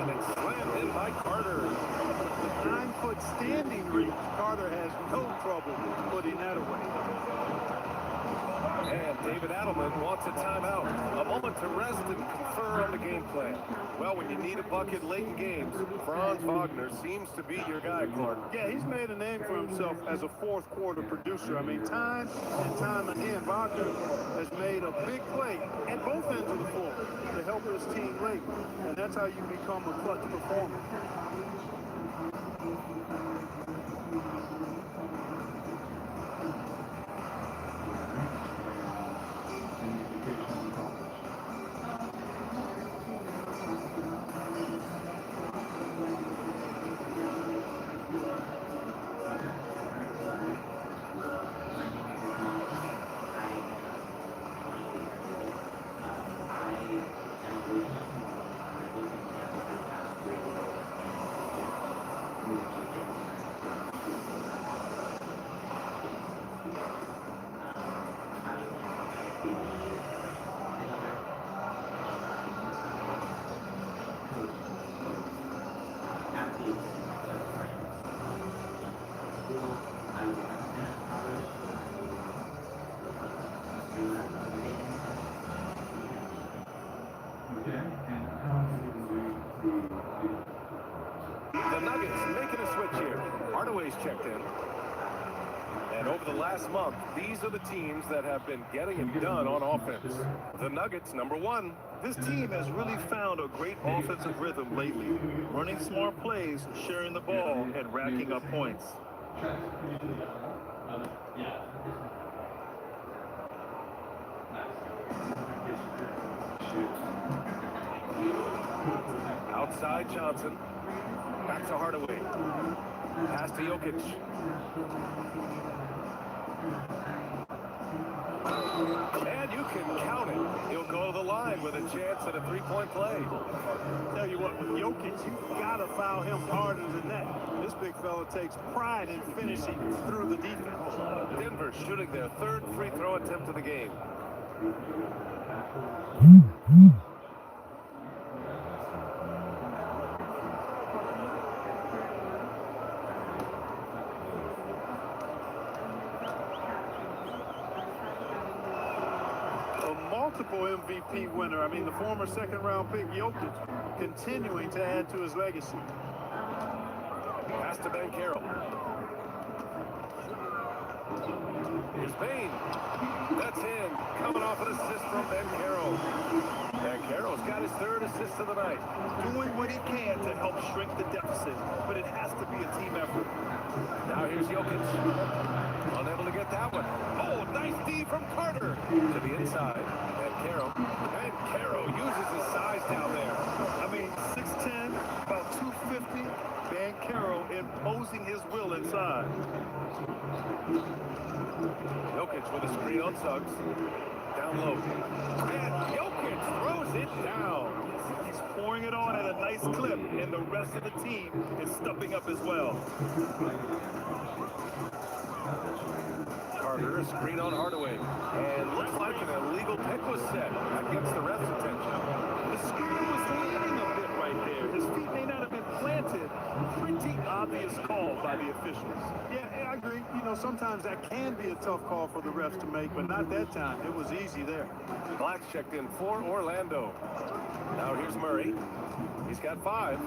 Speaker 7: And it's slammed in by Carter.
Speaker 9: The 9-foot standing reach, Carter has no trouble putting that away.
Speaker 7: And David Adelman wants a timeout. A moment to rest and confer on the game plan. Well, when you need a bucket late in games, Franz Wagner seems to be your guy, Clark.
Speaker 9: Yeah, he's made a name for himself as a fourth-quarter producer. I mean, time and time again, Wagner has made a big play at both ends of the floor to help his team late. And that's how you become a clutch performer.
Speaker 7: Hardaway's checked in. And over the last month, these are the teams that have been getting it done on offense. The Nuggets, #1.
Speaker 14: This team has really found a great offensive rhythm lately, running smart plays, sharing the ball, and racking up points.
Speaker 7: Outside Johnson. Back to Hardaway. Pass to Jokic. And you can count it. He'll go to the line with a chance at a three-point play.
Speaker 9: Tell you what, with Jokic, you've got to foul him harder than that. This big fella takes pride in finishing through the defense.
Speaker 7: Denver shooting their 3rd free throw attempt of the game.
Speaker 9: Multiple MVP winner. I mean, the former second-round pick, Jokic, continuing to add to his legacy.
Speaker 7: Pass to Banchero. Here's Payne. That's in. Coming off an assist from Banchero. Banchero's got his 3rd assist of the night.
Speaker 14: Doing what he can to help shrink the deficit, but it has to be a team effort.
Speaker 7: Now here's Jokic. Unable to get that one. Oh, nice D from Carter. To the inside. Banchero uses his size down there.
Speaker 14: I mean, 6'10", about 250. Banchero imposing his will inside.
Speaker 7: Jokic with a screen on Suggs. Down low. And Jokic throws it down.
Speaker 14: He's pouring it on at a nice clip, and the rest of the team is stepping up as well.
Speaker 7: Carter, a screen on Hardaway. And looks like an illegal pick was set. That gets the ref's attention.
Speaker 14: The screen was leaning a bit right there. His feet may not have been planted. Pretty obvious call by the officials.
Speaker 9: Yeah, I agree. You know, sometimes that can be a tough call for the refs to make, but not that time. It was easy there.
Speaker 7: Black's checked in for Orlando. Now here's Murray. He's got 5.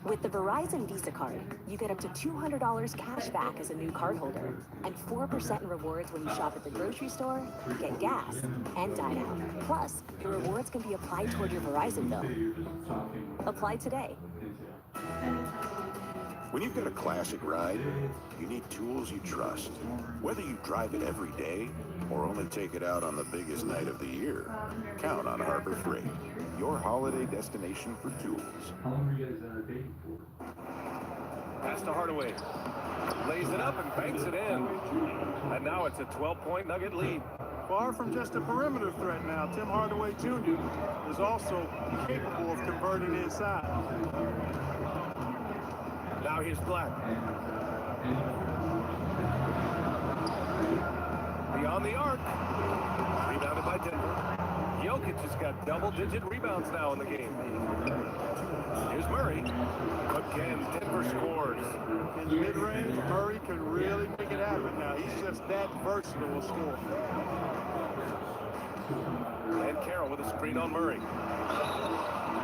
Speaker 3: With the Verizon Visa card, you get up to $200 cash back as a new cardholder and 4% in rewards when you shop at the grocery store, get gas, and dine out. Plus, your rewards can be applied toward your Verizon bill. Apply today.
Speaker 4: When you've got a classic ride, you need tools you trust. Whether you drive it every day or only take it out on the biggest night of the year, count on Harbor Freight, your holiday destination for tools.
Speaker 22: How long were you guys dating for?
Speaker 7: Pass to Hardaway. Lays it up and banks it in. And now it's a 12-point Nugget lead.
Speaker 9: Far from just a perimeter threat now, Tim Hardaway Jr. is also capable of converting inside.
Speaker 7: Now here's Black. Beyond the arc. Rebounded by Denver. Jokic has got double-digit rebounds now in the game. Here's Murray. Again, Denver scores.
Speaker 9: In the mid-range, Murray can really make it happen now. He's just that versatile a scorer.
Speaker 7: And Carroll with a screen on Murray.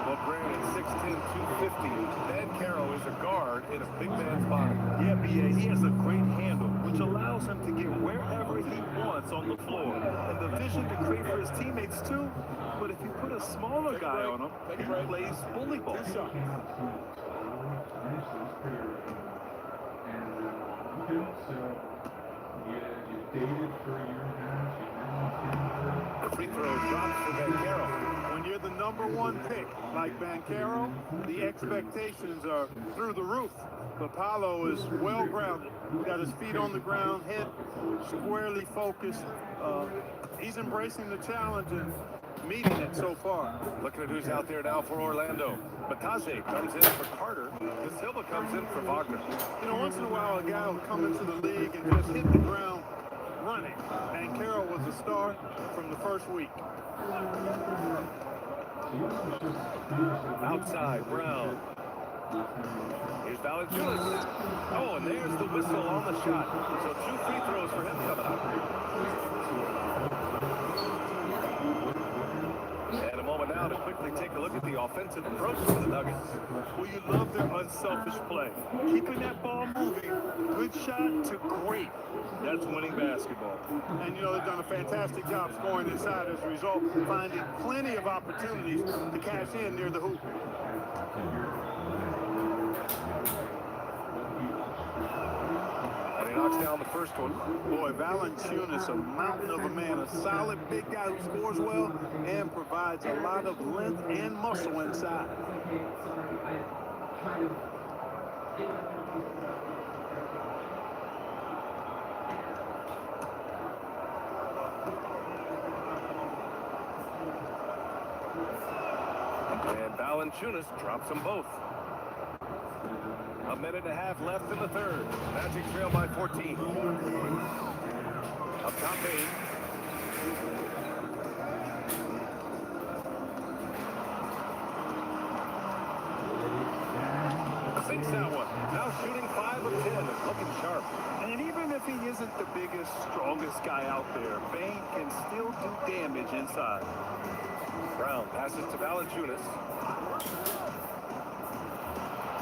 Speaker 7: Well, Brandon, 6'10", 250. Dan Carroll is a guard in a big man's body.
Speaker 14: Yeah, B.A., he has a great handle, which allows him to get wherever he wants on the floor. And the vision to create for his teammates, too. But if you put a smaller guy on him, he plays bully ball.
Speaker 7: The free throw drops for Banchero.
Speaker 9: When you're the #1 pick, like Banchero, the expectations are through the roof. But Paolo is well grounded. He's got his feet on the ground, head squarely focused. He's embracing the challenge and meeting it so far.
Speaker 7: Looking at who's out there now for Orlando. Bataze comes in for Carter. De Silva comes in for Wagner.
Speaker 9: You know, once in a while, a guy will come into the league and just hit the ground running. And Carroll was a star from the first week.
Speaker 7: Outside, Brown. Here's Valanciunas. Oh, and there's the whistle on the shot. So 2 free throws for him coming up. And a moment and now to quickly take a look at the offensive approach for the Nuggets.
Speaker 12: Well, you love their unselfish play. Keeping that ball moving, good shot to great. That's winning basketball.
Speaker 9: And, you know, they've done a fantastic job scoring inside as a result, finding plenty of opportunities to cash in near the hoop.
Speaker 7: And he knocks down the first one.
Speaker 9: Boy, Valanciunas, a mountain of a man, a solid big guy who scores well and provides a lot of length and muscle inside.
Speaker 7: And Valanciunas drops them both. A minute and a half left in the third. Magic trail by 14. Up top, Bane. Sinks that one. Now shooting 5 of 10 and looking sharp.
Speaker 12: And even if he isn't the biggest, strongest guy out there, Bane can still do damage inside.
Speaker 7: Brown passes to Valanciunas.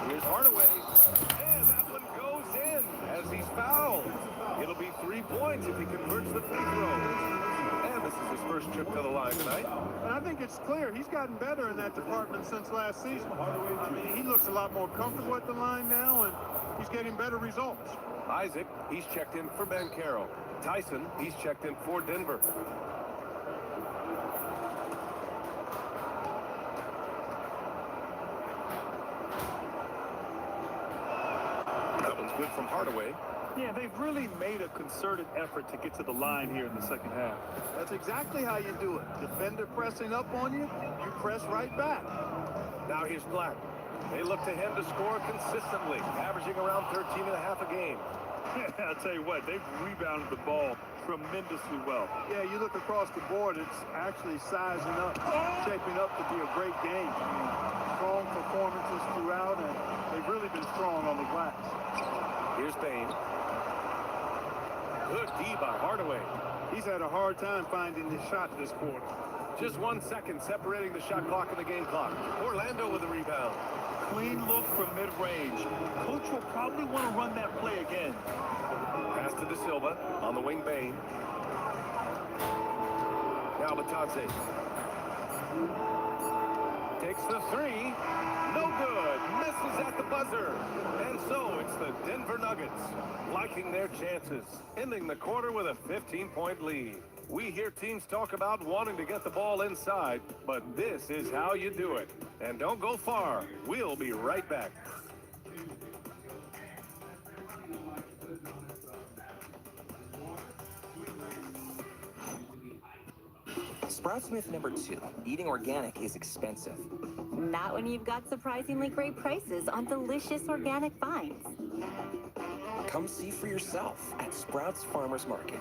Speaker 7: Here's Hardaway. And that one goes in as he's fouled. It'll be 3 points if he converts the free throw. And this is his first trip to the line tonight.
Speaker 9: And I think it's clear he's gotten better in that department since last season. I mean, he looks a lot more comfortable at the line now, and he's getting better results.
Speaker 7: Isaac, he's checked in for Ben Carroll. Tyson, he's checked in for Denver. That one's good from Hardaway.
Speaker 12: Yeah, they've really made a concerted effort to get to the line here in the second half.
Speaker 9: That's exactly how you do it. Defender pressing up on you, you press right back.
Speaker 7: Now here's Black. They look to him to score consistently, averaging around 13 and a half a game.
Speaker 12: I'll tell you what, they've rebounded the ball tremendously well.
Speaker 9: Yeah, you look across the board, it's actually sizing up, shaping up to be a great game. Strong performances throughout, and they've really been strong on the glass.
Speaker 7: Here's Bane. Good D by Hardaway.
Speaker 9: He's had a hard time finding his shot this quarter.
Speaker 7: Just 1 second separating the shot clock and the game clock. Orlando with a rebound.
Speaker 12: Clean look from mid-range. Coach will probably want to run that play again.
Speaker 7: Pass to De Silva on the wing. Bane. Now Batadze. Takes the three. No good. Misses at the buzzer. And so it's the Denver Nuggets liking their chances, ending the quarter with a 15-point lead. We hear teams talk about wanting to get the ball inside, but this is how you do it. And don't go far. We'll be right back.
Speaker 11: Sprouts myth number 2. Eating organic is expensive.
Speaker 19: Not when you've got surprisingly great prices on delicious organic finds.
Speaker 11: Come see for yourself at Sprouts Farmers Market.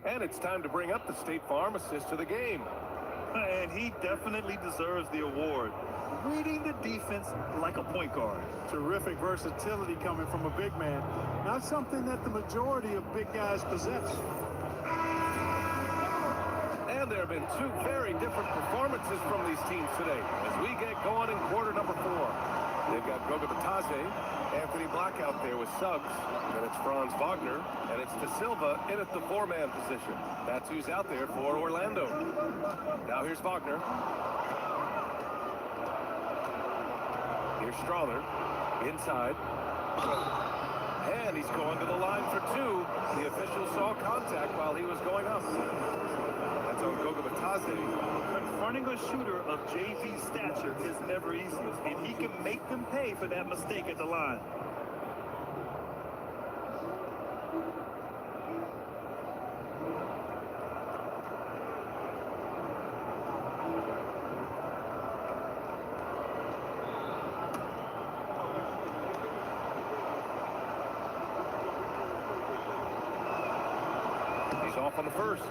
Speaker 7: And it's time to bring up the State Farm assist to the game.
Speaker 12: And he definitely deserves the award. Reading the defense like a point guard.
Speaker 9: Terrific versatility coming from a big man. Not something that the majority of big guys possess.
Speaker 7: And there have been 2 very different performances from these teams today as we get going in quarter number 4. They've got Goga Batadze, Anthony Black out there with Suggs, then it's Franz Wagner, and it's De Silva in at the 4-man position. That's who's out there for Orlando. Now here's Wagner. Here's Strother, inside. And he's going to the line for 2. The official saw contact while he was going up. That's on Goga Batadze.
Speaker 12: Confronting a shooter of JV stature is never easy, and he can make them pay for that mistake at the line.
Speaker 7: He's off on the first.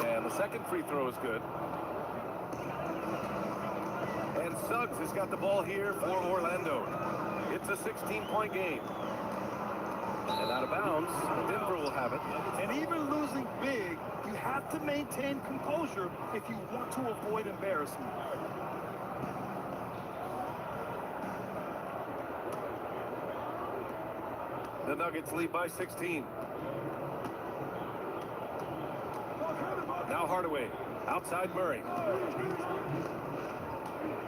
Speaker 7: And the second free throw is good. And Suggs has got the ball here for Orlando. It's a 16-point game. And out of bounds, Denver will have it.
Speaker 14: And even losing big, you have to maintain composure if you want to avoid embarrassment.
Speaker 7: The Nuggets lead by 16. Now Hardaway, outside Murray.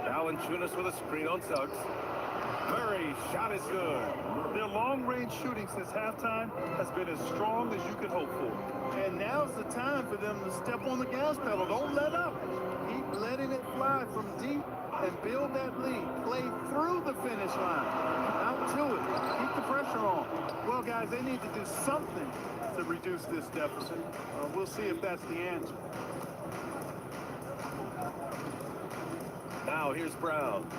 Speaker 7: Valanciunas with a screen on Suggs. Murray, shot is good.
Speaker 14: Their long-range shooting since halftime has been as strong as you could hope for. And now's the time for them to step on the gas pedal. Don't let up. Keep letting it fly from deep and build that lead. Play through the finish line. Out to it. Keep the pressure on. Well, guys, they need to do something to reduce this deficit. We'll see if that's the answer.
Speaker 7: Now here's Brown.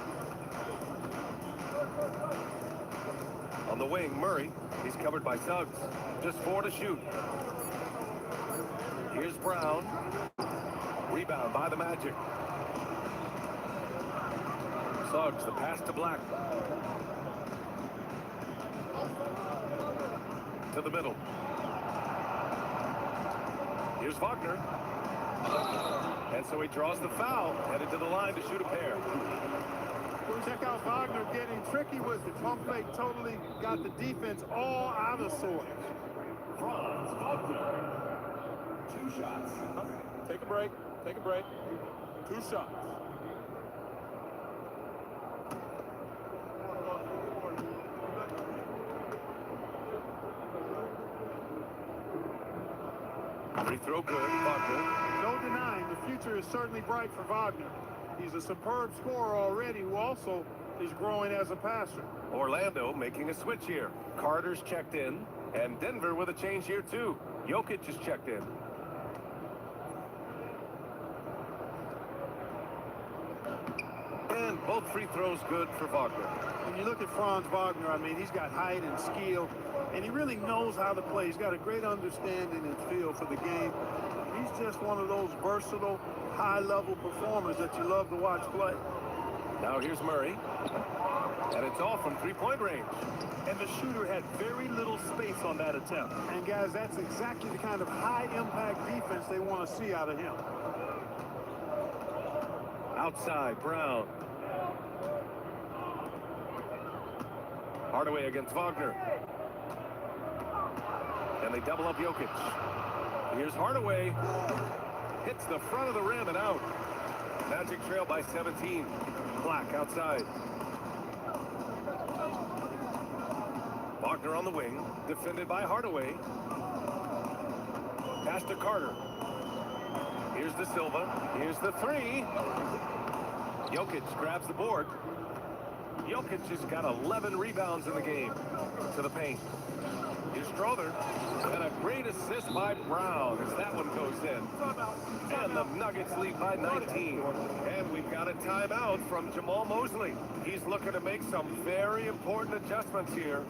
Speaker 7: On the wing, Murray. He's covered by Suggs. Just 4 to shoot. Here's Brown. Rebound by the Magic. Suggs, the pass to Black. To the middle. Here's Wagner. And so he draws the foul, headed to the line to shoot a pair.
Speaker 14: Check out Wagner getting tricky with it. Pump fake totally got the defense all out of sorts.
Speaker 13: Franz Wagner. 2 shots.
Speaker 14: Take a break. Take a break. 2 shots.
Speaker 7: Free throw good, Wagner.
Speaker 14: No denying the future is certainly bright for Wagner. He's a superb scorer already who also is growing as a passer.
Speaker 7: Orlando making a switch here. Carter's checked in, and Denver with a change here too. Jokic is checked in. And both free throws good for Wagner.
Speaker 14: When you look at Franz Wagner, I mean, he's got height and skill, and he really knows how to play. He's got a great understanding and feel for the game. He's just one of those versatile, high-level performers that you love to watch play.
Speaker 7: Now here's Murray, and it's all from three-point range.
Speaker 14: And the shooter had very little space on that attempt. And guys, that's exactly the kind of high-impact defense they want to see out of him.
Speaker 7: Outside, Brown. Hardaway against Wagner. And they double up Jokic. Here's Hardaway. Hits the front of the rim and out. Magic trail by 17. Black outside. Wagner on the wing. Defended by Hardaway. Pass to Carter. Here's the Silva. Here's the 3. Jokic grabs the board. Jokic has got 11 rebounds in the game. To the paint. Here's Strother. And a great assist by Brown as that one goes in. And the Nuggets lead by 19. And we've got a timeout from Jamal Mosley. He's looking to make some very important adjustments here.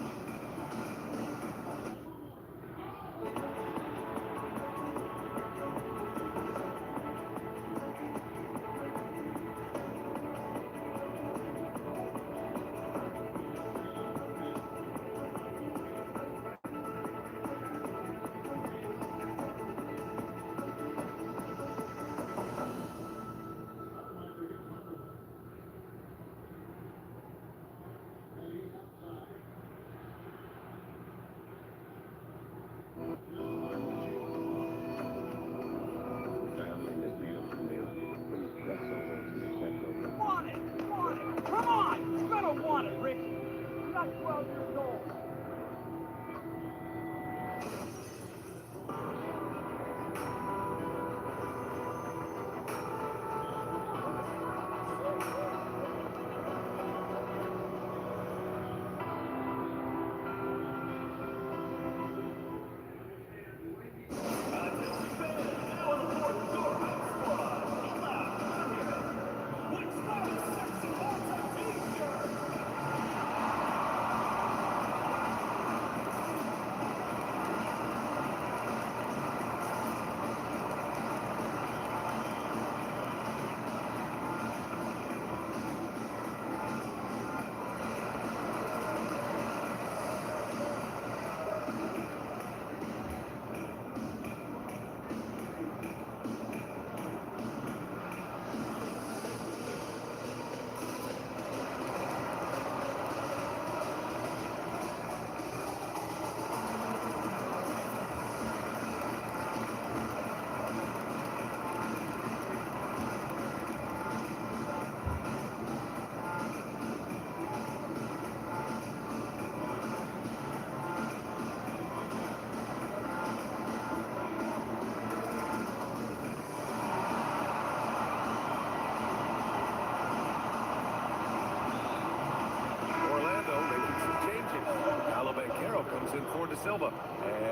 Speaker 7: Silva.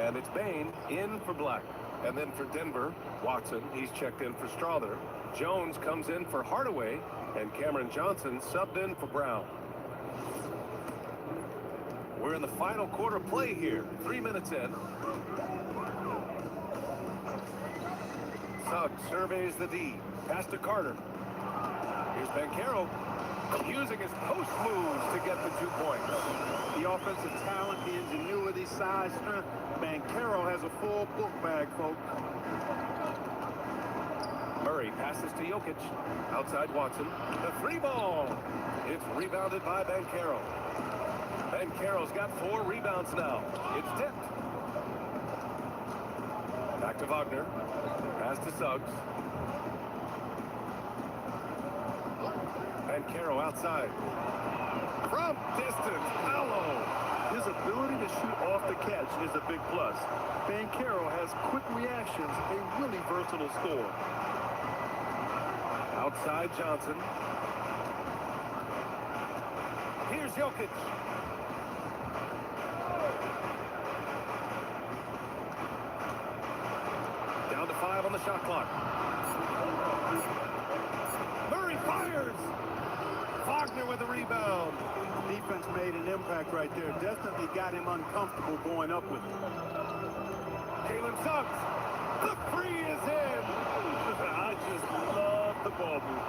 Speaker 7: And it's Bain in for Black. And then for Denver, Watson, he's checked in for Strother. Jones comes in for Hardaway. And Cameron Johnson subbed in for Brown. We're in the final quarter play here. 3 minutes in. Suggs surveys the D. Pass to Carter. Here's Banchero using his post moves to get the 2 points.
Speaker 9: The offensive talent, the ingenuity, size, strength. Banchero has a full book bag, folks.
Speaker 7: Murray passes to Jokic. Outside Watson. The 3 ball. It's rebounded by Banchero. Banchero's got 4 rebounds now. It's tipped. Back to Wagner. Pass to Suggs. Banchero outside. From distance, Paolo.
Speaker 9: His ability to shoot off the catch is a big plus. Banchero has quick reactions, a really versatile scorer.
Speaker 7: Outside Johnson. Here's Jokic. Down to 5 on the shot clock. Murray fires. Wagner with the rebound.
Speaker 9: Defense made an impact right there. Definitely got him uncomfortable going up with it.
Speaker 7: Jalen Suggs. The 3 is in.
Speaker 9: I just love the ball move.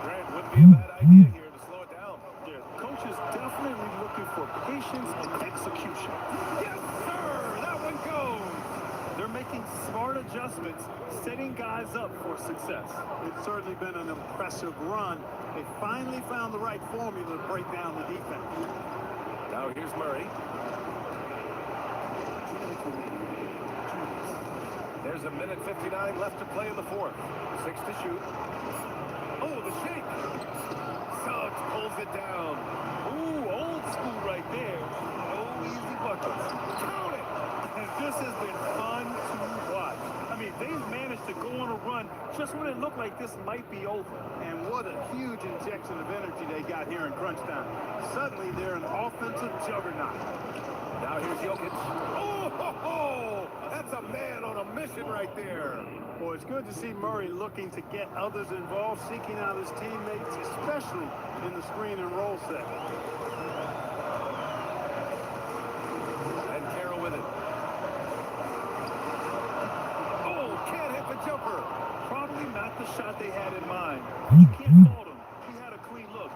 Speaker 7: Grant wouldn't be a bad idea here to slow it down.
Speaker 9: Yeah, coach is definitely looking for patience and execution.
Speaker 7: Yes, sir. That one goes.
Speaker 9: They're making smart adjustments, setting guys up for success. It's certainly been an impressive run. They finally found the right formula to break down the defense.
Speaker 7: Now here's Murray. There's a minute 59 left to play in the 4th. 6 to shoot. Oh, the shake. Suggs pulls it down.
Speaker 9: Ooh, old school right there. No easy buckets.
Speaker 7: Count it.
Speaker 9: And this has been fun to watch. I mean, they've managed to go on a run just when it looked like this might be over. And what a huge injection of energy they got here in crunch time. Suddenly, they're an offensive juggernaut.
Speaker 7: Now here's Jokic. Oh, ho, ho. That's a man on a mission right there.
Speaker 9: Well, it's good to see Murray looking to get others involved, seeking out his teammates, especially in the screen and roll set.
Speaker 7: And Carroll with it. Oh, can't hit the jumper.
Speaker 9: Probably not the shot they had in mind. You can't fault him. He had a clean look.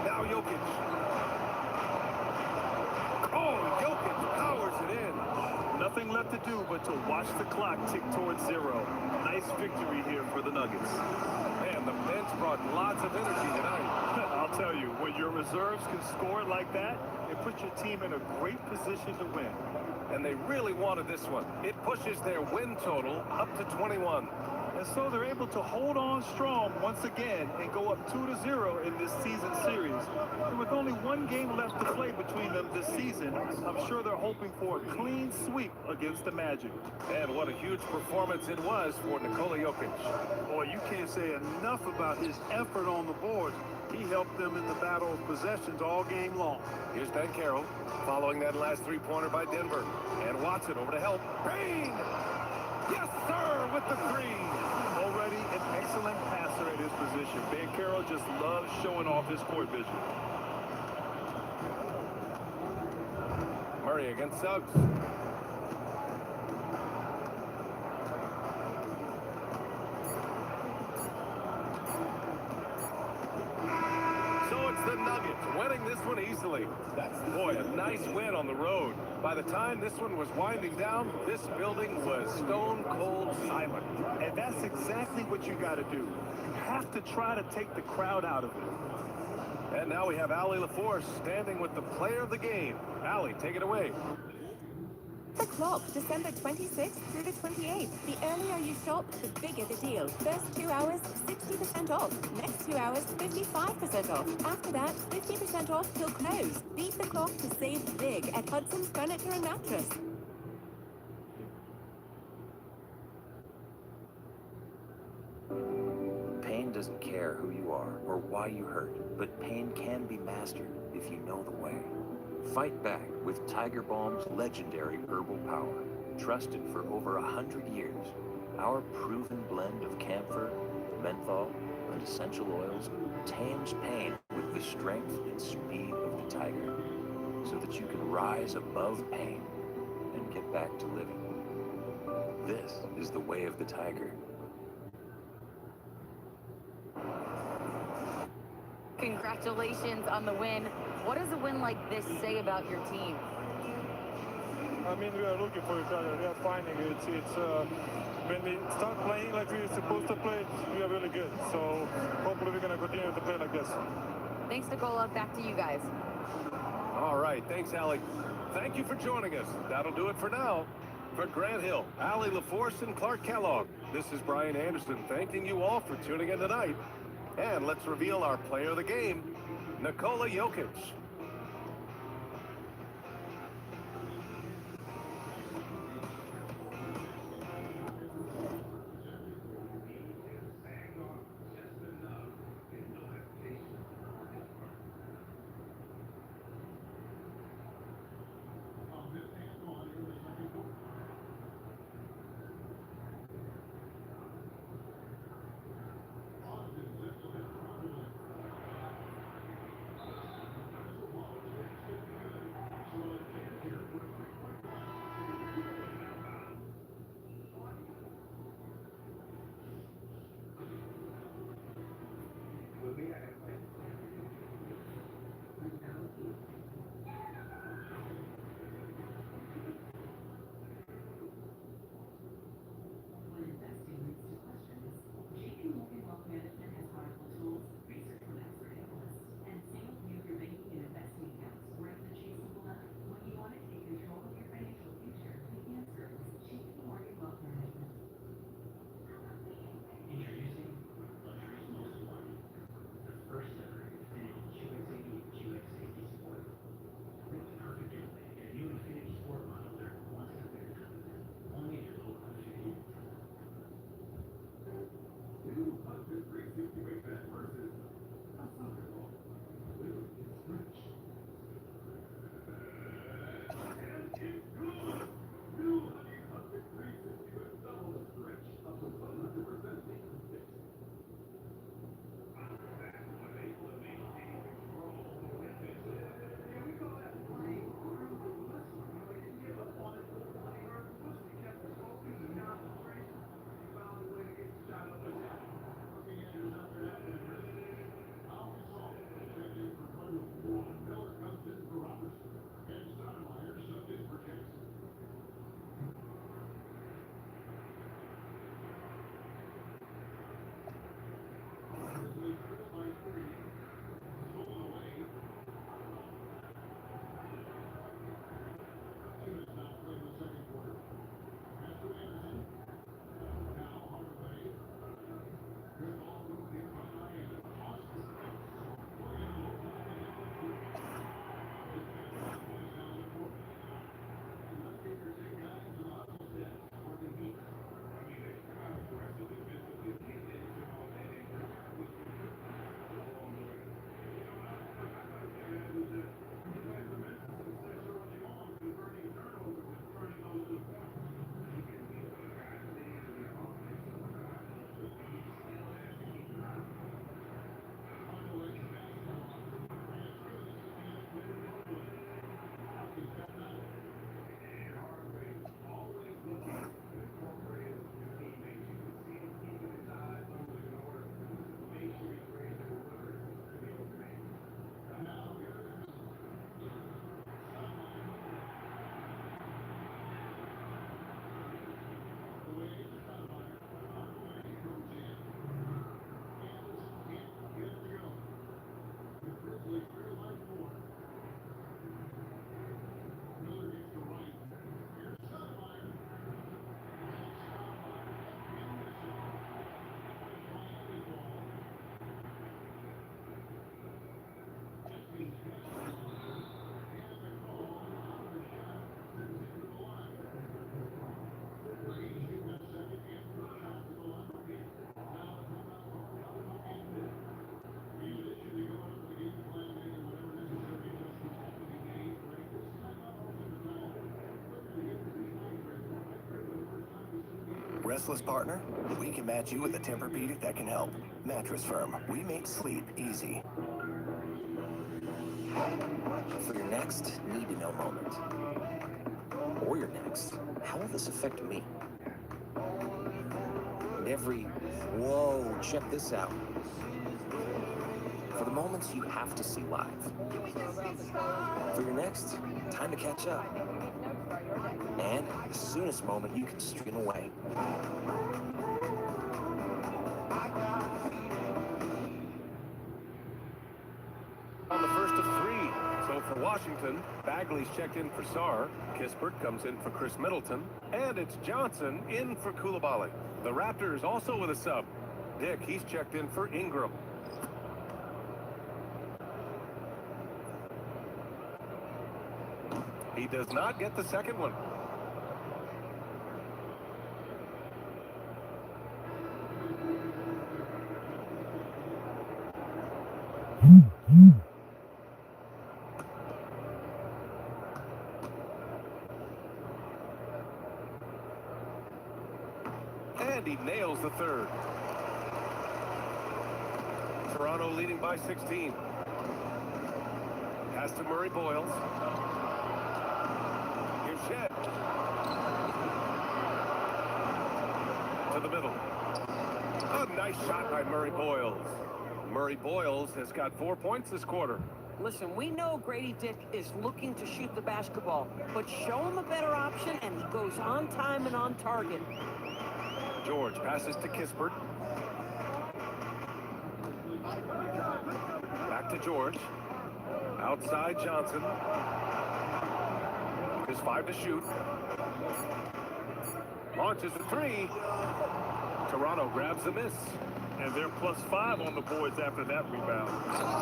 Speaker 7: Now Jokic. Oh, Jokic powers it in.
Speaker 9: Nothing left to do but to watch the clock tick towards 0. Nice victory here for the Nuggets.
Speaker 7: Man, the bench brought lots of energy tonight.
Speaker 9: I'll tell you, when your reserves can score like that, it puts your team in a great position to win.
Speaker 7: And they really wanted this one. It pushes their win total up to 21.
Speaker 9: And so they're able to hold on strong once again and go up 2-0 in this season series. And with only 1 game left to play between them this season, I'm sure they're hoping for a clean sweep against the Magic.
Speaker 7: And what a huge performance it was for Nikola Jokic.
Speaker 9: Boy, you can't say enough about his effort on the boards. He helped them in the battle of possessions all game long.
Speaker 7: Here's Banchero, following that last 3-pointer by Denver. And Watson over to help. Bain! Yes, sir, with the 3.
Speaker 9: Already an excellent passer at his position. Banchero just loves showing off his court vision.
Speaker 7: Murray against Suggs. So it's the Nuggets winning this one easily. That's, boy, a nice win on the road. By the time this one was winding down, this building was stone cold silent.
Speaker 9: And that's exactly what you got to do. You have to try to take the crowd out of it.
Speaker 7: And now we have Allie LaForce standing with the player of the game. Allie, take it away.
Speaker 5: The clock, December 26th through the 28th. The earlier you shop, the bigger the deal. First 2 hours, 60% off. Next 2 hours, 55% off. After that, 50% off till close. Beat the clock to save big at Hudson's Furniture and Mattress.
Speaker 11: Pain doesn't care who you are or why why you hurt, but pain can be mastered if you know the way. Fight back with Tiger Balm's legendary herbal power. Trusted for over 100 years, our proven blend of camphor, menthol, and essential oils tames pain with the strength and speed of the tiger, so that you can rise above pain and get back to living. This is the way of the tiger.
Speaker 2: Congratulations on the win. What does a win like this say about your team?
Speaker 16: I mean, we are looking for each other. We are finding it. When we start playing like we're supposed to play, we are really good. So hopefully we're going to continue to play like this.
Speaker 2: Thanks, Nicola. Back to you guys.
Speaker 7: All right. Thanks, Allie. Thank you for joining us. That'll do it for now. For Grant Hill, Allie LaForce, and Clark Kellogg, this is Brian Anderson thanking you all for tuning in tonight. And let's reveal our player of the game, Nikola Jokic.
Speaker 15: Restless partner? We can match you with a Tempur-Pedic that can help. Mattress Firm. We make sleep easy.
Speaker 11: For your next need-to-know moment, or your next, how will this affect me? And every, whoa, check this out. For the moments you have to see live. For your next, time to catch up. And the soonest moment you can stream away.
Speaker 7: On the first of three. So for Washington, Bagley's checked in for Sarr. Kispert comes in for Chris Middleton. And it's Johnson in for Koulibaly. The Raptors also with a sub. Dick, he's checked in for Ingram. He does not get the second one. And he nails the third. Toronto leading by 16. Pass to Murray Boyles. Here's Shed. To the middle. A nice shot by Murray Boyles. Murray Boyles has got 4 points this quarter.
Speaker 17: Listen, we know Grady Dick is looking to shoot the basketball, but show him a better option and he goes on time and on target.
Speaker 7: George passes to Kispert. Back to George. Outside Johnson. There's 5 to shoot. Launches a 3. Toronto grabs the miss.
Speaker 14: And they're +5 on the boards after that rebound.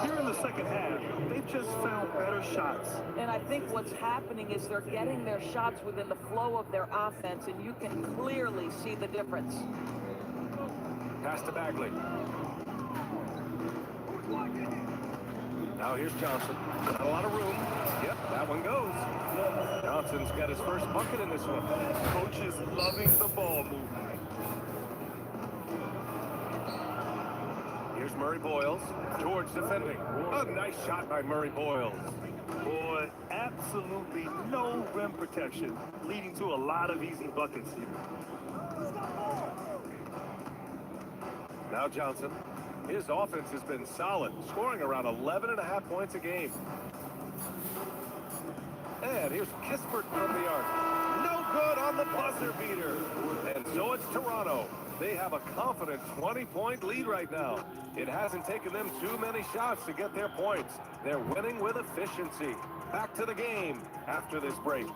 Speaker 14: Here in the second half, they've just found better shots.
Speaker 17: And I think what's happening is they're getting their shots within the flow of their offense, and you can clearly see the difference.
Speaker 7: Pass to Bagley. Now here's Johnson. Not a lot of room. Yep, that one goes. Johnson's got his first bucket in this one.
Speaker 14: Coach is loving the ball movement.
Speaker 7: Here's Murray Boyles. George defending. A nice shot by Murray Boyles.
Speaker 14: Boy, absolutely no rim protection, leading to a lot of easy buckets here.
Speaker 7: Now Johnson. His offense has been solid, scoring around 11.5 points a game. And here's Kispert from the arc. No good on the buzzer beater. And so it's Toronto. They have a confident 20-point lead right now. It hasn't taken them too many shots to get their points. They're winning with efficiency. Back to the game after this break.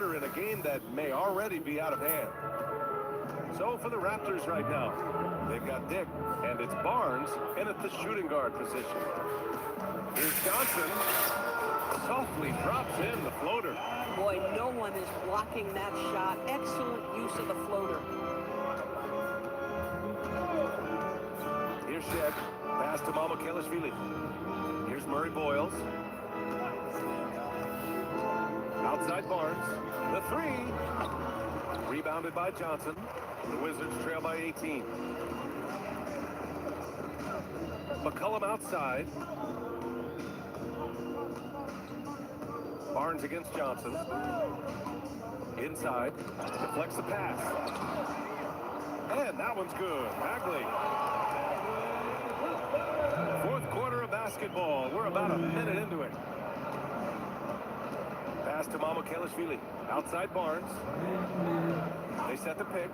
Speaker 7: In a game that may already be out of hand. So for the Raptors right now, they've got Dick, and it's Barnes in at the shooting guard position. Here's Johnson. Softly drops in the floater.
Speaker 17: Boy, no one is blocking that shot. Excellent use of the floater.
Speaker 7: Here's Shed. Pass to Mamukelashvili. Here's Murray Boyles. Outside Barnes. The 3. Rebounded by Johnson. The Wizards trail by 18. McCollum outside. Barnes against Johnson. Inside. Deflects the pass. And that one's good. Bagley. Fourth quarter of basketball. We're about a minute into it. Pass to Mamukelashvili. Outside Barnes. They set the pick.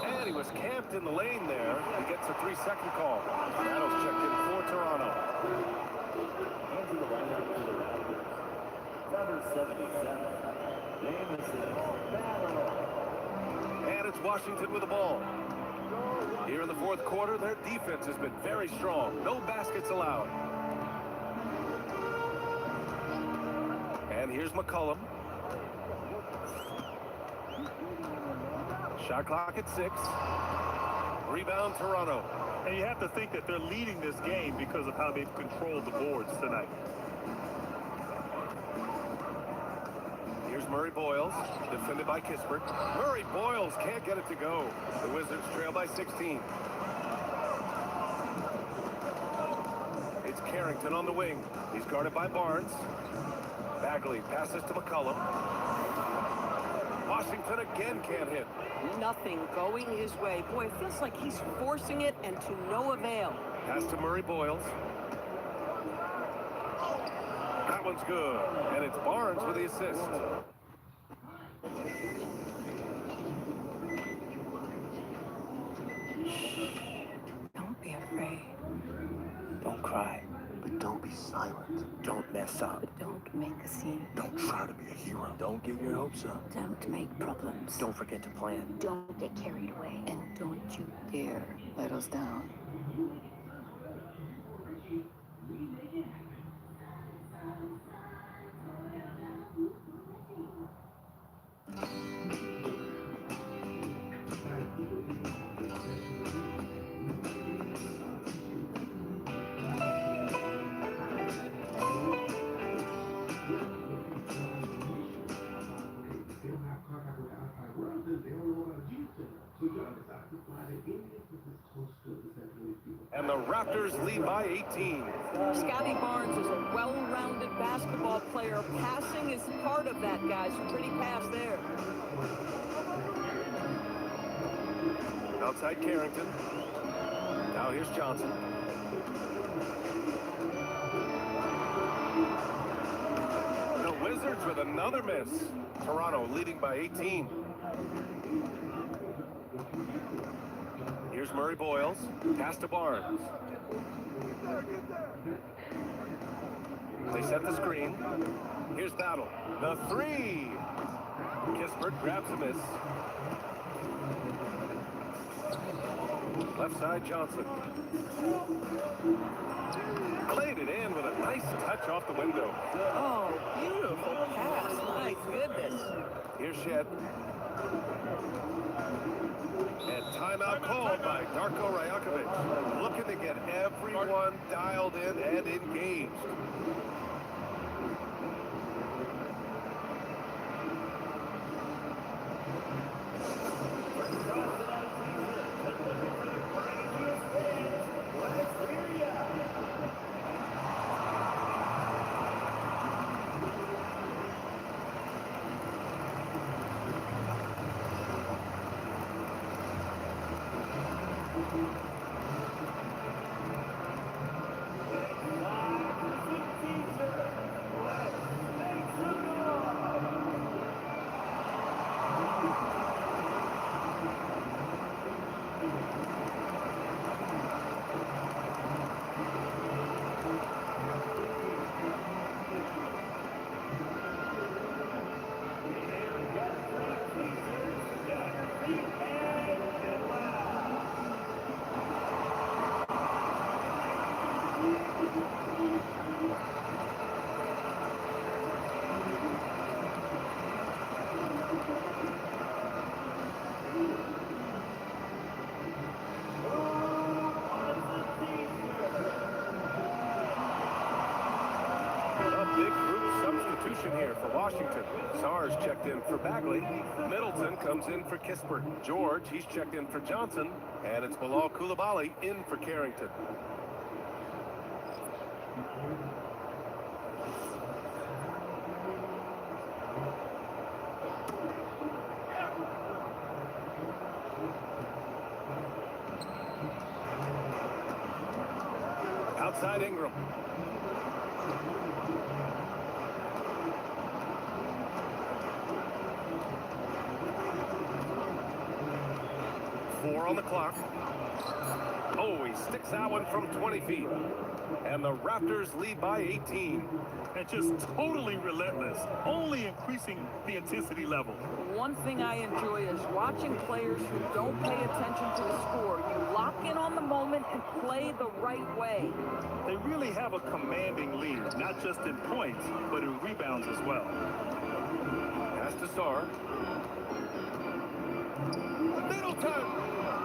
Speaker 7: And he was camped in the lane there. He gets a 3-second call. Shadows checked in for Toronto.
Speaker 13: Number 77.
Speaker 7: And it's Washington with the ball. Here in the fourth quarter, their defense has been very strong. No baskets allowed. And here's McCollum. Shot clock at 6. Rebound, Toronto.
Speaker 14: And you have to think that they're leading this game because of how they've controlled the boards tonight.
Speaker 7: Here's Murray Boyles, defended by Kispert. Murray Boyles can't get it to go. The Wizards trail by 16. It's Carrington on the wing. He's guarded by Barnes. Bagley passes to McCollum. Washington again can't hit.
Speaker 17: Nothing going his way. Boy, it feels like he's forcing it and to no avail.
Speaker 7: Pass to Murray Boyles. That one's good. And it's Barnes with the assist.
Speaker 21: Don't be afraid. Don't cry. But don't be silent. Don't mess up.
Speaker 19: But don't make a scene.
Speaker 21: Don't try to be a hero. Don't get your hopes up.
Speaker 19: Don't make problems.
Speaker 21: Don't forget to plan.
Speaker 19: Don't get carried away. And don't you dare let us down.
Speaker 7: And the Raptors lead by 18.
Speaker 17: Scotty Barnes is a well-rounded basketball player. Passing is part of that, guys. Pretty pass there.
Speaker 7: Outside Carrington. Now here's Johnson. The Wizards with another miss. Toronto leading by 18. Here's Murray Boyles. Pass to Barnes. They set the screen. Here's Battle. The 3. Kispert grabs a miss. Left side Johnson. Played it in with a nice touch off the window.
Speaker 17: Oh, beautiful pass. My goodness.
Speaker 7: Here's Shed. And timeout called by Darko Rajakovic. Looking to get everyone dialed in and engaged. Big group substitution here for Washington. Sars checked in for Bagley. Middleton comes in for Kispert. George, he's checked in for Johnson. And it's Bilal Coulibaly in for Carrington. Outside Ingram. On the clock. Oh, he sticks that one from 20 feet. And the Raptors lead by 18.
Speaker 14: And just totally relentless, only increasing the intensity level.
Speaker 17: One thing I enjoy is watching players who don't pay attention to the score. You lock in on the moment and play the right way.
Speaker 14: They really have a commanding lead, not just in points, but in rebounds as well.
Speaker 7: Pass to Star. Middleton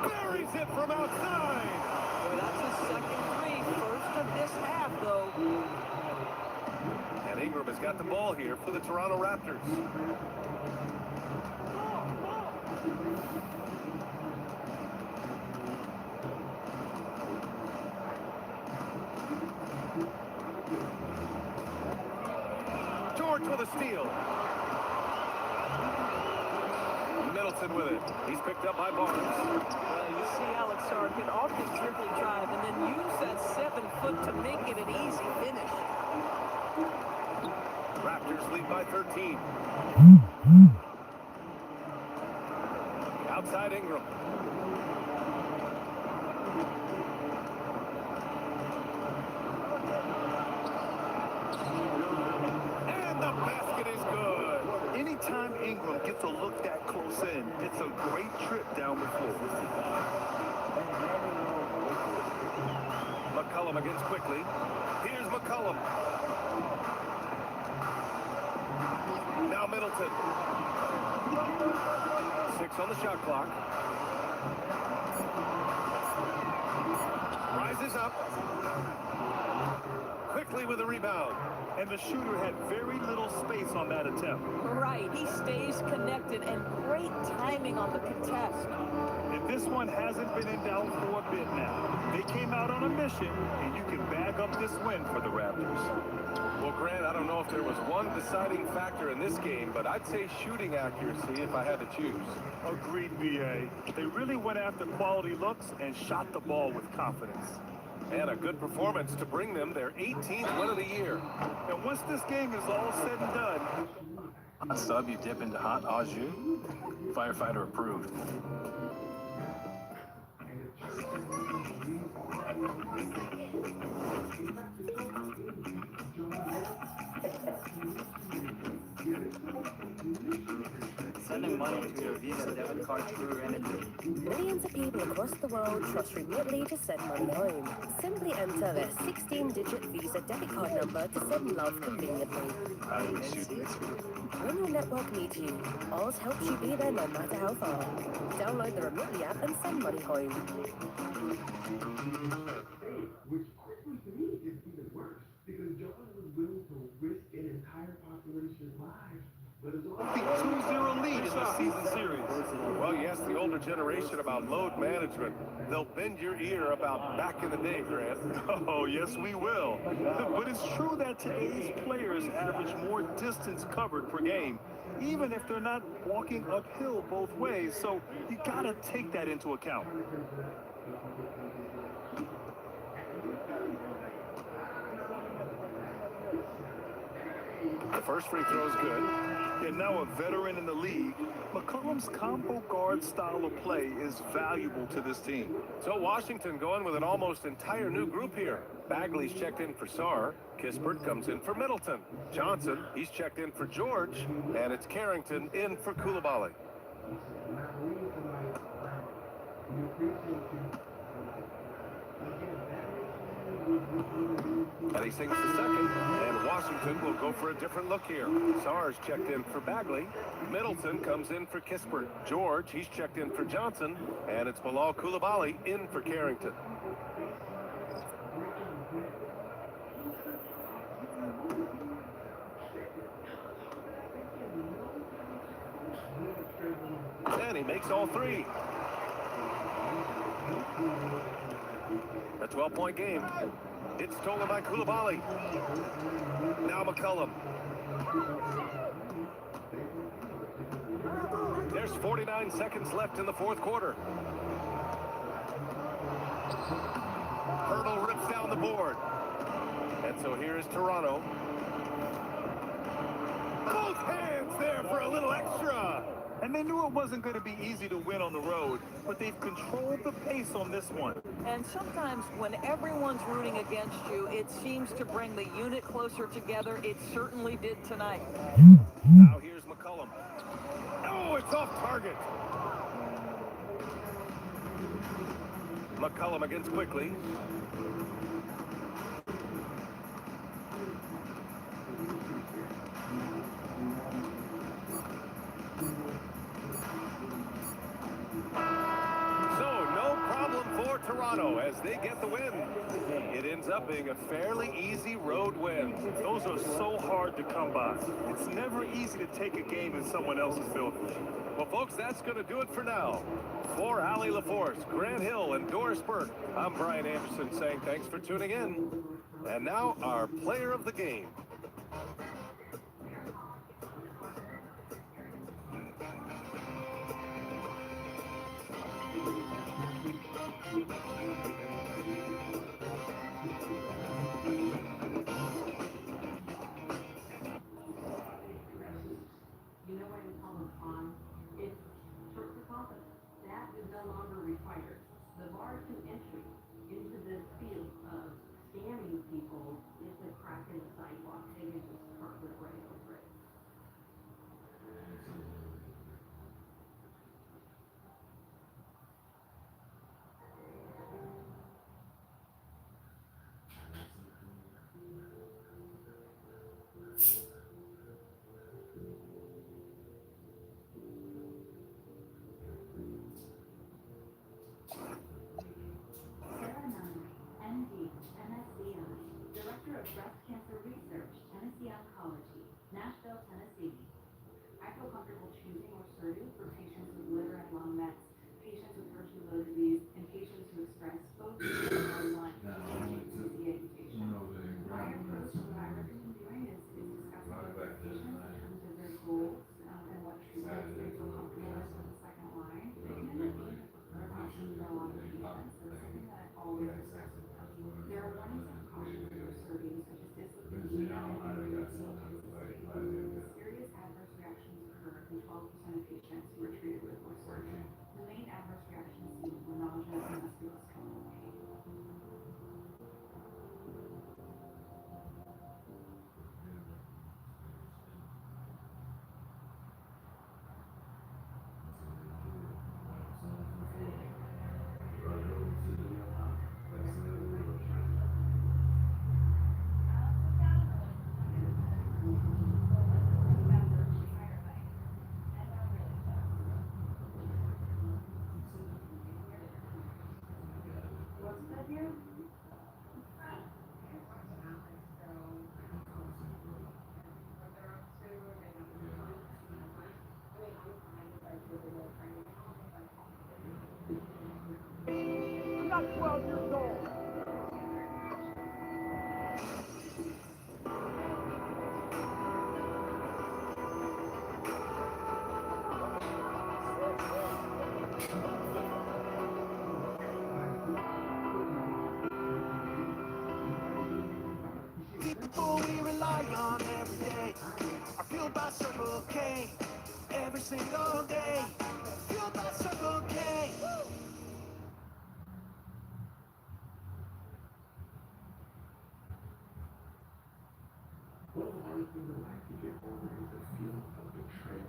Speaker 7: buries it from outside.
Speaker 17: Boy, that's his second three. First of this half, though.
Speaker 7: And Ingram has got the ball here for the Toronto Raptors. George with a steal. Middleton with it. He's picked up by Barnes.
Speaker 17: You see Alex Sargent off his triple drive and then use that 7 foot to make it an easy finish.
Speaker 7: Raptors lead by 13. Outside Ingram. And the basket is good.
Speaker 14: Anytime Ingram gets a look that close in, it's a great trip down the floor.
Speaker 7: McCollum against quickly. Here's McCollum. Now Middleton. 6 on the shot clock. Rises up. Quickly with the rebound.
Speaker 14: And the shooter had very little space on that attempt.
Speaker 17: Right, he stays connected and great timing on the contest.
Speaker 14: And this one hasn't been in doubt for a bit now. They came out on a mission, and you can bag up this win for the Raptors.
Speaker 7: Well, Grant, I don't know if there was one deciding factor in this game, but I'd say shooting accuracy if I had to choose.
Speaker 14: Agreed, BA. They really went after quality looks and shot the ball with confidence.
Speaker 7: And a good performance to bring them their 18th win of the year.
Speaker 14: And once this game is all said and done...
Speaker 10: Hot sub, you dip into hot au jus. Firefighter approved.
Speaker 18: Sending money to your Visa debit card through Remedy.
Speaker 3: Millions of people across the world trust Remitly to send money home. Simply enter their 16-digit Visa debit card number to send love conveniently. When your network needs you, Oz helps you be there no matter how far. Download the Remitly app and send money home.
Speaker 22: Which honestly to me is even worse, because John was willing to risk an entire population's lives. But it's all
Speaker 14: the 2-0 lead in the season series.
Speaker 7: Well, you ask the older generation about load management. They'll bend your ear about back in the day, Grant.
Speaker 14: Oh, yes, we will. But it's true that today's players average more distance covered per game, even if they're not walking uphill both ways. So you got to take that into account.
Speaker 7: The first free throw is good.
Speaker 14: And now a veteran in the league, McCollum's combo guard style of play is valuable to this team.
Speaker 7: So Washington going with an almost entire new group here. Bagley's checked in for Sarr. Kispert comes in for Middleton. Johnson, he's checked in for George. And it's Carrington in for Koulibaly. And he sinks the second, and Washington will go for a different look here. Sarr's checked in for Bagley. Middleton comes in for Kispert. George, he's checked in for Johnson, and it's Bilal Koulibaly in for Carrington. And he makes all three. A 12-point game. It's stolen by Koulibaly. Now McCollum. There's 49 seconds left in the fourth quarter. Hurdle rips down the board. And so here is Toronto. Both hands there for a little extra.
Speaker 14: And they knew it wasn't going to be easy to win on the road, but they've controlled the pace on this one.
Speaker 17: And sometimes when everyone's rooting against you, it seems to bring the unit closer together. It certainly did tonight.
Speaker 7: Now here's McCullum. Oh, it's off target. McCullum against quickly. So, no problem for Toronto as they get the win. It ends up being a fairly easy road win.
Speaker 14: Those are so hard to come by. It's never easy to take a game in someone else's building.
Speaker 7: Well, folks, that's going to do it for now. For Allie LaForce, Grant Hill, and Doris Burke, I'm Brian Anderson saying thanks for tuning in. And now, our player of the game.
Speaker 1: You know why we call them on? It's short for confidence. That is no longer required. The bar to entry into this field of scamming people is a crack in the sidewalk. They can just carpet right over it. MD, MSc, Director of Breast Cancer Research, Tennessee Oncology, Nashville, Tennessee. I feel comfortable choosing Orserdu for patients with liver and lung mets, patients with HER2 low disease, and patients who express both HER1 and TCA mutation. My approach to what I recommend doing is discussing with the patient in terms of their goals and what treatments they feel comfortable with for the second line. They can end up being a preferred option for a lot of patients, so it's something that I always discuss with them. There are warnings and precautions with Orserdu, such as dyslipidemia and irritability. Serious adverse reactions occur in 12% of patients who are treated with Orserdu. The main adverse reactions seen were nausea and musculoskeletal pain. What's that here?
Speaker 8: I'm not 12 years old.
Speaker 15: People we rely on every day are fueled by Circle K. Every single day, fueled by Circle K.
Speaker 13: What a hard thing to like to get over is the feeling of betrayal.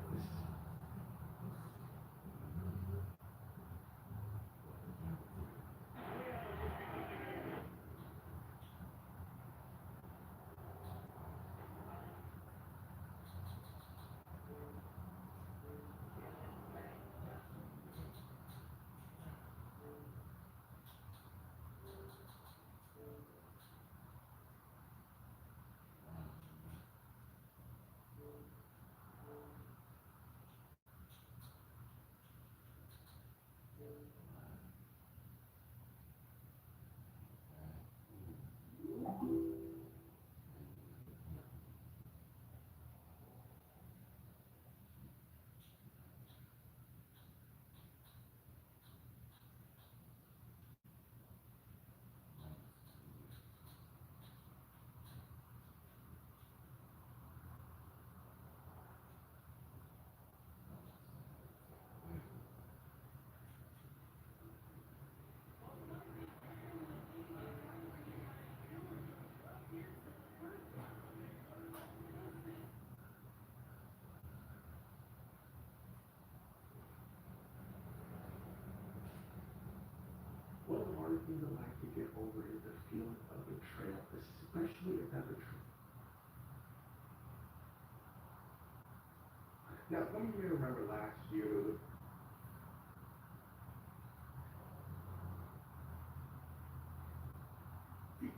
Speaker 22: Now, some of you may remember last year, there was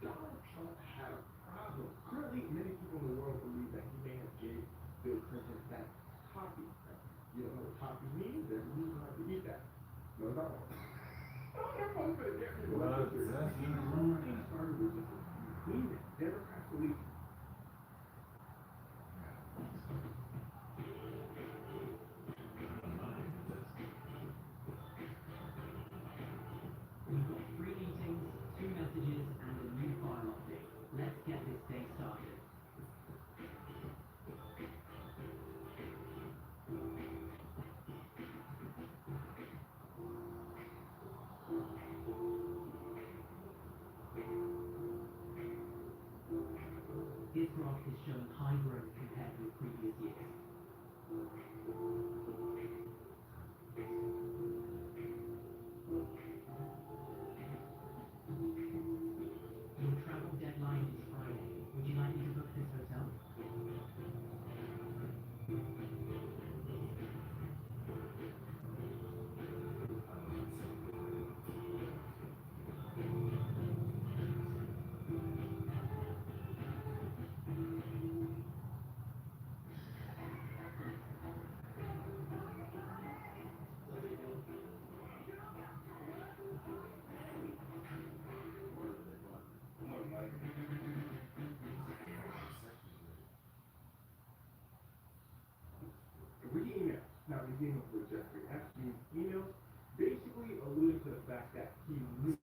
Speaker 22: Donald Trump had a problem. Currently, many people in the world believe that he may have gave Bill Clinton that coffee. You don't know what coffee means, then you don't have to eat that. No, no. Democrats believe.
Speaker 6: Three meetings, two messages, and a new file update. Let's get this day started. This graph is showing high growth compared with previous years. Your travel deadline is Friday. Would you like me to book this hotel?
Speaker 22: Read emails. Now, these emails were Jeffrey Epstein's emails, basically alluding to the fact that he knew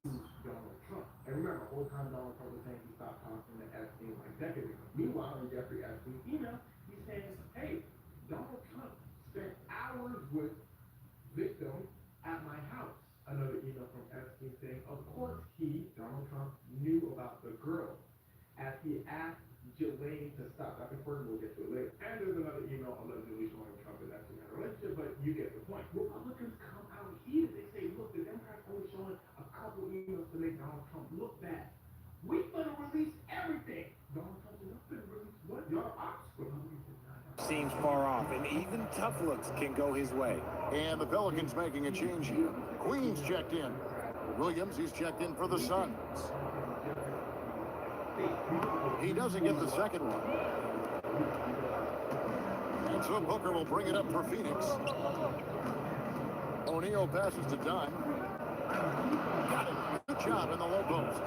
Speaker 22: Donald Trump. And remember, the whole time Donald Trump was saying he stopped talking to Epstein like decades ago. Meanwhile, in Jeffrey Epstein's email, he's saying, hey, Donald Trump spent hours with victims at my house. Another email from Epstein saying, of course he, Donald Trump, knew about the girl as he asked Jelaine to stop. I think we'll get to it later. And there's another email allegedly showing Trump and Epstein had a relationship, but you get the point. Republicans come out heated. They say, look, the Democrats only showing a couple emails to make Donald Trump look bad. We're going to release everything. Donald Trump is not going to release what? Y'all ops. Republicans did not.
Speaker 7: Seems far off, and even tough looks can go his way.
Speaker 4: And the Pelicans making a change here. Queen's checked in. Williams, he's checked in for the Suns. He doesn't get the second one. And so Booker will bring it up for Phoenix. O'Neal passes to Dunn. Got it. Good job in the low post.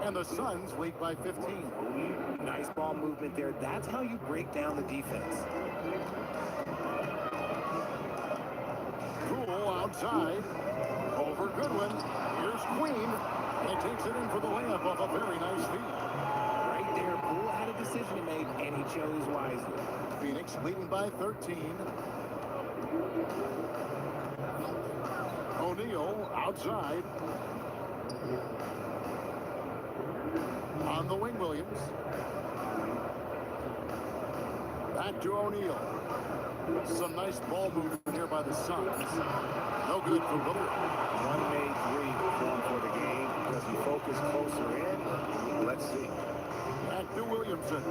Speaker 4: And the Suns lead by 15.
Speaker 7: Nice ball movement there. That's how you break down the defense.
Speaker 4: Poole outside. Over Goodwin. Here's Queen. And takes it in for the layup off a very nice feed.
Speaker 7: Right there, Poole had a decision to make, and he chose wisely.
Speaker 4: Phoenix leading by 13. O'Neal outside. On the wing, Williams. Back to O'Neal. Some nice ball movement here by the Suns. No good for Booker.
Speaker 7: One made three performed for the game. Does he focus closer in? Let's see.
Speaker 4: Back to Williamson.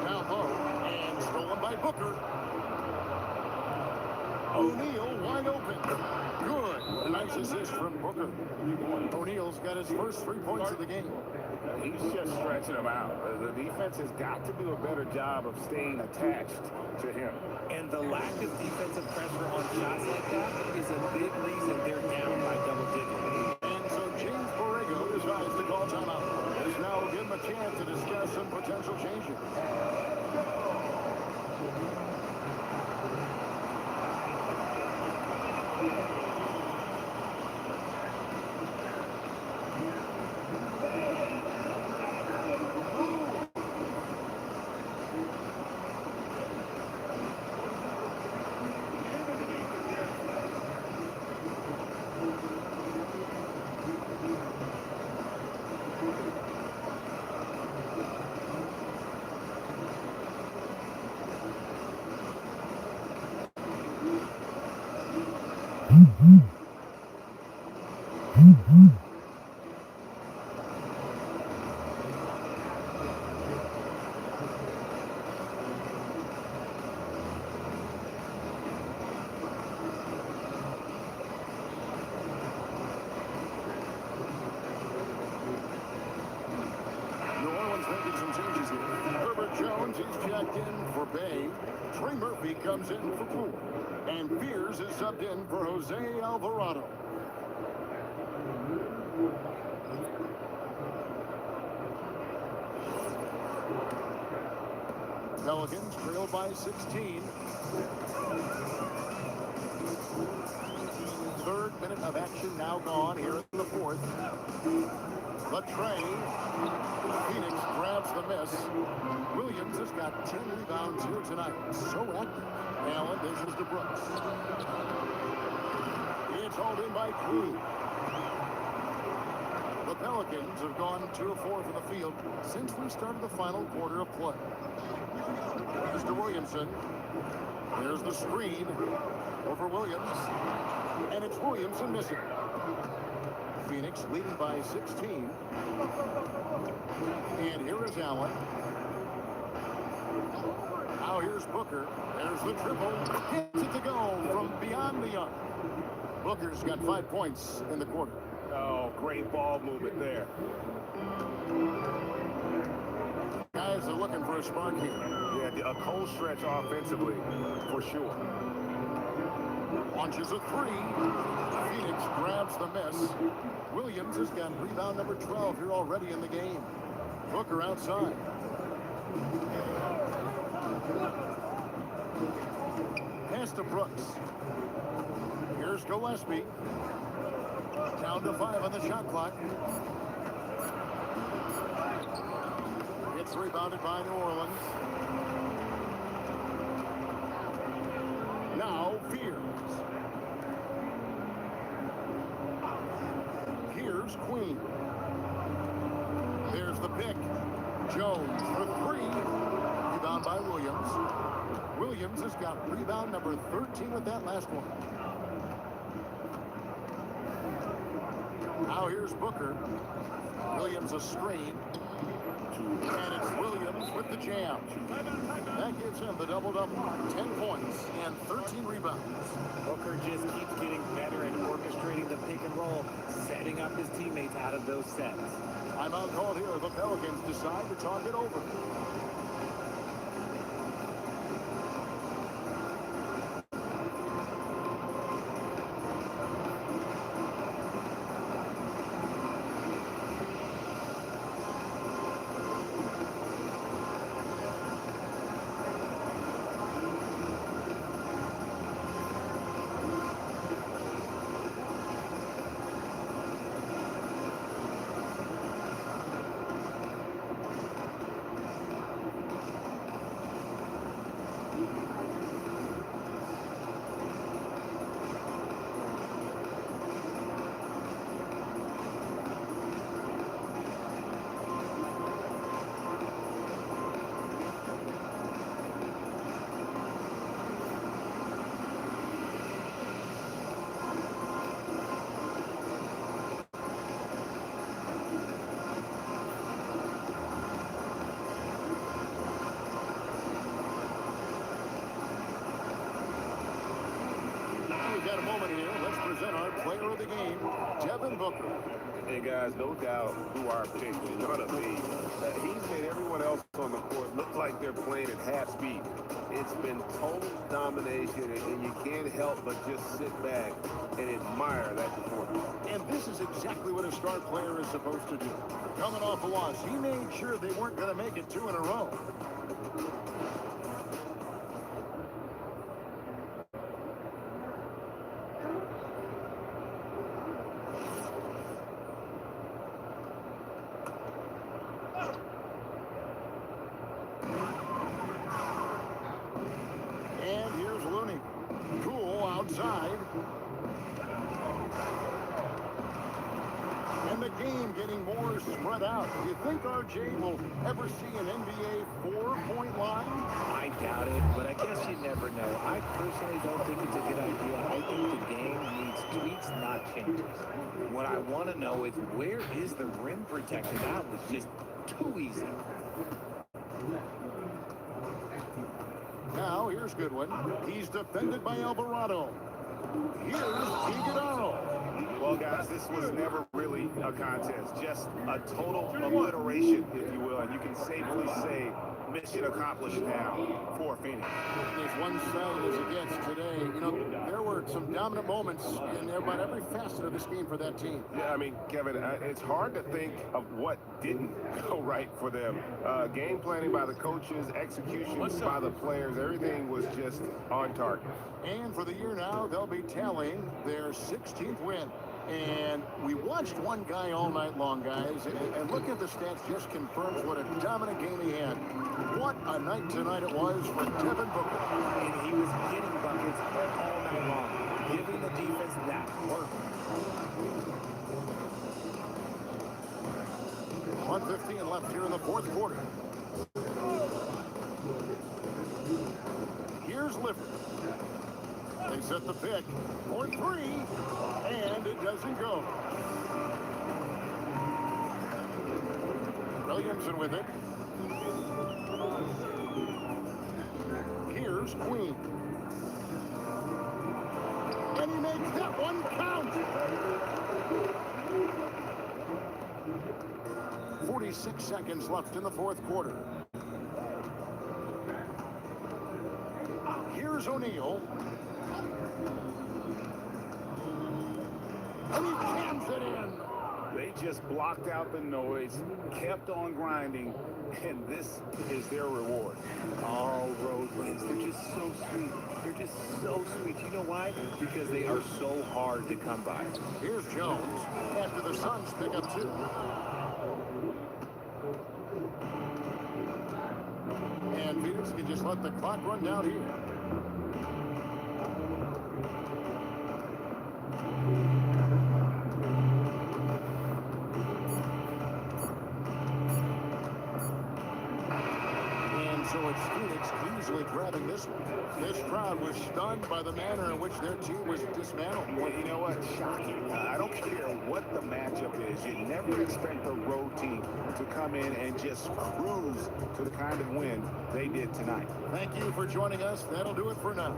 Speaker 4: Down low and stolen by Booker. O'Neal wide open. Good. A nice assist from Booker. O'Neal's got his first 3 points of the game.
Speaker 7: He's just stretching him out. The defense has got to do a better job of staying attached to him. And the lack of defensive pressure on shots like that is a big reason they're down by double digits.
Speaker 4: And so James Borrego decides to call timeout. This now will give him a chance to discuss some potential changes. comes in for Poole. And Fears is subbed in for Jose Alvarado. Pelicans trail by 16. Third minute of action now gone here in the fourth. The tray. Phoenix grabs the miss. Williams has got 10 rebounds here tonight. So active. Allen dishes to Brooks. It's hauled in by Crew. The Pelicans have gone 2 of 4 from the field since we started the final quarter of play. Here's to Williamson. There's the screen over Williams. And it's Williamson missing. Phoenix leading by 16. And here is Allen. Now here's Booker. There's the triple. Gets it to go from beyond the arc. Booker's got 5 points in the quarter.
Speaker 7: Oh, great ball movement there.
Speaker 4: Guys are looking for a spark here.
Speaker 7: Yeah, a cold stretch offensively, for sure.
Speaker 4: Launches a 3. Phoenix grabs the miss. Williams has got rebound number 12 here already in the game. Booker outside. Pass to Brooks. Here's Gillespie. Down to 5 on the shot clock. It's rebounded by New Orleans. Now Fears. Here's Queen. There's the pick. Jones for 3. Rebound by Williams. Williams has got rebound number 13 with that last one. Now here's Booker. Williams a screen. And it's Williams with the jam. That gives him the double-double. 10 points and 13 rebounds.
Speaker 12: Booker just keeps getting better at orchestrating the pick and roll, setting up his teammates out of those sets.
Speaker 4: Timeout called here. The Pelicans decide to talk it over. Got a moment here. Let's present our player of the game, Devin Booker.
Speaker 7: Hey guys, no doubt who our pick is gonna be. He's made everyone else on the court look like they're playing at half speed. It's been total domination, and you can't help but just sit back and admire that performance.
Speaker 4: And this is exactly what a star player is supposed to do. Coming off a loss, he made sure they weren't going to make it 2 in a row. And here's Looney. Cool outside. And the game getting more spread out. Do you think RJ will ever see an NBA 4-point line?
Speaker 12: I doubt it, but I guess you never know. I personally don't think it's a good idea. I think the game needs tweaks, not changes. What I want to know is, where is the rim protector? That was just too easy.
Speaker 4: Now, here's Goodwin. He's defended by Alvarado. Here's Iguodala.
Speaker 7: Well, guys, this was never really a contest. Just a total obliteration, if you will. And you can safely say mission accomplished now for Phoenix.
Speaker 9: As one-sided as it gets today, you know, there were some dominant moments in about every facet of this game for that team.
Speaker 7: Yeah, I mean, Kevin, it's hard to think of what didn't go right for them. Game planning by the coaches, executions by the players, everything was just on target.
Speaker 9: And for the year now, they'll be tallying their 16th win. And we watched one guy all night long, guys, and look at the stats just confirms what a dominant game he had. What a night tonight it was for Devin Booker.
Speaker 12: And he was getting buckets all night long, giving the defense that work.
Speaker 9: 1:15 left here in the fourth quarter. Here's Lifford. They set the pick for three, and it doesn't go. Williamson with it. Here's Queen. And he makes that one count. 46 seconds left in the fourth quarter. Here's O'Neal. And he jams it in.
Speaker 7: They just blocked out the noise, kept on grinding, and this is their reward.
Speaker 12: All road wins. They're just so sweet. They're just so sweet. You know why? Because they are so hard to come by.
Speaker 9: Here's Jones after the Suns pick up two. And Phoenix can just let the clock run down here. So it's Phoenix easily grabbing this one. This crowd was stunned by the manner in which their team was dismantled.
Speaker 7: Well, you know what? Shocking. I don't care what the matchup is. You never expect the road team to come in and just cruise to the kind of win they did tonight.
Speaker 9: Thank you for joining us. That'll do it for now.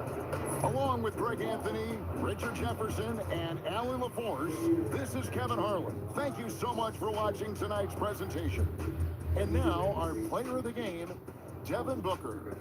Speaker 9: Along with Greg Anthony, Richard Jefferson, and Alan LaForce, this is Kevin Harlan. Thank you so much for watching tonight's presentation. And now, our player of the game, Devin Booker.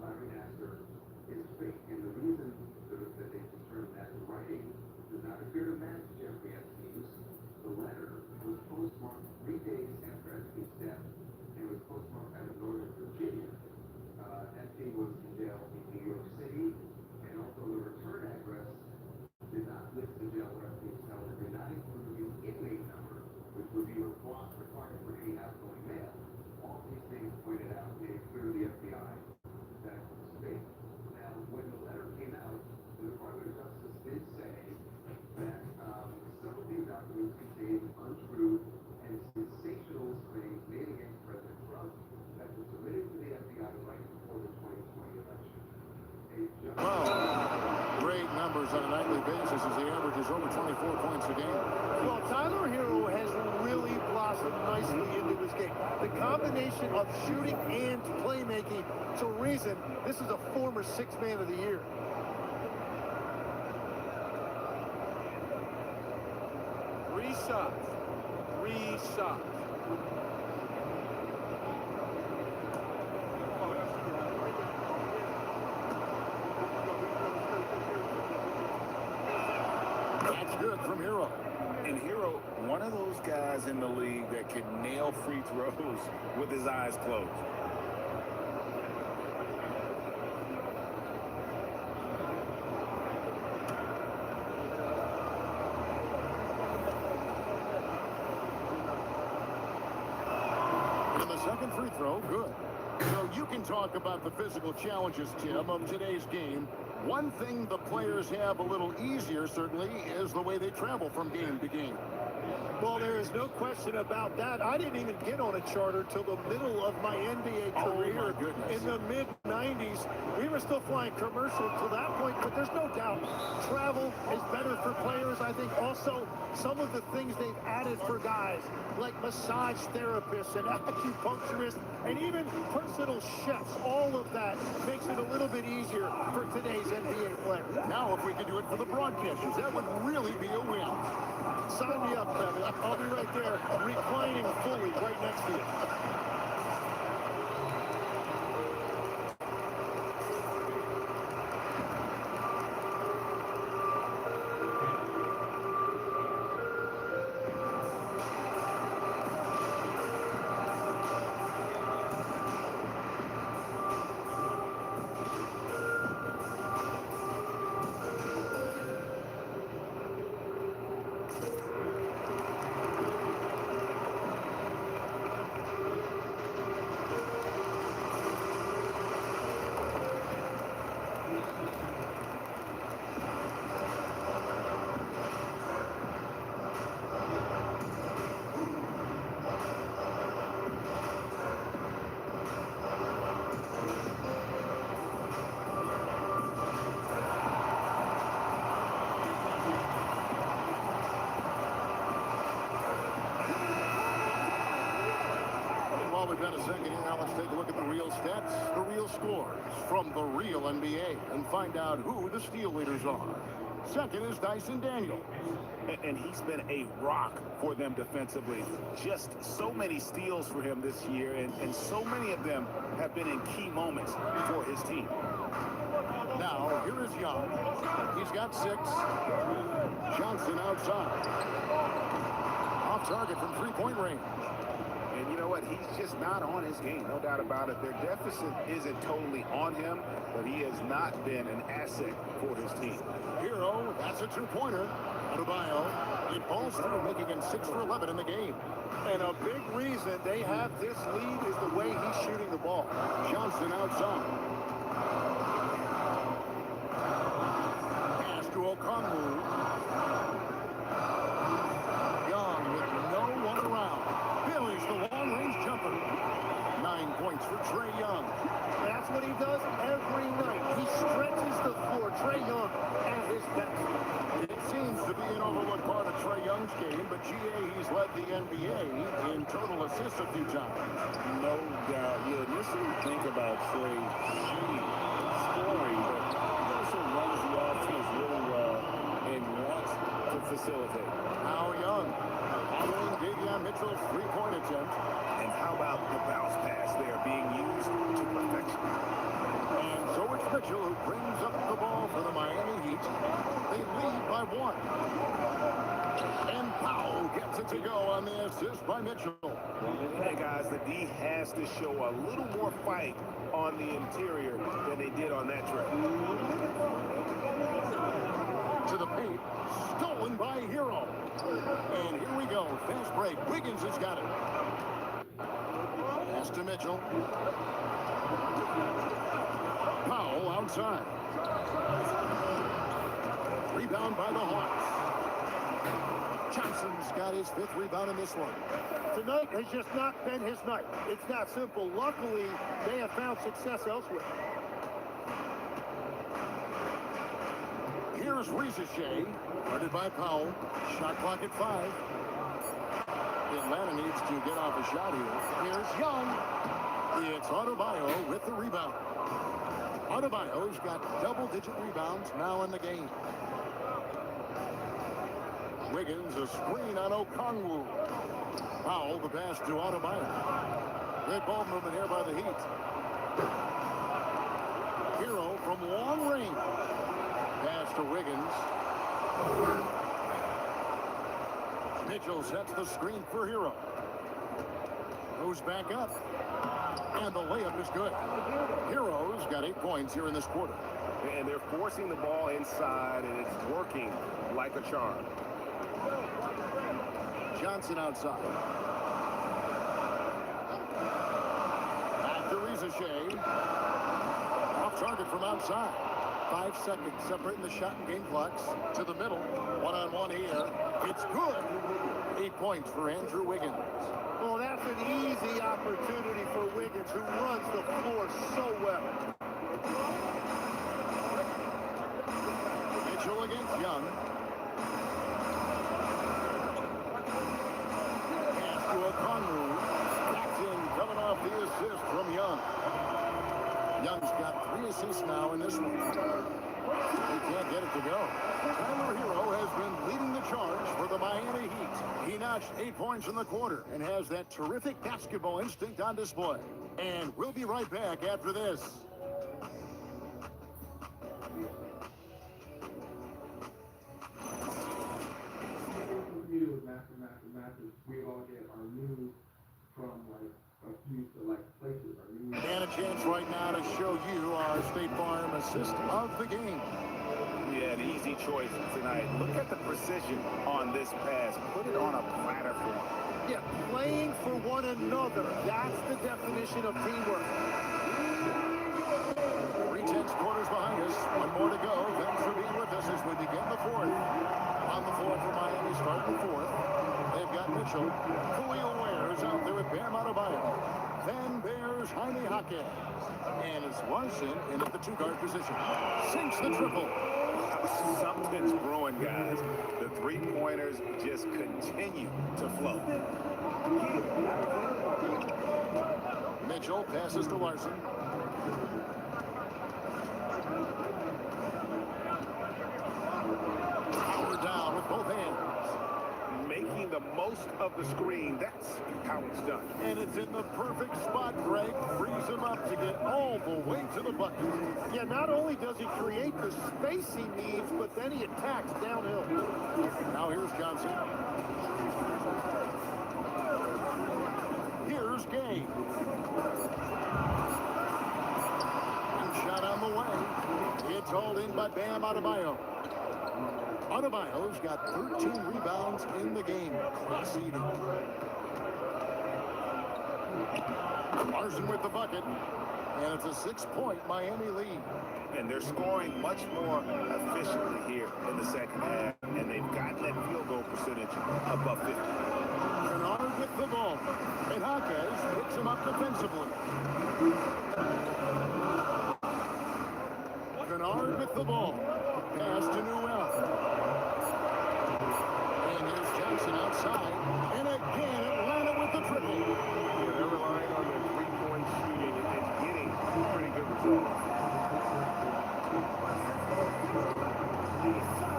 Speaker 22: Larry Nassar is fake, and the reason that they determined that in writing does not appear to match Jeffrey Epstein's. The letter was postmarked 3 days after Epstein's death, and it was postmarked out of Northern Virginia. Epstein was in jail in New York City, and also the return address did not list the jail where Epstein was held. It did not include the inmate number, which would be required for any outgoing mail. All these things pointed out made it clear to the FBI that it was fake. Now, when the letter came out, the Department of Justice did say that some of these documents contained untrue and sensationalist claims made against President Trump that were submitted to the FBI right before the 2020 election.
Speaker 9: Great numbers on a nightly basis as he averages over 24 points a game.
Speaker 8: Well, Tyler Hero has really blossomed nicely into his game. The combination of shooting and playmaking. It's a reason this is a former Sixth Man of the Year. Three shots.
Speaker 9: That's good from Hero.
Speaker 12: And Hero, one of those guys in the league that can nail free throws with his eyes closed.
Speaker 9: And the second free throw, good. So you can talk about the physical challenges, Tim, of today's game. One thing the players have a little easier, certainly, is the way they travel from game to game.
Speaker 8: Well, there is no question about that. I didn't even get on a charter till the middle of my NBA career.
Speaker 9: Oh, my goodness.
Speaker 8: In the mid-90s. We were still flying commercial to that point, but there's no doubt travel is better for players. I think also some of the things they've added for guys, like massage therapists and acupuncturists, and even personal chefs, all of that makes it a little bit easier for today's NBA players.
Speaker 9: Now, if we could do it for the broadcasters, that would really be a win.
Speaker 8: Sign me up, Kevin. I'll be right there, reclining fully right next to you.
Speaker 9: We've got a second here. Now let's take a look at the real stats, the real scores from the real NBA, and find out who the steal leaders are. Second is Dyson Daniels.
Speaker 12: And he's been a rock for them defensively. Just so many steals for him this year, and so many of them have been in key moments for his team.
Speaker 9: Now, here is Young. He's got 6. Johnson outside. Off target from three-point range.
Speaker 12: And you know what? He's just not on his game, no doubt about it. Their deficit isn't totally on him, but he has not been an asset for his team.
Speaker 9: Hero, that's a two-pointer. Adebayo, it falls through, making him 6 for 11 in the game.
Speaker 8: And a big reason they have this lead is the way he's shooting the ball.
Speaker 9: Johnson outside. Pass to Okongwu. Young with no one around. Billy's the long-range jumper. 9 points for Trae Young.
Speaker 8: That's what he does every night. He stretches the floor. Trae Young at his best.
Speaker 9: It seems to be an overlooked part of Trae Young's game, but he's led the NBA in total assists a few times.
Speaker 12: No doubt. You initially think about Trae shooting, scoring, but he also runs the offense really well and wants to facilitate.
Speaker 9: Now Young, following Davion Mitchell's three-point attempt.
Speaker 12: And how about the bounce pass there being used to perfection?
Speaker 9: And so it's Mitchell, who brings up the ball for the Miami Heat. They lead by 1. And Powell gets it to go on the assist by Mitchell.
Speaker 7: Hey, guys, the D has to show a little more fight on the interior than they did on that trip.
Speaker 9: To the paint, stolen by Hero. And here we go, fast break. Wiggins has got it. Pass to Mitchell. Powell outside. Rebound by the Hawks. Johnson's got his 5th rebound in this one.
Speaker 8: Tonight has just not been his night. It's that simple. Luckily, they have found success elsewhere.
Speaker 9: Here's Ricochet, guarded by Powell. Shot clock at 5. Atlanta needs to get off a shot here. Here's Young. It's Adebayo with the rebound. Adebayo's got double-digit rebounds now in the game. Wiggins, a screen on Okongwu. Powell, the pass to Adebayo. Great ball movement here by the Heat. Hero from long range. Pass to Wiggins. Mitchell sets the screen for Hero. Goes back up. And the layup is good. Hero's got 8 points here in this quarter.
Speaker 7: And they're forcing the ball inside, and it's working like a charm.
Speaker 9: Johnson outside. Back to Ricochet. Off target from outside. 5 seconds separating the shot and game clocks. To the middle. One-on-one here. It's good. 8 points for Andrew Wiggins.
Speaker 8: Well, that's an easy opportunity for Wiggins, who runs the floor so well.
Speaker 9: Mitchell against Young. Pass to Okongwu. Jackson coming off the assist from Young. Young's got 3 assists now in this one. He can't get it to go. Tyler Hero has been leading the charge for the Miami Heat. He notched 8 points in the quarter and has that terrific basketball instinct on display. And we'll be right back after this.
Speaker 22: We all get our news from like a few places.
Speaker 9: And a chance right now to show you our State Farm assist of the game.
Speaker 7: Yeah, an easy choice tonight. Look at the precision on this pass. Put it on a platter for him.
Speaker 8: Yeah, playing for one another. That's the definition of teamwork.
Speaker 9: 3/10 quarters behind us. 1 more to go. Thanks for being with us as we begin the 4th. On the floor for Miami, starting the 4th. They've got Mitchell. Khalil Ware's out there with Bam Adebayo. Then there's Jaime Jaquez. And it's Larson in at the 2-guard position. Sinks the triple.
Speaker 7: Something's brewing, guys. The 3-pointers just continue to flow.
Speaker 9: Mitchell passes to Larson. Power down with both hands.
Speaker 7: Making the most of the screen. That's how it's done.
Speaker 9: And it's in the perfect spot. Greg frees him up to get all the way to the bucket.
Speaker 8: Yeah, not only does he create the space he needs, but then he attacks downhill.
Speaker 9: Now here's Johnson. Here's Gay. And shot on the way. It's hauled in by Bam Adebayo. Adebayo's got 13 rebounds in the game. Class eating. Larson with the bucket. And it's a 6-point Miami lead.
Speaker 7: And they're scoring much more efficiently here in the second half. And they've gotten that field goal percentage above 50.
Speaker 9: Kennard with the ball. And Jaquez picks him up defensively. Kennard with the ball. Pass to Newell. And there's Johnson outside. And again, Atlanta with the triple.
Speaker 7: Yeah, they're relying on their 3-point shooting and getting pretty good results.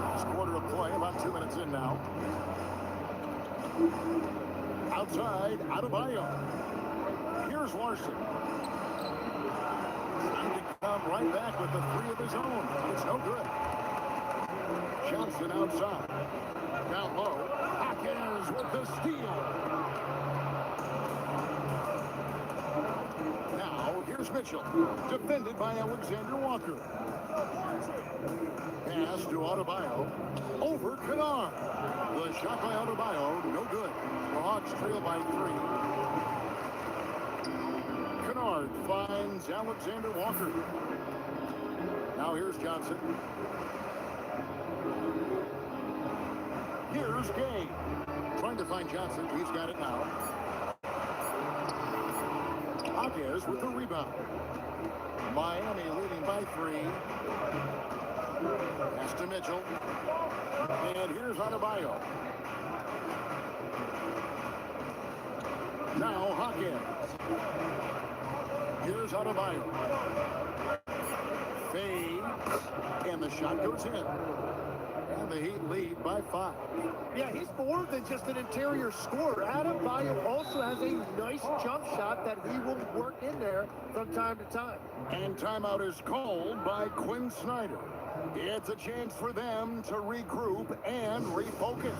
Speaker 9: Last quarter of play, about 2 minutes in now. Outside, Adebayo. Here's Larson. Trying to come right fight back with the three of his own. It's no good. Johnson outside. Down low. Hawkins with the steal. Now, here's Mitchell. Defended by Alexander Walker. Pass to Adebayo. Over Kennard. The shot by Adebayo, no good. The Hawks trail by 3. Kennard finds Alexander Walker. Now here's Johnson. Here's Gay. Trying to find Johnson. He's got it now. Hawkins with the rebound. Miami leading by 3. Pass to Mitchell. And here's Adebayo. Now Hawkins. Here's Adebayo. Fades. And the shot goes in. And the Heat lead by 5.
Speaker 8: Yeah, he's more than just an interior scorer. Adebayo also has a nice jump shot that he will work in there from time to time.
Speaker 9: And timeout is called by Quinn Snyder. It's a chance for them to regroup and refocus.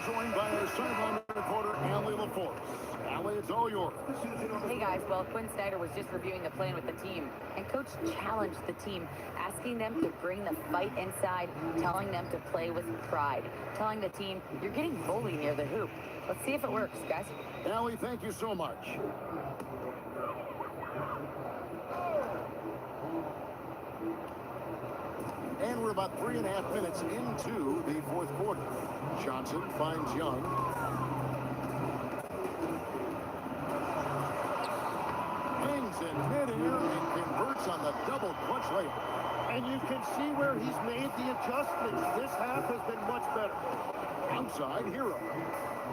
Speaker 9: Joined by our sideline reporter, Allie LaForce. Allie, it's all yours.
Speaker 2: Hey guys, well, Quinn Snyder was just reviewing the plan with the team, and Coach challenged the team, asking them to bring the fight inside, telling them to play with pride, telling the team, you're getting bullied near the hoop. Let's see if it works, guys.
Speaker 9: Allie, thank you so much. And we're about 3.5 minutes into the fourth quarter. Johnson finds Young. Hangs in midair and converts on the double clutch layup.
Speaker 8: And you can see where he's made the adjustments. This half has been much better.
Speaker 9: Outside, Hero.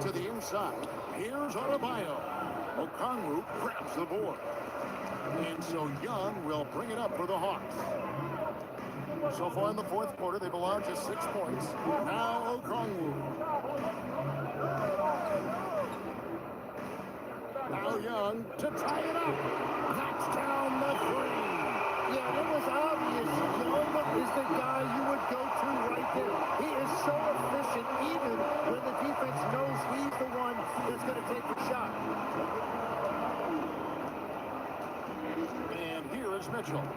Speaker 9: To the inside. Here's Adebayo. Okongwu grabs the board. And so Young will bring it up for the Hawks. So far in the fourth quarter, they've allowed just 6 points. Now Okongwu. Now Young to tie it up. Knocks down the 3.
Speaker 8: Yeah, it was obvious. Young is the guy you would go to right there. He is so efficient, even when the defense knows he's the one that's going to take the shot.
Speaker 9: And here is Mitchell.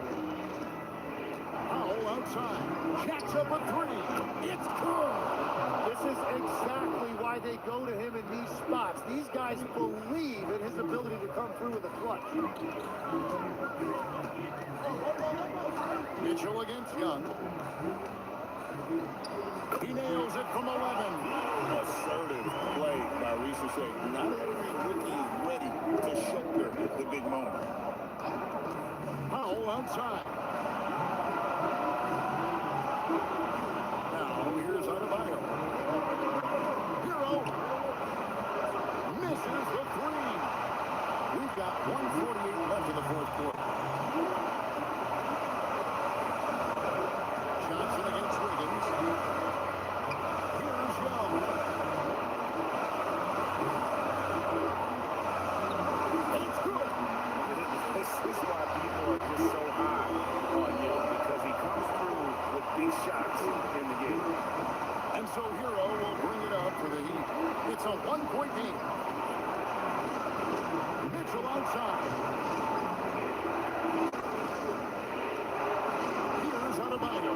Speaker 9: Powell outside. Jacks up a 3. It's good.
Speaker 8: This is exactly why they go to him in these spots. These guys believe in his ability to come through with a clutch.
Speaker 9: Mitchell against Young. He nails it from 11.
Speaker 5: Assertive play by Reese Shea. Not every rookie is ready to shoulder the big moment.
Speaker 9: Powell outside. Now here's Adebayo. Hero misses the 3. We've got 1:48 left in the fourth quarter. Johnson against Wiggins. Here's Young. It's good.
Speaker 12: This is why people are just so high on Young, because he comes through with big shots.
Speaker 9: It's a one-point game. Mitchell outside. Here's Adebayo.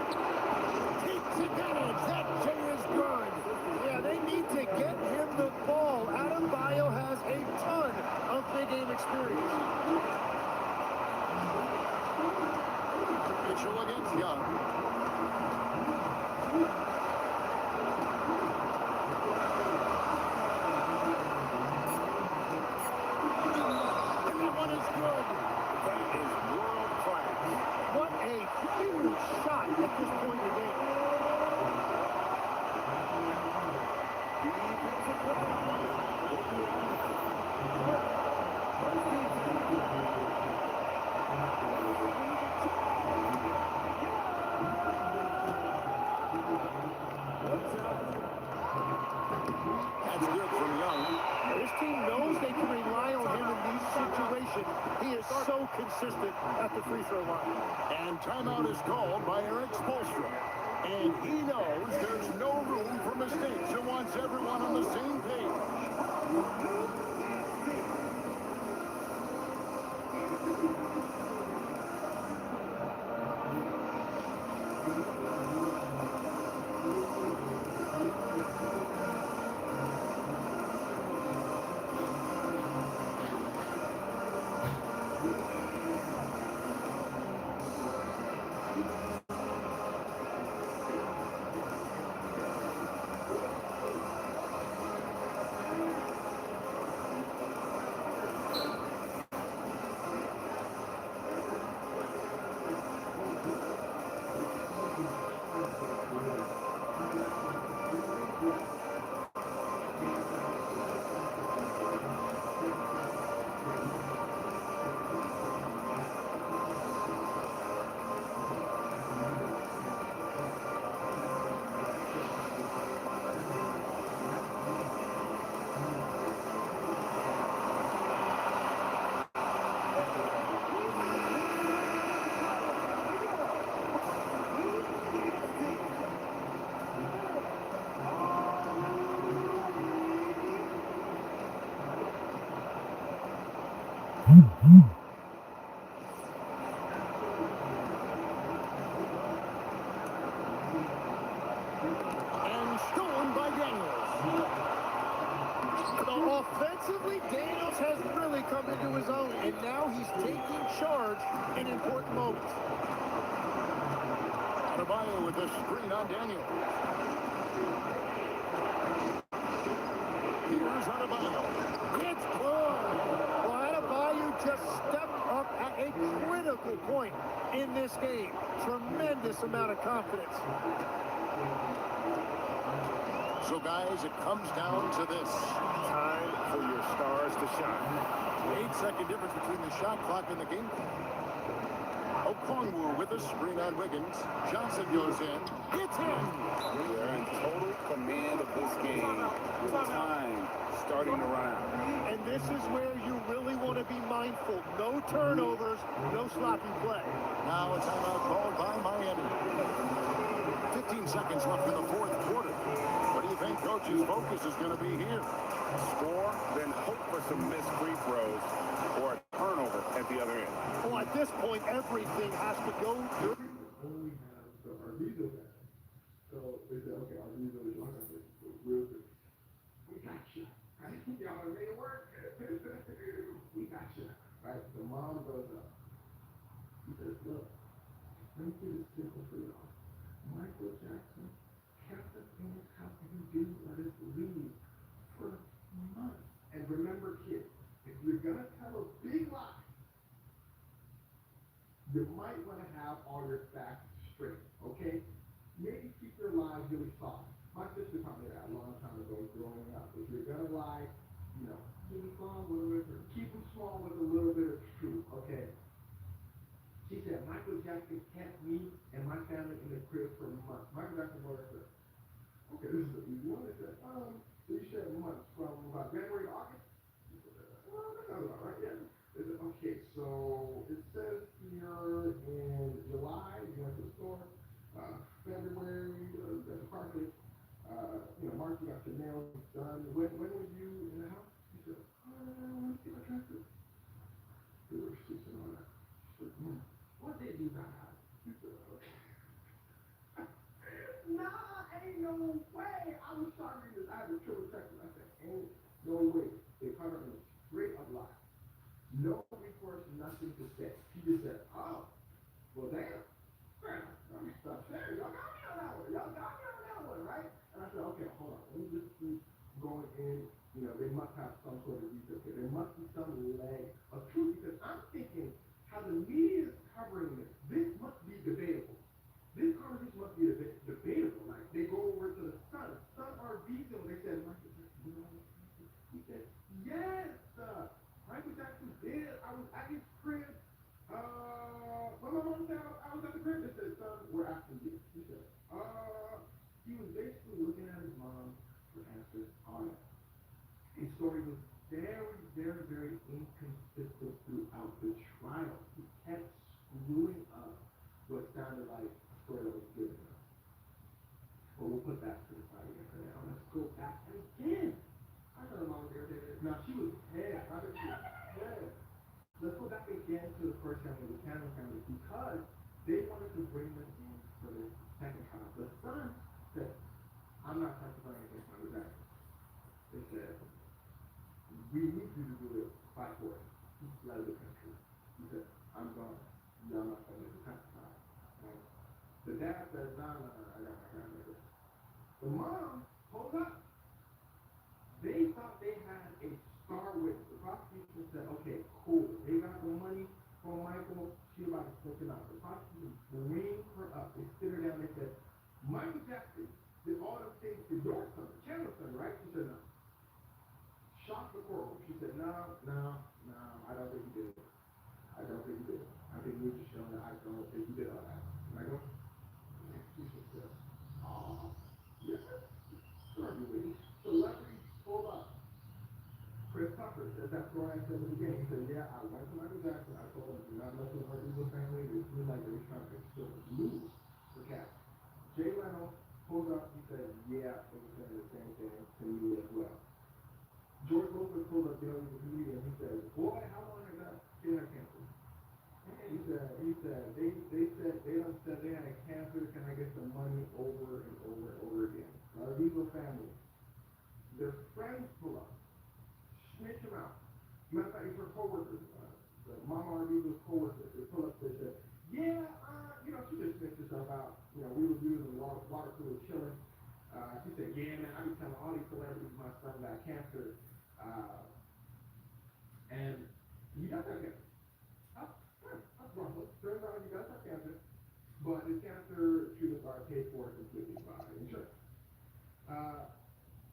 Speaker 9: Takes advantage. That J is good.
Speaker 8: Yeah, they need to get him the ball. Adebayo has a ton of big game experience.
Speaker 9: Mitchell against Young. And that one is good.
Speaker 5: That is world class.
Speaker 8: What a huge shot at this point in the game.
Speaker 9: That's good from Young.
Speaker 8: This team knows they can rely on him in these situations. He is so consistent at the free throw line.
Speaker 9: And timeout is called by Eric Spoelstra. And he knows there's no room for mistakes and wants everyone on the same page. And stolen by Daniels.
Speaker 8: Offensively, Daniels has really come into his own, and now he's taking charge in important moments.
Speaker 9: Adebayo with the screen on Daniels. Here's Adebayo.
Speaker 8: It's good. Well, Adebayo just stepped up at a critical point in this game. Tremendous amount of confidence.
Speaker 9: So, guys, it comes down to this.
Speaker 5: Time for your stars to shine.
Speaker 9: 8-second difference between the shot clock and the game clock. Okongwu with a screen on Wiggins. Johnson goes in. It's in.
Speaker 5: They're in total command of this game with time starting to run out.
Speaker 8: And this is where you really want to be mindful. No turnovers, no sloppy play.
Speaker 9: Now a timeout called by Miami. 15 seconds left in the fourth quarter. What do you think Coach's focus is going to be here?
Speaker 5: Score, then hope for some missed free throws or a turnover at the other end.
Speaker 8: Well, at this point, everything has to go through.
Speaker 22: Only have the Arvizo guy. So they said, okay, Arvizo is on it. Real good. We got you. Right? Y'all are made it work. We got you. Right? The mom goes up. He says, look, let me get it simple for y'all. Michael Jackson kept us in his house and he didn't let us leave for months. And remember, kids, if you're going to tell a big lie, you might want to have all your facts straight, okay? Maybe keep your lies really soft. My sister taught me that a long time ago growing up. If you're going to lie, you know, keep them small with a little bit of truth, okay? She said, Michael Jackson kept me and my family in the crib for months. Michael Jackson was like, okay, this is an easy one. They said, so you said months from about January to August? Well, that sounds about right, yeah. They said, okay, so it says here in July, you went to the store, February, that's perfect. March, you got your nails son, when were you in the house? He said, I want to see my tractor. They were sleeping on that. She said, what did you buy? He said, okay. Nah, ain't no way. I was sorry that I had a triple check. I said, ain't no way. They caught her in a straight up lie. No recourse, nothing to say. She just said, oh, well, damn. Y'all got me on that one. Y'all got me on that one, right? And I said, okay, hold on. Let me just keep going in. You know, they must have some sort of research here. There must be some leg of truth because I'm thinking how the media is covering this. This must be debatable. This conversation must be debatable. Like, they go over to the Sun RV zone. They said, Michael Jackson, you know, he said, yes, Michael Jackson did. I was at his crib. When my mom said I was at the crib, they said, son, we're asking you. He said, he was basically looking at his mom for answers on it. His story was very, very, very inconsistent throughout the trial. He kept screwing up what sounded like a story that was given to him. But we'll put that to the side again for now. Let's go back again. I heard her mom there. Now, she was dead. I bet she was dead. Let's go back again to the first family, the Cameron family, because they wanted to bring them in for the second trial. The son said, I'm not testifying against my dad. They said, we need you to do it by force. He fled the country. He said, I'm gone. Y'all not going to testify. Right? The dad said, no, I got my grandmother. The mom pulled up. They thought they had a star witness. The prosecution said, okay, cool. They got the money from Michael. She about to flip it out. The prosecution bring her up. They sit her down. They said, Michael Jackson did all the things to your son, Chandler's son, right? She said, no. Shocked the courtroom. She said, no, I don't think he did it. I don't think he did it. I think we just shown that I don't think he did all that. And I go, she said, oh, yes. Celebrity pull up. Chris Tucker said that's what I said in the beginning. He said, yeah, I went to Michael Jackson. I told him, do not mess with our evil family. It seemed like they were trying to extort lose for cash. Jay Leno pulled up. He said, yeah, they were saying the same thing to me as well. George Lopez pulled up, you know, he's a comedian. He said, boy, how long has that kid had cancer? He said, they done said they had cancer. Can I get some money over and over and over again? Our legal family. Their friends pull up. Snitch him out. Matter of fact, it's her co-workers. The Mama Arbizo's co-workers. They pull up, they said, yeah, you know, she just snitched herself out. You know, we were using water cooler chilling. She said, yeah, man, I be telling all these celebrities my son got cancer. And he does have cancer. That's wrong. Turns out he does have cancer. But his cancer treatments are paid for completely by insurance.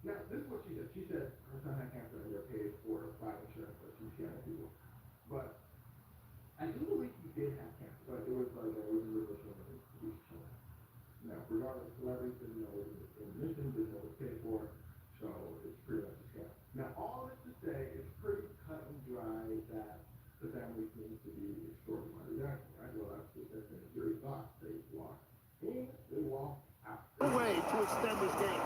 Speaker 22: Now, this is what she said. She said her son had cancer and they're paid for by insurance, but she's scamming people. But I do believe he did have cancer, but it was like a remission of his children. Now, regardless, celebrities didn't know it was in mission, didn't know it was paid for, so it's pretty much a scam. Now, all this to say, it's pretty cut and dry that the family seems to be extorting money. I know that's what they're saying. Jury thought they walked in, they walked out.
Speaker 8: No way to extend this game.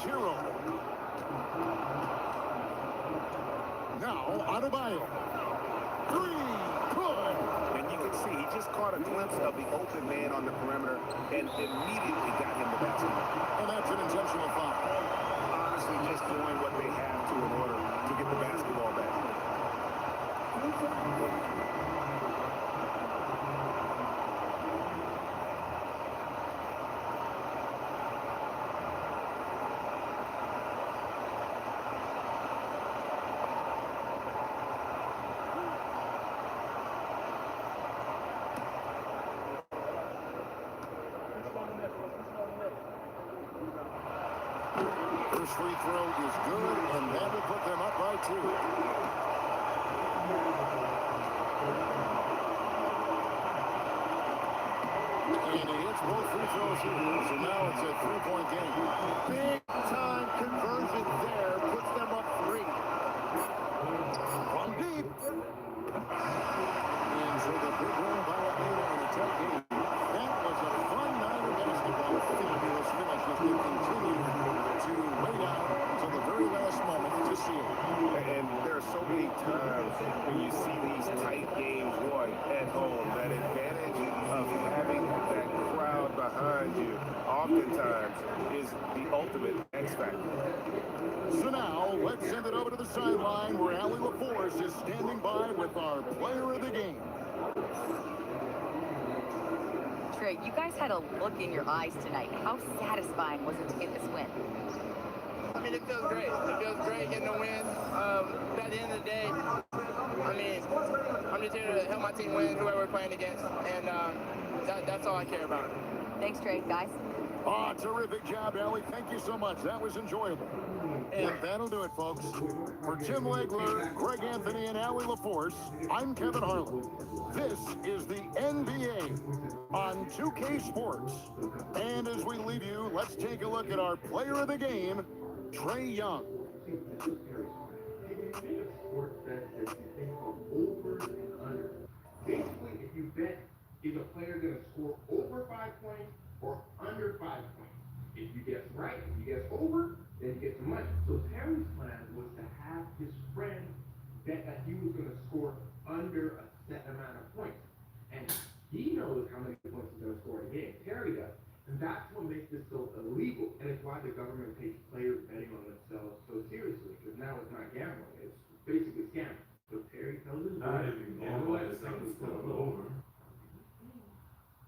Speaker 9: 0. Now, Adebayo. 3. Good.
Speaker 5: And you can see he just caught a glimpse of the open man on the perimeter and immediately got him the basketball.
Speaker 9: And that's an intentional foul.
Speaker 5: Honestly, just doing what they have to in order to get the basketball back.
Speaker 9: First free throw is good, and that will put them up by 2. And he hits both free throws here, so now it's a 3-point game.
Speaker 8: Big time conversion there puts them up 3.
Speaker 9: From deep. And so the big one by Atlanta in a tight game. That was a fun night of basketball. Fabulous finish as they continue to wait out until the very last moment to see it.
Speaker 5: And there are so many times when you see these tight games won at home, that advantage of having that crowd behind you oftentimes is the ultimate X factor.
Speaker 9: So now, let's send it over to the sideline where Allie LaForce is standing by with our player of the game.
Speaker 2: Trey, you guys had a look in your eyes tonight. How satisfying was it to get this win?
Speaker 16: I mean, it feels great. It feels great getting the win. At the end of the day, I mean, I'm just here to help my team win, whoever we're playing against, and that's all I care about.
Speaker 2: Thanks, Trey, guys.
Speaker 9: Ah, terrific job, Allie. Thank you so much. That was enjoyable. And that'll do it, folks. For Tim Legler, Greg Anthony, and Allie LaForce, I'm Kevin Harlan. This is the NBA on 2K Sports. And as we leave you, let's take a look at our player of the game, Trey Young.
Speaker 22: Basically, if you bet, is a player going to score over 5 points or under 5 points? If you guess right, if you guess over, then you get some money. So Terry's plan was to have his friend bet that he was going to score under a set amount of points. And he knows how many points he's going to score in a game. Terry does. And that's what makes this so illegal. And it's why the government takes players betting on themselves so seriously. Because now it's not gambling. It's basically scamming. So Terry tells his
Speaker 20: not even gambling, it's still over.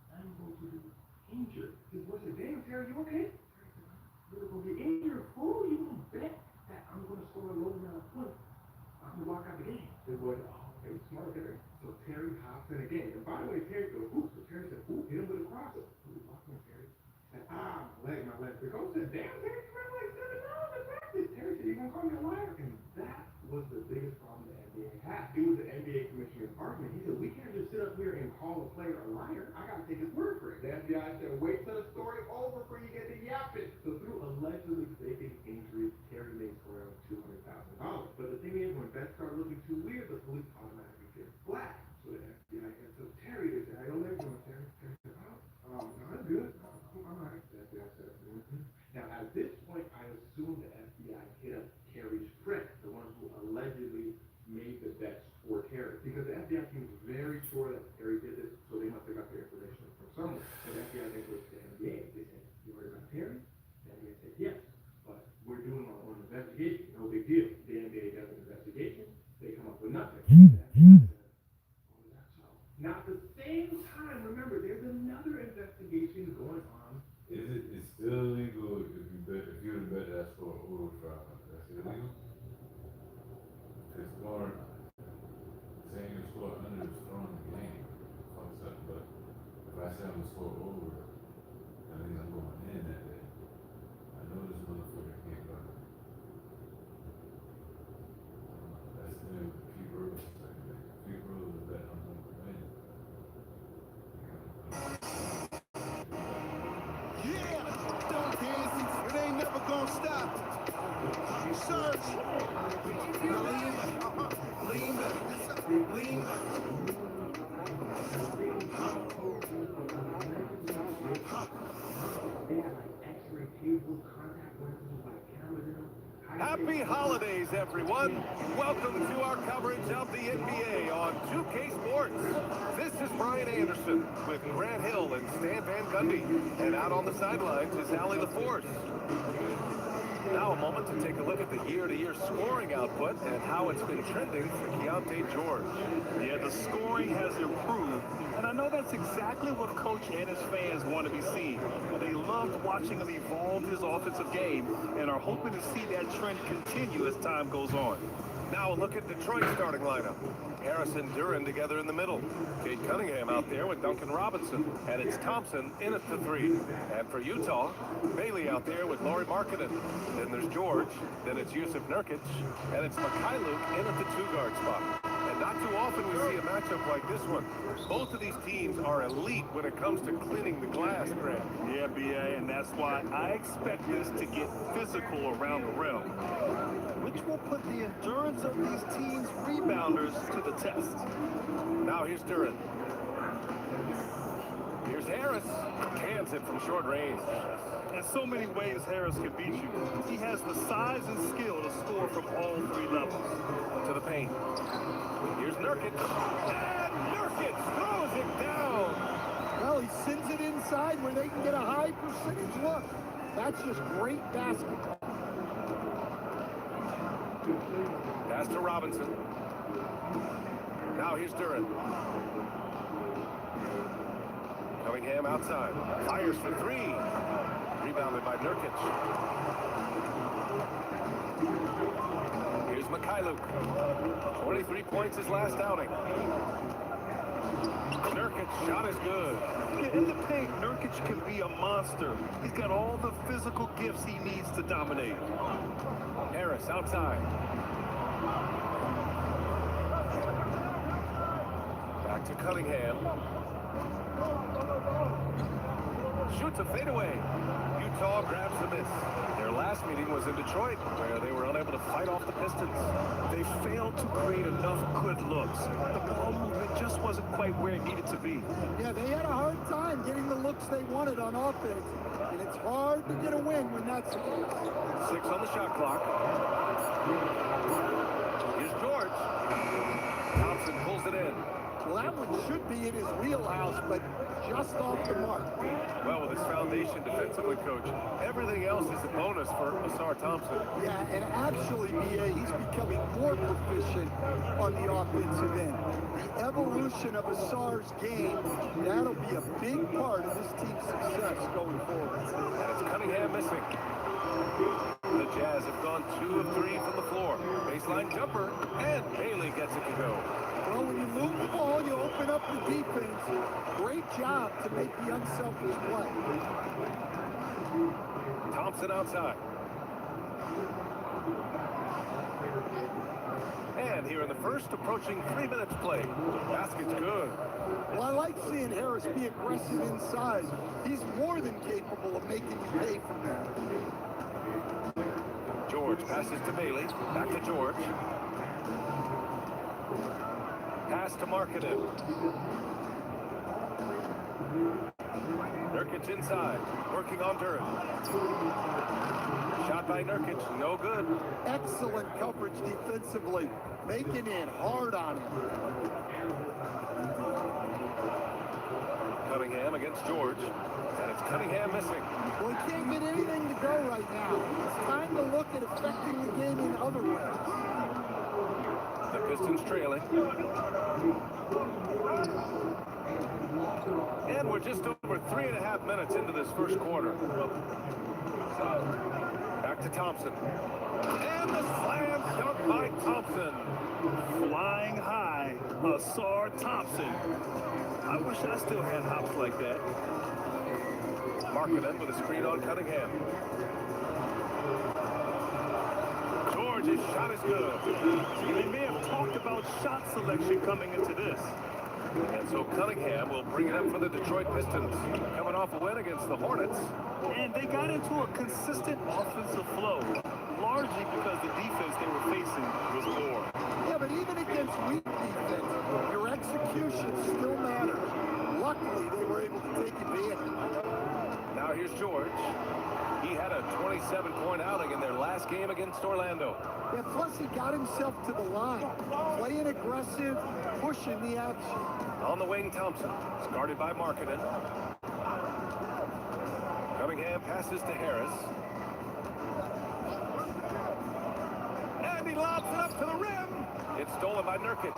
Speaker 22: I'm going to be injured. His boy said, damn, Terry, you okay? You're going to be injured. Fool, you going to bet that I'm going to score a low amount of points. I'm going to walk out the game. His boy said, oh, okay, smart, Terry. So Terry hops in again. And by the way, Terry goes, ooh. So Terry said, ooh, hit him with a crossover. Ooh, walk in, Terry. Said, my leg. The coach said, damn, Terry, you ran like $7 in practice. Terry said, you going to call me a liar? And that was the biggest problem the NBA had. It was the NBA commissioner's argument. He said, we can't just sit up here and call a player a liar. I got to take his word for it. The FBI said, wait till the story over before you get to yapping. So through allegedly faking injuries, Terry makes around $200,000. But the thing is, when bets start looking too weird, the police automatically get black. So the FBI said, so Terry, they said, I don't let you know, Terry. Terry said, no, I'm good. I'm all right. The FBI said, Now, at this point, I assume the FBI hit up Terry's friend, the one who allegedly made the bets for Terry. Because the FBI seems very sure that Terry did this, so they must have got their information from somewhere. And the FBI then goes to the NBA. They said, you heard about Terry? The NBA said, yes, but we're doing our own investigation. No big deal. The NBA does an investigation. They come up with nothing. Now, at the same time, remember, there's another investigation going on.
Speaker 20: It's still illegal if you would bet that score over 500. That's illegal. It's scoring, saying you score under is throwing the game. Fucks up. But if I say I'm gonna score over, that means I'm going in that day. I know this motherfucker can't go. That's the name of the few rules. Few rules is that I'm going to win.
Speaker 9: Yeah, don't dance. It ain't never gonna stop. Search. Lean back. Lean back.
Speaker 22: They had like x-ray tables, contact lenses, like
Speaker 7: Happy holidays, everyone. Welcome to our coverage of the NBA on 2K Sports. This is Brian Anderson with Grant Hill and Stan Van Gundy. And out on the sidelines is Allie LaForce. Now a moment to take a look at the year-to-year scoring output and how it's been trending for Keontae George.
Speaker 14: Yeah, the scoring has improved, and I know that's exactly what Coach and his fans want to be seeing. They loved watching him evolve his offensive game and are hoping to see that trend continue as time goes on.
Speaker 7: Now a look at Detroit's starting lineup. Harris and Duren together in the middle. Cade Cunningham out there with Duncan Robinson. And it's Thompson in at the 3. And for Utah, Bailey out there with Lauri Markkanen. Then there's George. Then it's Yusuf Nurkic. And it's MyCAREER in at the 2-guard spot. And not too often we see a matchup like this one. Both of these teams are elite when it comes to cleaning the glass, Grant.
Speaker 14: Yeah, BA, and that's why I expect this to get physical around the rim, which will put the endurance of these teams' rebounders to the test.
Speaker 7: Now here's Duren. Here's Harris. Cans it from short range.
Speaker 14: In so many ways, Harris can beat you. He has the size and skill to score from all 3 levels.
Speaker 7: To the paint. Here's Nurkic. And Nurkic throws it down.
Speaker 8: Well, he sends it inside where they can get a high percentage look. That's just great basketball.
Speaker 7: Pass to Robinson. Now here's Duren. Cunningham outside. Fires for 3. Rebounded by Nurkic. Here's MyCAREER. 23 points his last outing. Nurkic shot is good.
Speaker 14: In the paint, Nurkic can be a monster. He's got all the physical gifts he needs to dominate.
Speaker 7: Harris outside. Back to Cunningham. Shoots a fadeaway. Utah grabs the miss. Their last meeting was in Detroit, where they were unable to fight off the Pistons.
Speaker 14: They failed to create enough good looks. The ball movement just wasn't quite where it needed to be.
Speaker 8: Yeah, they had a hard time getting the looks they wanted on offense, and it's hard to get a win when that's the case.
Speaker 7: 6 on the shot clock. Here's George. Thompson pulls it in.
Speaker 8: Well, that one should be in his wheelhouse, but just off the mark.
Speaker 7: Well, with his foundation defensively, Coach, everything else is a bonus for Ausar Thompson.
Speaker 8: Yeah, and actually, BA, he's becoming more proficient on the offensive end. The evolution of Ausar's game, that'll be a big part of this team's success going forward.
Speaker 7: And it's Cunningham missing. The Jazz have gone 2 of 3 from the floor. Baseline jumper, and Bailey gets it to go.
Speaker 8: Well, when you move the ball, you open up the defense. Great job to make the unselfish play.
Speaker 7: Thompson outside. And here in the first, approaching 3 minutes played. Basket's good.
Speaker 8: Well, I like seeing Harris be aggressive inside. He's more than capable of making you pay from that.
Speaker 7: George passes to Bailey. Back to George. Pass to Markkanen. Nurkic inside, working on Duren. Shot by Nurkic, no good.
Speaker 8: Excellent coverage defensively, making it hard on him.
Speaker 7: Cunningham against George, and it's Cunningham missing.
Speaker 8: Well, he can't get anything to go right now. It's time to look at affecting the game in other ways.
Speaker 7: The Pistons trailing. And we're just over 3.5 minutes into this first quarter. Back to Thompson. And the slam dunk by Thompson.
Speaker 14: Flying high, Ausar Thompson. I wish I still had hops like that.
Speaker 7: Markkanen with a screen on Cunningham. George's shot is good.
Speaker 14: They may have talked about shot selection coming into this.
Speaker 7: And so Cunningham will bring it up for the Detroit Pistons. Coming off a win against the Hornets.
Speaker 14: And they got into a consistent offensive flow, largely because the defense they were facing was poor.
Speaker 8: Yeah, but even against weak defense, your execution still matters. Luckily, they were able to take advantage.
Speaker 7: Now here's George. He had a 27-point outing in their last game against Orlando.
Speaker 8: Yeah, plus he got himself to the line. Playing aggressive, pushing the action.
Speaker 7: On the wing, Thompson. It's guarded by Markkanen. Cunningham passes to Harris. And he lobs it up to the rim. It's stolen by Nurkic.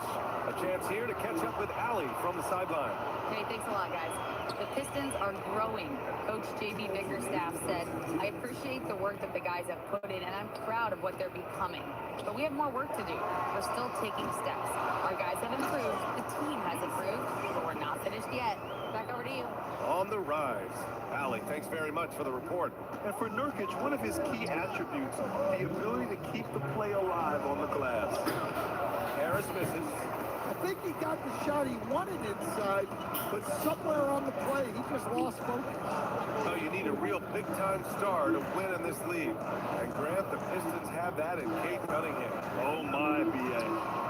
Speaker 7: A chance here to catch up with Allie from the sideline.
Speaker 2: Hey, thanks a lot, guys. The Pistons are growing. Coach J.B. Bickerstaff said, I appreciate the work that the guys have put in, and I'm proud of what they're becoming. But we have more work to do. We're still taking steps. Our guys have improved. The team has improved. But we're not finished yet. Back over to you.
Speaker 7: On the rise. Allie, thanks very much for the report.
Speaker 14: And for Nurkic, one of his key attributes, the ability to keep the play alive on the glass.
Speaker 7: Harris misses.
Speaker 8: I think he got the shot he wanted inside, but somewhere on the play, he just lost focus.
Speaker 7: So you need a real big-time star to win in this league. And Grant, the Pistons have that in Cade Cunningham.
Speaker 14: Oh my, BA.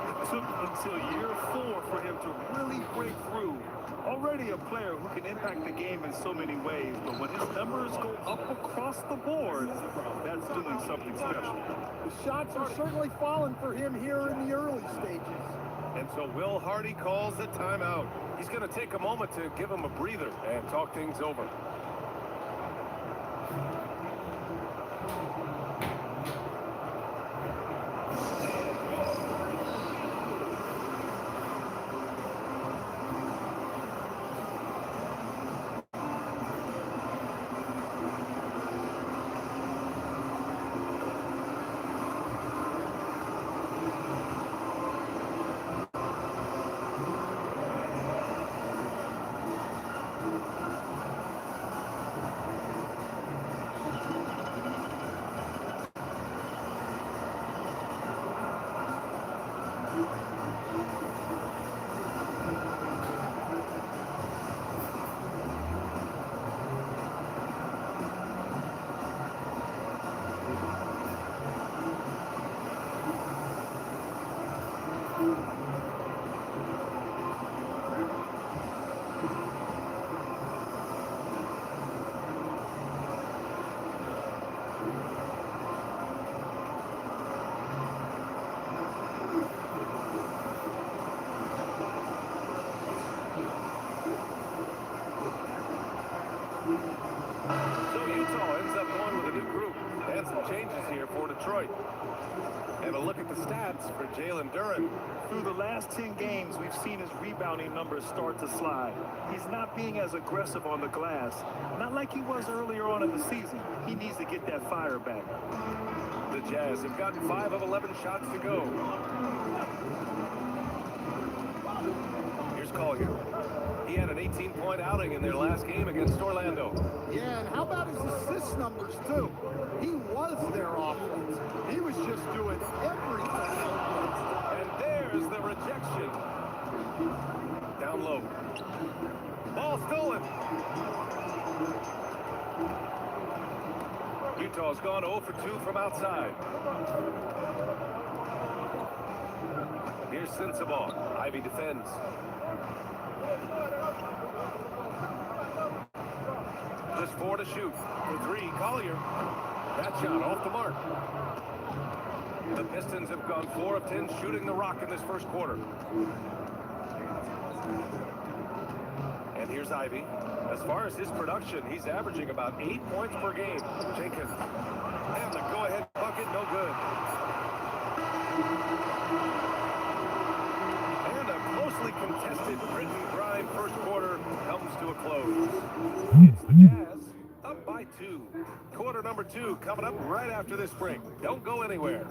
Speaker 14: It took until year 4 for him to really break through. Already a player who can impact the game in so many ways, but when his numbers go up across the board, that's doing something special.
Speaker 8: The shots are certainly falling for him here in the early stages.
Speaker 7: And so Will Hardy calls the timeout. He's going to take a moment to give him a breather and talk things over. So Utah ends up going with a new group and some changes here for Detroit. And a look at the stats for Jalen Duren.
Speaker 14: Through the last 10 games, we've seen his rebounding numbers start to slide. He's not being as aggressive on the glass, not like he was earlier on in the season. He needs to get that fire back.
Speaker 7: The Jazz have gotten 5 of 11 shots to go. Here's Collier. He had an 18-point outing in their last game against Orlando.
Speaker 8: Yeah, and how about his assist numbers, too? He was their offense. He was just doing everything.
Speaker 7: And there's the rejection. Down low. Ball stolen. Utah's gone 0 for 2 from outside. Here's Sensabaugh. Ivy defends. Just 4 to shoot. For 3, Collier. That shot off the mark. The Pistons have gone 4 of 10 shooting the rock in this first quarter. And here's Ivy. As far as his production, he's averaging about 8 points per game. Jenkins. And the go-ahead bucket, no good. And a closely contested grit-and-grind first quarter comes to a close. It's the Jazz up by 2. Quarter number 2 coming up right after this break. Don't go anywhere.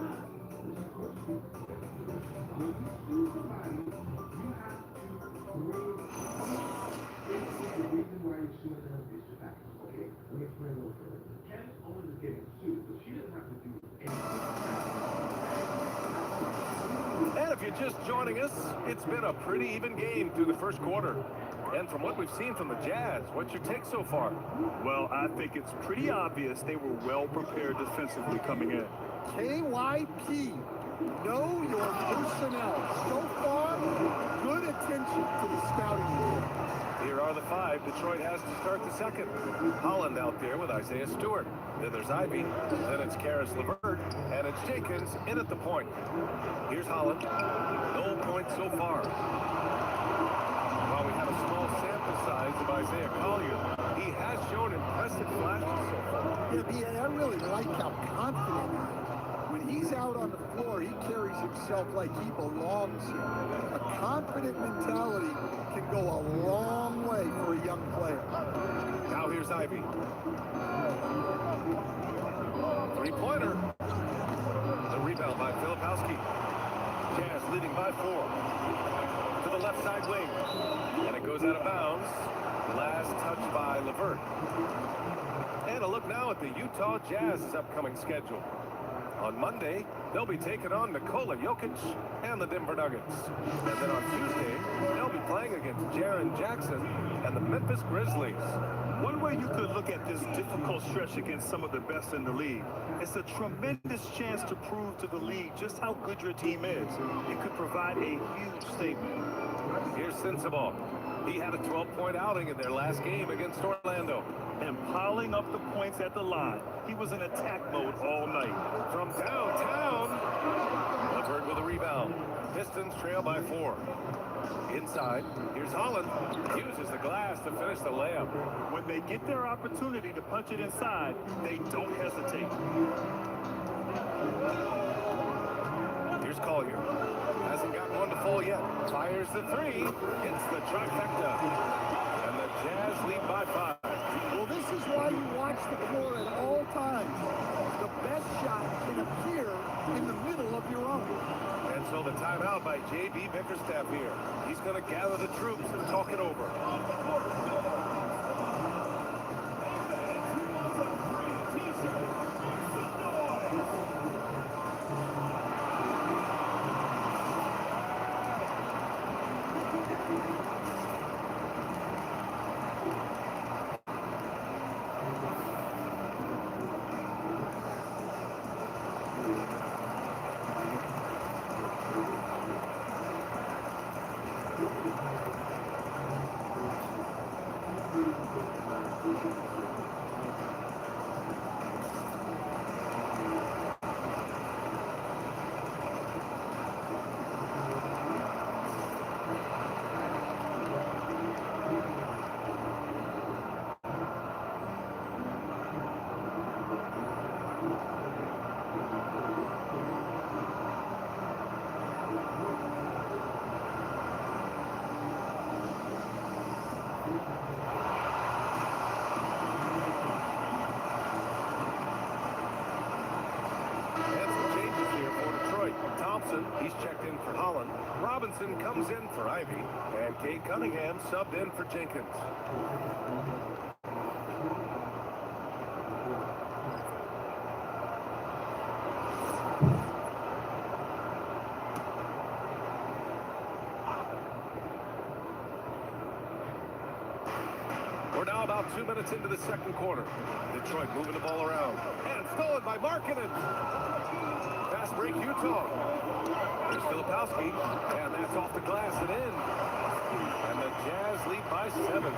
Speaker 7: And if you're just joining us, it's been a pretty even game through the first quarter. And from what we've seen from the Jazz, what's your take so far?
Speaker 14: Well, I think it's pretty obvious they were well prepared defensively coming in.
Speaker 8: KYP, know your personnel. So far, Good attention to the scouting report.
Speaker 7: Here are the five Detroit has to start the second. Holland out there with Isaiah Stewart. Then there's Ivy. Then it's Karis LeVert. And it's Jenkins in at the point. Here's Holland. No points so far. While we have a small sample size of Isaiah Collier, he has shown impressive flashes so far.
Speaker 8: Yeah, I really like how confident he is. When he's out on the floor, he carries himself like he belongs here. A confident mentality can go a long way for a young player.
Speaker 7: Now here's Ivy. Three-pointer. The rebound by Filipowski. Jazz leading by 4. To the left side wing. And it goes out of bounds. Last touch by LeVert. And a look now at the Utah Jazz's upcoming schedule. On Monday, they'll be taking on Nikola Jokic and the Denver Nuggets. And then on Tuesday, they'll be playing against Jaren Jackson and the Memphis Grizzlies.
Speaker 14: One way you could look at this difficult stretch against some of the best in the league, it's a tremendous chance to prove to the league just how good your team is. It could provide a huge statement.
Speaker 7: Here's Sensabaugh. He had a 12-point outing in their last game against Orlando.
Speaker 14: And piling up the points at the line. He was in attack mode all night.
Speaker 7: From downtown, LeVert with a rebound. Pistons trail by 4. Inside, here's Holland. Uses the glass to finish the layup.
Speaker 14: When they get their opportunity to punch it inside, they don't hesitate.
Speaker 7: Here's Collier. Hasn't gotten one to fall yet. Fires the 3. Hits the trifecta. And the Jazz lead by 5.
Speaker 8: Well, this is why you watch the floor at all times. The best shot can appear in the middle of your own.
Speaker 7: And so the timeout by J.B. Bickerstaff here. He's going to gather the troops and talk it over. He's checked in for Holland. Robinson comes in for Ivy. And Kate Cunningham subbed in for Jenkins. We're now about 2 minutes into the second quarter. Detroit moving the ball around. And stolen by Markkanen. Fast break Utah. There's Filipowski. And that's off the glass and in. And the Jazz lead by 7.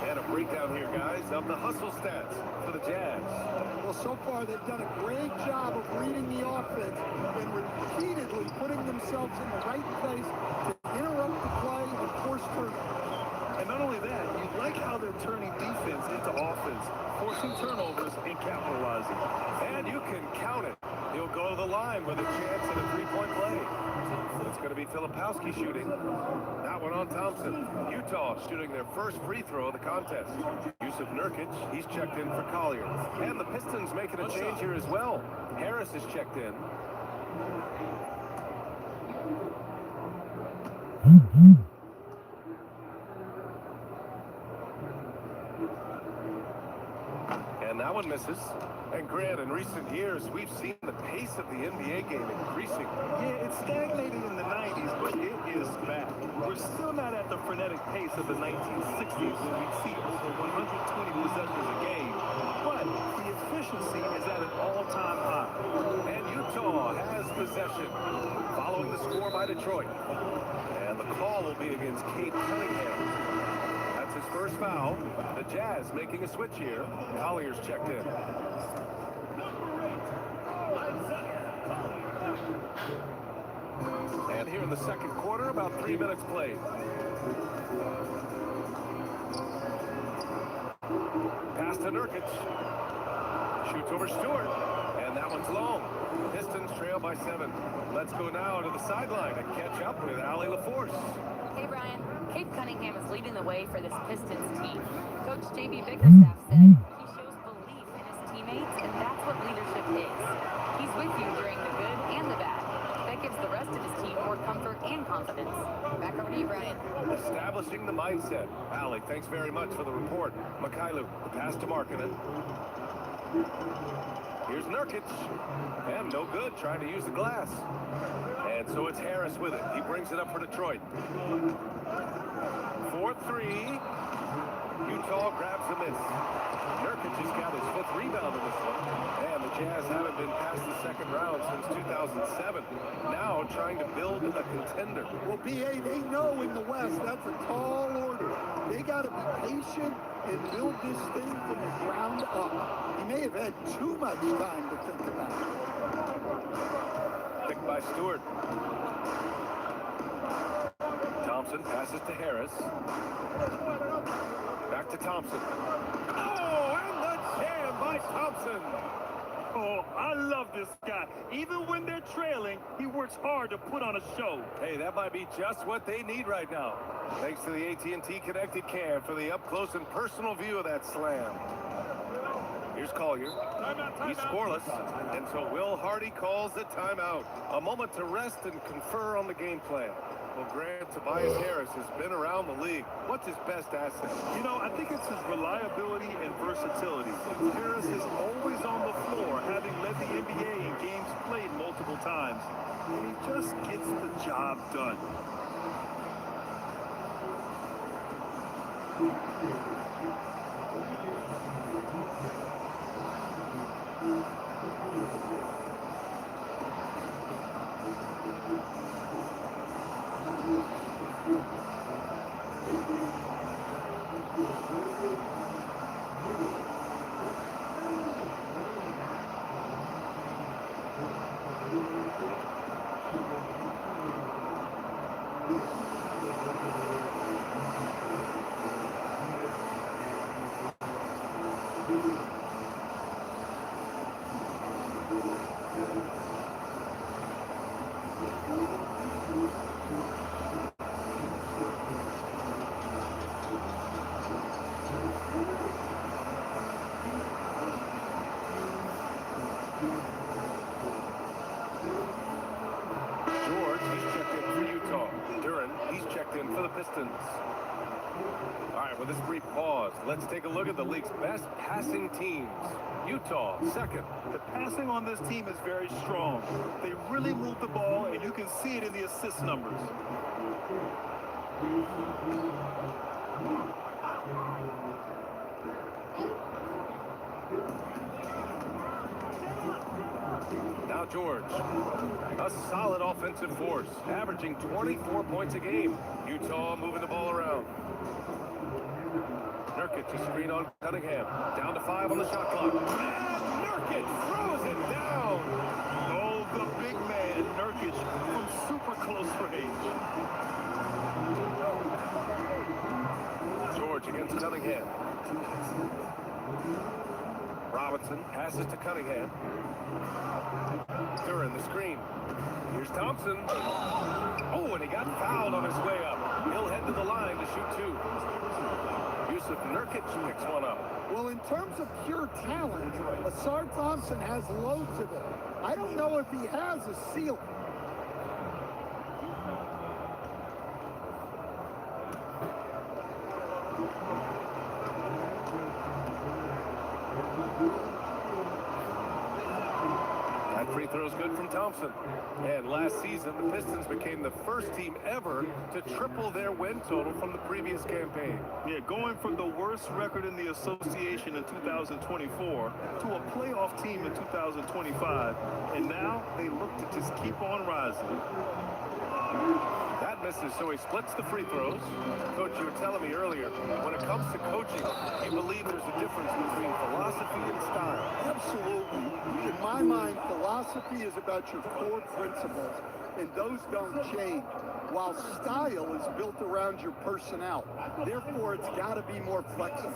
Speaker 7: And a breakdown here, guys, of the hustle stats for the Jazz.
Speaker 8: Well, so far they've done a great job of reading the offense and repeatedly putting themselves in the right place to interrupt the play and force turnovers.
Speaker 14: And not only that, you like how they're turning defense into offense, forcing turnovers and capitalizing.
Speaker 7: And you can count it. He'll go to the line with a chance at a three-point play. It's going to be Filipowski shooting. That one on Thompson. Utah shooting their first free throw of the contest. Yusuf Nurkic, he's checked in for Collier. And the Pistons making a change here as well. Harris is checked in. And that one misses. And Grant, in recent years, we've seen the pace of the NBA game increasing.
Speaker 14: Yeah, it stagnated in the 90s, but it is back. We're still not at the frenetic pace of the 1960s when we'd see over 120 possessions a game. But the efficiency is at an all-time high.
Speaker 7: And Utah has possession. Following the score by Detroit. And the call will be against Cade Cunningham. That's his first foul. The Jazz making a switch here. Collier's checked in. And here in the second quarter, about 3 minutes played. Pass to Nurkic. Shoots over Stewart. And that one's long. Pistons trail by 7. Let's go now to the sideline and catch up with Allie LaForce.
Speaker 2: Hey, Brian. Cade Cunningham is leading the way for this Pistons team. Coach J.B. Bickerstaff said he shows belief in his teammates, and that's what leadership is. He's with you during the good and the bad. That gives the rest of his team more comfort and confidence. Back over to you, Brian.
Speaker 7: Establishing the mindset. Allie, thanks very much for the report. Mikhailu, the pass to Markkanen. Here's Nurkic. And no good, trying to use the glass. And so it's Harris with it. He brings it up for Detroit. 4-3. Utah grabs the miss. Nurkic has got his 5th rebound in this one. And the Jazz haven't been past the second round since 2007. Now trying to build a contender.
Speaker 8: Well, BA, they know in the West that's a tall order. They got to be patient and build this thing from the ground up. He may have had too much time to think about it.
Speaker 7: Picked by Stewart. Thompson passes to Harris. Back to Thompson. Oh, and the jam by Thompson.
Speaker 14: Oh, I love this guy. Even when they're trailing, he works hard to put on a show.
Speaker 7: Hey, that might be just what they need right now. Thanks to the AT&T Connected Cam for the up-close and personal view of that slam. Here's Collier. He's scoreless, and so Will Hardy calls the timeout. A moment to rest and confer on the game plan. Well, Grant, Tobias Harris has been around the league. What's his best asset?
Speaker 14: You know, I think it's his reliability and versatility. Harris is always on the floor, having led the NBA in games played multiple times. And he just gets the job done.
Speaker 7: For the Pistons. All right, with this brief pause, let's take a look at the league's best passing teams. Utah, second.
Speaker 14: The passing on this team is very strong. They really move the ball, and you can see it in the assist numbers.
Speaker 7: Now George, a solid offensive force, averaging 24 points a game. Utah moving the ball around. Nurkic, a screen on Cunningham. Down to 5 on the shot clock. And Nurkic throws it down.
Speaker 14: Oh, the big man, Nurkic, from super close range.
Speaker 7: George against Cunningham. Robinson passes to Cunningham. Duran the screen. Here's Thompson. Oh, and he got fouled on his way up. He'll head to the line to shoot 2. Yusuf Nurkic picks one up.
Speaker 8: Well, in terms of pure talent, Asar Thompson has loads of it. I don't know if he has a ceiling.
Speaker 7: free throw's good from Thompson. And last season, the Pistons became the first team ever to triple their win total from the previous campaign.
Speaker 14: Yeah, going from the worst record in the association in 2024 to a playoff team in 2025. And now they look to just keep on rising.
Speaker 7: That misses, so he splits the free throws. Coach, you were telling me earlier, when it comes to coaching, you believe there's a difference between philosophy and style.
Speaker 8: Absolutely. In my mind, philosophy is about your core principles, and those don't change, while style is built around your personnel. Therefore, it's got to be more flexible.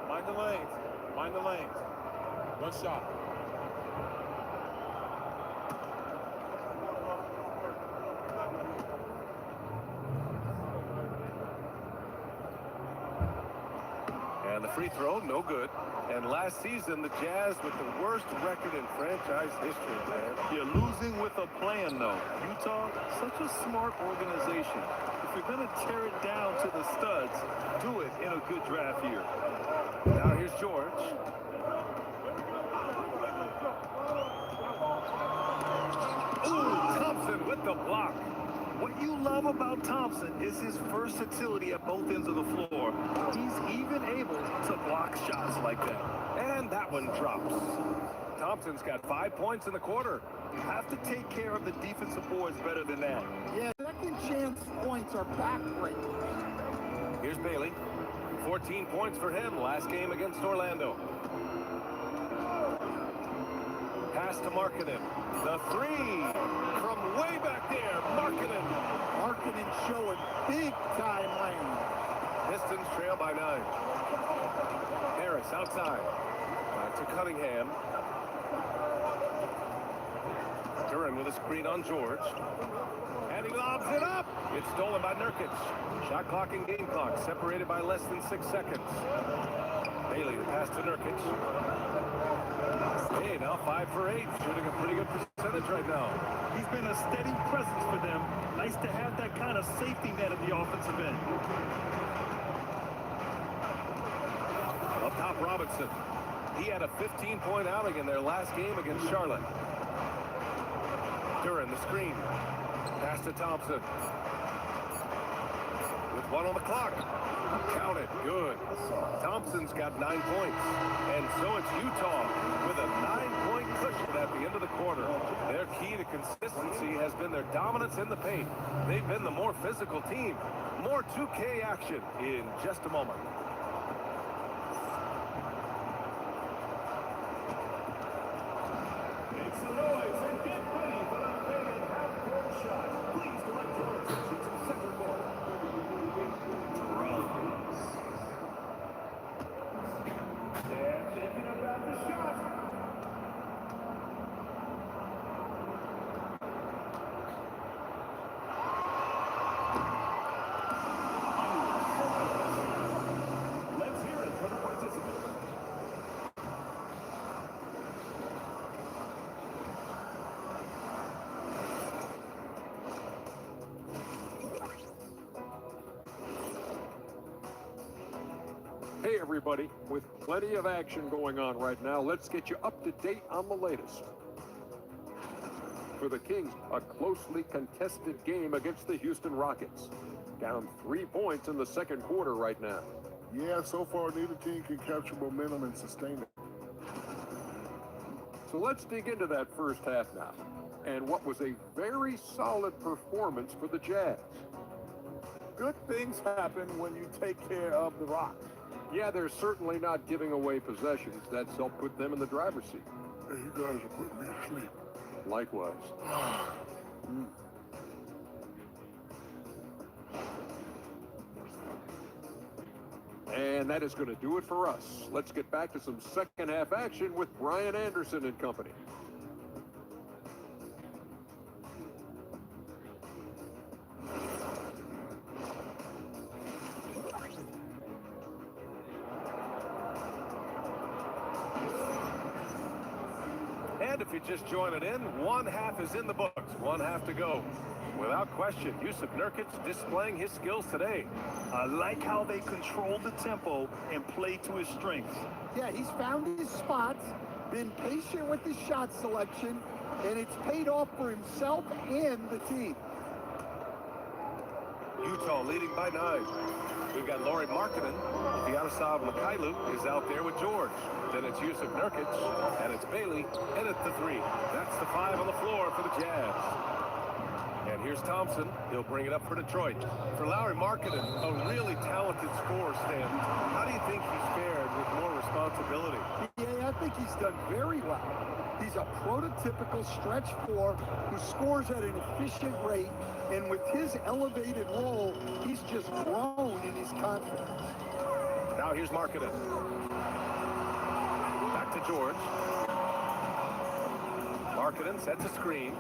Speaker 5: Mind the lanes. Mind the lanes. One shot.
Speaker 7: And the free throw, no good. And last season, the Jazz with the worst record in franchise history, man.
Speaker 14: You're losing with a plan, though. Utah, such a smart organization. If you're going to tear it down to the studs, do it in a good draft year.
Speaker 7: Now here's George. Ooh, Thompson with the block.
Speaker 14: What you love about Thompson is his versatility at both ends of the floor. He's even able to block shots like that.
Speaker 7: And that one drops. Thompson's got 5 points in the quarter.
Speaker 14: You have to take care of the defensive boards better than that.
Speaker 8: Yeah, second chance points are backbreakers.
Speaker 7: Here's Bailey. 14 points for him last game against Orlando. Pass to Markkanen. The three from way back there. Markkanen.
Speaker 8: Markkanen showing big-time lane.
Speaker 7: Pistons trail by 9. Harris outside. Back to Cunningham. Duran with a screen on George. And he lobs it up. It's stolen by Nurkic. Shot clock and game clock separated by less than 6 seconds. Bailey, the pass to Nurkic. Hey, now 5 for 8. Shooting a pretty good percentage right now.
Speaker 14: He's been a steady presence for them. Nice to have that kind of safety net at the offensive end.
Speaker 7: Up top, Robinson. He had a 15-point outing in their last game against Charlotte. Duran, the screen. Pass to Thompson. With 1 on the clock. Count it. Good. Thompson's got 9 points. And so it's Utah with a 9-point cushion at the end of the quarter. Their key to consistency has been their dominance in the paint. They've been the more physical team. More 2K action in just a moment.
Speaker 15: Make some noise and get ready for the big half-court shot. Please direct your attention to center court. Drums. They're thinking about the shot. Let's hear it for the participants.
Speaker 11: Hey everybody, with plenty of action going on right now, let's get you up to date on the latest. For the Kings, a closely contested game against the Houston Rockets. Down 3 points in the second quarter right now.
Speaker 9: Yeah, so far neither team can capture momentum and sustain it.
Speaker 11: So let's dig into that first half now. And what was a very solid performance for the Jazz.
Speaker 9: Good things happen when you take care of the rock.
Speaker 11: Yeah, they're certainly not giving away possessions. That's helped put them in the driver's seat.
Speaker 9: Hey, you guys are putting me to sleep.
Speaker 11: Likewise. And that is going to do it for us. Let's get back to some second half action with Brian Anderson and company.
Speaker 7: And if you're just joining in, one half is in the books, one half to go. Without question, Yusuf Nurkic displaying his skills today.
Speaker 14: I like how they control the tempo and play to his strengths.
Speaker 8: Yeah, he's found his spots, been patient with his shot selection, and it's paid off for himself and the team.
Speaker 7: Utah leading by 9. We've got Lauri Markkanen. Vladislav Mikhailuk is out there with George. Then it's Yusuf Nurkic, and it's Bailey, and it's the 3. That's the 5 on the floor for the Jazz. And here's Thompson. He'll bring it up for Detroit. For Lauri Markkanen, a really talented scorer, Stan. How do you think he's fared with more responsibility?
Speaker 8: Yeah, I think he's done very well. He's a prototypical stretch 4 who scores at an efficient rate, and with his elevated role, he's just grown in his confidence.
Speaker 7: Now here's Markkanen. Back to George. Markkanen sets a screen.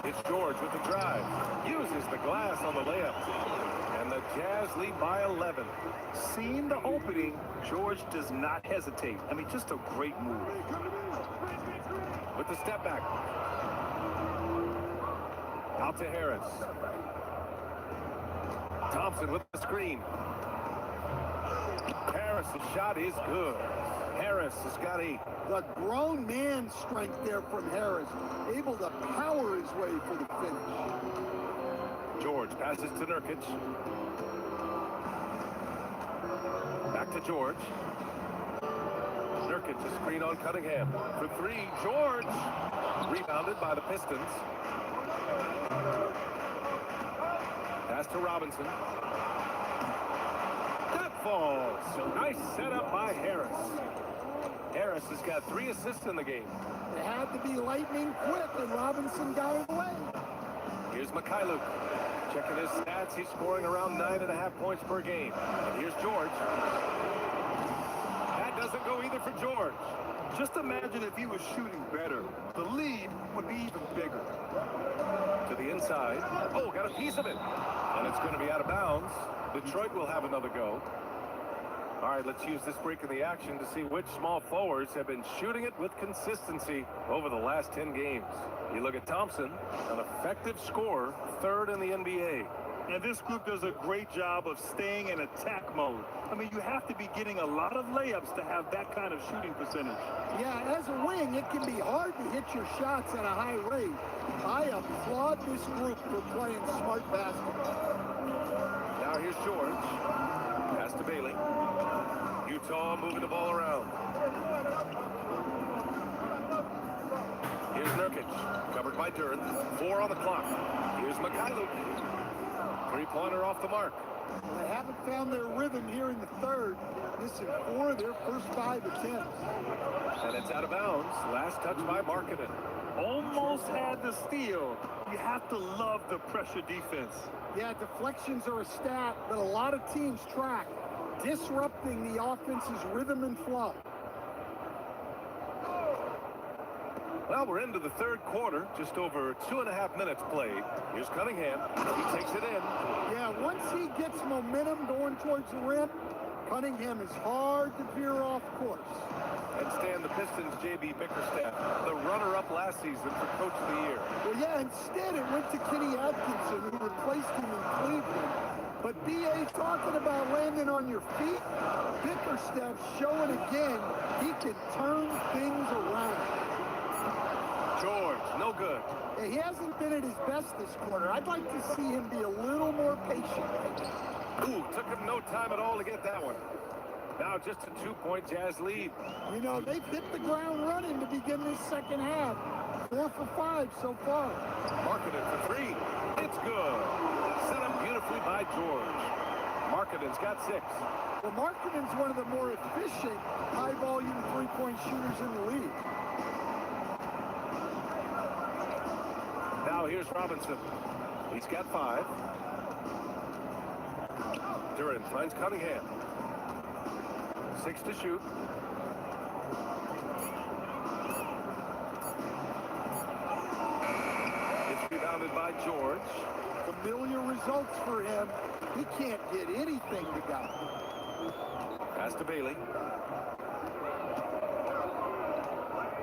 Speaker 7: It's George with the drive. Uses the glass on the layup. And the Jazz lead by 11.
Speaker 14: Seeing the opening, George does not hesitate. I mean, just a great move.
Speaker 7: With the step back. Out to Harris. Thompson with the screen. Harris' shot is good. Harris has got 8.
Speaker 8: The grown man strength there from Harris, able to power his way for the finish.
Speaker 7: George passes to Nurkic. Back to George. Nurkic, a screen on Cunningham. For 3, George. Rebounded by the Pistons. Pass to Robinson. That falls. Nice setup by Harris. Harris has got 3 assists in the game.
Speaker 8: It had to be lightning quick, and Robinson got it away.
Speaker 7: Here's Mikhailuk. Checking his stats, he's scoring around 9.5 points per game. And here's George. That doesn't go either for George.
Speaker 14: Just imagine if he was shooting better. The lead would be even bigger.
Speaker 7: To the inside. Oh, got a piece of it. And it's going to be out of bounds. Detroit will have another go. All right, let's use this break in the action to see which small forwards have been shooting it with consistency over the last 10 games. You look at Thompson, an effective scorer, 3rd in the NBA.
Speaker 14: And this group does a great job of staying in attack mode. I mean, you have to be getting a lot of layups to have that kind of shooting percentage.
Speaker 8: Yeah, as a wing, it can be hard to hit your shots at a high rate. I applaud this group for playing smart basketball.
Speaker 7: Now here's George. Pass to Bailey. Utah moving the ball around. Here's Nurkic, covered by Duren. 4 on the clock. Here's Mikhailuk. 3-pointer off the mark.
Speaker 8: They haven't found their rhythm here in the 3rd. This is 4 of their first 5 attempts.
Speaker 7: And it's out of bounds. Last touch by Markkanen.
Speaker 14: Almost had the steal. You have to love the pressure defense.
Speaker 8: Yeah, deflections are a stat that a lot of teams track, disrupting the offense's rhythm and flow.
Speaker 7: Well, we're into the 3rd quarter, just over 2.5 minutes played. Here's Cunningham. He takes it in.
Speaker 8: Yeah, once he gets momentum going towards the rim, Cunningham is hard to veer off course.
Speaker 7: And Stan, the Pistons' J.B. Bickerstaff, the runner-up last season for Coach of the Year.
Speaker 8: Well, yeah, instead it went to Kenny Atkinson, who replaced him in Cleveland. But B.A. talking about landing on your feet, Bickerstaff showing again he can turn things around.
Speaker 7: George, no good.
Speaker 8: Yeah, he hasn't been at his best this quarter. I'd like to see him be a little more patient.
Speaker 7: Ooh, took him no time at all to get that one. Now just a 2-point Jazz lead.
Speaker 8: You know, they've hit the ground running to begin this second half. 4 for 5 so far.
Speaker 7: Markkanen for 3. It's good. Set up beautifully by George. Markkanen's got 6.
Speaker 8: Well, Markkanen's one of the more efficient, high-volume three-point shooters in the league.
Speaker 7: Now here's Robinson. He's got 5. Duren finds Cunningham. 6 to shoot. It's rebounded by George.
Speaker 8: Familiar results for him. He can't get anything to go.
Speaker 7: Pass to Bailey.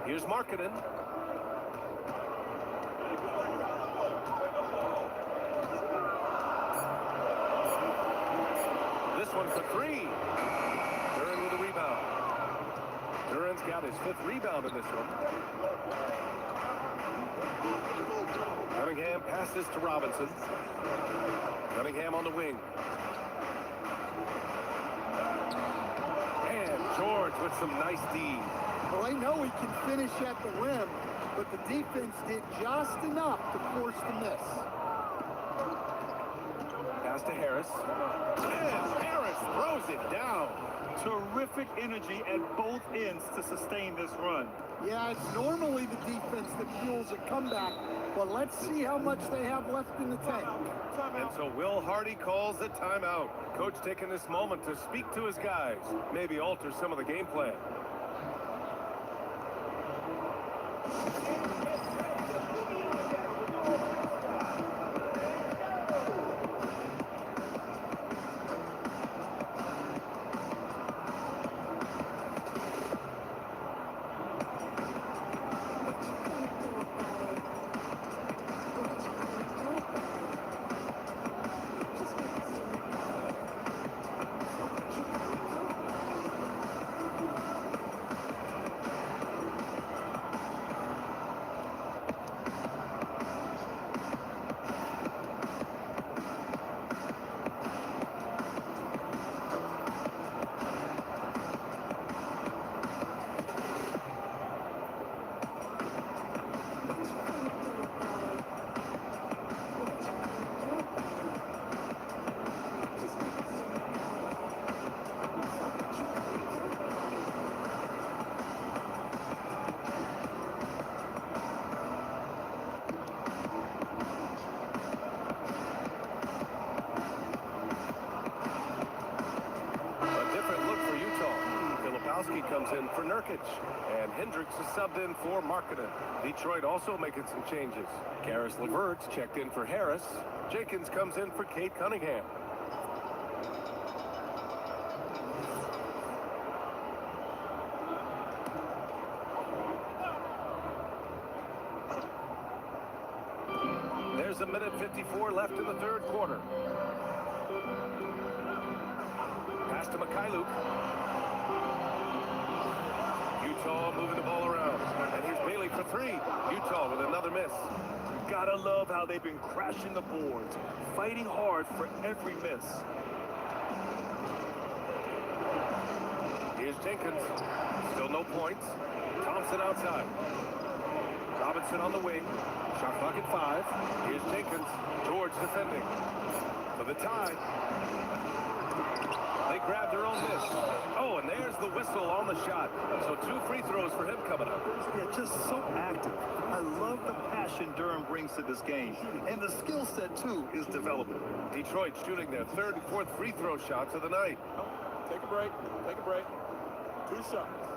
Speaker 7: Here's Markkanen. This one for 3. Duren with a rebound. Duren Duran's got his 5th rebound in this one. Cunningham passes to Robinson. Cunningham on the wing. And George with some nice D.
Speaker 8: Well, they know he can finish at the rim, but the defense did just enough to force the miss.
Speaker 7: Pass to Harris. And Harris throws it down.
Speaker 14: Terrific energy at both ends to sustain this run.
Speaker 8: Yeah, it's normally the defense that fuels a comeback, but let's see how much they have left in the tank.
Speaker 7: And so Will Hardy calls the timeout. Coach taking this moment to speak to his guys, maybe alter some of the game plan. Comes in for Nurkic, and Hendricks is subbed in for Markkanen. Detroit also making some changes. Karis LeVert checked in for Harris. Jenkins comes in for Cade Cunningham. There's a minute 54 left in the 3rd quarter. Pass to McKyluk. Utah moving the ball around. And here's Bailey for 3. Utah with another miss.
Speaker 14: Gotta love how they've been crashing the boards, fighting hard for every miss.
Speaker 7: Here's Jenkins. Still no points. Thompson outside. Robinson on the wing. Shot clock at 5. Here's Jenkins. George defending. For the tie. They grabbed their own miss. Oh, and there's the whistle on the shot. So 2 free throws for him coming up.
Speaker 14: Yeah, just so active. I love the passion Durham brings to this game. And the skill set, too, is developing.
Speaker 7: Detroit shooting their 3rd and 4th free throw shots of the night.
Speaker 8: Take a break. Take a break. 2 shots.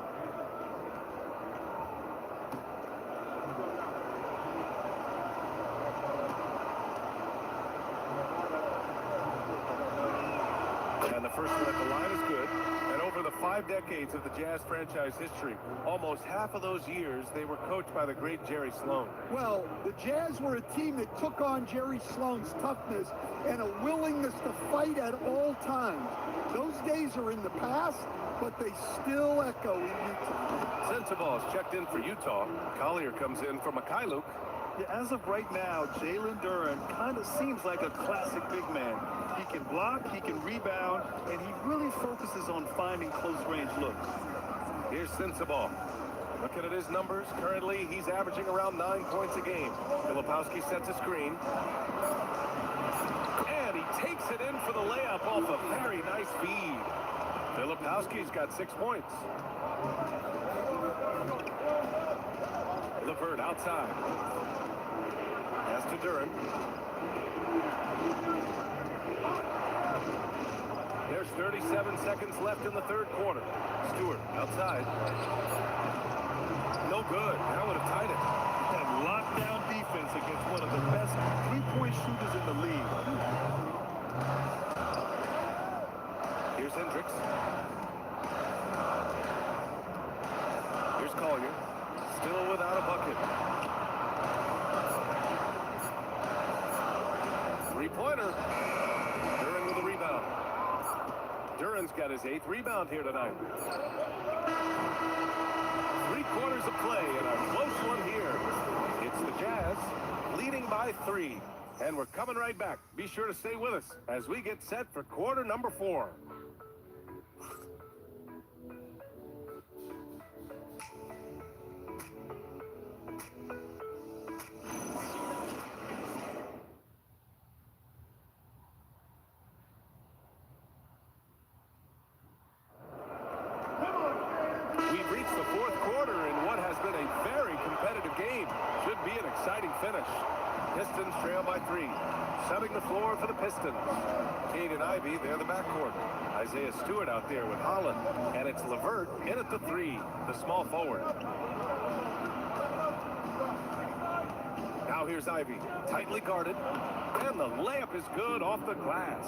Speaker 7: And the first one at the line is good. And over the 5 decades of the Jazz franchise history, almost half of those years, they were coached by the great Jerry Sloan.
Speaker 8: Well, the Jazz were a team that took on Jerry Sloan's toughness and a willingness to fight at all times. Those days are in the past, but they still echo in Utah.
Speaker 7: Sensabaugh is checked in for Utah. Collier comes in for McKyluk.
Speaker 14: Yeah, as of right now, Jalen Duren kind of seems like a classic big man. He can block, he can rebound, and he really focuses on finding close-range looks.
Speaker 7: Here's Sensabaugh. Looking at his numbers, currently he's averaging around 9 points a game. Filipowski sets a screen. And he takes it in for the layup off a very nice feed. Filipowski's got 6 points. LeVert outside. Pass to Duren. There's 37 seconds left in the 3rd quarter. Stewart outside. No good. That would have tied it.
Speaker 14: That lockdown defense against one of the best three-point shooters in the league.
Speaker 7: Here's Hendricks. Here's Collier. Still without a bucket. 3-pointer. Duren with a rebound. Duren's got his 8th rebound here tonight. play and a close one here. It's the Jazz leading by 3. And we're coming right back. Be sure to stay with us as we get set for quarter number 4. We've reached the 4th quarter in what has been a very competitive game. Should be an exciting finish. Pistons trail by 3. Subbing the floor for the Pistons. Cade and Ivy, they're the backcourt. Isaiah Stewart out there with Holland. And it's LeVert in at the 3, the small forward. Now here's Ivy, tightly guarded. And the layup is good off the glass.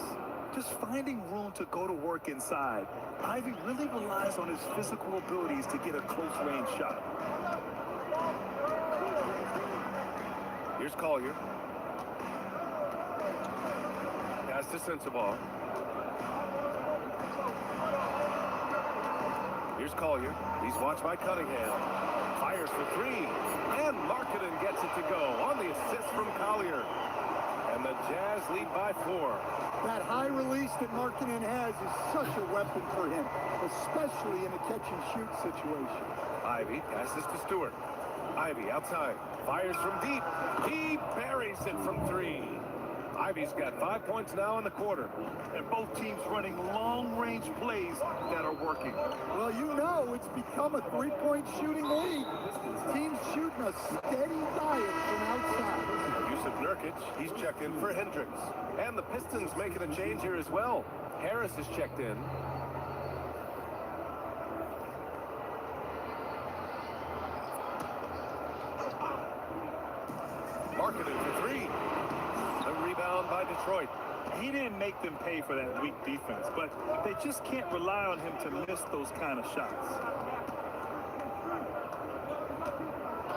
Speaker 14: Just finding room to go to work inside. Ivy really relies on his physical abilities to get a close-range shot.
Speaker 7: Here's Collier. Pass to Sensabaugh. Here's Collier. He's watched by Cunningham. Fires for 3. And Markkanen gets it to go on the assist from Collier. And the Jazz lead by 4.
Speaker 8: That high release that Markkanen has is such a weapon for him, especially in a catch-and-shoot situation.
Speaker 7: Ivy passes to Stewart. Ivy outside. Fires from deep. He buries it from 3. Ivy's got 5 points now in the quarter.
Speaker 14: And both teams running long-range plays that are working.
Speaker 8: Well, you know, it's become a three-point shooting league. Teams shooting a steady diet from outside.
Speaker 7: Yusuf Nurkic, he's checked in for Hendricks. And the Pistons making a change here as well. Harris is checked in. Markkanen for 3. The rebound by Detroit.
Speaker 14: He didn't make them pay for that weak defense, but they just can't rely on him to miss those kind of shots.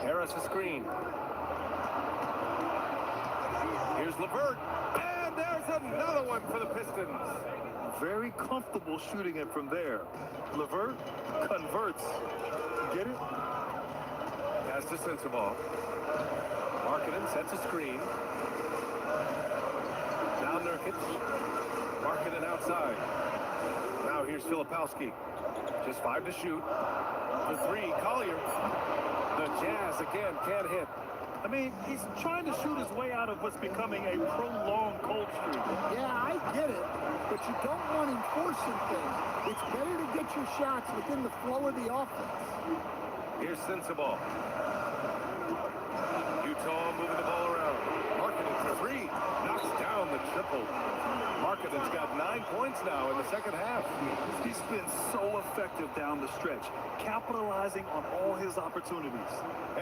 Speaker 7: Harris a screen. Here's LeVert. And there's another one for the Pistons.
Speaker 14: Very comfortable shooting it from there. LeVert converts. Get it?
Speaker 7: Pass to Sensabaugh. Markkanen sets a screen. Now Nurkic. Markkanen outside. Now here's Filipowski. Just 5 to shoot. For 3, Collier. The Jazz again can't hit.
Speaker 14: I mean, he's trying to shoot his way out of what's becoming a prolonged cold streak.
Speaker 8: Yeah, I get it, but you don't want enforcing things. It's better to get your shots within the flow of the offense.
Speaker 7: Here's Sensabaugh. Utah moving the ball around. Markkanen for 3. Knocks down the triple. Markkanen's got 9 points now in the second half.
Speaker 14: He's been so effective down the stretch, capitalizing on all his opportunities.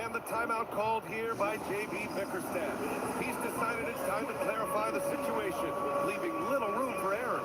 Speaker 7: And the timeout called here by J.B. Bickerstaff. He's decided it's time to clarify the situation, leaving little room for error.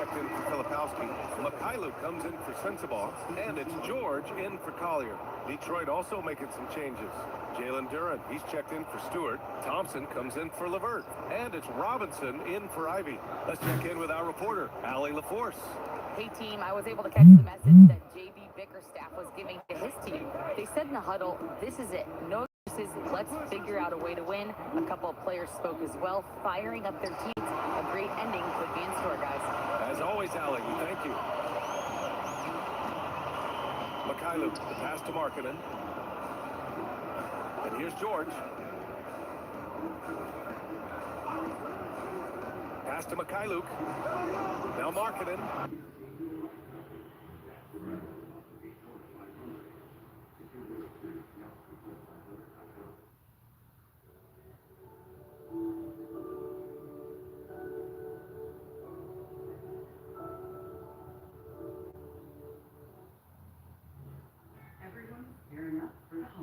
Speaker 7: In for Filipowski. Mikhailuk comes in for Sensabaugh, and it's George in for Collier. Detroit also making some changes. Jalen Duren, he's checked in for Stewart. Thompson comes in for LeVert, and it's Robinson in for Ivy. Let's check in with our reporter, Allie LaForce.
Speaker 2: Hey team, I was able to catch the message that J.B. Bickerstaff was giving to his team. They said in the huddle, this is it. No excuses. Let's figure out a way to win. A couple of players spoke as well, firing up their teams. A great ending could be in store, guys.
Speaker 7: As always, Allie, we thank you. McKayluke, the pass to Markkanen. And here's George. Pass to McKayluke. Now Markkanen.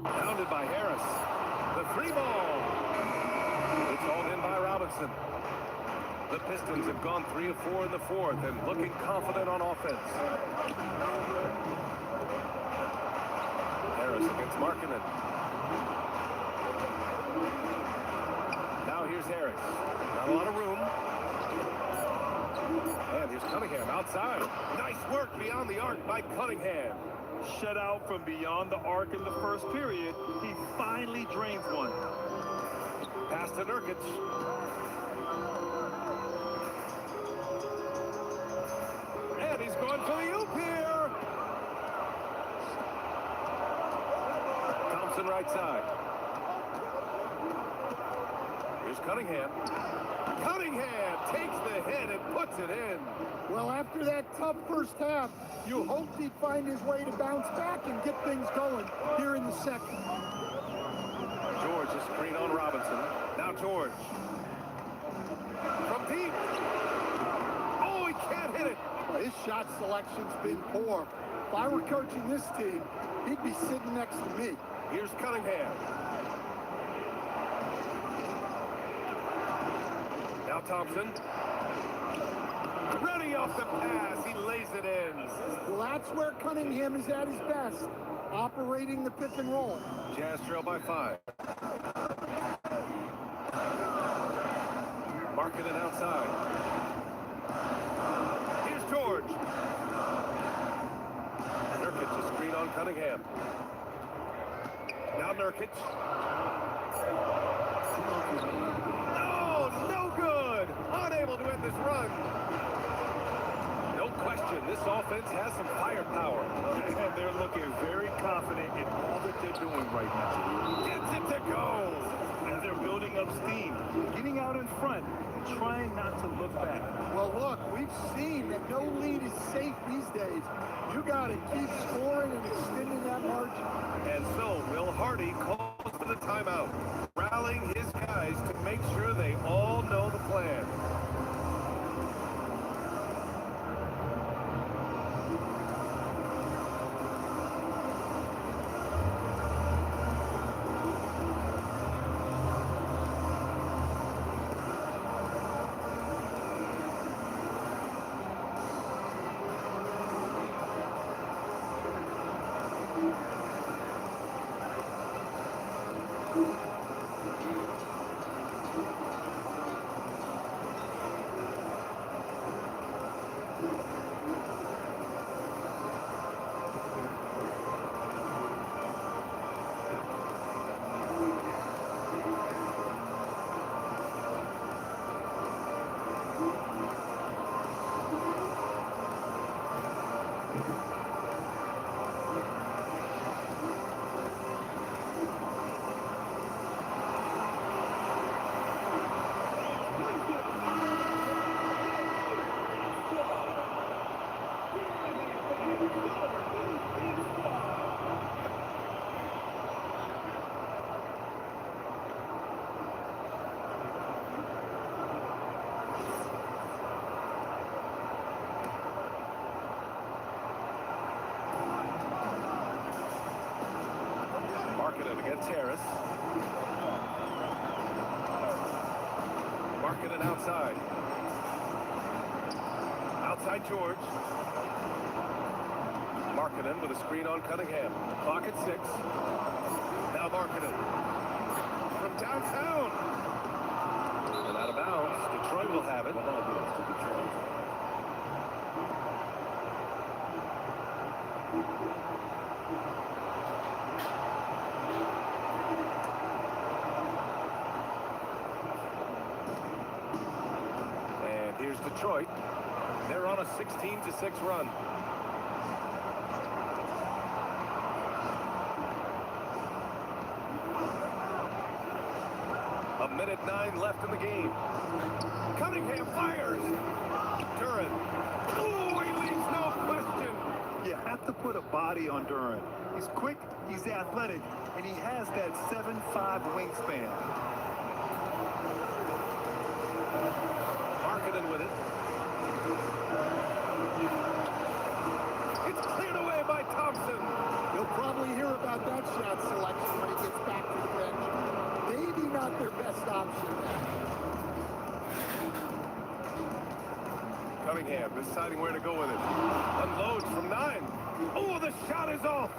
Speaker 7: Pounded by Harris. The free ball. It's hauled in by Robinson. The Pistons have gone 3 of 4 in the fourth and looking confident on offense. Harris against Markkanen. Now here's Harris. Not a lot of room. And here's Cunningham outside. Nice work beyond the arc by Cunningham.
Speaker 14: Shut out from beyond the arc in the first period. He finally drains one.
Speaker 7: Pass to Nurkic. And he's going for the oop here. Thompson right side. Here's Cunningham. Cunningham takes the hit and puts it in.
Speaker 8: Well, after that tough first half, you hoped he'd find his way to bounce back and get things going here in the second.
Speaker 7: George, a screen on Robinson. Now George. From deep. Oh, he can't hit it.
Speaker 8: Well, his shot selection's been poor. If I were coaching this team, he'd be sitting next to me.
Speaker 7: Here's Cunningham. Now Thompson. Ready off the pass. He lays it in.
Speaker 8: Well, that's where Cunningham is at his best, operating the pick and roll.
Speaker 7: Jazz trail by 5. Markkanen outside. Here's George. Nurkic, a screen on Cunningham. Now Nurkic. Oh, no good. Unable to end this run. No question, this offense has some firepower.
Speaker 14: And they're looking very confident in all that they're doing right now.
Speaker 7: Gets it to go.
Speaker 14: And they're building up steam, getting out in front, and trying not to look back.
Speaker 8: Well, look, we've seen that no lead is safe these days. You got to keep scoring and extending that margin.
Speaker 7: And so Will Hardy calls for the timeout, rallying his guys to make sure they all know the plan. Against Harris. Markkanen outside. Outside George. Markkanen with a screen on Cunningham. Clock at 6. Now Markkanen. From downtown. And out of bounds. Detroit will have it. Here's Detroit. They're on a 16-6 run. minute 9 left in the game. Cunningham fires. Duran. Oh, he leaves no question.
Speaker 14: You have to put a body on Duran. He's quick, he's athletic, and he has that 7'5" wingspan.
Speaker 7: Marketing with it. It's cleared away by Thompson.
Speaker 9: You'll probably hear about that shot selection when he gets back to the bench. Maybe not their best option there.
Speaker 7: Cunningham deciding where to go with it. Unloads from 9. Oh, the shot is off.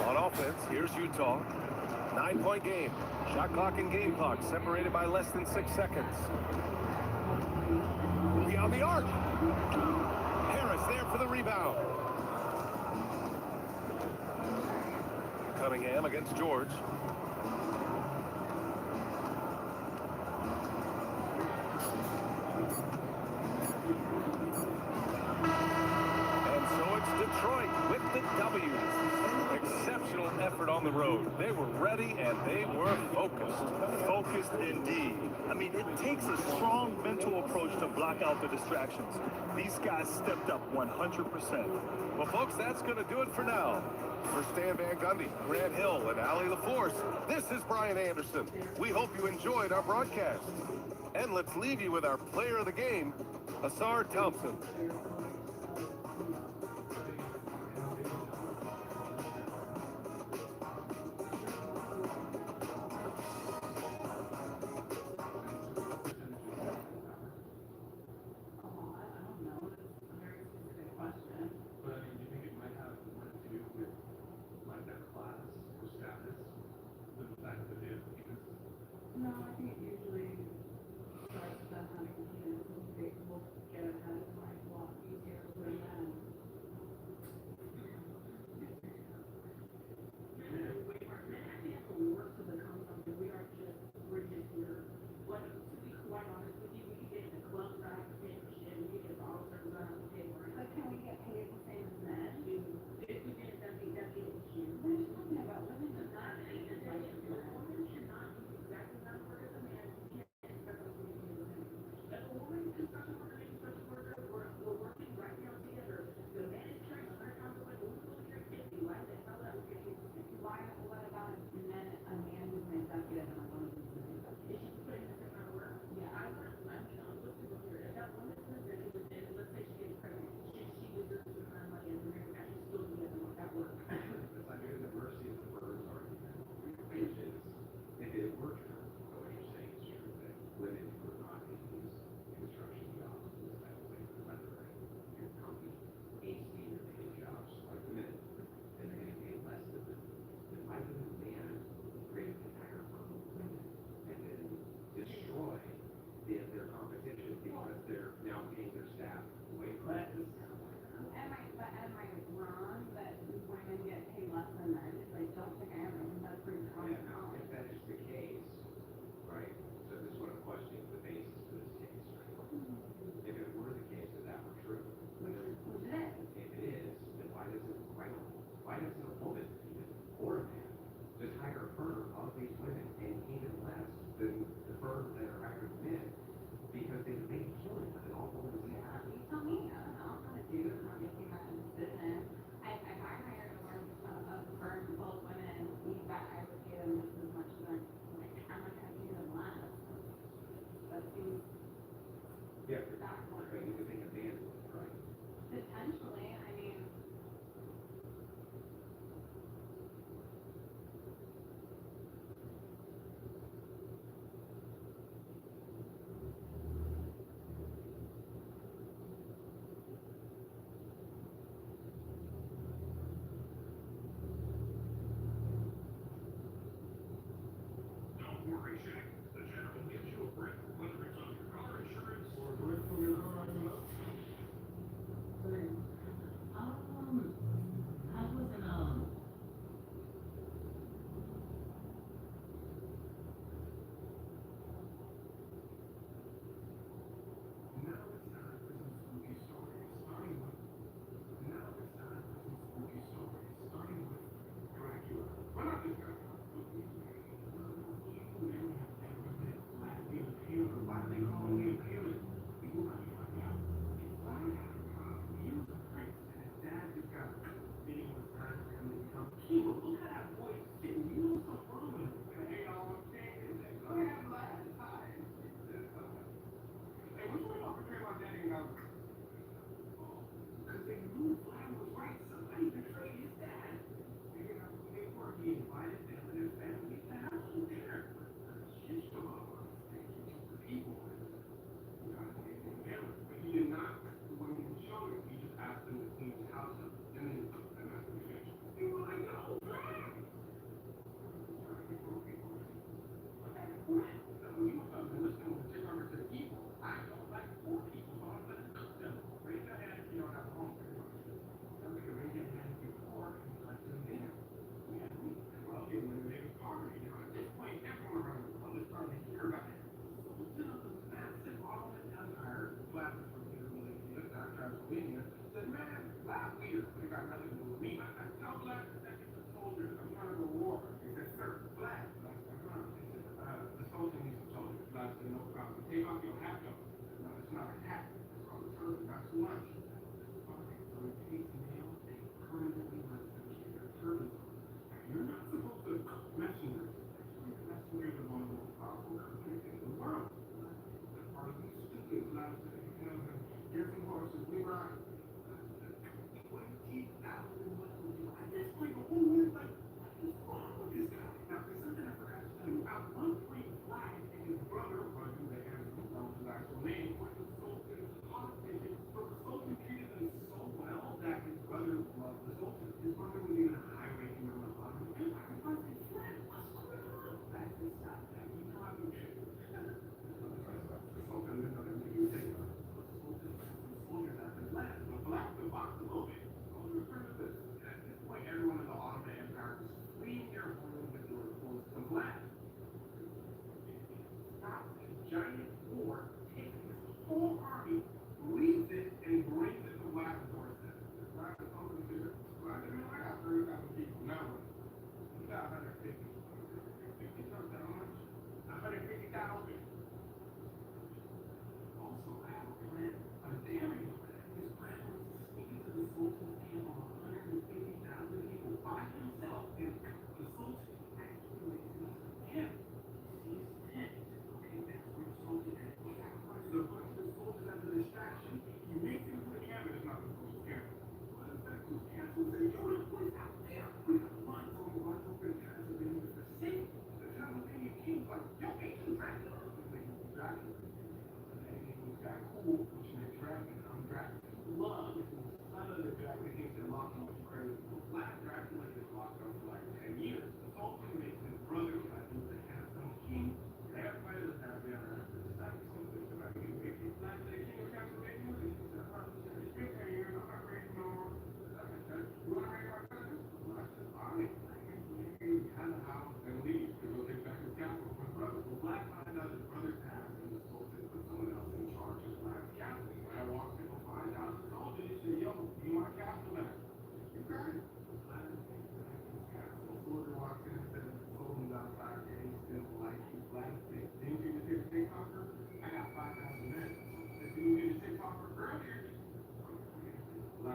Speaker 7: On offense, here's Utah. 9-point game. Shot clock and game clock separated by less than 6 seconds. Beyond the arc. Harris there for the rebound. Cunningham against George. And so it's Detroit with the W. Exceptional effort on the road. They were ready and they were focused.
Speaker 14: Focused indeed. I mean, it takes a strong mental approach to block out the distractions. These guys stepped up 100%.
Speaker 7: Well, folks, that's going to do it for now. For Stan Van Gundy, Grant Hill, and Ali LaForce, this is Brian Anderson. We hope you enjoyed our broadcast. And let's leave you with our player of the game, Asar Thompson.
Speaker 1: No, I think it usually starts with them having to they will get ahead of time a lot easier.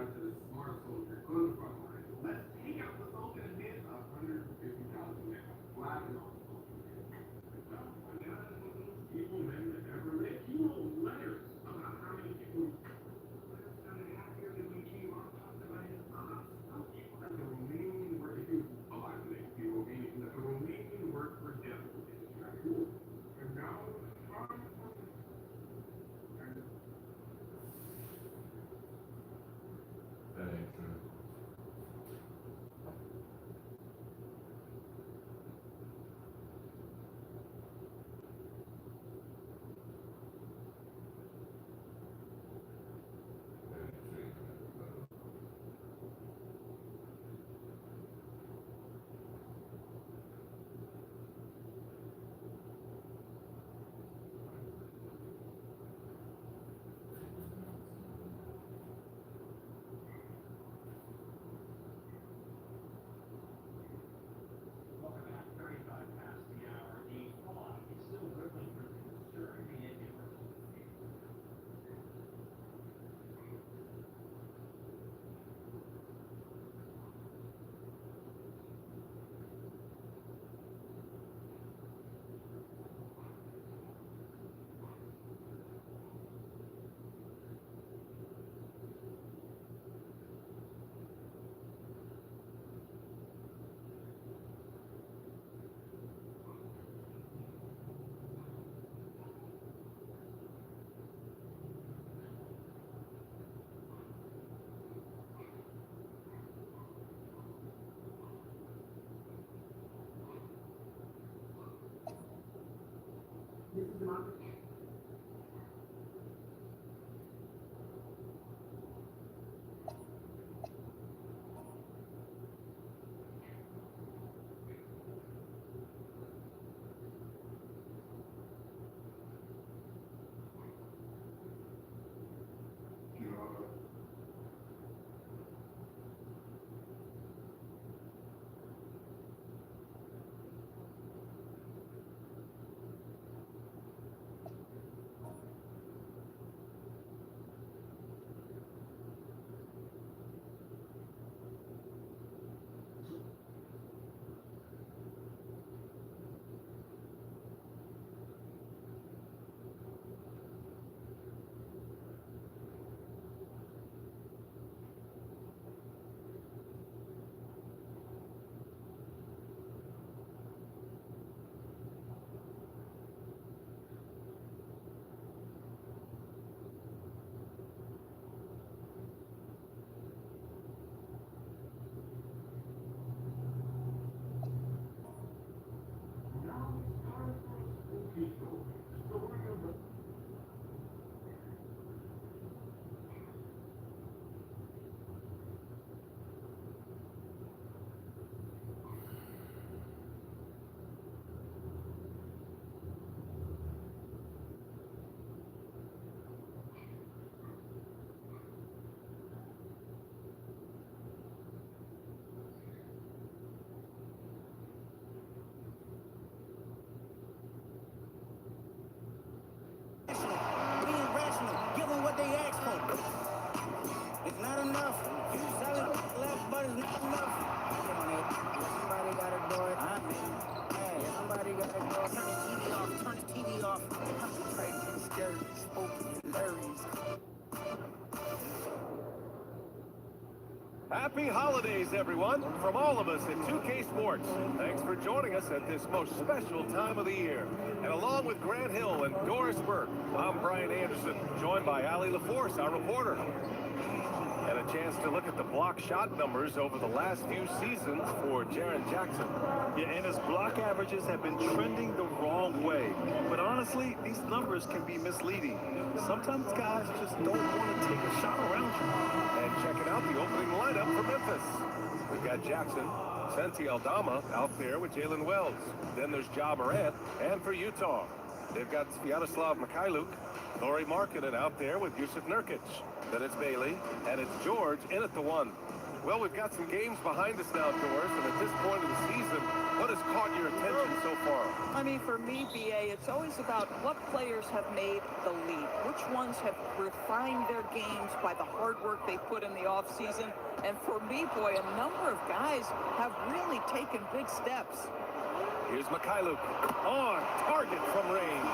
Speaker 22: drive to the smart soldier on the front line. Let's take out the soldier and hit 150,000 men. Laughing on the soldier. People men that ever lived. He wrote letters about how many people happier than we came up talked about his that the Romanian word, if you the Romanian word for devil is Dracul. And now
Speaker 20: that ain't true.
Speaker 22: this is democracy.
Speaker 15: Being rational, give them what they ask for. It's not enough. You selling left, but it's not enough. Come on, somebody gotta do it. Hey, somebody gotta do it. Turn the TV off. Turn the TV off. Concentrate. Scared, spooky, hilarious.
Speaker 7: Happy holidays, everyone, from all of us at 2K Sports. Thanks for joining us at this most special time of the year. And along with Grant Hill and Doris Burke, I'm Brian Anderson, joined by Allie LaForce, our reporter. And a chance to look at the block shot numbers over the last few seasons for Jaren Jackson.
Speaker 14: Yeah, and his block averages have been trending the wrong way. But honestly, these numbers can be misleading. Sometimes guys just don't want to take a shot around you.
Speaker 7: And checking out the opening lineup for Memphis. We've got Jackson, Santi Aldama out there with Jalen Wells. Then there's Ja Morant, and for Utah, they've got Sviatoslav Mikhailuk, Lauri Markkanen out there with Yusuf Nurkic. Then it's Bailey, and it's George in at the 1. Well, we've got some games behind us now, Doris, and at this point of the season, what has caught your attention so far?
Speaker 17: I mean, for me, BA, it's always about what players have made the leap. Which ones have refined their games by the hard work they put in the offseason. And for me, boy, a number of guys have really taken big steps.
Speaker 7: Here's MyCAREER on target from range.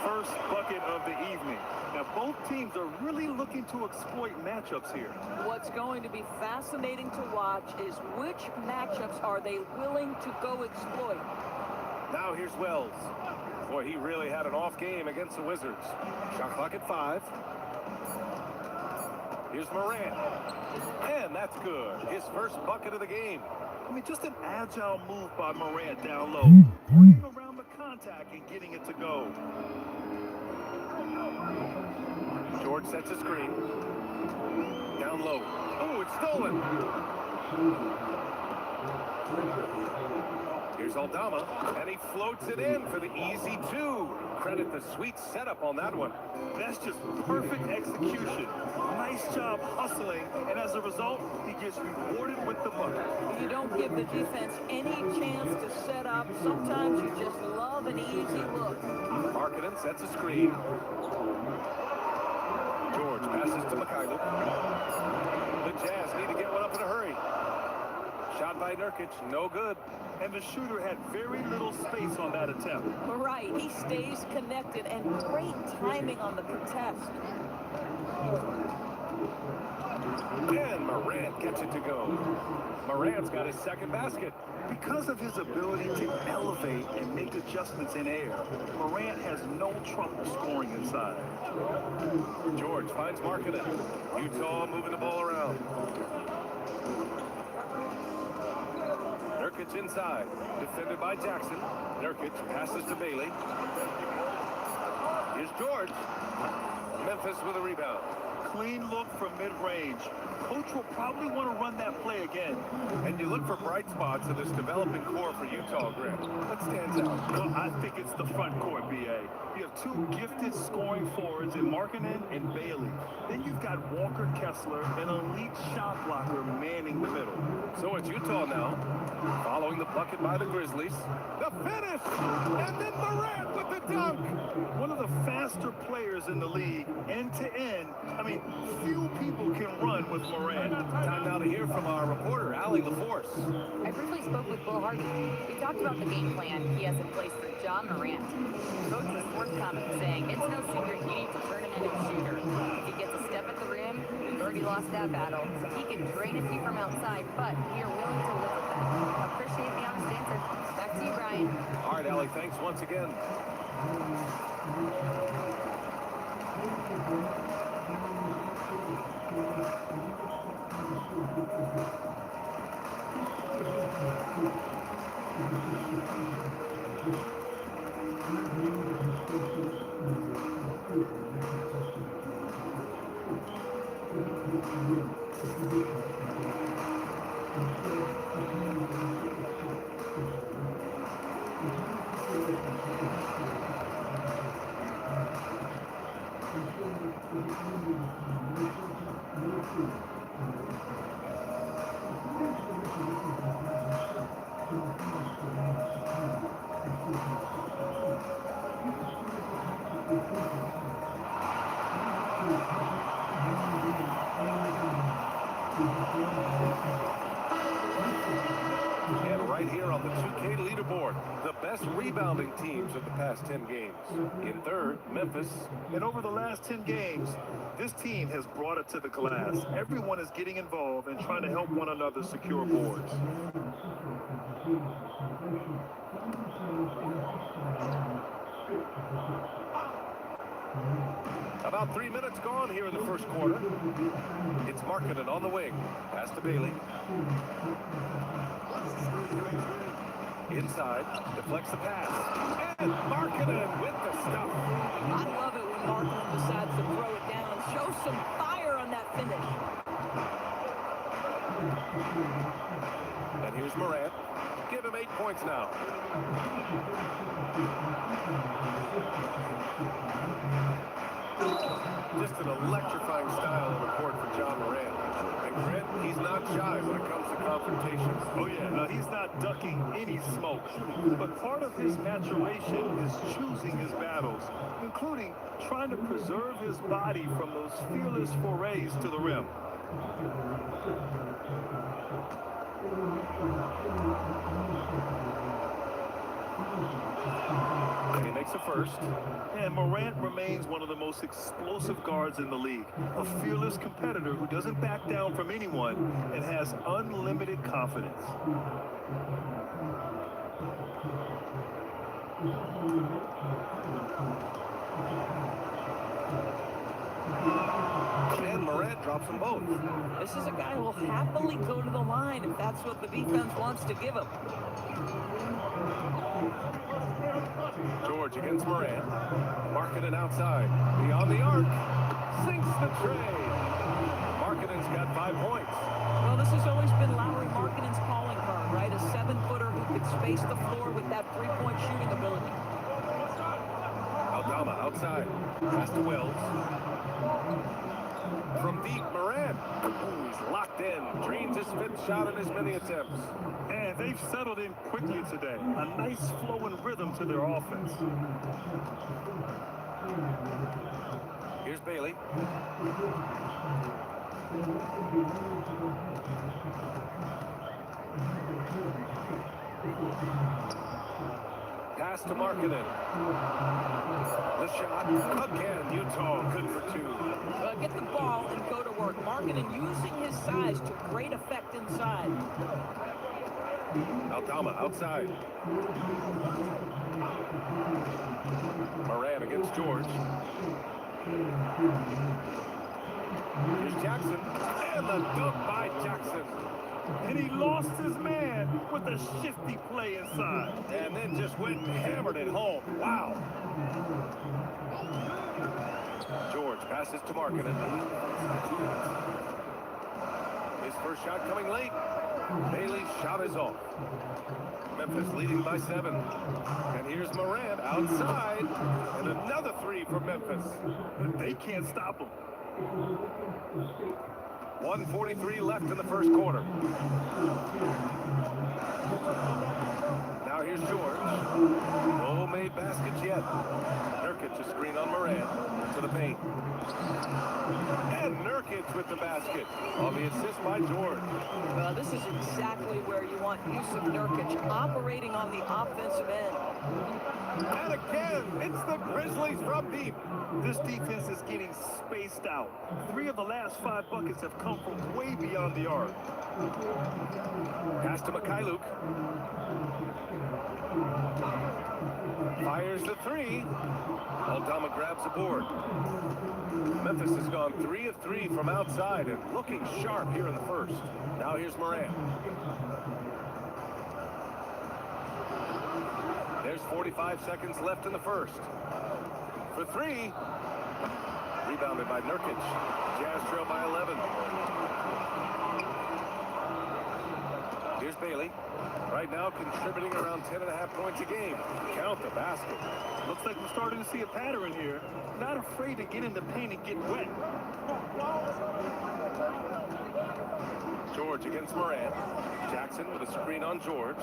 Speaker 14: First bucket of the evening. Now, both teams are really looking to exploit matchups here.
Speaker 17: What's going to be fascinating to watch is which matchups are they willing to go exploit.
Speaker 7: Now here's Wells. Boy, he really had an off game against the Wizards. Shot clock at 5. Here's Morant. And that's good. His first bucket of the game.
Speaker 14: I mean, just an agile move by Morant down low. Bringing around the contact and getting it to go.
Speaker 7: George sets a screen. Down low. Oh, it's stolen. Here's Aldama, and he floats it in for the easy 2. Credit the sweet setup on that one.
Speaker 14: That's just perfect execution. Nice job hustling, and as a result, he gets rewarded with the bucket.
Speaker 17: You don't give the defense any chance to set up. Sometimes you just love an easy look.
Speaker 7: Markkanen sets a screen. George passes to MyCAREER. The Jazz need to get one up in a hurry. Shot by Nurkic, no good.
Speaker 14: And the shooter had very little space on that attempt.
Speaker 17: Right, he stays connected and great timing on the protest.
Speaker 7: And Morant gets it to go. Morant's got his second basket.
Speaker 14: Because of his ability to elevate and make adjustments in air, Morant has no trouble scoring inside.
Speaker 7: George finds Markkanen. Utah moving the ball around. Nurkic inside, defended by Jackson. Nurkic passes to Bailey. Here's George. Memphis with a rebound.
Speaker 14: Clean look from mid-range. Coach will probably want to run that play again.
Speaker 7: And you look for bright spots in this developing core for Utah, Grant. What stands out?
Speaker 14: Well, I think it's the front court, BA. You have 2 gifted scoring forwards in Markkanen and Bailey. Then you've got Walker Kessler, an elite shot blocker, manning the middle.
Speaker 7: So it's Utah now, following the bucket by the Grizzlies. The finish! And then Morant with the dunk!
Speaker 14: One of the faster players in the league, end to end. I mean, few people can run with Morant.
Speaker 7: Time now to hear from our reporter, Allie LaForce.
Speaker 2: I briefly spoke with Will Hardy. We talked about the game plan he has in place for John Morant. Coach was forthcoming, saying it's no secret he needs to turn him into a shooter. If he gets a step at the rim, we've already lost that battle. He can drain a few from outside, but we are willing to live with that. Appreciate the honest answer. Back to you, Brian.
Speaker 7: All right, Allie, thanks once again. And right here on the 2K leaderboard, the best rebounding teams of the past 10 games. In third, Memphis.
Speaker 14: And over the last 10 games, this team has brought it to the glass. Everyone is getting involved and trying to help one another secure boards.
Speaker 7: About 3 minutes gone here in the first quarter. It's Markkanen on the wing. Pass to Bailey. Inside, deflects the pass. And Markkanen with the stuff.
Speaker 17: I love it when Markkanen decides to throw it down. Show some fire on that finish.
Speaker 7: And here's Morant. Give him 8 points now. Just an electrifying style on the court for John Morant. And Grant, he's not
Speaker 5: not shy when it comes to confrontations.
Speaker 14: Oh yeah, he's not ducking any smoke. But part of his maturation is choosing his battles, including trying to preserve his body from those fearless forays to the rim.
Speaker 5: He makes a first.
Speaker 14: And Morant remains one of the most explosive guards in the league. A fearless competitor who doesn't back down from anyone and has unlimited confidence.
Speaker 5: And Morant drops them both.
Speaker 17: This is a guy who will happily go to the line if that's what the defense wants to give him.
Speaker 5: George against Morant. Markkanen outside. Beyond the arc. Sinks the tray. Markkanen's got 5 points.
Speaker 17: Well, this has always been Lauri Markkanen's calling card, right? A 7-footer who could space the floor with that three-point shooting ability.
Speaker 5: Aldama outside. Pass to Wells. From deep, Morant. Ooh, he's locked in. Drains his 5th shot in as many attempts.
Speaker 14: And they've settled in quickly today. A nice flow and rhythm to their offense.
Speaker 5: Here's Bailey. Pass to Markkanen. The shot again. Utah good for 2.
Speaker 17: Get the ball and go to work. Markkanen using his size to great effect inside.
Speaker 5: Aldama outside. Morant against George. Here's Jackson. And the dunk by Jackson.
Speaker 14: And he lost his man with a shifty play inside.
Speaker 5: And then just went and hammered it home. Wow. George passes to Markkanen. His first shot coming late. Bailey's shot is off. Memphis leading by 7. And here's Morant outside. And another 3 for Memphis.
Speaker 14: They can't stop him.
Speaker 5: 1:43 left in the first quarter. Now here's George. No made baskets yet. Nurkic a screen on Morant to the paint. And Nurkic with the basket on the assist by George.
Speaker 17: This is exactly where you want use of Nurkic, operating on the offensive end.
Speaker 5: And again, it's the Grizzlies from deep.
Speaker 14: This defense is getting spaced out. 3 of the last 5 buckets have come from way beyond the arc.
Speaker 5: Pass to Mikhailuk. Fires the 3. Aldama grabs the board. Memphis has gone 3 of 3 from outside and looking sharp here in the first. Now here's Morant. There's 45 seconds left in the first. For 3. Rebounded by Nurkic. Jazz trail by 11. Here's Bailey. Right now contributing around 10.5 points a game. Count the basket.
Speaker 14: Looks like we're starting to see a pattern here. Not afraid to get in the paint and get wet.
Speaker 5: George against Morant. Jackson with a screen on George.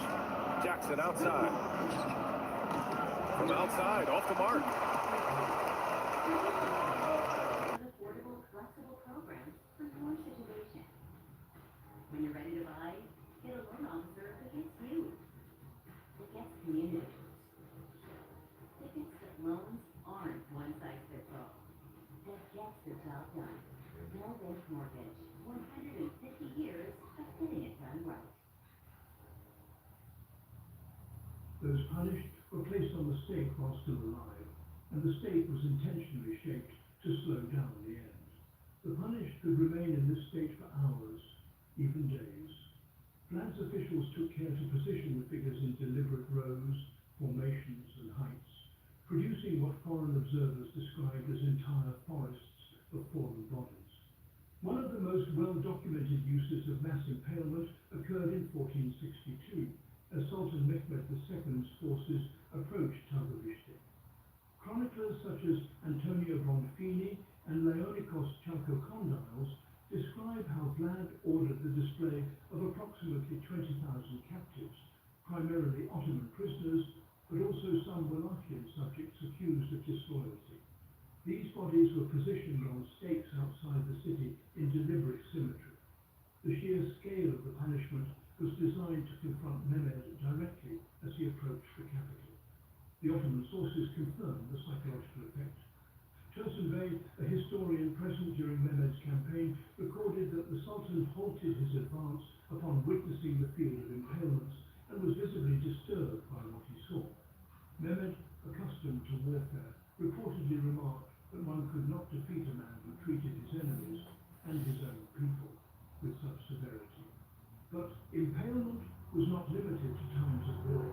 Speaker 5: Jackson outside. From outside, off the mark.
Speaker 1: Affordable, flexible programs for your situation. When you're ready to buy, get a loan officer who gets you. It gets community. It gets that loans aren't one size fits all. That gets the job done. Well-based mortgage. 150 years of getting it done right.
Speaker 19: Those punished were placed on the stake while still alive, and the stake was intentionally shaped to slow down the end. The punished could remain in this state for hours, even days. Flags officials took care to position the figures in deliberate rows, formations, and heights, producing what foreign observers described as entire forests of fallen bodies. One of the most well-documented uses of mass impalement occurred in 1462, as Sultan Mehmed II's forces approached Targovishte. Chroniclers such as Antonio Bonfini and Leonikos Chalkokondyles describe how Vlad ordered the display of approximately 20,000 captives, primarily Ottoman prisoners, but also some Wallachian subjects accused of disloyalty. These bodies were positioned on stakes outside the city in deliberate symmetry. The sheer scale of the punishment was designed to confront Mehmed directly as he approached the capital. The Ottoman sources confirmed the psychological effect. Tursun Bey, a historian present during Mehmed's campaign, recorded that the Sultan halted his advance upon witnessing the field of impalements and was visibly disturbed by what he saw. Mehmed, accustomed to warfare, reportedly remarked that one could not defeat a man who treated his enemies and his own people with such severity. But impalement was not limited to times of war.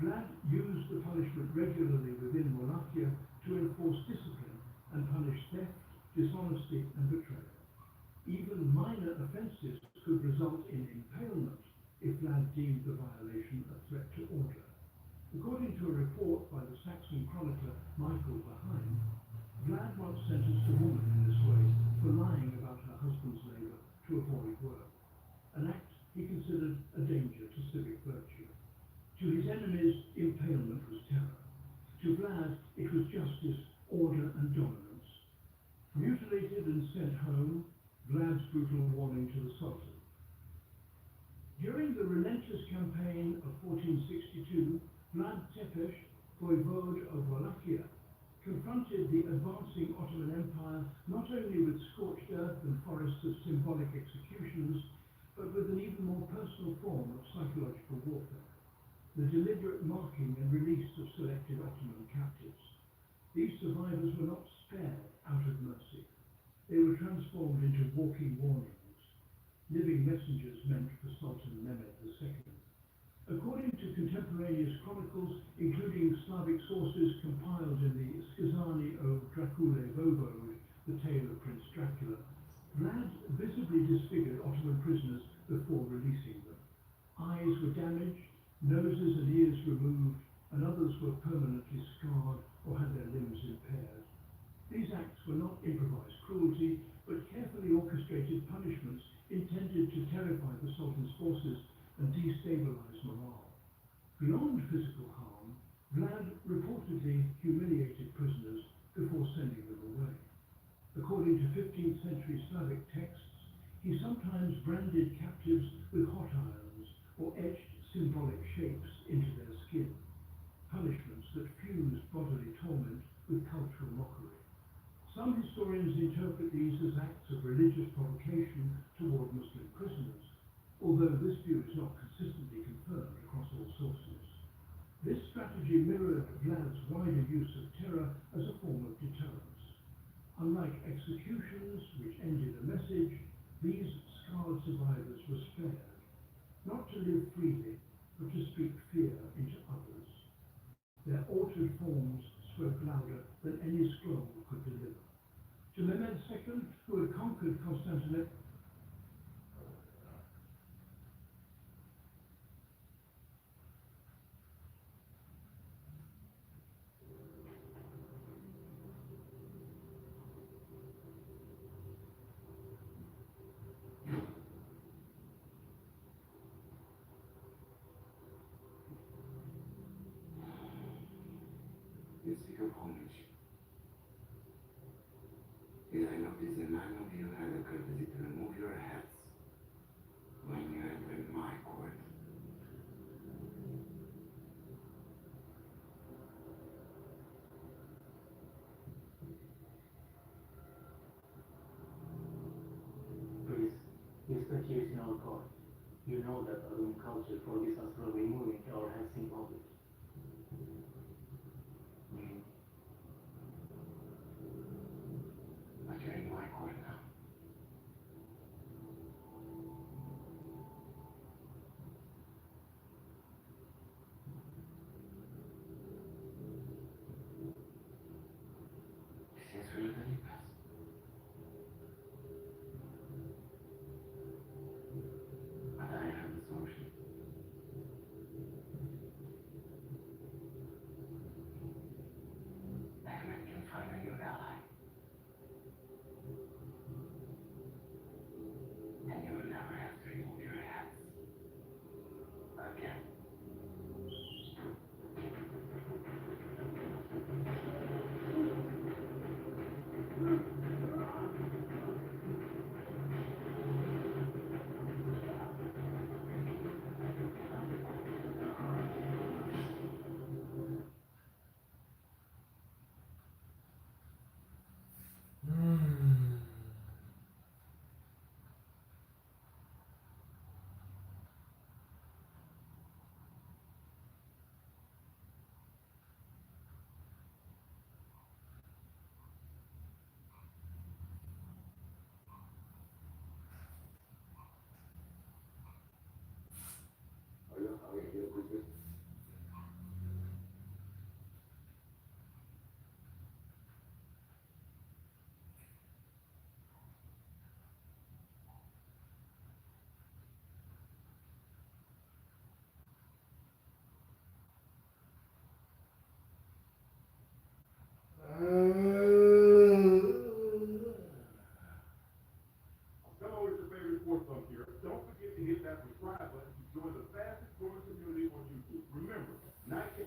Speaker 19: Vlad used the punishment regularly within Wallachia to enforce discipline and punish theft, dishonesty, and betrayal. Even minor offences could result in impalement if Vlad deemed the violation a threat to order. According to a report by the Saxon chronicler Michael Behind, Vlad once sentenced a woman in this way for lying about her husband's labour to avoid work, an act he considered a danger to civic virtue. To his enemies, impalement was terror. To Vlad, it was justice, order and dominance. Mutilated and sent home, Vlad's brutal warning to the Sultan. During the relentless campaign of 1462, Vlad Tepes, voivode of Wallachia, confronted the advancing Ottoman Empire not only with scorched earth and forests of symbolic executions, but with an even more personal form of psychological warfare, the deliberate marking and release of selected Ottoman captives. These survivors were not spared out of mercy. They were transformed into walking warnings, living messengers meant for Sultan Mehmed II. According to contemporaneous chronicles, including Slavic sources compiled in the Skazani o Dracule Vovode, The Tale of Prince Dracula, Vlad visibly disfigured Ottoman prisoners before releasing them. Eyes were damaged, noses and ears removed, and others were permanently scarred or had their limbs impaired. These acts were not improvised cruelty, but carefully orchestrated punishments intended to terrify the Sultan's forces and destabilize morale. Beyond physical harm, Vlad reportedly humiliated prisoners before sending them away. According to 15th century Slavic texts, he sometimes branded captives with hot irons or etched symbolic shapes into their skin, punishments that fused bodily torment with cultural mockery. Some historians interpret these as acts of religious provocation toward Muslim prisoners, although this view is not consistently confirmed across all sources. This strategy mirrored Vlad's wider use of terror as a form of deterrence. Unlike executions, which ended a message, these scarred survivors were spared, not to live freely, but to speak fear into others. Their altered forms spoke louder than any scroll could deliver. To Mehmed II, who had conquered Constantinople,
Speaker 10: You speak of homage. Did I notice a man of you had the courtesy to remove your hats when you entered my court?
Speaker 6: Please, you spent years in our court. You know that Arun culture forbids us from removing our hats in public.
Speaker 10: But you're in my court now. This is really good. But I have a solution.
Speaker 9: that subscribe button to join the fastest growing community on YouTube. Remember, Nike.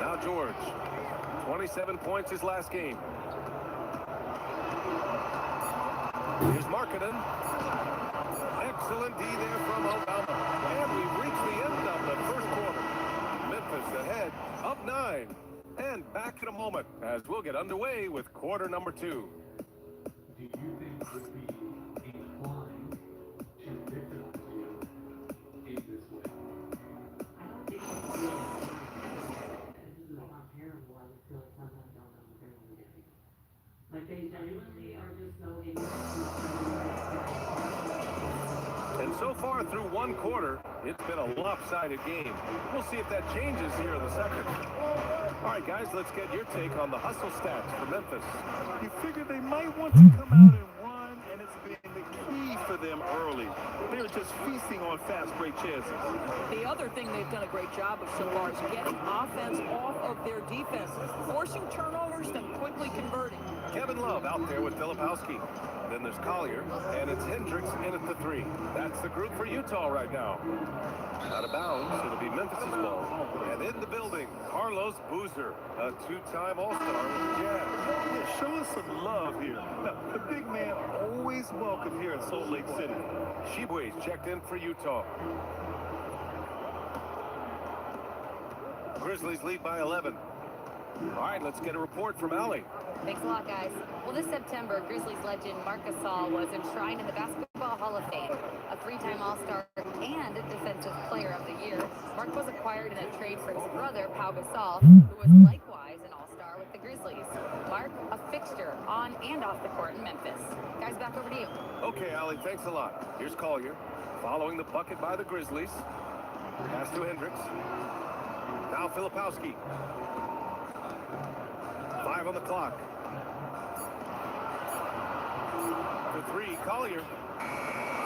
Speaker 7: Now George, 27 points his last game. Here's Markkanen. Excellent D there from Obama. And we've reached the end of the first quarter. Memphis ahead, up 9. And back in a moment as we'll get underway with quarter number 2.
Speaker 6: Do you think would be inclined to victimize you in this way?
Speaker 1: I don't think this is not terrible. I would feel like sometimes I don't know what they're going to do. Like they genuinely are just so ignorant.
Speaker 7: And so far through one quarter, it's been a lopsided game. We'll see if that changes here in the second. All right, guys, let's get your take on the hustle stats for Memphis.
Speaker 14: You figure they might want to come out and run, and it's been the key for them early. They're just feasting on fast break chances.
Speaker 17: The other thing they've done a great job of so far is getting offense off of their defense, forcing turnovers, then quickly converting.
Speaker 7: Kevin Love out there with Filipowski. Then there's Collier, and it's Hendricks in at the 3. That's the group for Utah right now. Out of bounds, it'll be Memphis' ball. And in the building, Carlos Boozer, a 2-time All-Star with the Jazz.
Speaker 14: Yeah, show us some love here. Now, the big man always welcome here in Salt Lake City.
Speaker 7: Shibwe's checked in for Utah. Grizzlies lead by 11. All right, let's get a report from Allie.
Speaker 2: Thanks a lot, guys. Well, this September, Grizzlies legend Marc Gasol was enshrined in the Basketball Hall of Fame. A 3-time All-Star and Defensive Player of the Year, Marc was acquired in a trade for his brother, Pau Gasol, who was likewise an All-Star with the Grizzlies. Marc, a fixture on and off the court in Memphis. Guys, back over to you.
Speaker 7: Okay, Allie, thanks a lot. Here's Collier, following the bucket by the Grizzlies. Pass to Hendricks. Now Filipowski. 5 on the clock. For 3, Collier.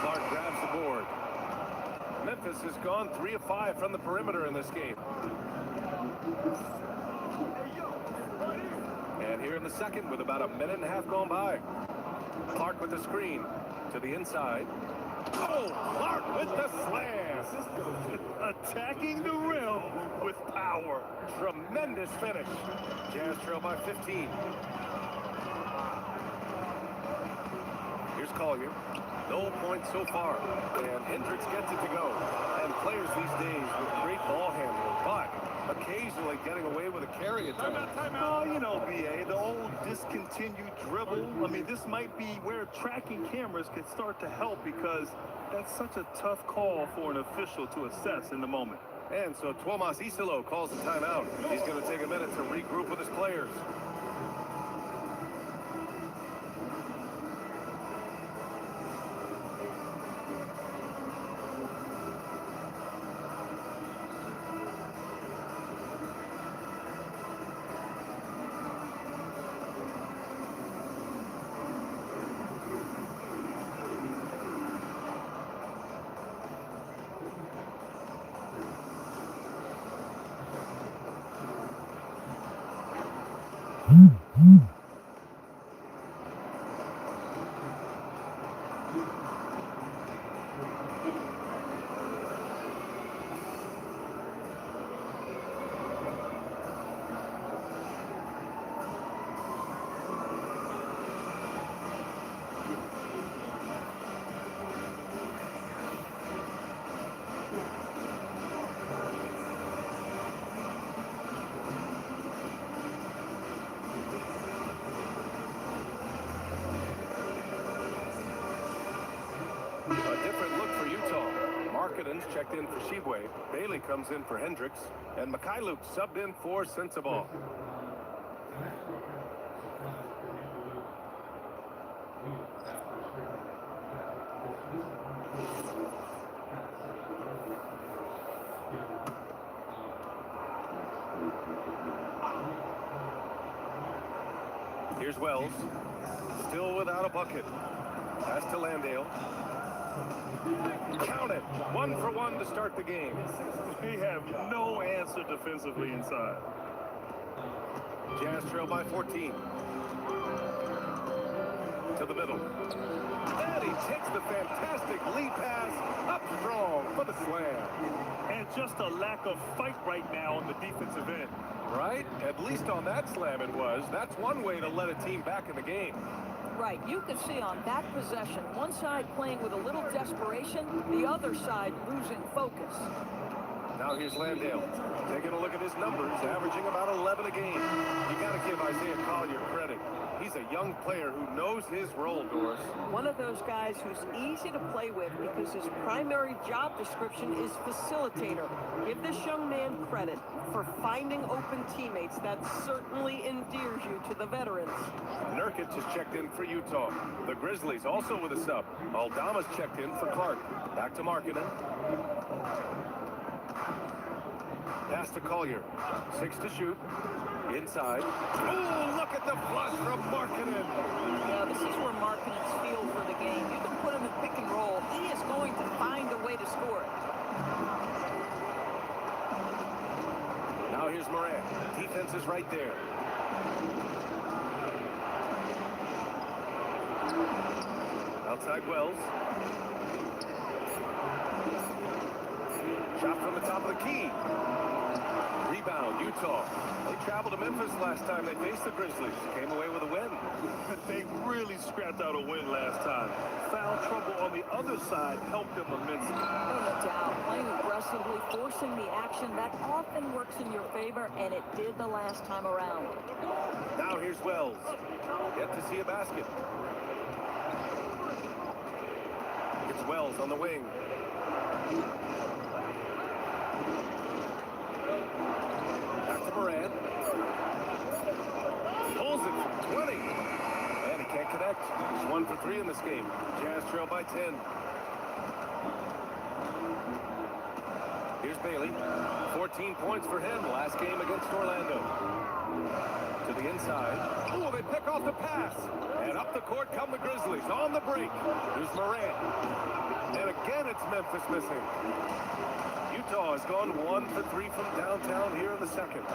Speaker 7: Clark grabs the board. Memphis has gone 3 of 5 from the perimeter in this game. And here in the second with about a minute and a half gone by. Clark with the screen to the inside. Oh, Clark with the slam.
Speaker 14: Attacking the rim with power.
Speaker 7: Tremendous finish. Jazz trail by 15. Here's Collier. No points so far. And Hendricks gets it to go. And players these days with great ball handling, but occasionally getting away with a carry
Speaker 5: it to him.
Speaker 14: Oh, you know, BA, the old discontinued dribble. I mean, this might be where tracking cameras can start to help because that's such a tough call for an official to assess in the moment.
Speaker 7: And so Tuomas Isalo calls a timeout. He's going to take a minute to regroup with his players. A different look for Utah. Markkanen's checked in for Shibwe. Bailey comes in for Hendricks. And Mikhailuk subbed in for Sensabaugh. Here's Wells. Still without a bucket. Pass to Landale. Count it. 1 for 1 to start the game.
Speaker 14: We have no answer defensively inside.
Speaker 7: Jazz trail by 14. To the middle. And he takes the fantastic lead pass up strong for the slam.
Speaker 14: And just a lack of fight right now on the defensive end.
Speaker 7: Right? At least on that slam it was. That's one way to let a team back in the game.
Speaker 17: Right, you can see on that possession, one side playing with a little desperation, the other side losing focus.
Speaker 7: Now here's Landale. Taking a look at his numbers, averaging about 11 a game. You got to give Isaiah Collier credit. He's a young player who knows his role, Doris.
Speaker 17: One of those guys who's easy to play with because his primary job description is facilitator. Give this young man credit for finding open teammates. That certainly endears you to the veterans.
Speaker 7: Nurkic has checked in for Utah. The Grizzlies also with a sub. Aldama's checked in for Clark. Back to Markkanen. Pass to Collier. 6 to shoot. Inside. Oh, look at the flush from Markkanen.
Speaker 17: Yeah, this is where Markkanen's feel for the game. You can put him in pick and roll. He is going to find a way to score it.
Speaker 7: Now here's Morant. Defense is right there. Outside Wells. Shot from the top of the key. Rebound, Utah. They traveled to Memphis last time they faced the Grizzlies. Came away with a win.
Speaker 14: They really scrapped out a win last time. Foul trouble on the other side helped them immensely.
Speaker 17: No doubt. Playing aggressively, forcing the action, that often works in your favor, and it did the last time around.
Speaker 7: Now here's Wells. Yet to see a basket. It's Wells on the wing. Back to Morant. Pulls it from 20. And he can't connect. He's 1 for 3 in this game. Jazz trail by 10. Here's Bailey. 14 points for him last game against Orlando. To the inside. Oh, they pick off the pass. And up the court come the Grizzlies on the break. Here's Morant. And again, it's Memphis missing. Utah has gone 1 for 3 from downtown here in the second.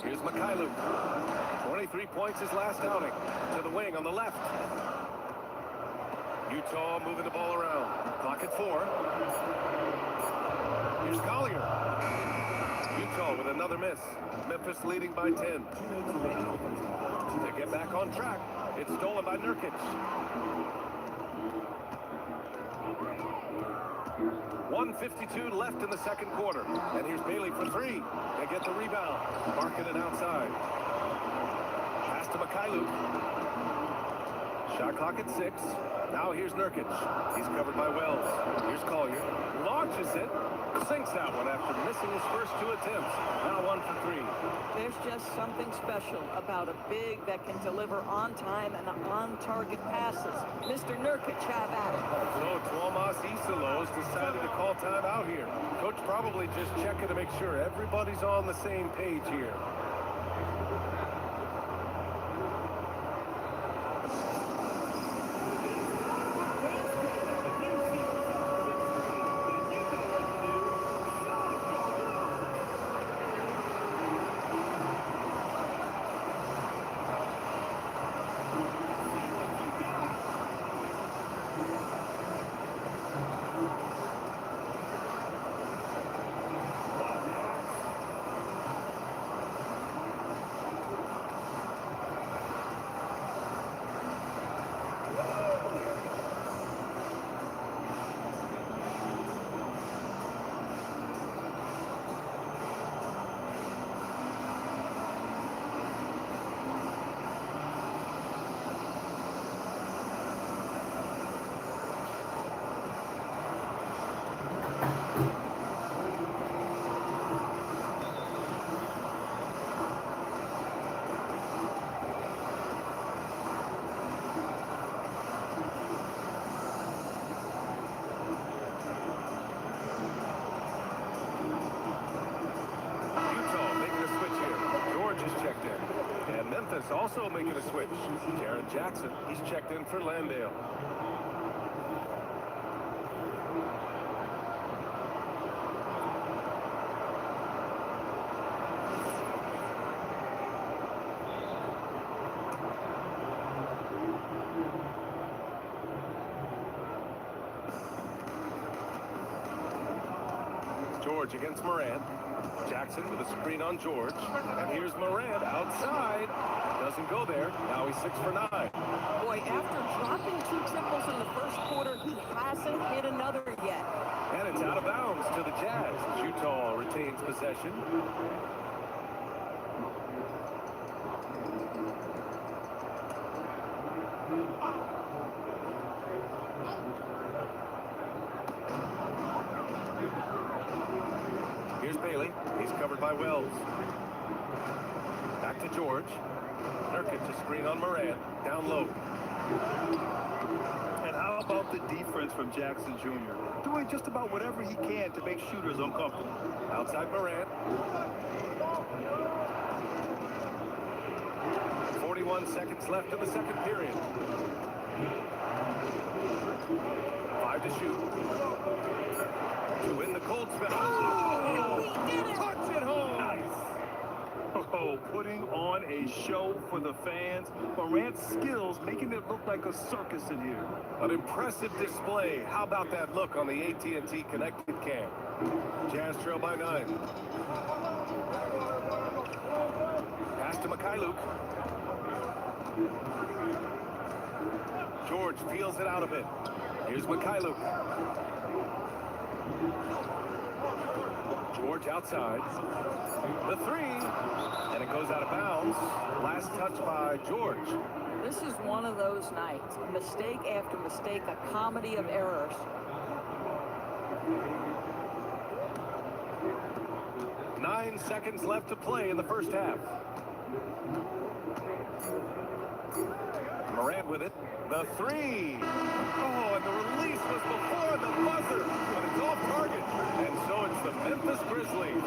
Speaker 7: Here's Mikhailuk. 23 points his last outing. To the wing on the left. Utah moving the ball around. Clock at 4. Here's Collier. Utah with another miss. Memphis leading by 10. To get back on track, it's stolen by Nurkic. 1:52 left in the second quarter. And here's Bailey for three. They get the rebound. Marking it outside. Pass to Mikhailuk. Shot clock at 6. Now here's Nurkic. He's covered by Wells. Here's Collier. Launches it. Sinks that one after missing his first 2 attempts. Now 1 for 3.
Speaker 17: There's just something special about a big that can deliver on time and on-target passes. Mr. Nurkic, have at it.
Speaker 7: So Tuomas Isalos decided to call time out here. Coach probably just checking to make sure everybody's on the same page here. Memphis also making a switch. Jaren Jackson, he's checked in for Landale. George against Morant. Jackson with a screen on George. And here's Morant outside. Doesn't go there. Now he's 6 for 9.
Speaker 17: Boy, after dropping 2 triples in the first quarter, he hasn't hit another yet.
Speaker 7: And it's out of bounds to the Jazz. Utah retains possession. Here's Bailey. He's covered by Wells. Back to George. Nurkic a screen on Morant. Down low.
Speaker 14: And how about the defense from Jackson Jr.? Doing just about whatever he can to make shooters uncomfortable.
Speaker 7: Outside Morant. 41 seconds left in the second period. 5 to shoot. To win the cold spell. Oh, he did it! Touch it home! Nice.
Speaker 14: Oh, putting on a show for the fans. Morant's skills making it look like a circus in here.
Speaker 7: An impressive display. How about that look on the AT&T connected cam? Jazz trail by 9. Pass to Mikhailuk. George feels it out a bit. Here's Mikhailuk. George outside. The 3. And it goes out of bounds. Last touch by George.
Speaker 17: This is one of those nights. Mistake after mistake, a comedy of errors.
Speaker 7: Nine seconds left to play in the first half. Morant with it. The 3. Oh, and the release was before the buzzer, but it's off target. And so it's the Memphis Grizzlies.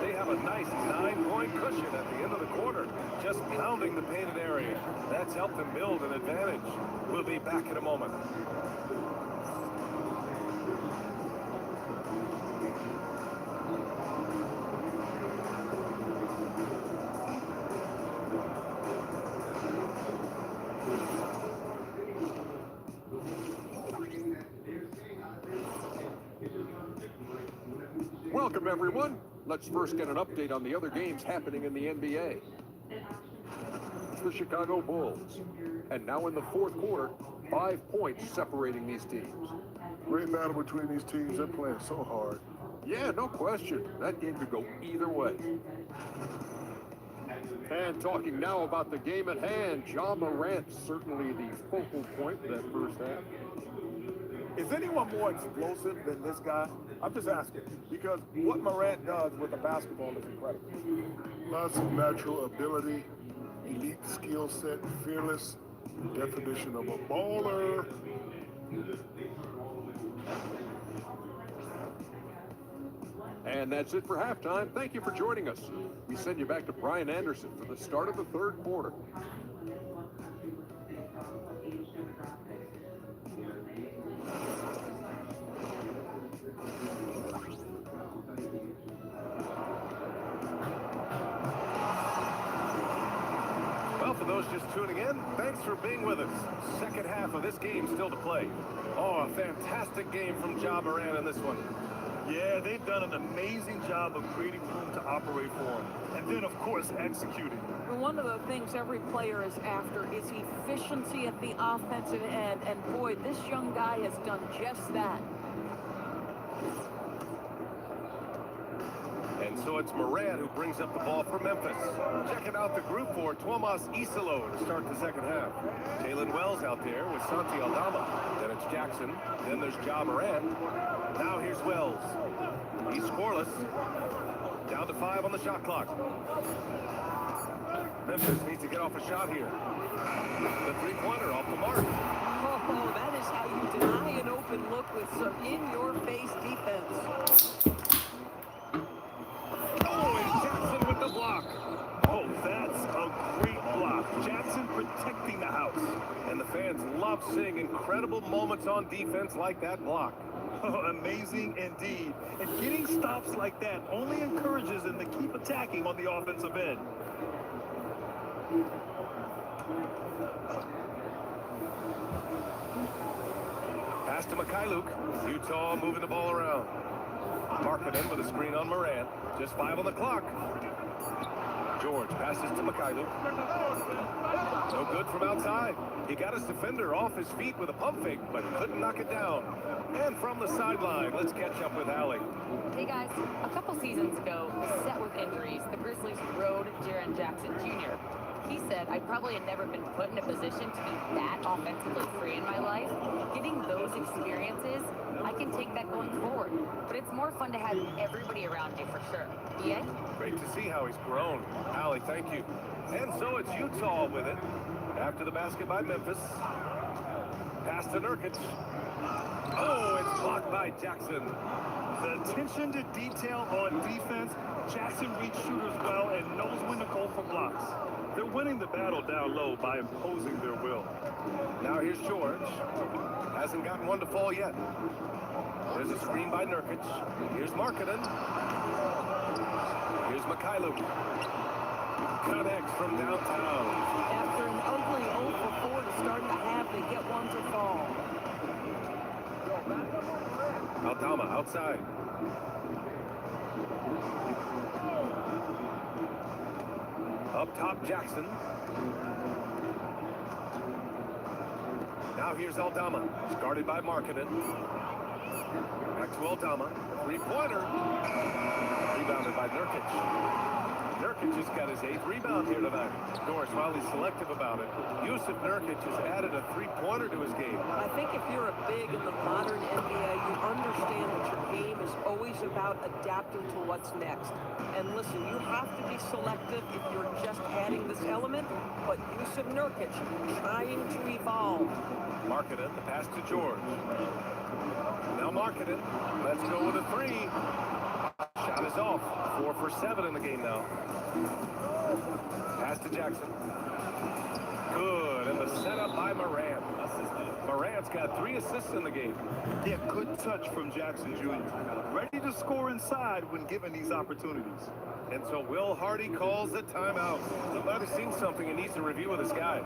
Speaker 7: They have a nice 9-point cushion at the end of the quarter, just pounding the painted area. That's helped them build an advantage. We'll be back in a moment.
Speaker 11: Welcome, everyone. Let's first get an update on the other games happening in the NBA. It's the Chicago Bulls. And now in the fourth quarter, 5 points separating these teams.
Speaker 5: Great battle between these teams. They're playing so hard.
Speaker 11: Yeah, no question. That game could go either way. And talking now about the game at hand, John Morant certainly the focal point of that first half.
Speaker 14: Is anyone more explosive than this guy? I'm just asking, because what Morant does with the basketball is incredible.
Speaker 5: Lots of natural ability, elite skill set, fearless, definition of a baller.
Speaker 11: And that's it for halftime. Thank you for joining us. We send you back to Brian Anderson for the start of the third quarter.
Speaker 7: Well, for those just tuning in, thanks for being with us. Second half of this game still to play. Oh, a fantastic game from Ja Morant in this one.
Speaker 14: Yeah, they've done an amazing job of creating room to operate for him. And then, of course, executing.
Speaker 17: Well, one of the things every player is after is efficiency at the offensive end. And boy, this young guy has done just that.
Speaker 7: And so it's Morant who brings up the ball for Memphis. Checking out the group for Tomas Isalo to start the second half. Jalen Wells out there with Santi Aldama. Then it's Jackson. Then there's Ja Morant. Now here's Wells. He's scoreless. Down to 5 on the shot clock. Memphis needs to get off a shot here. The three-pointer off the mark.
Speaker 17: Oh, that is how you deny an open look with some in-your-face defense.
Speaker 14: Jackson with the block. Oh, that's a great block. Jackson protecting the house.
Speaker 7: And the fans love seeing incredible moments on defense like that block.
Speaker 14: Amazing indeed. And getting stops like that only encourages them to keep attacking on the offensive end.
Speaker 7: Pass to McKyluk. Utah moving the ball around. Marketing with a screen on Morant. Just 5 on the clock. George passes to McKyluk. No good from outside. He got his defender off his feet with a pump fake, but couldn't knock it down. And from the sideline, let's catch up with Allie.
Speaker 2: Hey guys, a couple seasons ago, set with injuries, the Grizzlies rode Jaren Jackson Jr. He said, I probably had never been put in a position to be that offensively free in my life. Getting those experiences, I can take that going forward. But it's more fun to have everybody around you for sure. Yeah?
Speaker 7: Great to see how he's grown. Allie, thank you. And so it's Utah with it. After the basket by Memphis. Pass to Nurkic. Oh, it's blocked by Jackson.
Speaker 14: The attention to detail on defense. Jackson reads shooters well and knows when to go for blocks. They're winning the battle down low by imposing their will.
Speaker 7: Now here's George. Hasn't gotten one to fall yet. There's a screen by Nurkic. Here's Markkanen. Here's McKyluk. Connects from downtown.
Speaker 17: After an ugly 0 for 4 to start the half, they get one to fall.
Speaker 7: Aldama outside. Up top, Jackson. Now here's Aldama. He's guarded by Markkanen. Back to Aldama. Three-pointer. Rebounded by Nurkic. Nurkic just got his 8th rebound here tonight. Doris, while he's selective about it, Yusuf Nurkic has added a three-pointer to his game.
Speaker 17: I think if you're a big in the modern NBA, you understand that your game is always about adapting to what's next. And listen, you have to be selective if you're just adding this element, but Yusuf Nurkic trying to evolve.
Speaker 7: Markkanen, the pass to George. Now Markkanen, let's go with a 3. Shot is off. 4 for 7 in the game now. Pass to Jackson. Good, and the setup by Morant. Morant's got 3 assists in the game.
Speaker 14: Yeah, good touch from Jackson Jr. Ready to score inside when given these opportunities.
Speaker 7: And so Will Hardy calls the timeout. Somebody's seen something and needs to review with his guys.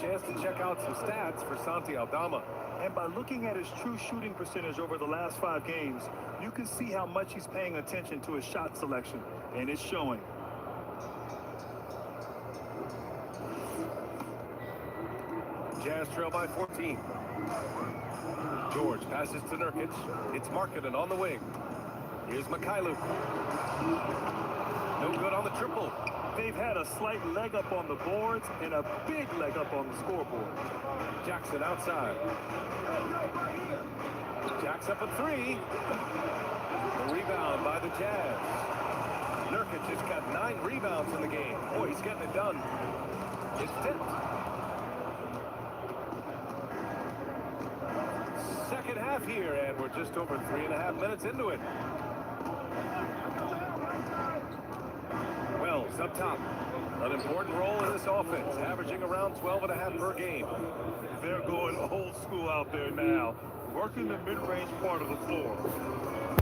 Speaker 7: chance to check out some stats for Santi Aldama.
Speaker 14: And by looking at his true shooting percentage over the last 5 games, you can see how much he's paying attention to his shot selection, and it's showing.
Speaker 7: Jazz trail by 14. George passes to Nurkic. It's Markkanen on the wing. Here's Mikhailuk. No good on the triple.
Speaker 14: They've had a slight leg up on the boards and a big leg up on the scoreboard.
Speaker 7: Jackson outside. Jacks up a 3. A rebound by the Jazz. Nurkic has got 9 rebounds in the game. Boy, he's getting it done. It's tipped. Second half here, and we're just over 3.5 minutes into it. Wells up top. An important role in this offense, averaging around 12.5 per game.
Speaker 14: They're going old school out there now, working the mid-range part of the floor.